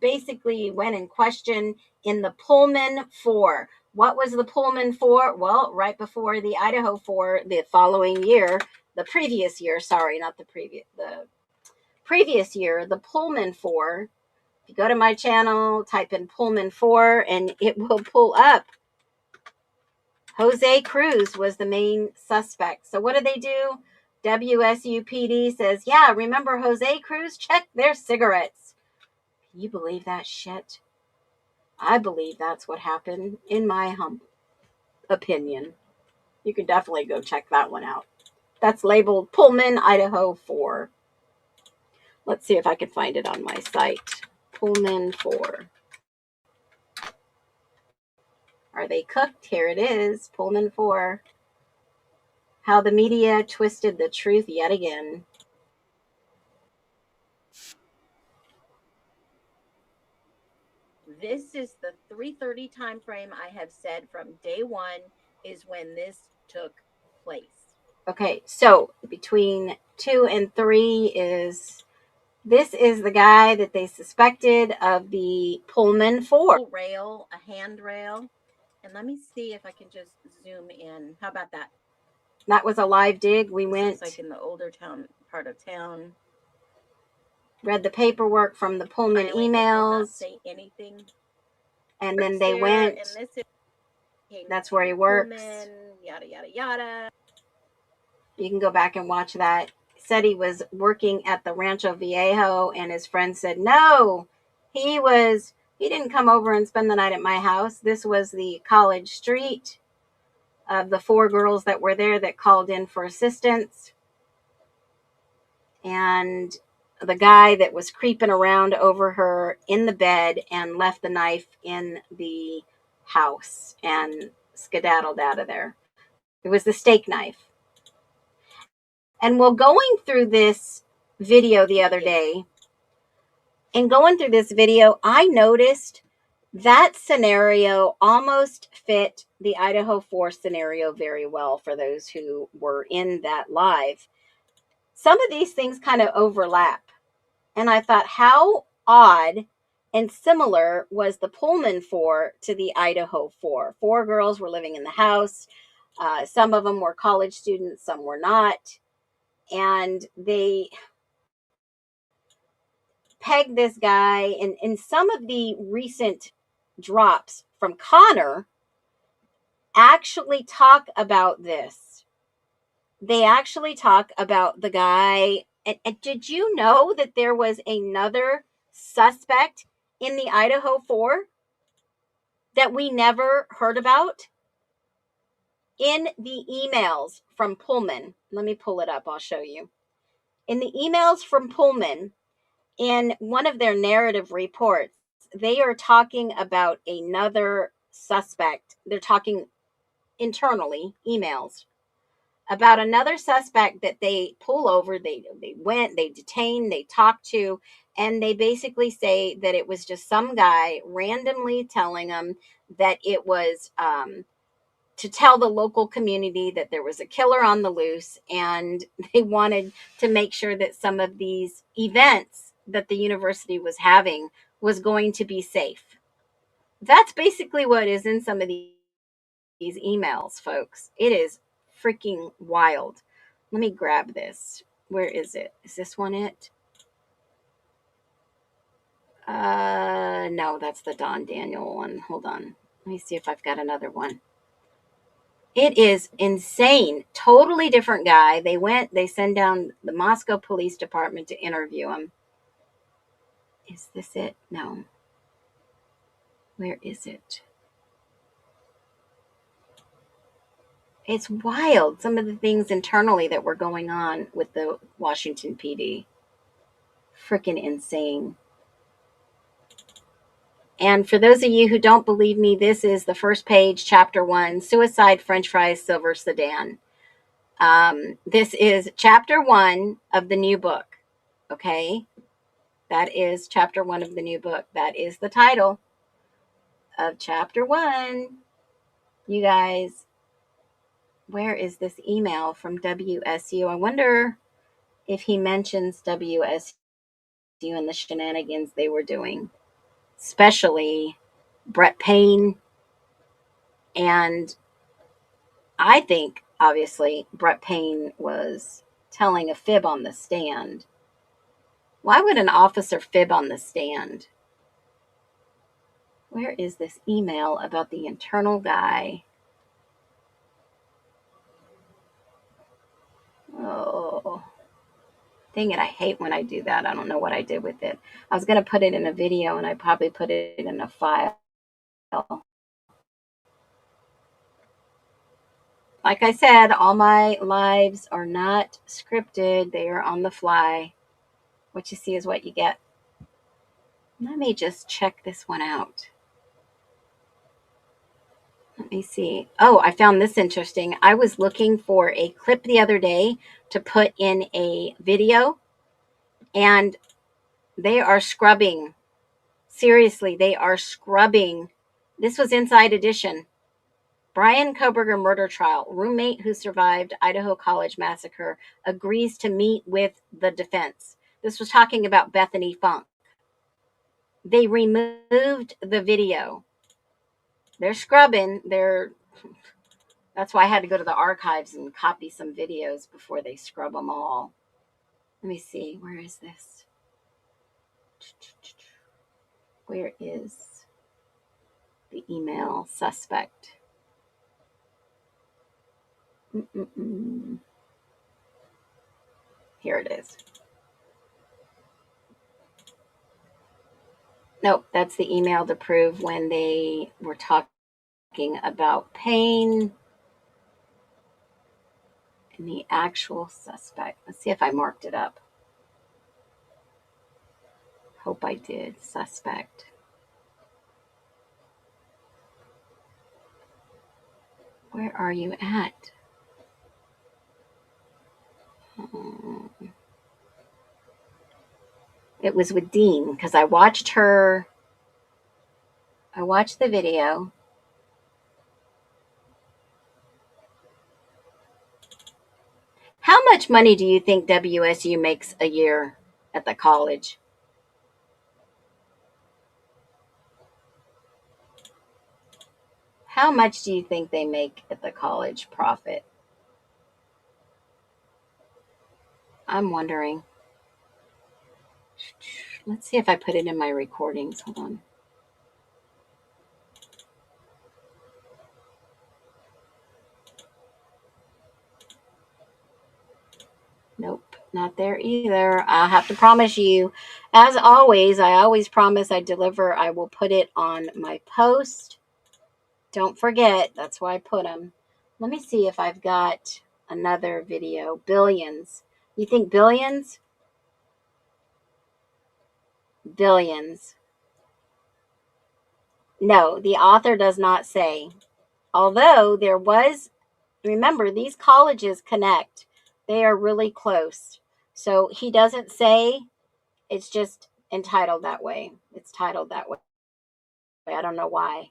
basically went and questioned in the Pullman 4. What was the Pullman 4? Well, right before the Idaho 4, the following year, the previous year, sorry, not the previous year, the Pullman 4. If you go to my channel, type in Pullman 4, and it will pull up Jose Cruz was the main suspect. So what do? WSUPD says, yeah, remember Jose Cruz? Check their cigarettes. Can you believe that shit? I believe that's what happened, in my humble opinion. You can definitely go check that one out. That's labeled Pullman, Idaho 4. Let's see if I can find it on my site. Pullman 4. Are they cooked? Here it is. Pullman 4. How the media twisted the truth yet again. This is the 3:30 time frame I have said from day one is when this took place. Okay, so between 2 and 3 is this is the guy that they suspected of the Pullman 4 rail, a handrail. And let me see if I can just zoom in. How about that? That was a live dig. We went like in the older town part of town. Read the paperwork from the Pullman emails. Say anything. And then they went. And this is, that's where he works. Pullman, yada yada yada. You can go back and watch that. Said he was working at the Rancho Viejo, and his friend said no. He didn't come over and spend the night at my house. This was the College Street of the 4 girls that were there that called in for assistance. And the guy that was creeping around over her in the bed and left the knife in the house and skedaddled out of there. It was the steak knife. And while going through this video the other day, I noticed that scenario almost fit the Idaho 4 scenario very well for those who were in that live. Some of these things kind of overlap. And I thought, how odd and similar was the Pullman 4 to the Idaho 4? 4 girls were living in the house. Some of them were college students, some were not. And they pegged this guy. And in some of the recent drops from Connor actually talk about this. They actually talk about the guy. And did you know that there was another suspect in the Idaho 4 that we never heard about? In the emails from Pullman, let me pull it up, I'll show you. In the emails from Pullman, in one of their narrative reports, they are talking about another suspect. They're talking internally, emails, about another suspect that they pull over, they detain, they talk to, and they basically say that it was just some guy randomly telling them that it was to tell the local community that there was a killer on the loose, and they wanted to make sure that some of these events that the university was having was going to be safe. That's basically what is in some of these emails, folks. It is freaking wild. Let me grab this. Where is it? Is this one it? No, that's the Don Daniel one. Hold on. Let me see if I've got another one. It is insane. Totally different guy. They send down the Moscow Police Department to interview him. Is this it? No. Where is it? It's wild, some of the things internally that were going on with the Washington PD. Freaking insane. And for those of you who don't believe me, this is the first page, chapter 1, Suicide, French Fries, Silver Sedan. This is chapter 1 of the new book. Okay? That is chapter 1 of the new book. That is the title of chapter 1. You guys, where is this email from WSU? I wonder if he mentions WSU and the shenanigans they were doing, especially Brett Payne. And I think, obviously, Brett Payne was telling a fib on the stand. Why would an officer fib on the stand? Where is this email about the internal guy? Oh, dang it. I hate when I do that. I don't know what I did with it. I was going to put it in a video and I probably put it in a file. Like I said, all my lives are not scripted. They are on the fly. What you see is what you get. Let me just check this one out. Let me see. Oh, I found this interesting. I was looking for a clip the other day to put in a video, and they are scrubbing. Seriously, they are scrubbing. This was Inside Edition. Brian Koberger murder trial. Roommate who survived Idaho College massacre agrees to meet with the defense. This was talking about Bethany Funk. They removed the video. They're scrubbing. That's why I had to go to the archives and copy some videos before they scrub them all. Let me see. Where is this? Where is the email suspect? Here it is. Nope, that's the email to prove when they were talking about pain and the actual suspect. Let's see if I marked it up. Hope I did. Suspect. Where are you at? It was with Dean because I watched the video. How much money do you think WSU makes a year at the college? How much do you think they make at the college profit? I'm wondering. Let's see if I put it in my recordings. Hold on. Nope, not there either. I have to promise you, as always, I always promise I deliver. I will put it on my post. Don't forget, that's why I put them. Let me see if I've got another video. Billions. You think billions? Billions. No, the author does not say. Although there was, remember, these colleges connect. They are really close. So he doesn't say, it's just entitled that way. It's titled that way. I don't know why.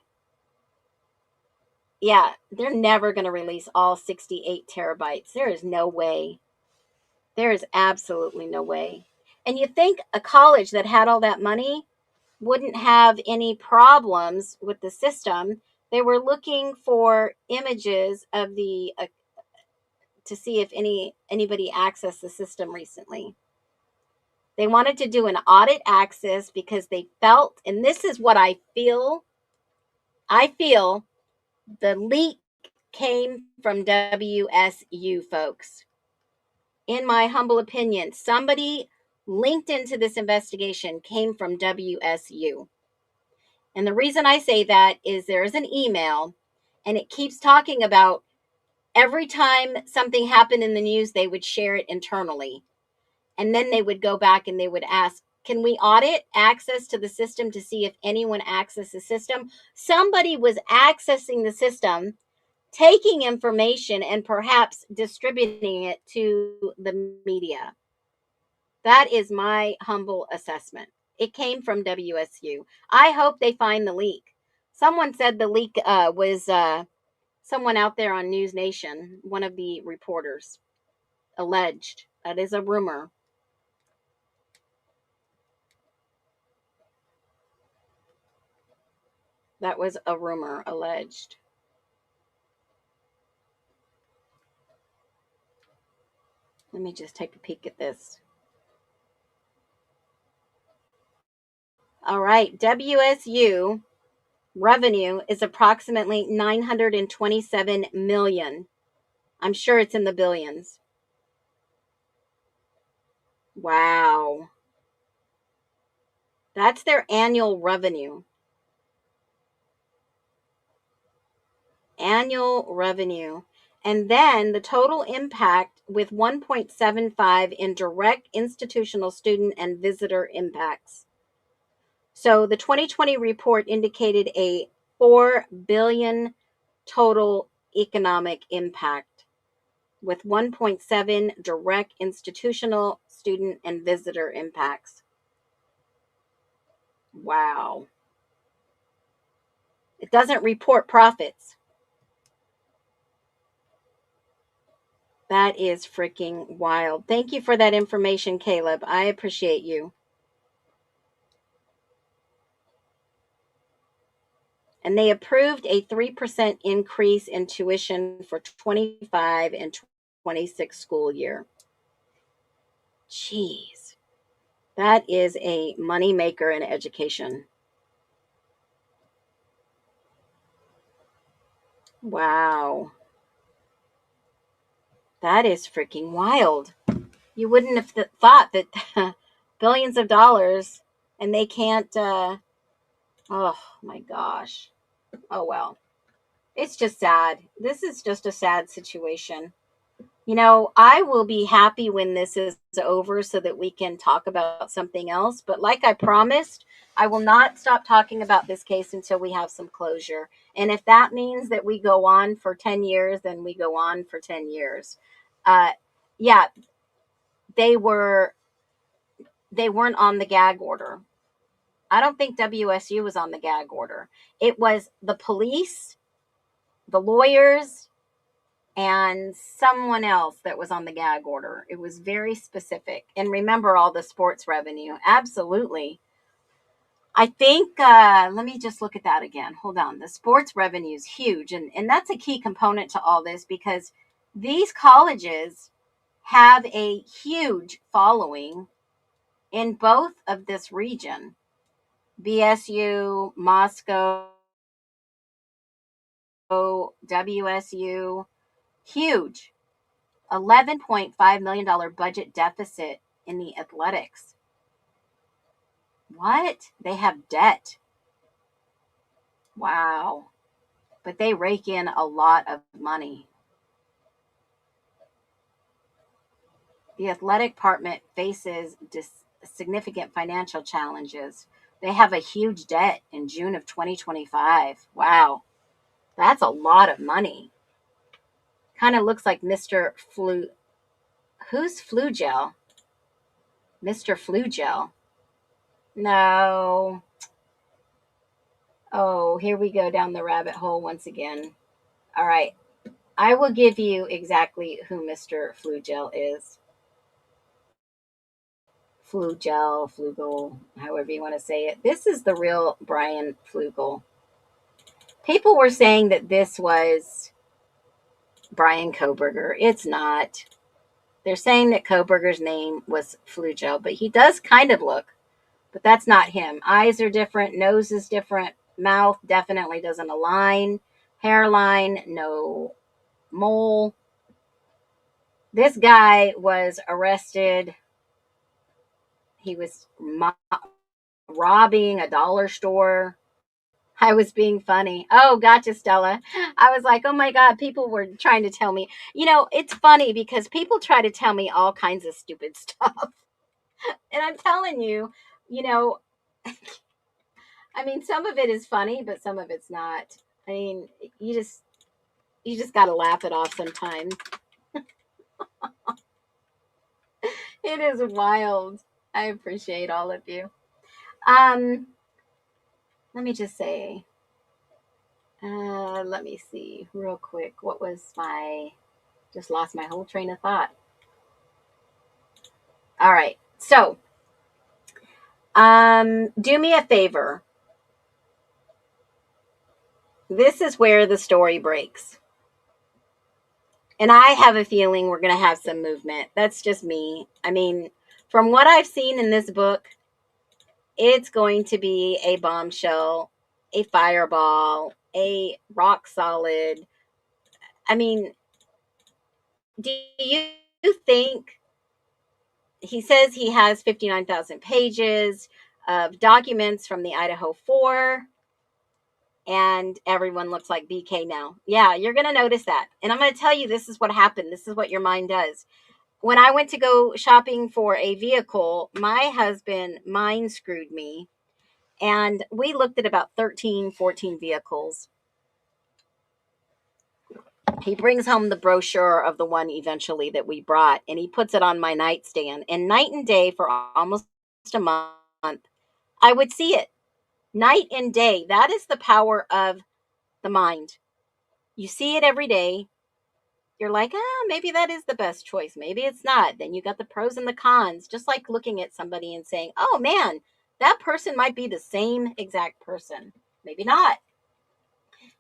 Yeah, they're never going to release all 68 terabytes. There is no way. There is absolutely no way. And you think a college that had all that money wouldn't have any problems with the system. They were looking for images of the to see if anybody accessed the system recently. They wanted to do an audit access because they felt, and this is what I feel the leak came from WSU, folks. In my humble opinion, somebody linked into this investigation came from WSU. And the reason I say that is there is an email and it keeps talking about every time something happened in the news, they would share it internally. And then they would go back and they would ask, can we audit access to the system to see if anyone accessed the system? Somebody was accessing the system, taking information and perhaps distributing it to the media. That is my humble assessment. It came from WSU. I hope they find the leak. Someone said the leak was someone out there on News Nation, one of the reporters, alleged. That is a rumor. That was a rumor, alleged. Let me just take a peek at this. All right, WSU revenue is approximately $927 million. I'm sure it's in the billions. Wow. That's their annual revenue. Annual revenue. And then the total impact with 1.75 in direct institutional student and visitor impacts. So the 2020 report indicated a 4 billion total economic impact with 1.7 direct institutional student and visitor impacts. Wow. It doesn't report profits. That is freaking wild. Thank you for that information, Caleb. I appreciate you. And they approved a 3% increase in tuition for 25 and 26 school year. Jeez. That is a moneymaker in education. Wow. That is freaking wild. You wouldn't have thought that billions of dollars and they can't, oh my gosh. Oh well. It's just sad. This is just a sad situation. You know, I will be happy when this is over so that we can talk about something else. But like I promised, I will not stop talking about this case until we have some closure. And if that means that we go on for 10 years, then we go on for 10 years. Yeah, they weren't on the gag order. I don't think WSU was on the gag order. It was the police, the lawyers, and someone else that was on the gag order. It was very specific. And remember all the sports revenue. Absolutely. I think, let me just look at that again. Hold on. The sports revenue is huge. And that's a key component to all this because these colleges have a huge following in both of this region. BSU, Moscow, WSU, huge. $11.5 million budget deficit in the athletics. What? They have debt. Wow. But they rake in a lot of money. The athletic department faces significant financial challenges. They have a huge debt in June of 2025. Wow. That's a lot of money. Kind of looks like Mr. Flu. Who's Flugel? Mr. Flugel. No. Oh, here we go down the rabbit hole once again. All right. I will give you exactly who Mr. Flugel is. Flugel, however you want to say it. This is the real Brian Flugel. People were saying that this was Brian Koberger. It's not. They're saying that Koberger's name was Flugel, but he does kind of look, but that's not him. Eyes are different. Nose is different. Mouth definitely doesn't align. Hairline, no mole. This guy was arrested. He was robbing a dollar store. I was being funny. Oh, gotcha, Stella. I was like, oh my God, people were trying to tell me. You know, it's funny because people try to tell me all kinds of stupid stuff. And I'm telling you, you know, I mean, some of it is funny, but some of it's not. I mean, you just got to laugh it off sometimes. It is wild. I appreciate all of you. Let me just say, let me see real quick. What was just lost my whole train of thought. All right. So, do me a favor. This is where the story breaks. And I have a feeling we're going to have some movement. That's just me. I mean, from what I've seen in this book, it's going to be a bombshell, a fireball, a rock solid. I mean, do you think he says he has 59,000 pages of documents from the IDAHO4, and everyone looks like BK now. Yeah, you're going to notice that. And I'm going to tell you, this is what happened. This is what your mind does. When I went to go shopping for a vehicle, my husband mind screwed me, and we looked at about 13, 14 vehicles. He brings home the brochure of the one eventually that we brought, and he puts it on my nightstand. And night and day for almost a month, I would see it. Night and day. That is the power of the mind. You see it every day. You're like, maybe that is the best choice. Maybe it's not. Then you got the pros and the cons, just like looking at somebody and saying, oh man, that person might be the same exact person. Maybe not.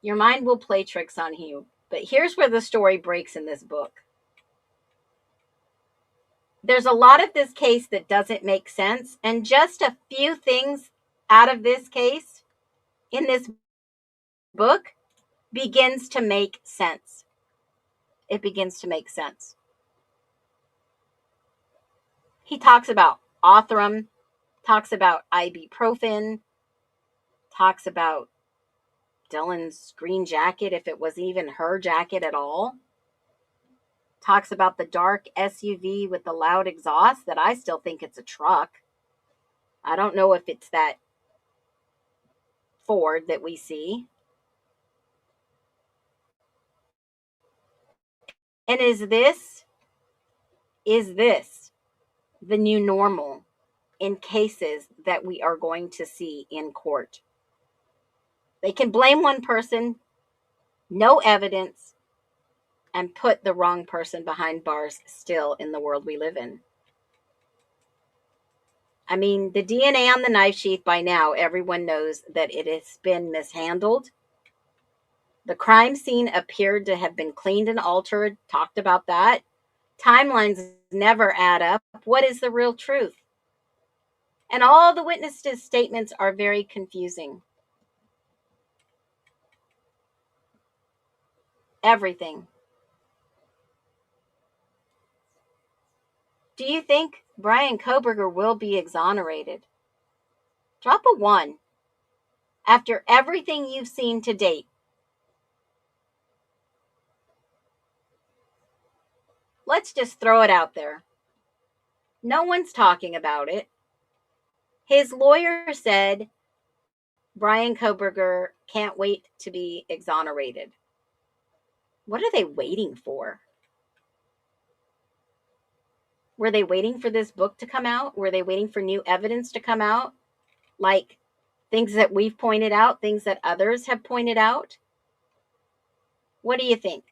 Your mind will play tricks on you. But here's where the story breaks in this book. There's a lot of this case that doesn't make sense, and just a few things out of this case in this book begins to make sense. It begins to make sense. He talks about Othram, talks about ibuprofen, talks about Dylan's green jacket, if it was even her jacket at all. Talks about the dark SUV with the loud exhaust that I still think it's a truck. I don't know if it's that Ford that we see. And is this the new normal in cases that we are going to see in court? They can blame one person, no evidence, and put the wrong person behind bars still in the world we live in. I mean, the DNA on the knife sheath, by now, everyone knows that it has been mishandled. The crime scene appeared to have been cleaned and altered, talked about that. Timelines never add up. What is the real truth? And all the witnesses' statements are very confusing. Everything. Do you think Brian Koberger will be exonerated? Drop a 1. After everything you've seen to date, let's just throw it out there. No one's talking about it. His lawyer said Brian Koberger can't wait to be exonerated. What are they waiting for? Were they waiting for this book to come out? Were they waiting for new evidence to come out? Like things that we've pointed out, things that others have pointed out? What do you think?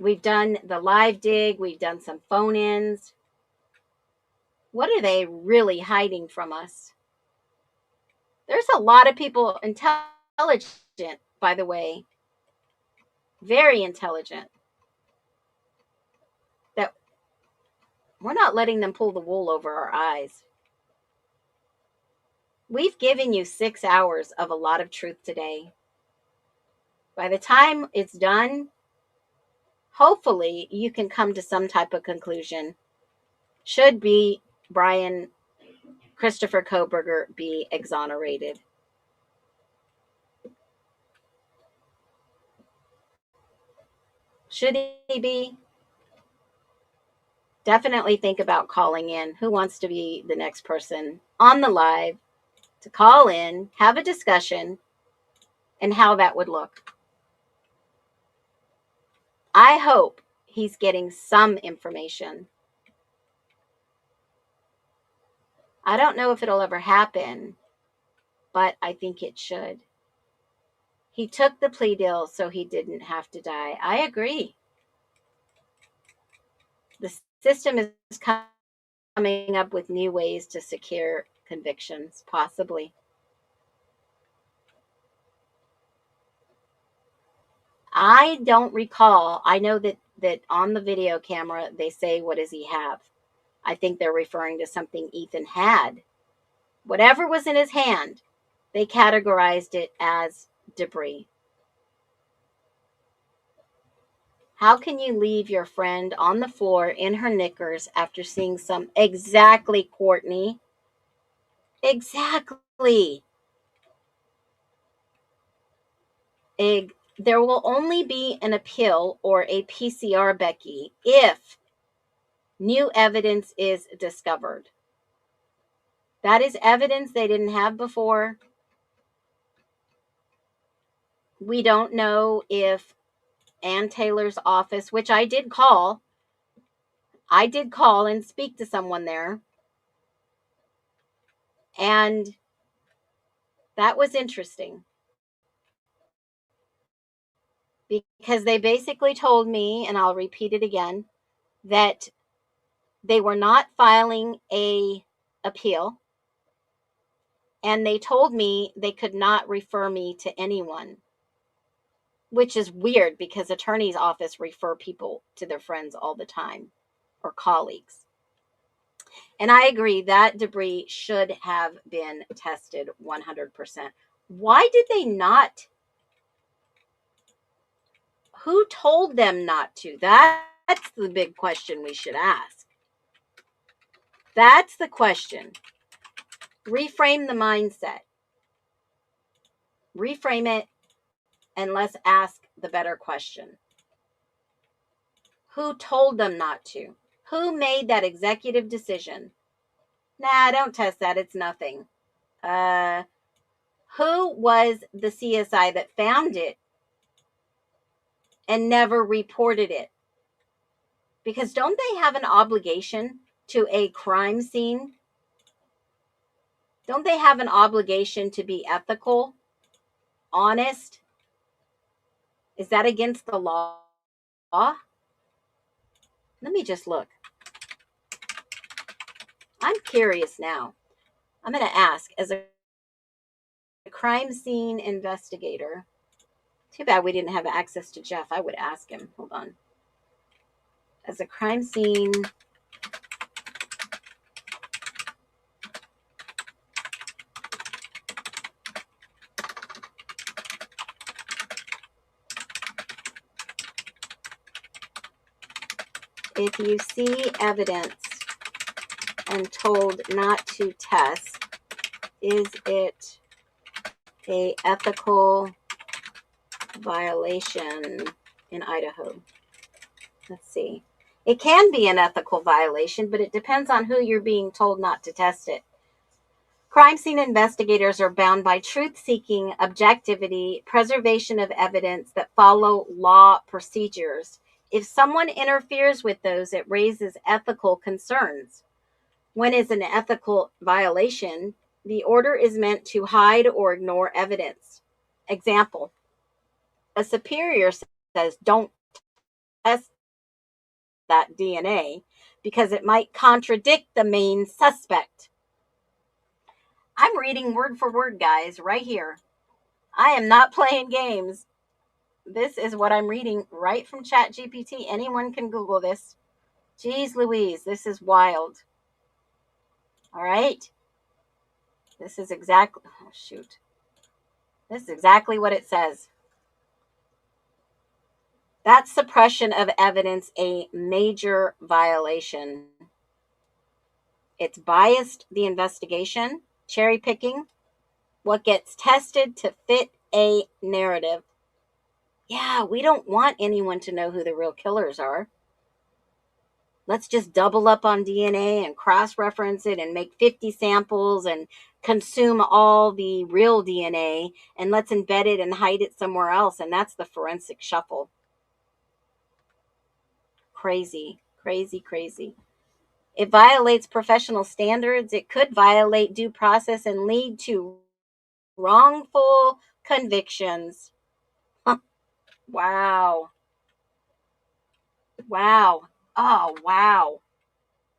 We've done the live dig. We've done some phone-ins. What are they really hiding from us? There's a lot of people, intelligent, by the way, very intelligent, that we're not letting them pull the wool over our eyes. We've given you 6 hours of a lot of truth today. By the time it's done, hopefully you can come to some type of conclusion. Should be Brian Christopher Koberger be exonerated? Should he be? Definitely think about calling in. Who wants to be the next person on the live to call in, have a discussion, and how that would look? I hope he's getting some information. I don't know if it'll ever happen, but I think it should. He took the plea deal so he didn't have to die. I agree. The system is coming up with new ways to secure convictions, possibly. I don't recall. I know that on the video camera, they say, what does he have? I think they're referring to something Ethan had. Whatever was in his hand, they categorized it as debris. How can you leave your friend on the floor in her knickers after seeing some? Exactly, Courtney. Exactly. There will only be an appeal or a PCR, Becky, if new evidence is discovered. That is evidence they didn't have before. We don't know if Ann Taylor's office, which I did call and speak to someone there. And that was interesting. Because they basically told me, and I'll repeat it again, that they were not filing a appeal, and they told me they could not refer me to anyone, which is weird because attorney's office refer people to their friends all the time or colleagues. And I agree that debris should have been tested 100%. Why did they not? Who told them not to? That's the big question we should ask. That's the question. Reframe the mindset. Reframe it, and let's ask the better question. Who told them not to? Who made that executive decision? Nah, don't test that. It's nothing. Who was the CSI that found it and never reported it? Because don't they have an obligation to a crime scene? Don't they have an obligation to be ethical, honest? Is that against the law? Let me just look. I'm curious now. I'm going to ask, as a crime scene investigator. Too bad we didn't have access to Jeff. I would ask him. Hold on. As a crime scene if you see evidence and told not to test, is it a ethical violation in Idaho? Let's see. It can be an ethical violation, but it depends on who you're being told not to test it. Crime scene investigators are bound by truth-seeking, objectivity, preservation of evidence that follow law procedures. If someone interferes with those, it raises ethical concerns. When it's an ethical violation, the order is meant to hide or ignore evidence. Example, a superior says, don't test that DNA because it might contradict the main suspect. I'm reading word for word, guys, right here. I am not playing games. This is what I'm reading right from ChatGPT. Anyone can Google this. Jeez Louise, this is wild. All right. This is exactly, oh shoot. This is exactly what it says. That's suppression of evidence, a major violation. It's biased the investigation, cherry picking what gets tested to fit a narrative. Yeah, we don't want anyone to know who the real killers are. Let's just double up on DNA and cross-reference it and make 50 samples and consume all the real DNA, and let's embed it and hide it somewhere else. And that's the forensic shuffle. Crazy, crazy, crazy. It violates professional standards. It could violate due process and lead to wrongful convictions. Wow. Wow. Oh, wow.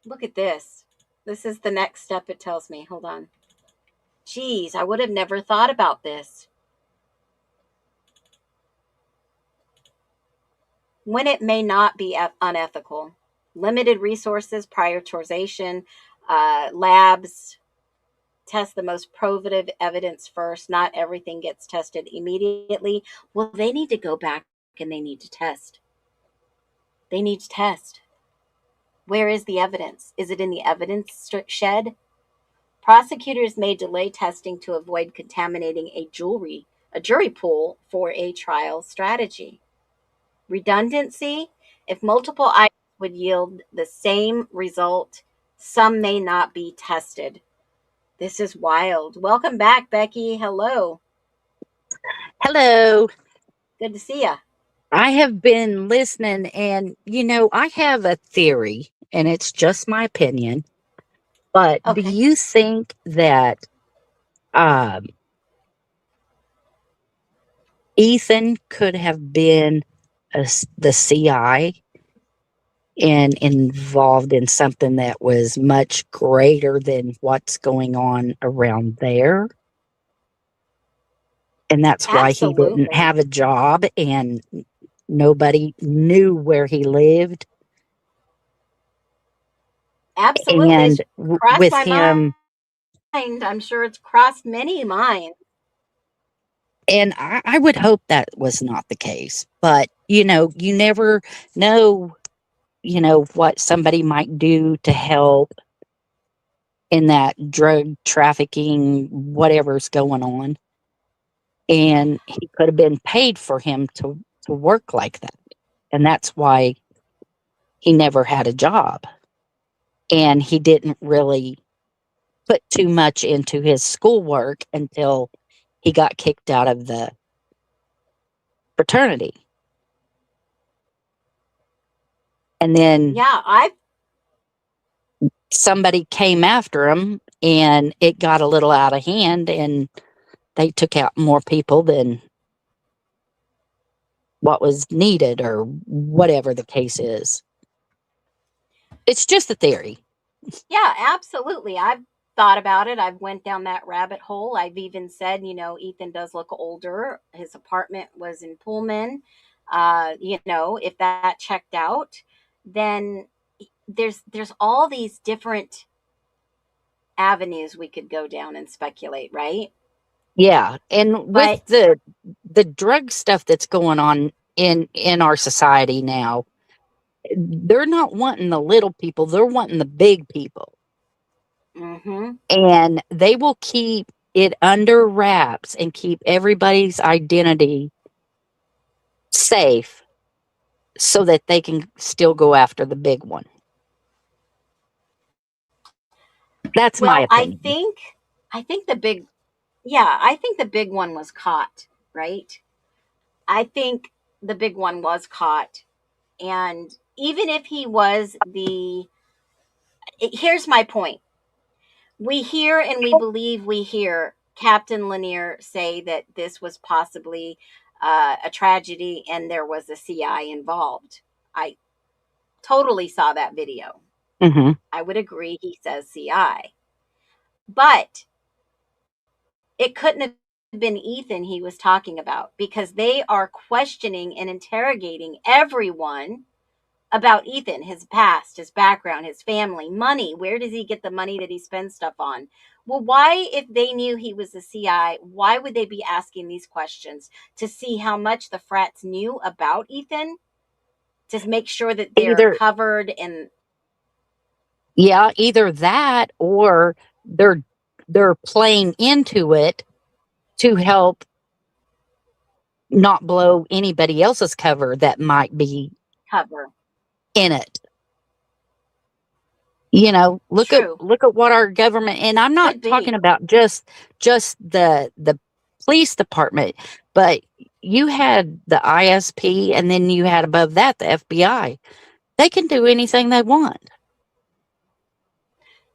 Look at this. This is the next step it tells me. Hold on. Geez, I would have never thought about this. When it may not be unethical. Limited resources, prioritization, labs, test the most probative evidence first. Not everything gets tested immediately. Well, they need to go back and they need to test. They need to test. Where is the evidence? Is it in the evidence shed? Prosecutors may delay testing to avoid contaminating a jury pool for a trial strategy. Redundancy, if multiple items would yield the same result, some may not be tested. This is wild. Welcome back, Becky. Hello. Hello. Good to see you. I have been listening, and I have a theory, and it's just my opinion. But do Okay. you think that Ethan could have been the CI and involved in something that was much greater than what's going on around there? And that's why he didn't Absolutely. have a job and nobody knew where he lived. Absolutely. It's And crossed with my him, mind. I'm sure it's crossed many minds. and I would hope that was not the case. But, you never know, what somebody might do to help in that drug trafficking, whatever's going on. And he could have been paid for him to work like that. And that's why he never had a job. And he didn't really put too much into his schoolwork until he got kicked out of the fraternity. And then somebody came after him and it got a little out of hand and they took out more people than what was needed or whatever the case is. It's just a theory. Yeah, absolutely. I've thought about it. I've went down that rabbit hole. I've even said, Ethan does look older. His apartment was in Pullman. If that checked out, then there's all these different avenues we could go down and speculate, right? Yeah, and with the drug stuff that's going on in our society now, they're not wanting the little people, they're wanting the big people. Mm-hmm. And they will keep it under wraps and keep everybody's identity safe so that they can still go after the big one. That's my opinion. I think the big one was caught, right? I think the big one was caught. And even if he was here's my point. We hear and we believe we hear Captain Lanier say that this was possibly a tragedy and there was a CI involved. I totally saw that video. Mm-hmm. I would agree he says CI. But it couldn't have been Ethan he was talking about because they are questioning and interrogating everyone about Ethan, his past, his background, his family, money. Where does he get the money that he spends stuff on? Well, why, if they knew he was a CI, why would they be asking these questions? To see how much the frats knew about Ethan? To make sure that they're covered and... Yeah, either that or they're playing into it to help not blow anybody else's cover that might be in it. Look at what our government, and I'm not talking about just the police department, but you had the ISP and then you had above that the FBI. They can do anything they want.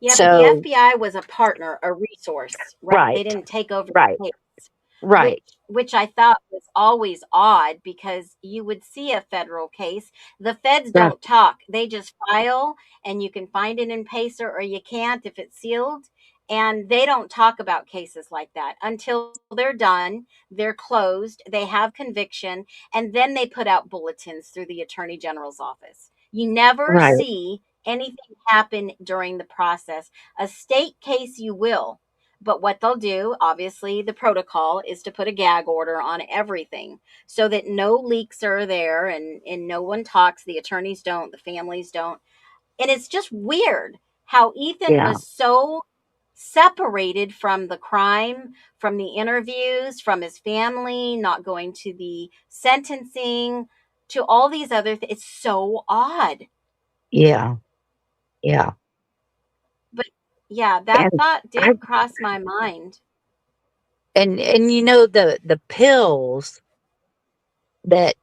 Yeah, but the FBI was a partner, a resource, right? They Right. didn't take over Right. the case. Right. Which I thought was always odd because you would see a federal case. The feds don't talk. They just file and you can find it in Pacer or you can't if it's sealed. And they don't talk about cases like that until they're done, they're closed, they have conviction, and then they put out bulletins through the Attorney General's office. You never see anything happen during the process. A state case you will, But what they'll do, obviously, the protocol is to put a gag order on everything so that no leaks are there, and no one talks. The attorneys don't, the families don't. And it's just weird how Ethan Yeah. was so separated from the crime, from the interviews, from his family, not going to the sentencing, to all these other things. It's so odd. Yeah. Yeah. But yeah, that And thought I did cross my mind. and you know, the pills that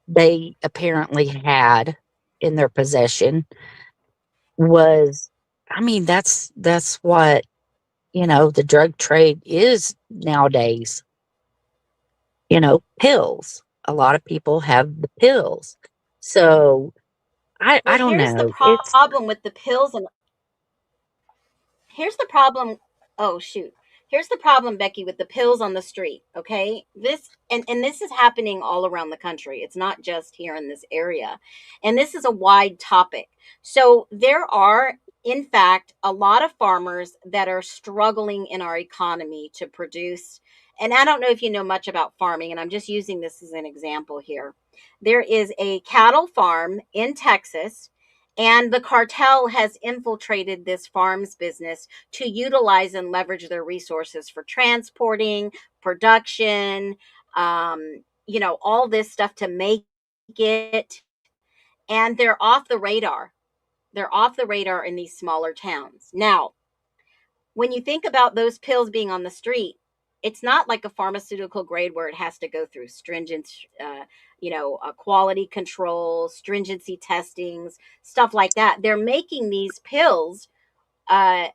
they apparently had in their possession was, I mean, that's what, you know, the drug trade is nowadays. You know, pills. A lot of people have the pills. So I Well, don't here's the know. It's problem with the pills and here's the problem. Oh shoot. Here's the problem, Becky, with the pills on the street. Okay, and this is happening all around the country. It's not just here in this area, and this is a wide topic. So there are, in fact, a lot of farmers that are struggling in our economy to produce. And I don't know if you know much about farming, and I'm just using this as an example here. There is a cattle farm in Texas, and the cartel has infiltrated this farm's business to utilize and leverage their resources for transporting, production, all this stuff to make it. And they're off the radar. They're off the radar in these smaller towns. Now, when you think about those pills being on the street, it's not like a pharmaceutical grade where it has to go through stringent, quality control, stringency testings, stuff like that. They're making these pills uh,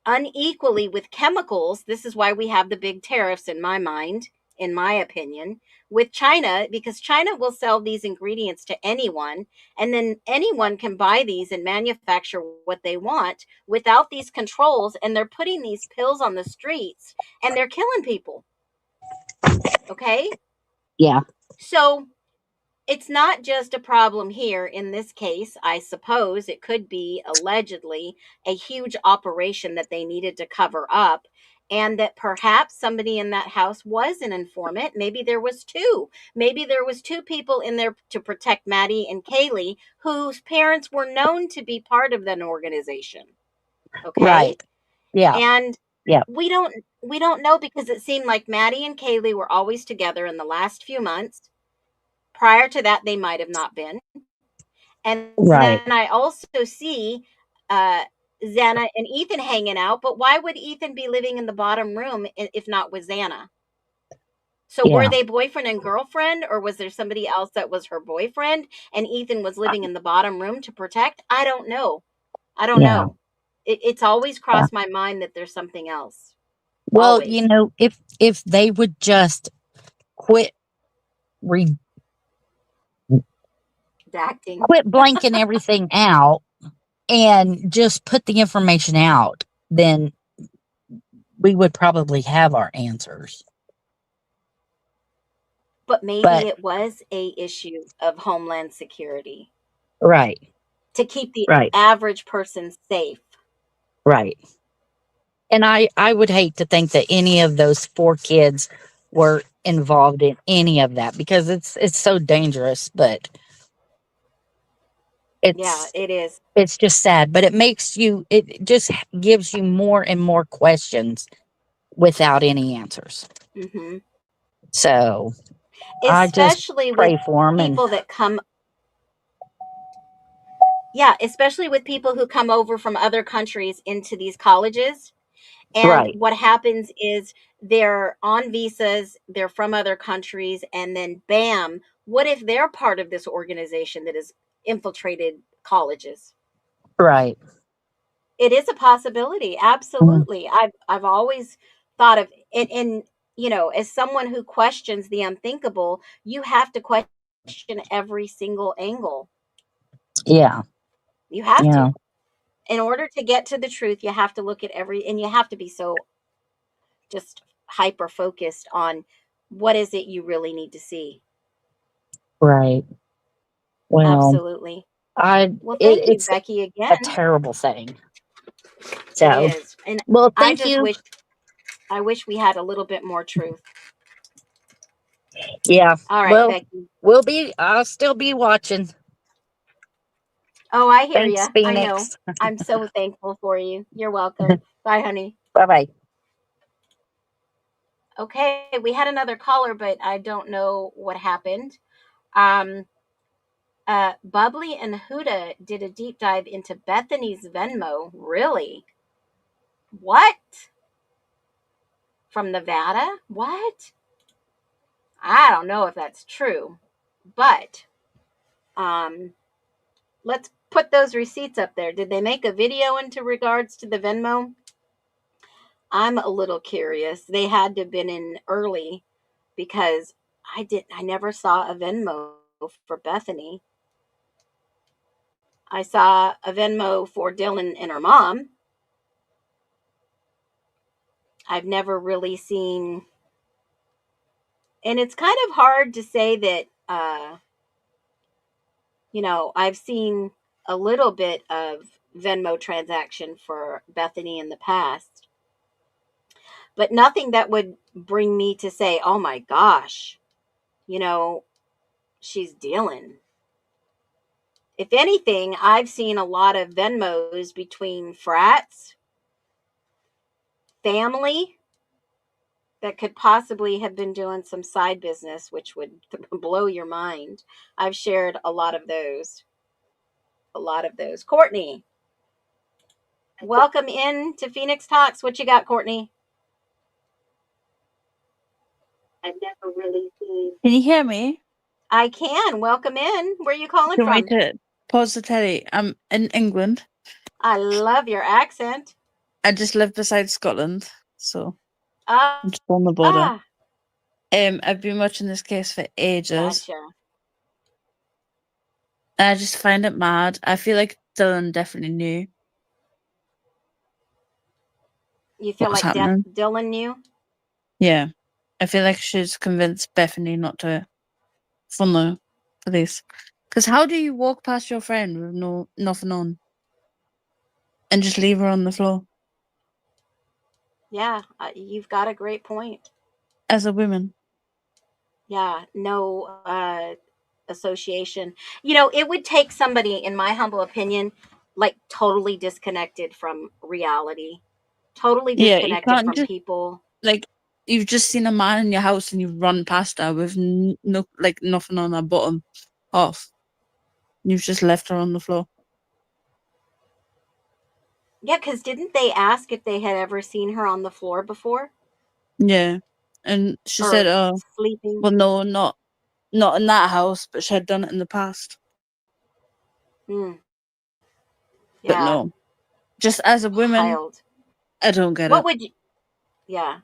unequally with chemicals. This is why we have the big tariffs, in my mind, in my opinion, with China, because China will sell these ingredients to anyone, and then anyone can buy these and manufacture what they want without these controls. And they're putting these pills on the streets and they're killing people. Okay. yeah. So it's not just a problem here in this case. I suppose it could be allegedly a huge operation that they needed to cover up, and that perhaps somebody in that house was an informant. Maybe there was two. Maybe there was two people in there to protect Maddie and Kaylee whose parents were known to be part of an organization. Okay? Right. Yeah. And Yeah. we don't know, because it seemed like Maddie and Kaylee were always together in the last few months. Prior to that, they might have not been. And Right. then I also see uh, Xana and Ethan hanging out. But why would Ethan be living in the bottom room if not with Xana? So were Yeah. they boyfriend and girlfriend, or was there somebody else that was her boyfriend and Ethan was living in the bottom room to protect? I don't know. I don't Yeah. know. It's always Yeah. crossed my mind that there's something else. Well, Always. you know, if they would just quit re Acting. quit blanking everything out and just put the information out, then we would probably have our answers. But maybe But it was a issue of homeland security right. to keep the Right. average person safe. Right. And I would hate to think that any of those 4 kids were involved in any of that, because it's so dangerous, but Yeah, it's it is. it's just sad, but it just gives you more and more questions without any answers. Hmm. So I just Especially with pray for them. And people that come, yeah, especially with people who come over from other countries into these colleges. And right. what happens is they're on visas, they're from other countries, and then bam, what if they're part of this organization that has infiltrated colleges? Right. It is a possibility. Mhm. Absolutely. I've always thought of it, and as someone who questions the unthinkable, you have to question every single angle. Yeah. You have Yeah. to. In order to get to the truth, you have to look at and you have to be so just hyper focused on what is it you really need to see. Right. Well, Absolutely. I Well, it, thank you, it's Becky, a again. terrible thing. It So, is. And well, I thank just you. wish I wish we had a little bit more truth. Yeah. All right, Well, Becky. I'll still be watching. Oh, I hear Thanks, you. I know. Phoenix. I'm so thankful for you. You're welcome. Bye, honey. Bye-bye. Okay, we had another caller, but I don't know what happened. Um, Bubbly and Huda did a deep dive into Bethany's Venmo. Really? What? From Nevada? What? I don't know if that's true, but let's put those receipts up there. Did they make a video into regards to the Venmo? I'm a little curious. They had to have been in early because I never saw a Venmo for Bethany. I saw a Venmo for Dylan and her mom. I've never really seen, and it's kind of hard to say that I've seen a little bit of Venmo transaction for Bethany in the past, but nothing that would bring me to say, oh my gosh, she's dealing. If anything, I've seen a lot of Venmos between frats, family that could possibly have been doing some side business, which would blow your mind. I've shared a lot of those. A lot of those. Courtney, welcome in to Phoenix Talks. What you got, Courtney? I've never really seen. Can you hear me? I can. Welcome in. Where are you calling Can we from? to pause the telly? I'm in England. I love your accent. I just live beside Scotland, so Ah, I'm just on the border. I've been watching this case for ages. Gotcha. And I just find it mad. I feel like Dylan definitely knew. You feel What's like happening? Dylan knew? Yeah. I feel like she's convinced Bethany not to phone the police. Because how do you walk past your friend with nothing on and just leave her on the floor? Yeah, you've got a great point. As a woman. Yeah, no association. It would take somebody, in my humble opinion, like totally disconnected from reality, totally Yeah, you disconnected can't from just, people. like, you've just seen a man in your house and you run past her with nothing on her bottom half. You've just left her on the floor. Yeah, because didn't they ask if they had ever seen her on the floor before? Yeah. And she Or said, oh, sleeping? well, no, not in that house, but she had done it in the past. Mm. But Yeah. no. Just as a woman, Wild. I don't get What it. would you, yeah.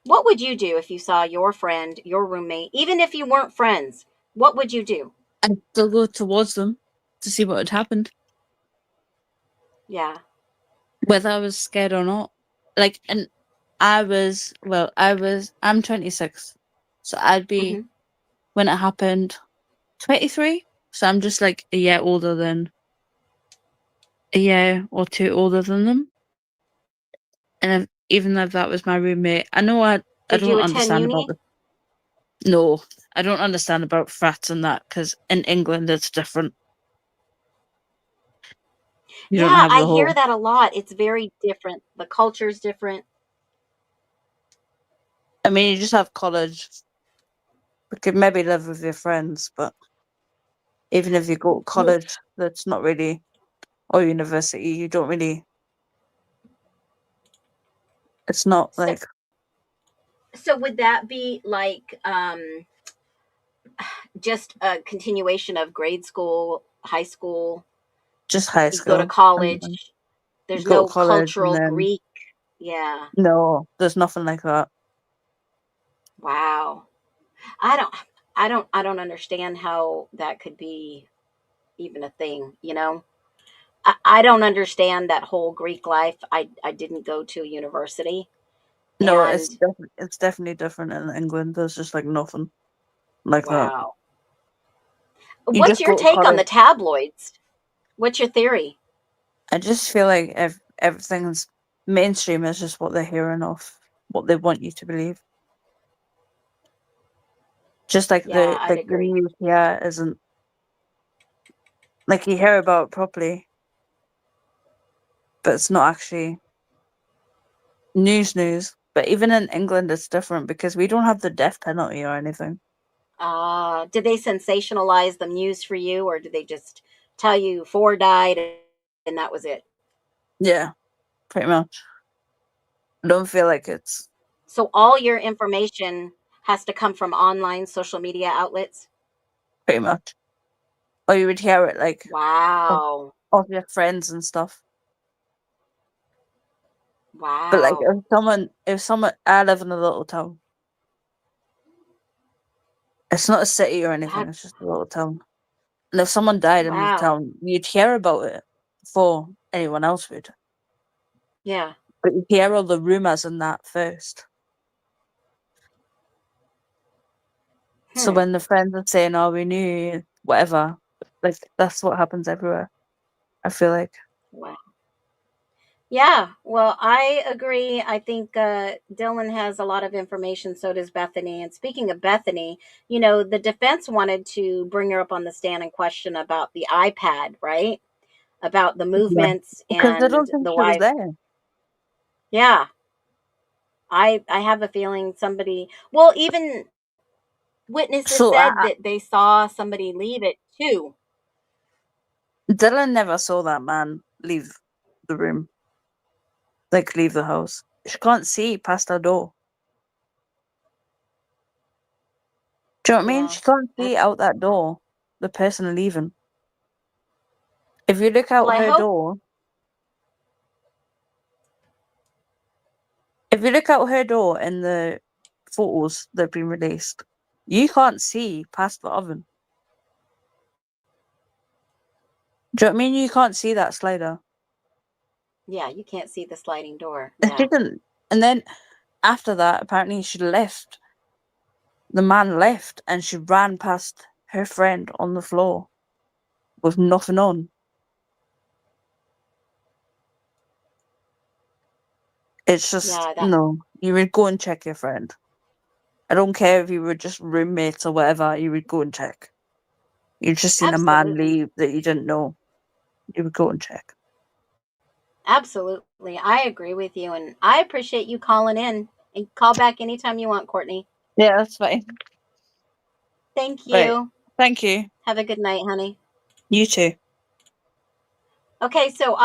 What would you do if you saw your friend, your roommate, even if you weren't friends? What would you do? I'd still go towards them to see what had happened. Yeah. Whether I was scared or not. Like, and I'm 26. So I'd be, when it happened, 23. So I'm just like a year or two older than them. And even if that was my roommate, I know I Did don't you attend understand about uni? no, I don't understand about frats and that because in England it's different. You don't Yeah, have I the hear whole. that a lot. It's very different. The culture's different. I mean, you just have college. You could maybe live with your friends, but even if you go to college, that's not really, or university, you don't really. It's not like So would that be like just a continuation of grade school, high school? just high You go to school. college. And you There's go no to college and cultural then Greek. Yeah. no, there's nothing like that. Wow. I don't understand how that could be even a thing. I don't understand that whole Greek life. I didn't go to a university. No, And it's definitely different in England. There's just like nothing like that. wow. You What's just your go to take on college. the tabloids? What's your theory? I just feel like everything's mainstream is just what they're hearing of, what they want you to believe. Just like Yeah, I'd the agree. news here isn't like you hear about it properly, but it's not actually news. But even in England, it's different because we don't have the death penalty or anything. Did they sensationalize the news for you, or did they just tell you 4 died and that was it? Yeah, pretty much. I don't feel like it's So all your information has to come from online social media outlets? pretty much. Or you would hear it like Wow. of your friends and stuff. But like Wow. if someone, I live in a little town. It's not a city or anything. That It's just a little town. And if someone died in the wow. town, you'd hear about it before anyone else would. Yeah. But you hear all the rumors and that first. So when the friends are saying, "Oh, we knew," whatever, like that's what happens everywhere. I feel like. Wow. Yeah, well, I agree. I think Dylan has a lot of information. So does Bethany. And speaking of Bethany, the defense wanted to bring her up on the stand and question about the iPad, right? About the Yeah. movements Because I and don't think the she was wife. there. Yeah, I have a feeling somebody. Well, even witnesses So said that they saw somebody leave it too. Dylan never saw that man leave the room, like leave the house. She can't see past her door. Do you know what I mean? Yeah, She can't see that's. out that door, the person leaving. If you look Well, out I her hope. door, if you look out her door in the photos that have been released, you can't see past the oven. Do you know what I mean? You can't see that slider. Yeah, you can't see the sliding door. And she Yeah. didn't. And then after that, apparently she left. The man left and she ran past her friend on the floor with nothing on. It's just, Yeah, that no, you would go and check your friend. I don't care if you were just roommates or whatever, you would go and check. You've just seen a man absolutely. leave that you didn't know. You would go and check. Absolutely. I agree with you. And I appreciate you calling in. And call back anytime you want, Courtney. Yeah, that's fine. Thank Right. you. Thank you. Have a good night, honey. You too. Okay, so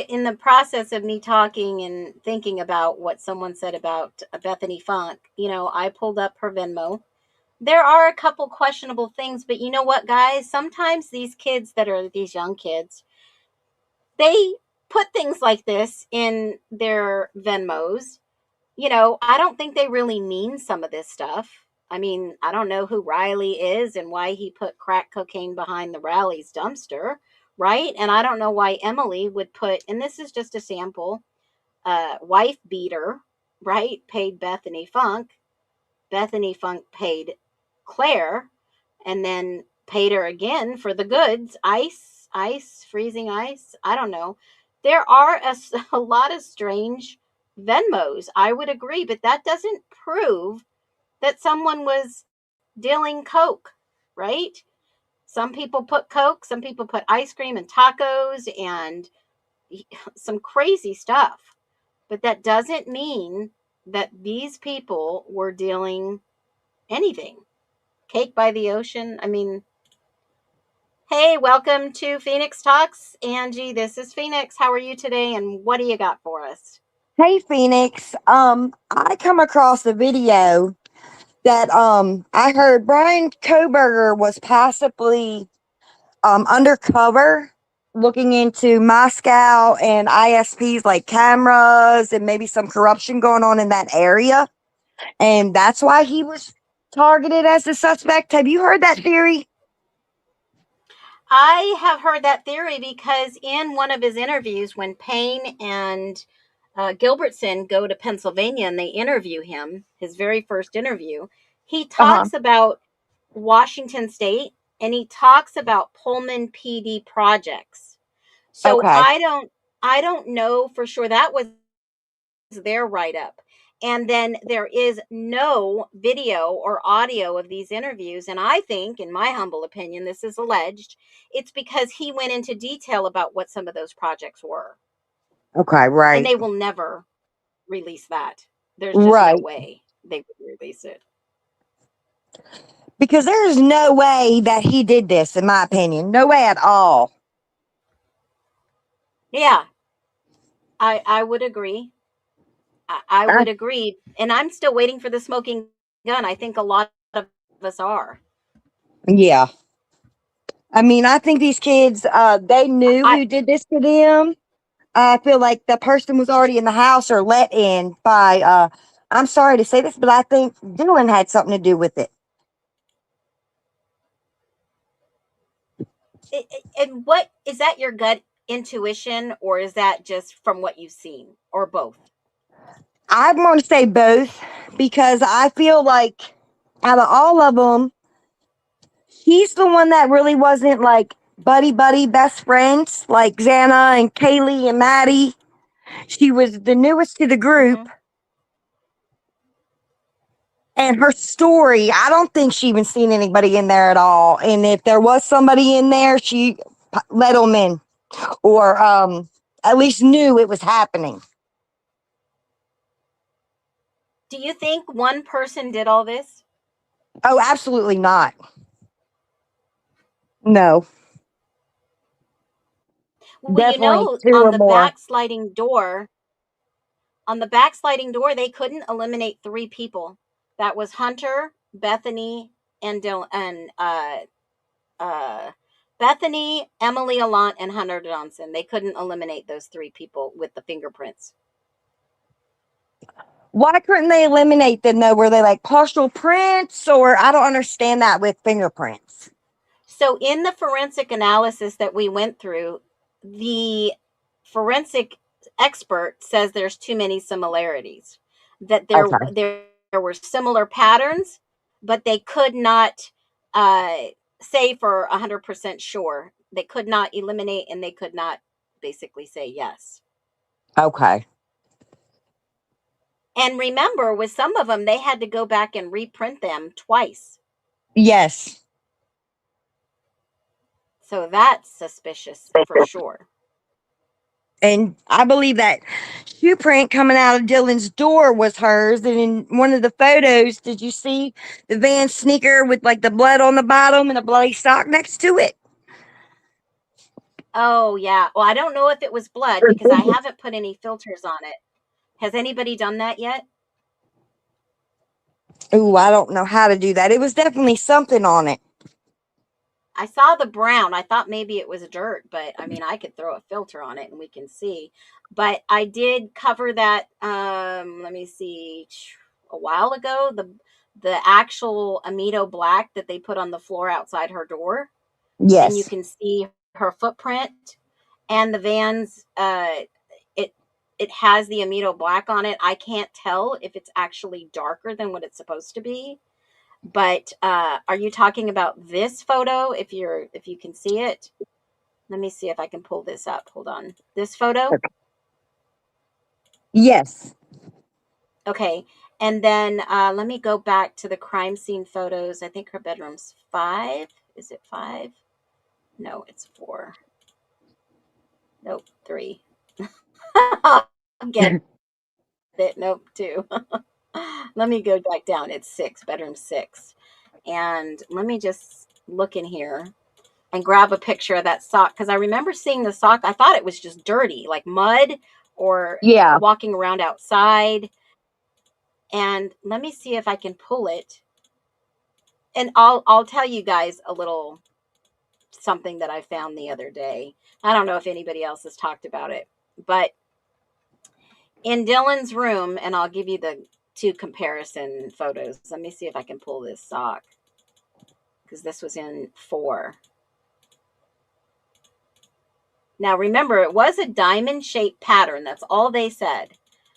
in the process of me talking and thinking about what someone said about Bethany Funk, I pulled up her Venmo. There are a couple questionable things, but you know what, guys? Sometimes these kids that are these young kids, they put things like this in their Venmos. I don't think they really mean some of this stuff. I mean, I don't know who Riley is and why he put crack cocaine behind the Rally's dumpster, right? And I don't know why Emily would put, and this is just a sample, wife beater, right? Paid Bethany Funk. Bethany Funk paid Claire and then paid her again for the goods, ice, freezing ice. I don't know. There are a lot of strange Venmos. I would agree, but that doesn't prove that someone was dealing coke, right? Some people put coke, some people put ice cream and tacos and some crazy stuff. But that doesn't mean that these people were dealing anything. Cake by the ocean. I mean, hey, welcome to Phoenix Talks. Angie, this is Phoenix. How are you today? And what do you got for us? Hey Phoenix, I come across a video that I heard Brian Koberger was possibly undercover looking into Moscow and ISPs like cameras and maybe some corruption going on in that area. And that's why he was targeted as the suspect. Have you heard that theory? I have heard that theory because in one of his interviews, when Payne and Gilbertson go to Pennsylvania and they interview him, his very first interview, he Uh-huh. talks about Washington State and he talks about Pullman PD projects. So Okay. I don't know for sure. That was their write-up. And then there is no video or audio of these interviews. And I think, in my humble opinion, this is alleged, it's because he went into detail about what some of those projects were. Okay, And right. they will never release that. There's just no Right. way they would release it. Because there's no way that he did this, in my opinion. No way at all. Yeah, I would agree. I would agree. And I'm still waiting for the smoking gun. I think a lot of us are. Yeah. I mean, I think these kids, they knew who did this to them. I feel like the person was already in the house or let in by, I'm sorry to say this, but I think Dylan had something to do with it. And what is that, your gut intuition, or is that just from what you've seen, or both? I'm going to say both because I feel like out of all of them, he's the one that really wasn't like buddy best friends like Xana and Kaylee and Maddie. She was the newest to the group. Mm-hmm. And her story, I don't think she even seen anybody in there at all. And if there was somebody in there, she let them in or at least knew it was happening. Do you think one person did all this? Oh, absolutely not. No. Well, Definitely two on or the more. backsliding door, they couldn't eliminate 3 people. That was Hunter, Bethany, and Bethany, Emily Allant, and Hunter Johnson. They couldn't eliminate those 3 people with the fingerprints. Why couldn't they eliminate them though? Were they like partial prints, or I don't understand that with fingerprints. So in the forensic analysis that we went through, the forensic expert says there's too many similarities, that there were similar patterns, but they could not say for 100% sure. They could not eliminate, and they could not basically say yes. Okay. And remember, with some of them, they had to go back and reprint them twice. Yes. So that's suspicious for sure. And I believe that shoe print coming out of Dylan's door was hers. And in one of the photos, did you see the Van sneaker with like the blood on the bottom and a bloody sock next to it? Oh, yeah. Well, I don't know if it was blood because I haven't put any filters on it. Has anybody done that yet? Ooh, I don't know how to do that. It was definitely something on it. I saw the brown. I thought maybe it was dirt, but I mean, I could throw a filter on it and we can see. But I did cover that, let me see, a while ago, the actual Amido black that they put on the floor outside her door. Yes. And you can see her footprint and the Vans, it has the Amido black on it. I can't tell if it's actually darker than what it's supposed to be. But are you talking about this photo? If you can see it, let me see if I can pull this up. Hold on. This photo? Yes. Okay. And then let me go back to the crime scene photos. I think her bedroom's 5. Is it 5? No, it's 4. Nope, 3. Get it. Nope, 2. Let me go back down. It's 6, bedroom 6. And let me just look in here and grab a picture of that sock, because I remember seeing the sock. I thought it was just dirty, like mud or walking around outside. And let me see if I can pull it. And I'll tell you guys a little something that I found the other day. I don't know if anybody else has talked about it, but in Dylan's room, and I'll give you the 2 comparison photos. Let me see if I can pull this sock, because this was in 4. Now, remember, it was a diamond-shaped pattern. That's all they said.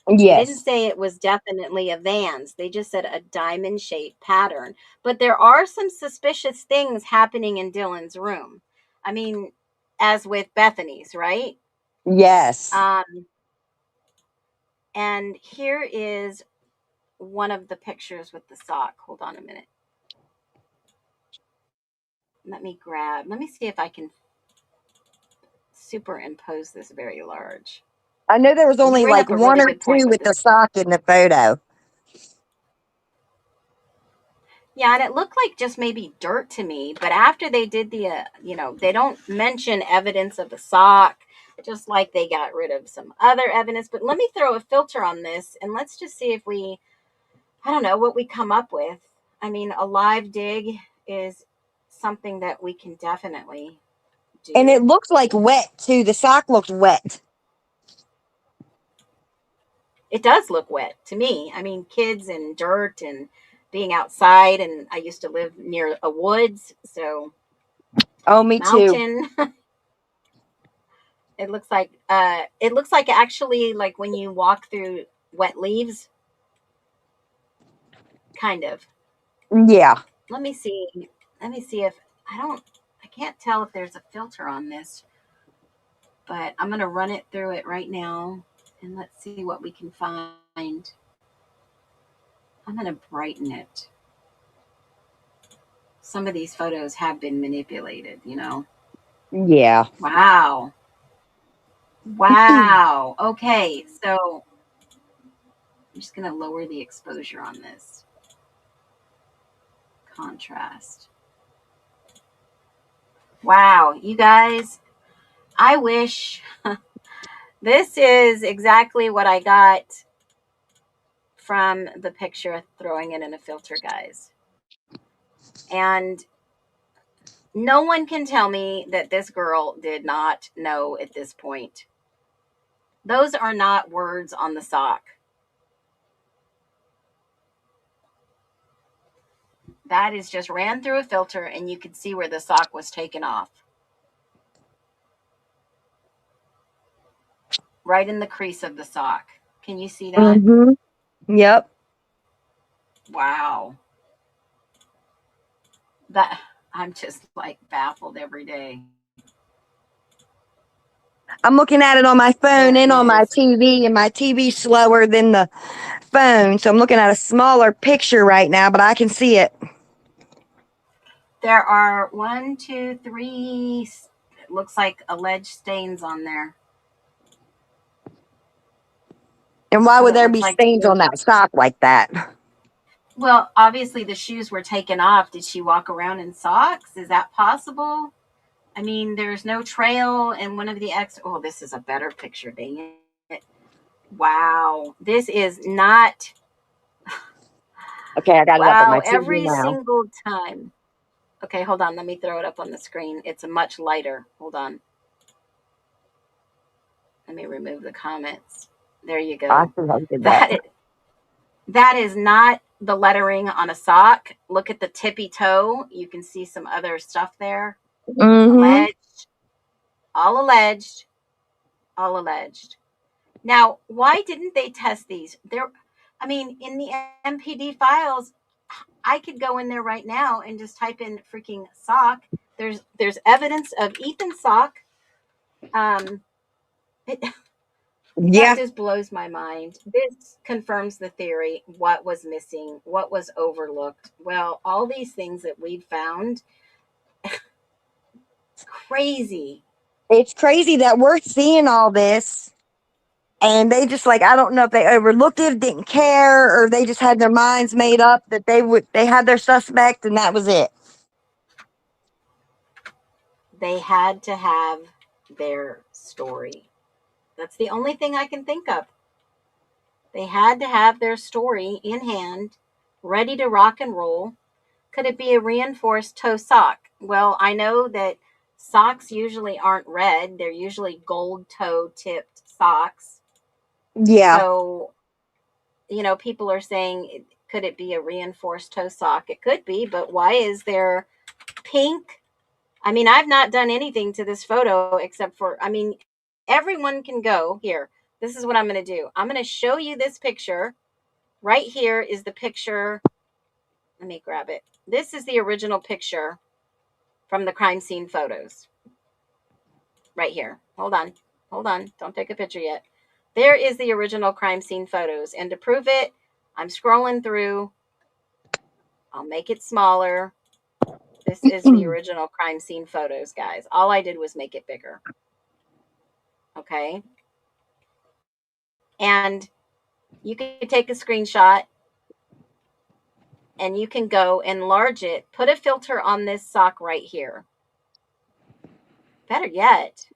Yes. They didn't say it was definitely a Vans. They just said a diamond-shaped pattern. But there are some suspicious things happening in Dylan's room. I mean, as with Bethany's, right? Yes. And here is one of the pictures with the sock. Hold on a minute. Let me see if I can superimpose this very large. I know there was You only bring like up a one really or good point two with with the this. sock in the photo. Yeah, and it looked like just maybe dirt to me. But after they did the, they don't mention evidence of the sock, just like they got rid of some other evidence. But let me throw a filter on this, and let's just see if I don't know, what we come up with. I mean, a live dig is something that we can definitely do. And it looks like wet too. The sock looked wet. It does look wet to me. I mean, kids and dirt and being outside, and I used to live near a woods, so Oh, me too. mountain. It looks like actually like when you walk through wet leaves, kind of. Yeah. Let me see if I can't tell if there's a filter on this, but I'm going to run it through it right now, and let's see what we can find. I'm going to brighten it. Some of these photos have been manipulated, Yeah. Wow. Wow. Okay, so I'm just going to lower the exposure on this. Contrast. Wow, you guys, I wish this is exactly what I got from the picture, throwing it in a filter, guys. And no one can tell me that this girl did not know at this point. Those are not words on the sock. That is just ran through a filter, and you could see where the sock was taken off. Right in the crease of the sock. Can you see that? Mm-hmm. Yep. Wow. I'm just like baffled every day. I'm looking at it on my phone and on my TV, and my TV's slower than the phone. So I'm looking at a smaller picture right now, but I can see it. There are 1, 2, 3, it looks like alleged stains on there. And why So would it there looks be like stains on that sock like that? Well, obviously the shoes were taken off. Did she walk around in socks? Is that possible? I mean, there's no trail, and one of the oh, this is a better picture, dang it. Wow. This is not. Okay, I got it up on Wow, my TV every now. single time. Okay, hold on. Let me throw it up on the screen. It's a much lighter. Hold on. Let me remove the comments. There you go. I see how you did that. That is not the lettering on a sock. Look at the tippy toe. You can see some other stuff there. Mm-hmm. Alleged. All alleged. All alleged. Now, why didn't they test these? I mean, in the MPD files, I could go in there right now and just type in freaking sock. There's evidence of Ethan's sock. Yeah. That just blows my mind. This confirms the theory. What was missing? What was overlooked? Well, all these things that we've found. Crazy. It's crazy that we're seeing all this, and they just I don't know if they overlooked it, didn't care, or they just had their minds made up that they had their suspect and that was it. They had to have their story. That's the only thing I can think of. They had to have their story in hand, ready to rock and roll. Could it be a reinforced toe sock? Well, I know that socks usually aren't red. They're usually gold toe tipped socks. Yeah. So, people are saying, could it be a reinforced toe sock? It could be, but why is there pink? I mean, I've not done anything to this photo except for, everyone can go here. This is what I'm going to do. I'm going to show you this picture. Right here is the picture. Let me grab it. This is the original picture from the crime scene photos. Right here. Hold on. Don't take a picture yet. There is the original crime scene photos. And to prove it, I'm scrolling through. I'll make it smaller. This is the original crime scene photos, guys. All I did was make it bigger. Okay. And you can take a screenshot and you can go enlarge it. Put a filter on this sock right here. Better yet,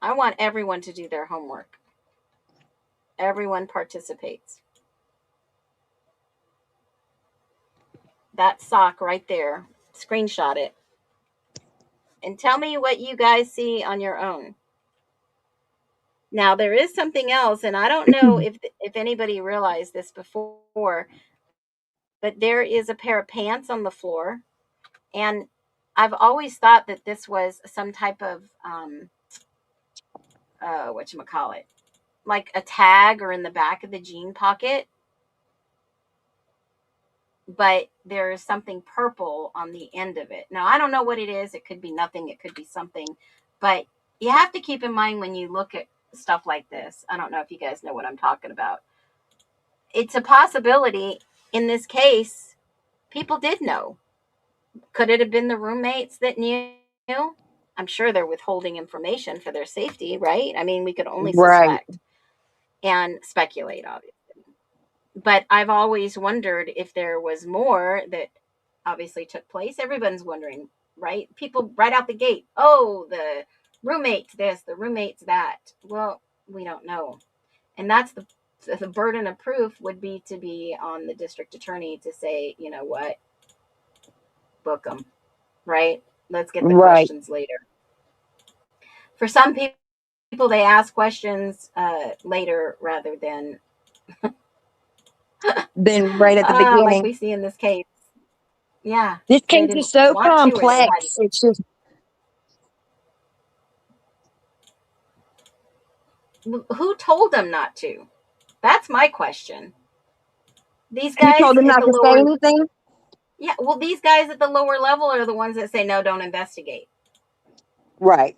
I want everyone to do their homework. Everyone participates. That sock right there. Screenshot it. And tell me what you guys see on your own. Now, there is something else, and I don't know if anybody realized this before, but there is a pair of pants on the floor. And I've always thought that this was some type of, whatchamacallit, like a tag or in the back of the jean pocket. But there's something purple on the end of it. Now, I don't know what it is. It could be nothing. It could be something. But you have to keep in mind when you look at stuff like this. I don't know if you guys know what I'm talking about. It's a possibility. In this case, people did know. Could it have been the roommates that knew? I'm sure they're withholding information for their safety, right? I mean, we could only Right. suspect and speculate, obviously. But I've always wondered if there was more that obviously took place. Everyone's wondering, right? People right out the gate, oh, the roommate's this, the roommate's that. Well, we don't know. And that's the burden of proof would be to be on the district attorney to say, you know what, book them, right? Let's get the Right. questions later. For some people, they ask questions later rather than Then right at the like beginning. we see in this case. Yeah, This they case didn't is so want to, or they had. complex. It's just Who told them not to? That's my question. These who guys told them at not the to say lower, anything? yeah, well, these guys at the lower level are the ones that say no, don't investigate. Right.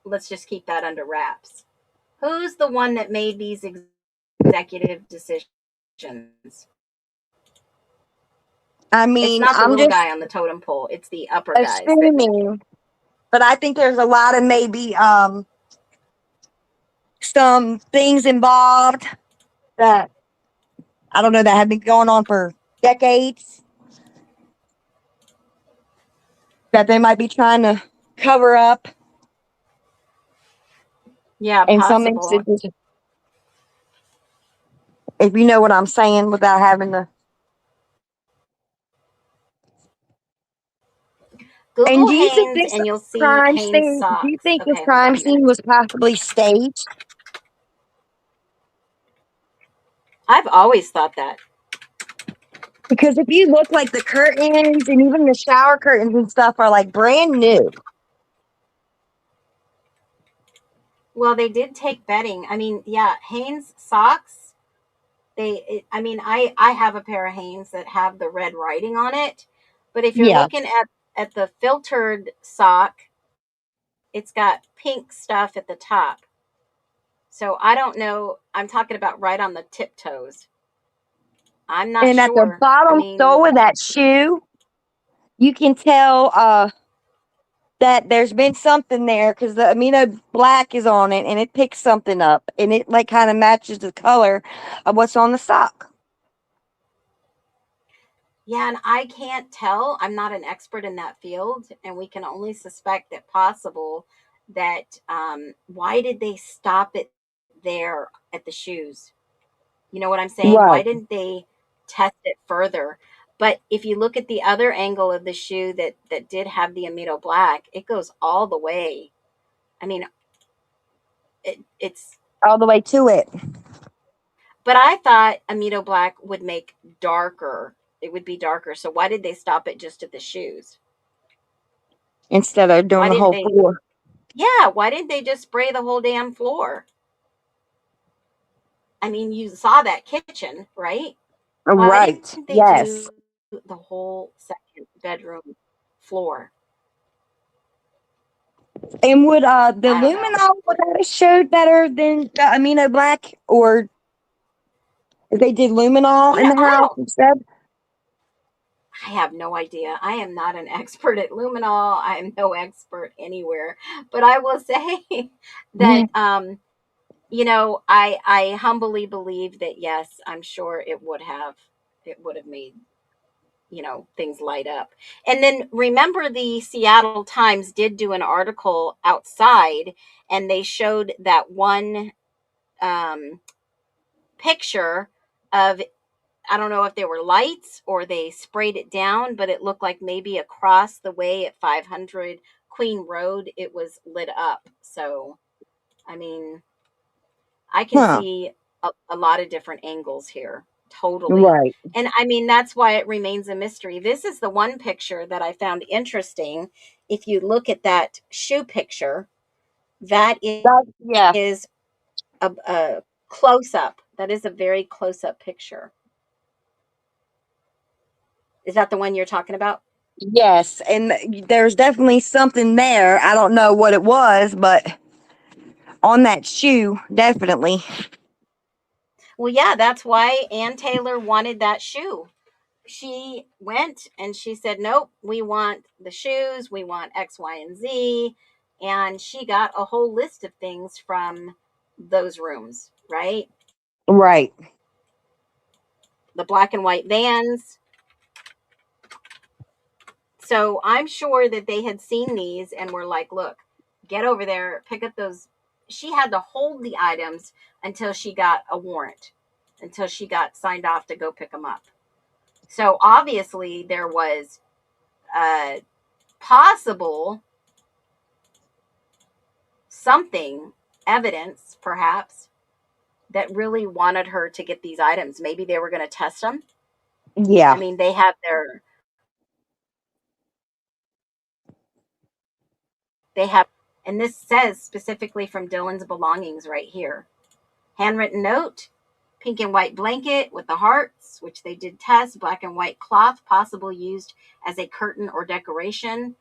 Let's just keep that under wraps. Who's the one that made these executive decisions? I It's mean, not the I'm little just guy on the totem pole. It's the upper guys that. assuming, but I think there's a lot of maybe some things involved that I don't know that have been going on for decades that they might be trying to cover up Yeah, in some possible. instances. If you know what I'm saying, without having to. And Google do you think Hanes this and you'll see crime Hanes scene? Do you socks. think this Okay, hold on crime a minute. scene was possibly staged? I've always thought that. Because if you look, like the curtains and even the shower curtains and stuff are like brand new. Well, they did take bedding. I mean, yeah, Hanes socks. I have a pair of Hanes that have the red writing on it, but if you're Yeah. looking at the filtered sock, it's got pink stuff at the top. So I don't know. I'm talking about right on the tiptoes. I'm not And at the sure. I bottom mean, sole of that shoe, you can tell that there's been something there because the amino black is on it and it picks something up and it like kind of matches the color of what's on the sock. yeah, and I can't tell. I'm not an expert in that field, and we can only suspect that possible that why did they stop it there at the shoes? You know what I'm saying? Why Right. didn't they test it further? But if you look at the other angle of the shoe that did have the amido black, it goes all the way. I mean, it's. All the way to it. But I thought amido black would make darker. It would be darker. So why did they stop it just at the shoes? Instead of doing Why the didn't whole they? floor. Yeah, why didn't they just spray the whole damn floor? I mean, you saw that kitchen, right? Why Right. didn't they Yes. do the whole second bedroom floor? And would the I don't know. luminol would that have showed better than the amino black, or if they did luminol You in know, the house instead? I have no idea. I am not an expert at luminol. I am no expert anywhere. But I will say that you know, I humbly believe that yes, I'm sure it would have made, you know, things light up. And then remember, the Seattle Times did do an article outside, and they showed that one picture of, I don't know if they were lights or they sprayed it down, but it looked like maybe across the way at 500 Queen Road it was lit up. So I mean, I can Huh. see a lot of different angles here. Totally. Right. And I mean, that's why it remains a mystery. This is the one picture that I found interesting. If you look at that shoe picture, that Yeah. is a close up. That is a very close up picture. Is that the one you're talking about? Yes, and there's definitely something there. I don't know what it was, but on that shoe, definitely. Well, yeah, that's why Ann Taylor wanted that shoe. She went and she said, nope, we want the shoes, we want X, Y, and Z. And she got a whole list of things from those rooms, right? Right. The black and white vans. So I'm sure that they had seen these and were like, look, get over there, pick up those. She had to hold the items until she got a warrant, until she got signed off to go pick them up. So obviously there was possible something, evidence perhaps, that really wanted her to get these items. Maybe they were going to test them. Yeah. I mean, they have their, and this says specifically from Dylan's belongings right here. Handwritten note, pink and white blanket with the hearts, which they did test, black and white cloth, possible used as a curtain or decoration.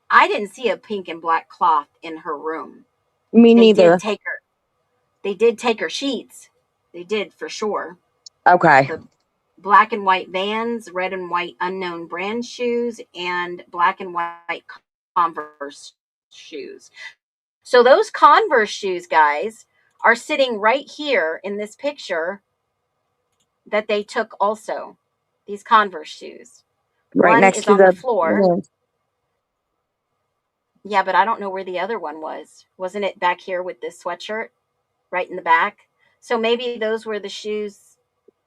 I didn't see a pink and black cloth in her room. Me neither. They did take her sheets. They did for sure. Okay. The black and white Vans, red and white unknown brand shoes, and black and white Converse shoes. So those Converse shoes, guys, are sitting right here in this picture that they took also. These Converse shoes. Right One next is to on the the floor. Yeah, but I don't know where the other one was. Wasn't it back here with this sweatshirt? Right in the back? So maybe those were the shoes,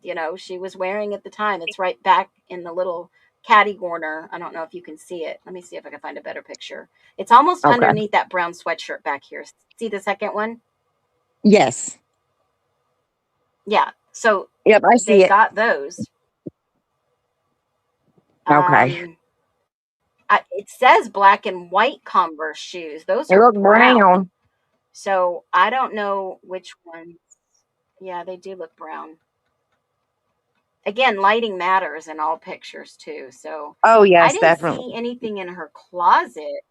you know, she was wearing at the time. It's right back in the little caddy corner. I don't know if you can see it. Let me see if I can find a better picture. It's almost Okay. underneath that brown sweatshirt back here. See the second one? Yes. Yeah. So Yep, I see they it. got those. Okay. It says black and white Converse shoes. Those They are look brown. brown. So I don't know which ones. Yeah, they do look brown. Again, lighting matters in all pictures too. So Oh, I yes, didn't definitely. see anything in her closet,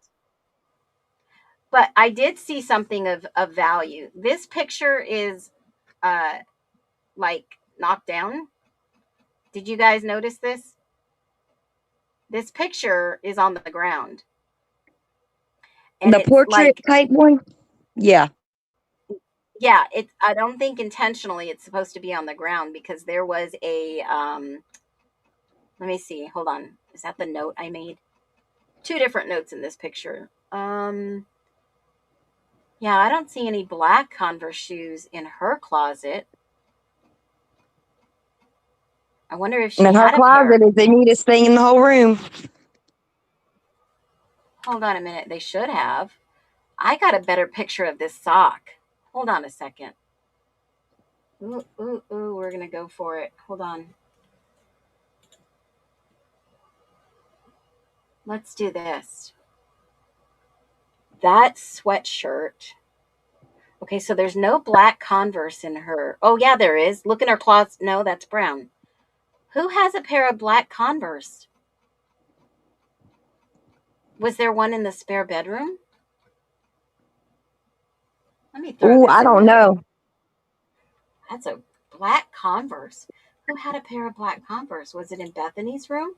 but I did see something of value. This picture is like knocked down. Did you guys notice this? This picture is on the ground. And The it's portrait like, type one? Yeah. yeah, I don't think intentionally it's supposed to be on the ground, because there was a let me see. Hold on. Is that the note I made? Two different notes in this picture. Yeah, I don't see any black Converse shoes in her closet. I wonder if she And in her had a pair. closet is the neatest thing in the whole room. Hold on a minute. They should have. I got a better picture of this sock. Hold on a second. Ooh, ooh, ooh, we're going to go for it. Hold on. Let's do this. That sweatshirt. Okay, so there's no black Converse in her. Oh, yeah, there is. Look in her closet. No, that's brown. Who has a pair of black Converse? Was there one in the spare bedroom? Let me throw Ooh, this I in don't there. know. That's a black Converse. Who had a pair of black Converse? Was it in Bethany's room?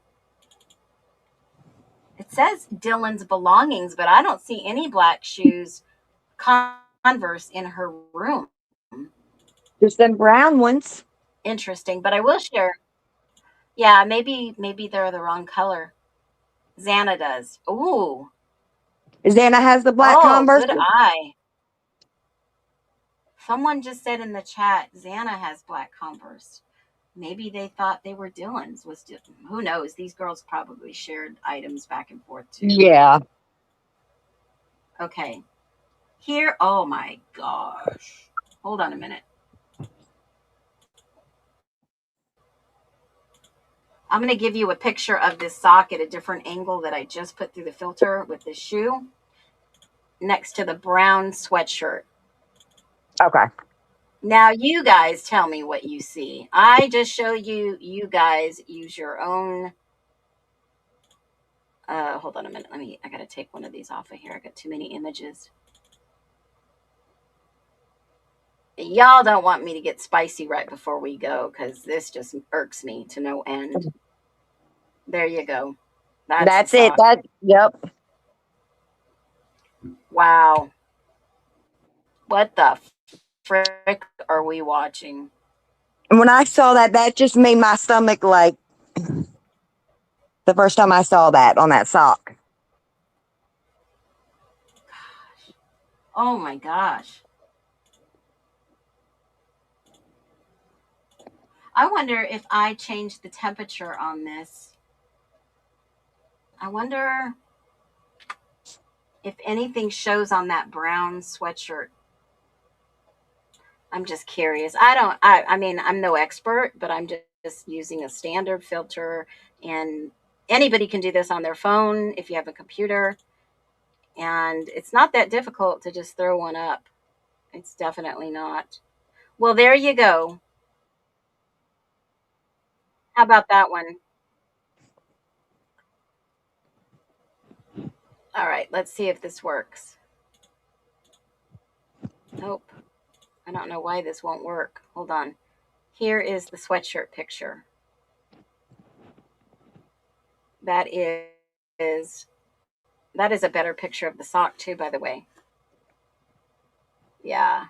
It says Dylan's belongings, but I don't see any black shoes, Converse, in her room. Just them brown ones. Interesting, but I will share. Yeah, maybe they're the wrong color. Xana does. Ooh. Xana has the black Oh, Converse. good eye. Someone just said in the chat, Xana has black Converse. Maybe they thought they were Dylan's. Who knows? These girls probably shared items back and forth too. Yeah. Okay. Here, oh my gosh. Hold on a minute. I'm going to give you a picture of this sock at a different angle that I just put through the filter with this shoe next to the brown sweatshirt. Okay. Now you guys tell me what you see. I just show you. You guys use your own. Hold on a minute. I got to take one of these off of here. I got too many images. Y'all don't want me to get spicy right before we go because this just irks me to no end. There you go. That's the it. sock. Yep. Wow. What the frick are we watching? And when I saw that, that just made my stomach like the first time I saw that on that sock. Oh my gosh. I wonder if I change the temperature on this. I wonder if anything shows on that brown sweatshirt. I'm just curious. I mean, I'm no expert, but I'm just using a standard filter, and anybody can do this on their phone if you have a computer. And it's not that difficult to just throw one up. It's definitely not. Well, there you go. How about that one? All right, let's see if this works. Nope. I don't know why this won't work. Hold on. Here is the sweatshirt picture. That is a better picture of the sock too, by the way. Yeah.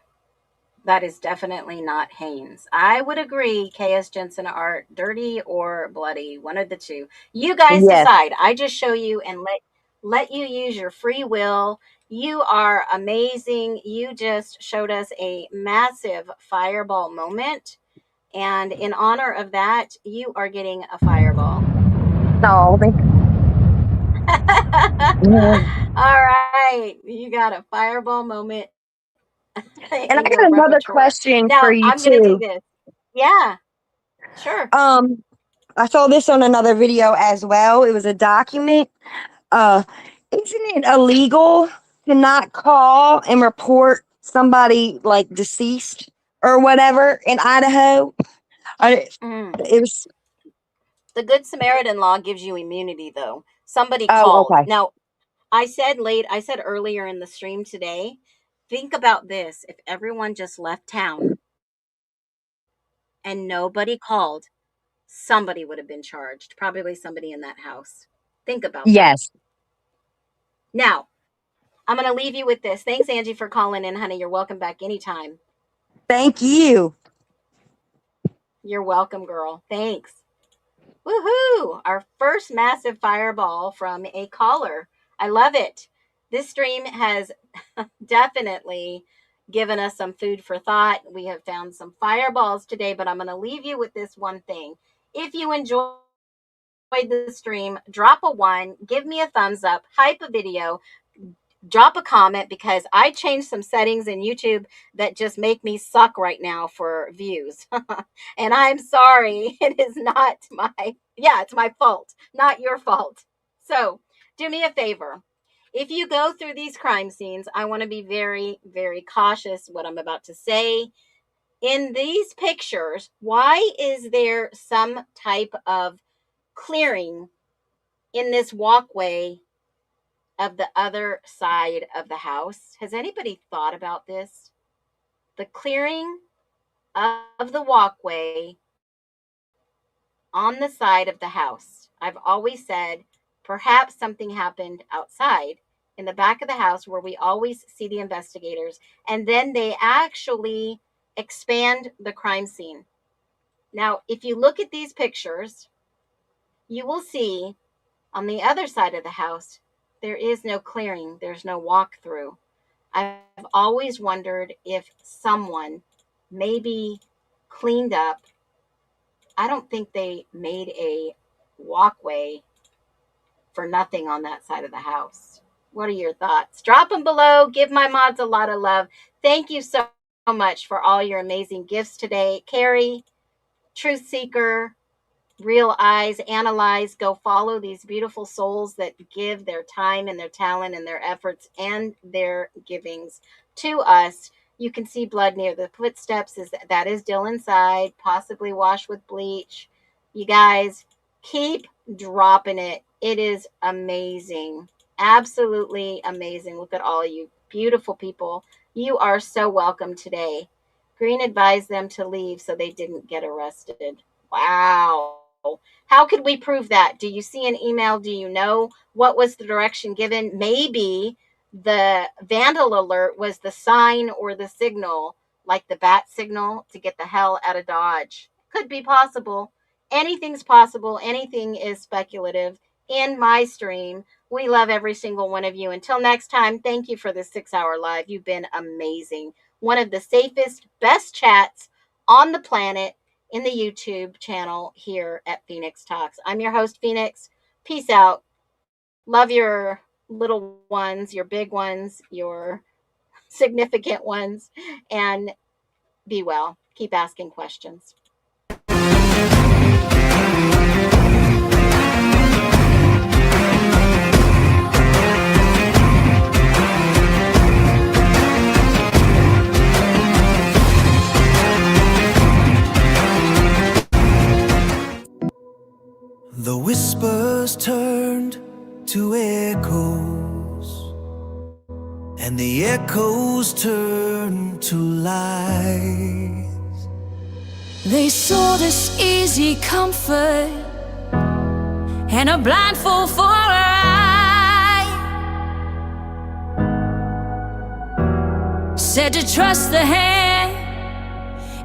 That is definitely not Hanes. I would agree, KS Jensen Art, dirty or bloody, one of the two. You guys Yes. decide. I just show you and let you use your free will. You are amazing. You just showed us a massive fireball moment. And in honor of that, you are getting a fireball. No, All right. You got a fireball moment and I in your got another repertoire. question Now, for you I'm going to do too. this. Yeah, sure. I saw this on another video as well. It was a document. Isn't it illegal to not call and report somebody like deceased or whatever in Idaho? It was. The Good Samaritan law gives you immunity, though. Somebody Oh, called. okay. Now, I said earlier in the stream today, think about this. If everyone just left town and nobody called, somebody would have been charged. Probably somebody in that house. Think about that. Yes. Now, I'm going to leave you with this. Thanks, Angie, for calling in, honey. You're welcome back anytime. Thank you. You're welcome, girl. Thanks. Woohoo! Our first massive fireball from a caller. I love it. This stream has definitely given us some food for thought. We have found some fireballs today, but I'm going to leave you with this one thing. If you enjoyed the stream, drop a 1, give me a thumbs up, hype a video, drop a comment, because I changed some settings in YouTube that just make me suck right now for views. And I'm sorry. It is not it's my fault, not your fault. So do me a favor. If you go through these crime scenes, I want to be very, very cautious what I'm about to say. In these pictures, why is there some type of clearing in this walkway of the other side of the house? Has anybody thought about this? the clearing of the walkway on the side of the house. I've always said perhaps something happened outside in the back of the house where we always see the investigators, and then they actually expand the crime scene. Now, if you look at these pictures, you will see on the other side of the house, there is no clearing, there's no walkthrough. I've always wondered if someone maybe cleaned up. I don't think they made a walkway for nothing on that side of the house. What are your thoughts? Drop them below. Give my mods a lot of love. Thank you so much for all your amazing gifts today. Carrie, Truth Seeker, Real Eyes, Analyze, go follow these beautiful souls that give their time and their talent and their efforts and their givings to us. You can see blood near the footsteps. That is still inside, possibly washed with bleach. You guys, keep dropping it. It is amazing. Absolutely amazing. Look at all you beautiful people. You are so welcome today. Green advised them to leave so they didn't get arrested. Wow. How could we prove that? Do you see an email? Do you know what was the direction given? Maybe the vandal alert was the sign or the signal, like the bat signal to get the hell out of Dodge. Could be possible. Anything's possible. Anything is speculative. In my stream, we love every single one of you. Until next time, thank you for this 6-hour live. You've been amazing. One of the safest, best chats on the planet in the YouTube channel here at Phoenix Talks. I'm your host, Phoenix. Peace out. Love your little ones, your big ones, your significant ones, and be well. Keep asking questions. The whispers turned to echoes, and the echoes turned to lies. They sold us easy comfort and a blindfold for our eye. Said to trust the hand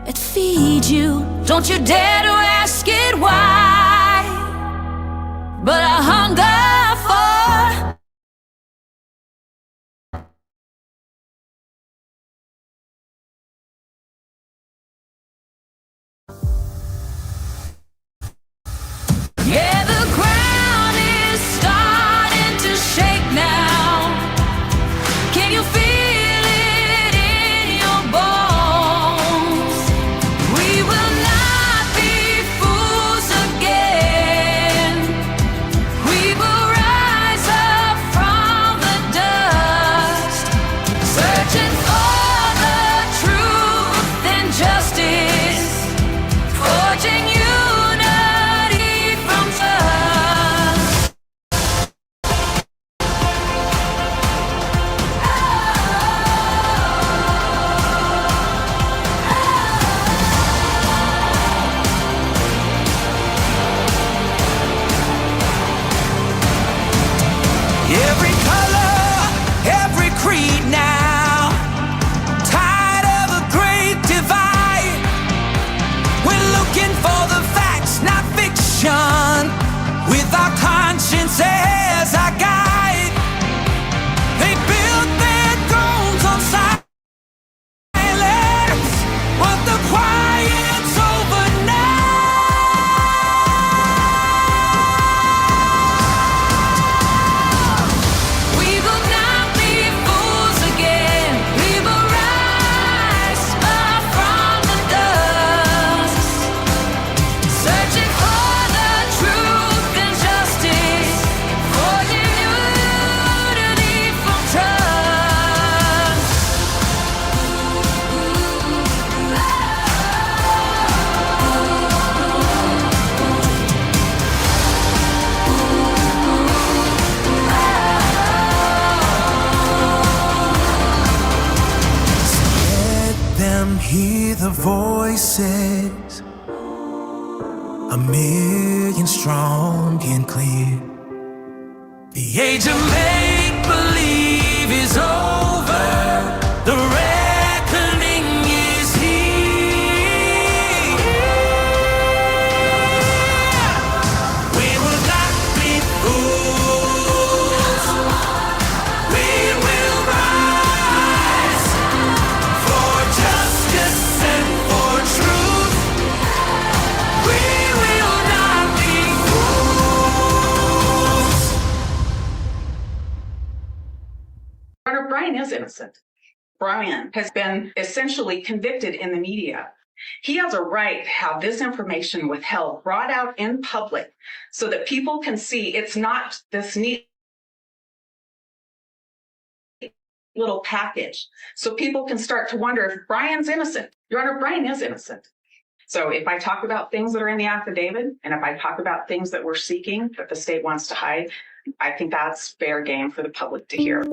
that feeds you. Don't you dare to ask it why. But I hunger for yeah, the ground is starting to shake now. Can you feel it in your bones? We will not be fools again. is a million strong and clear. The age of make-believe is over. The reckoning is here. We will not be fools. We will rise for justice and for truth. We will not be fools. Brian is innocent. Brian has been essentially convicted in the media. He has a right to have this information withheld, brought out in public, so that people can see it's not this neat little package. So people can start to wonder if Brian's innocent. Your Honor, Brian is innocent. So if I talk about things that are in the affidavit, and if I talk about things that we're seeking that the state wants to hide, I think that's fair game for the public to hear.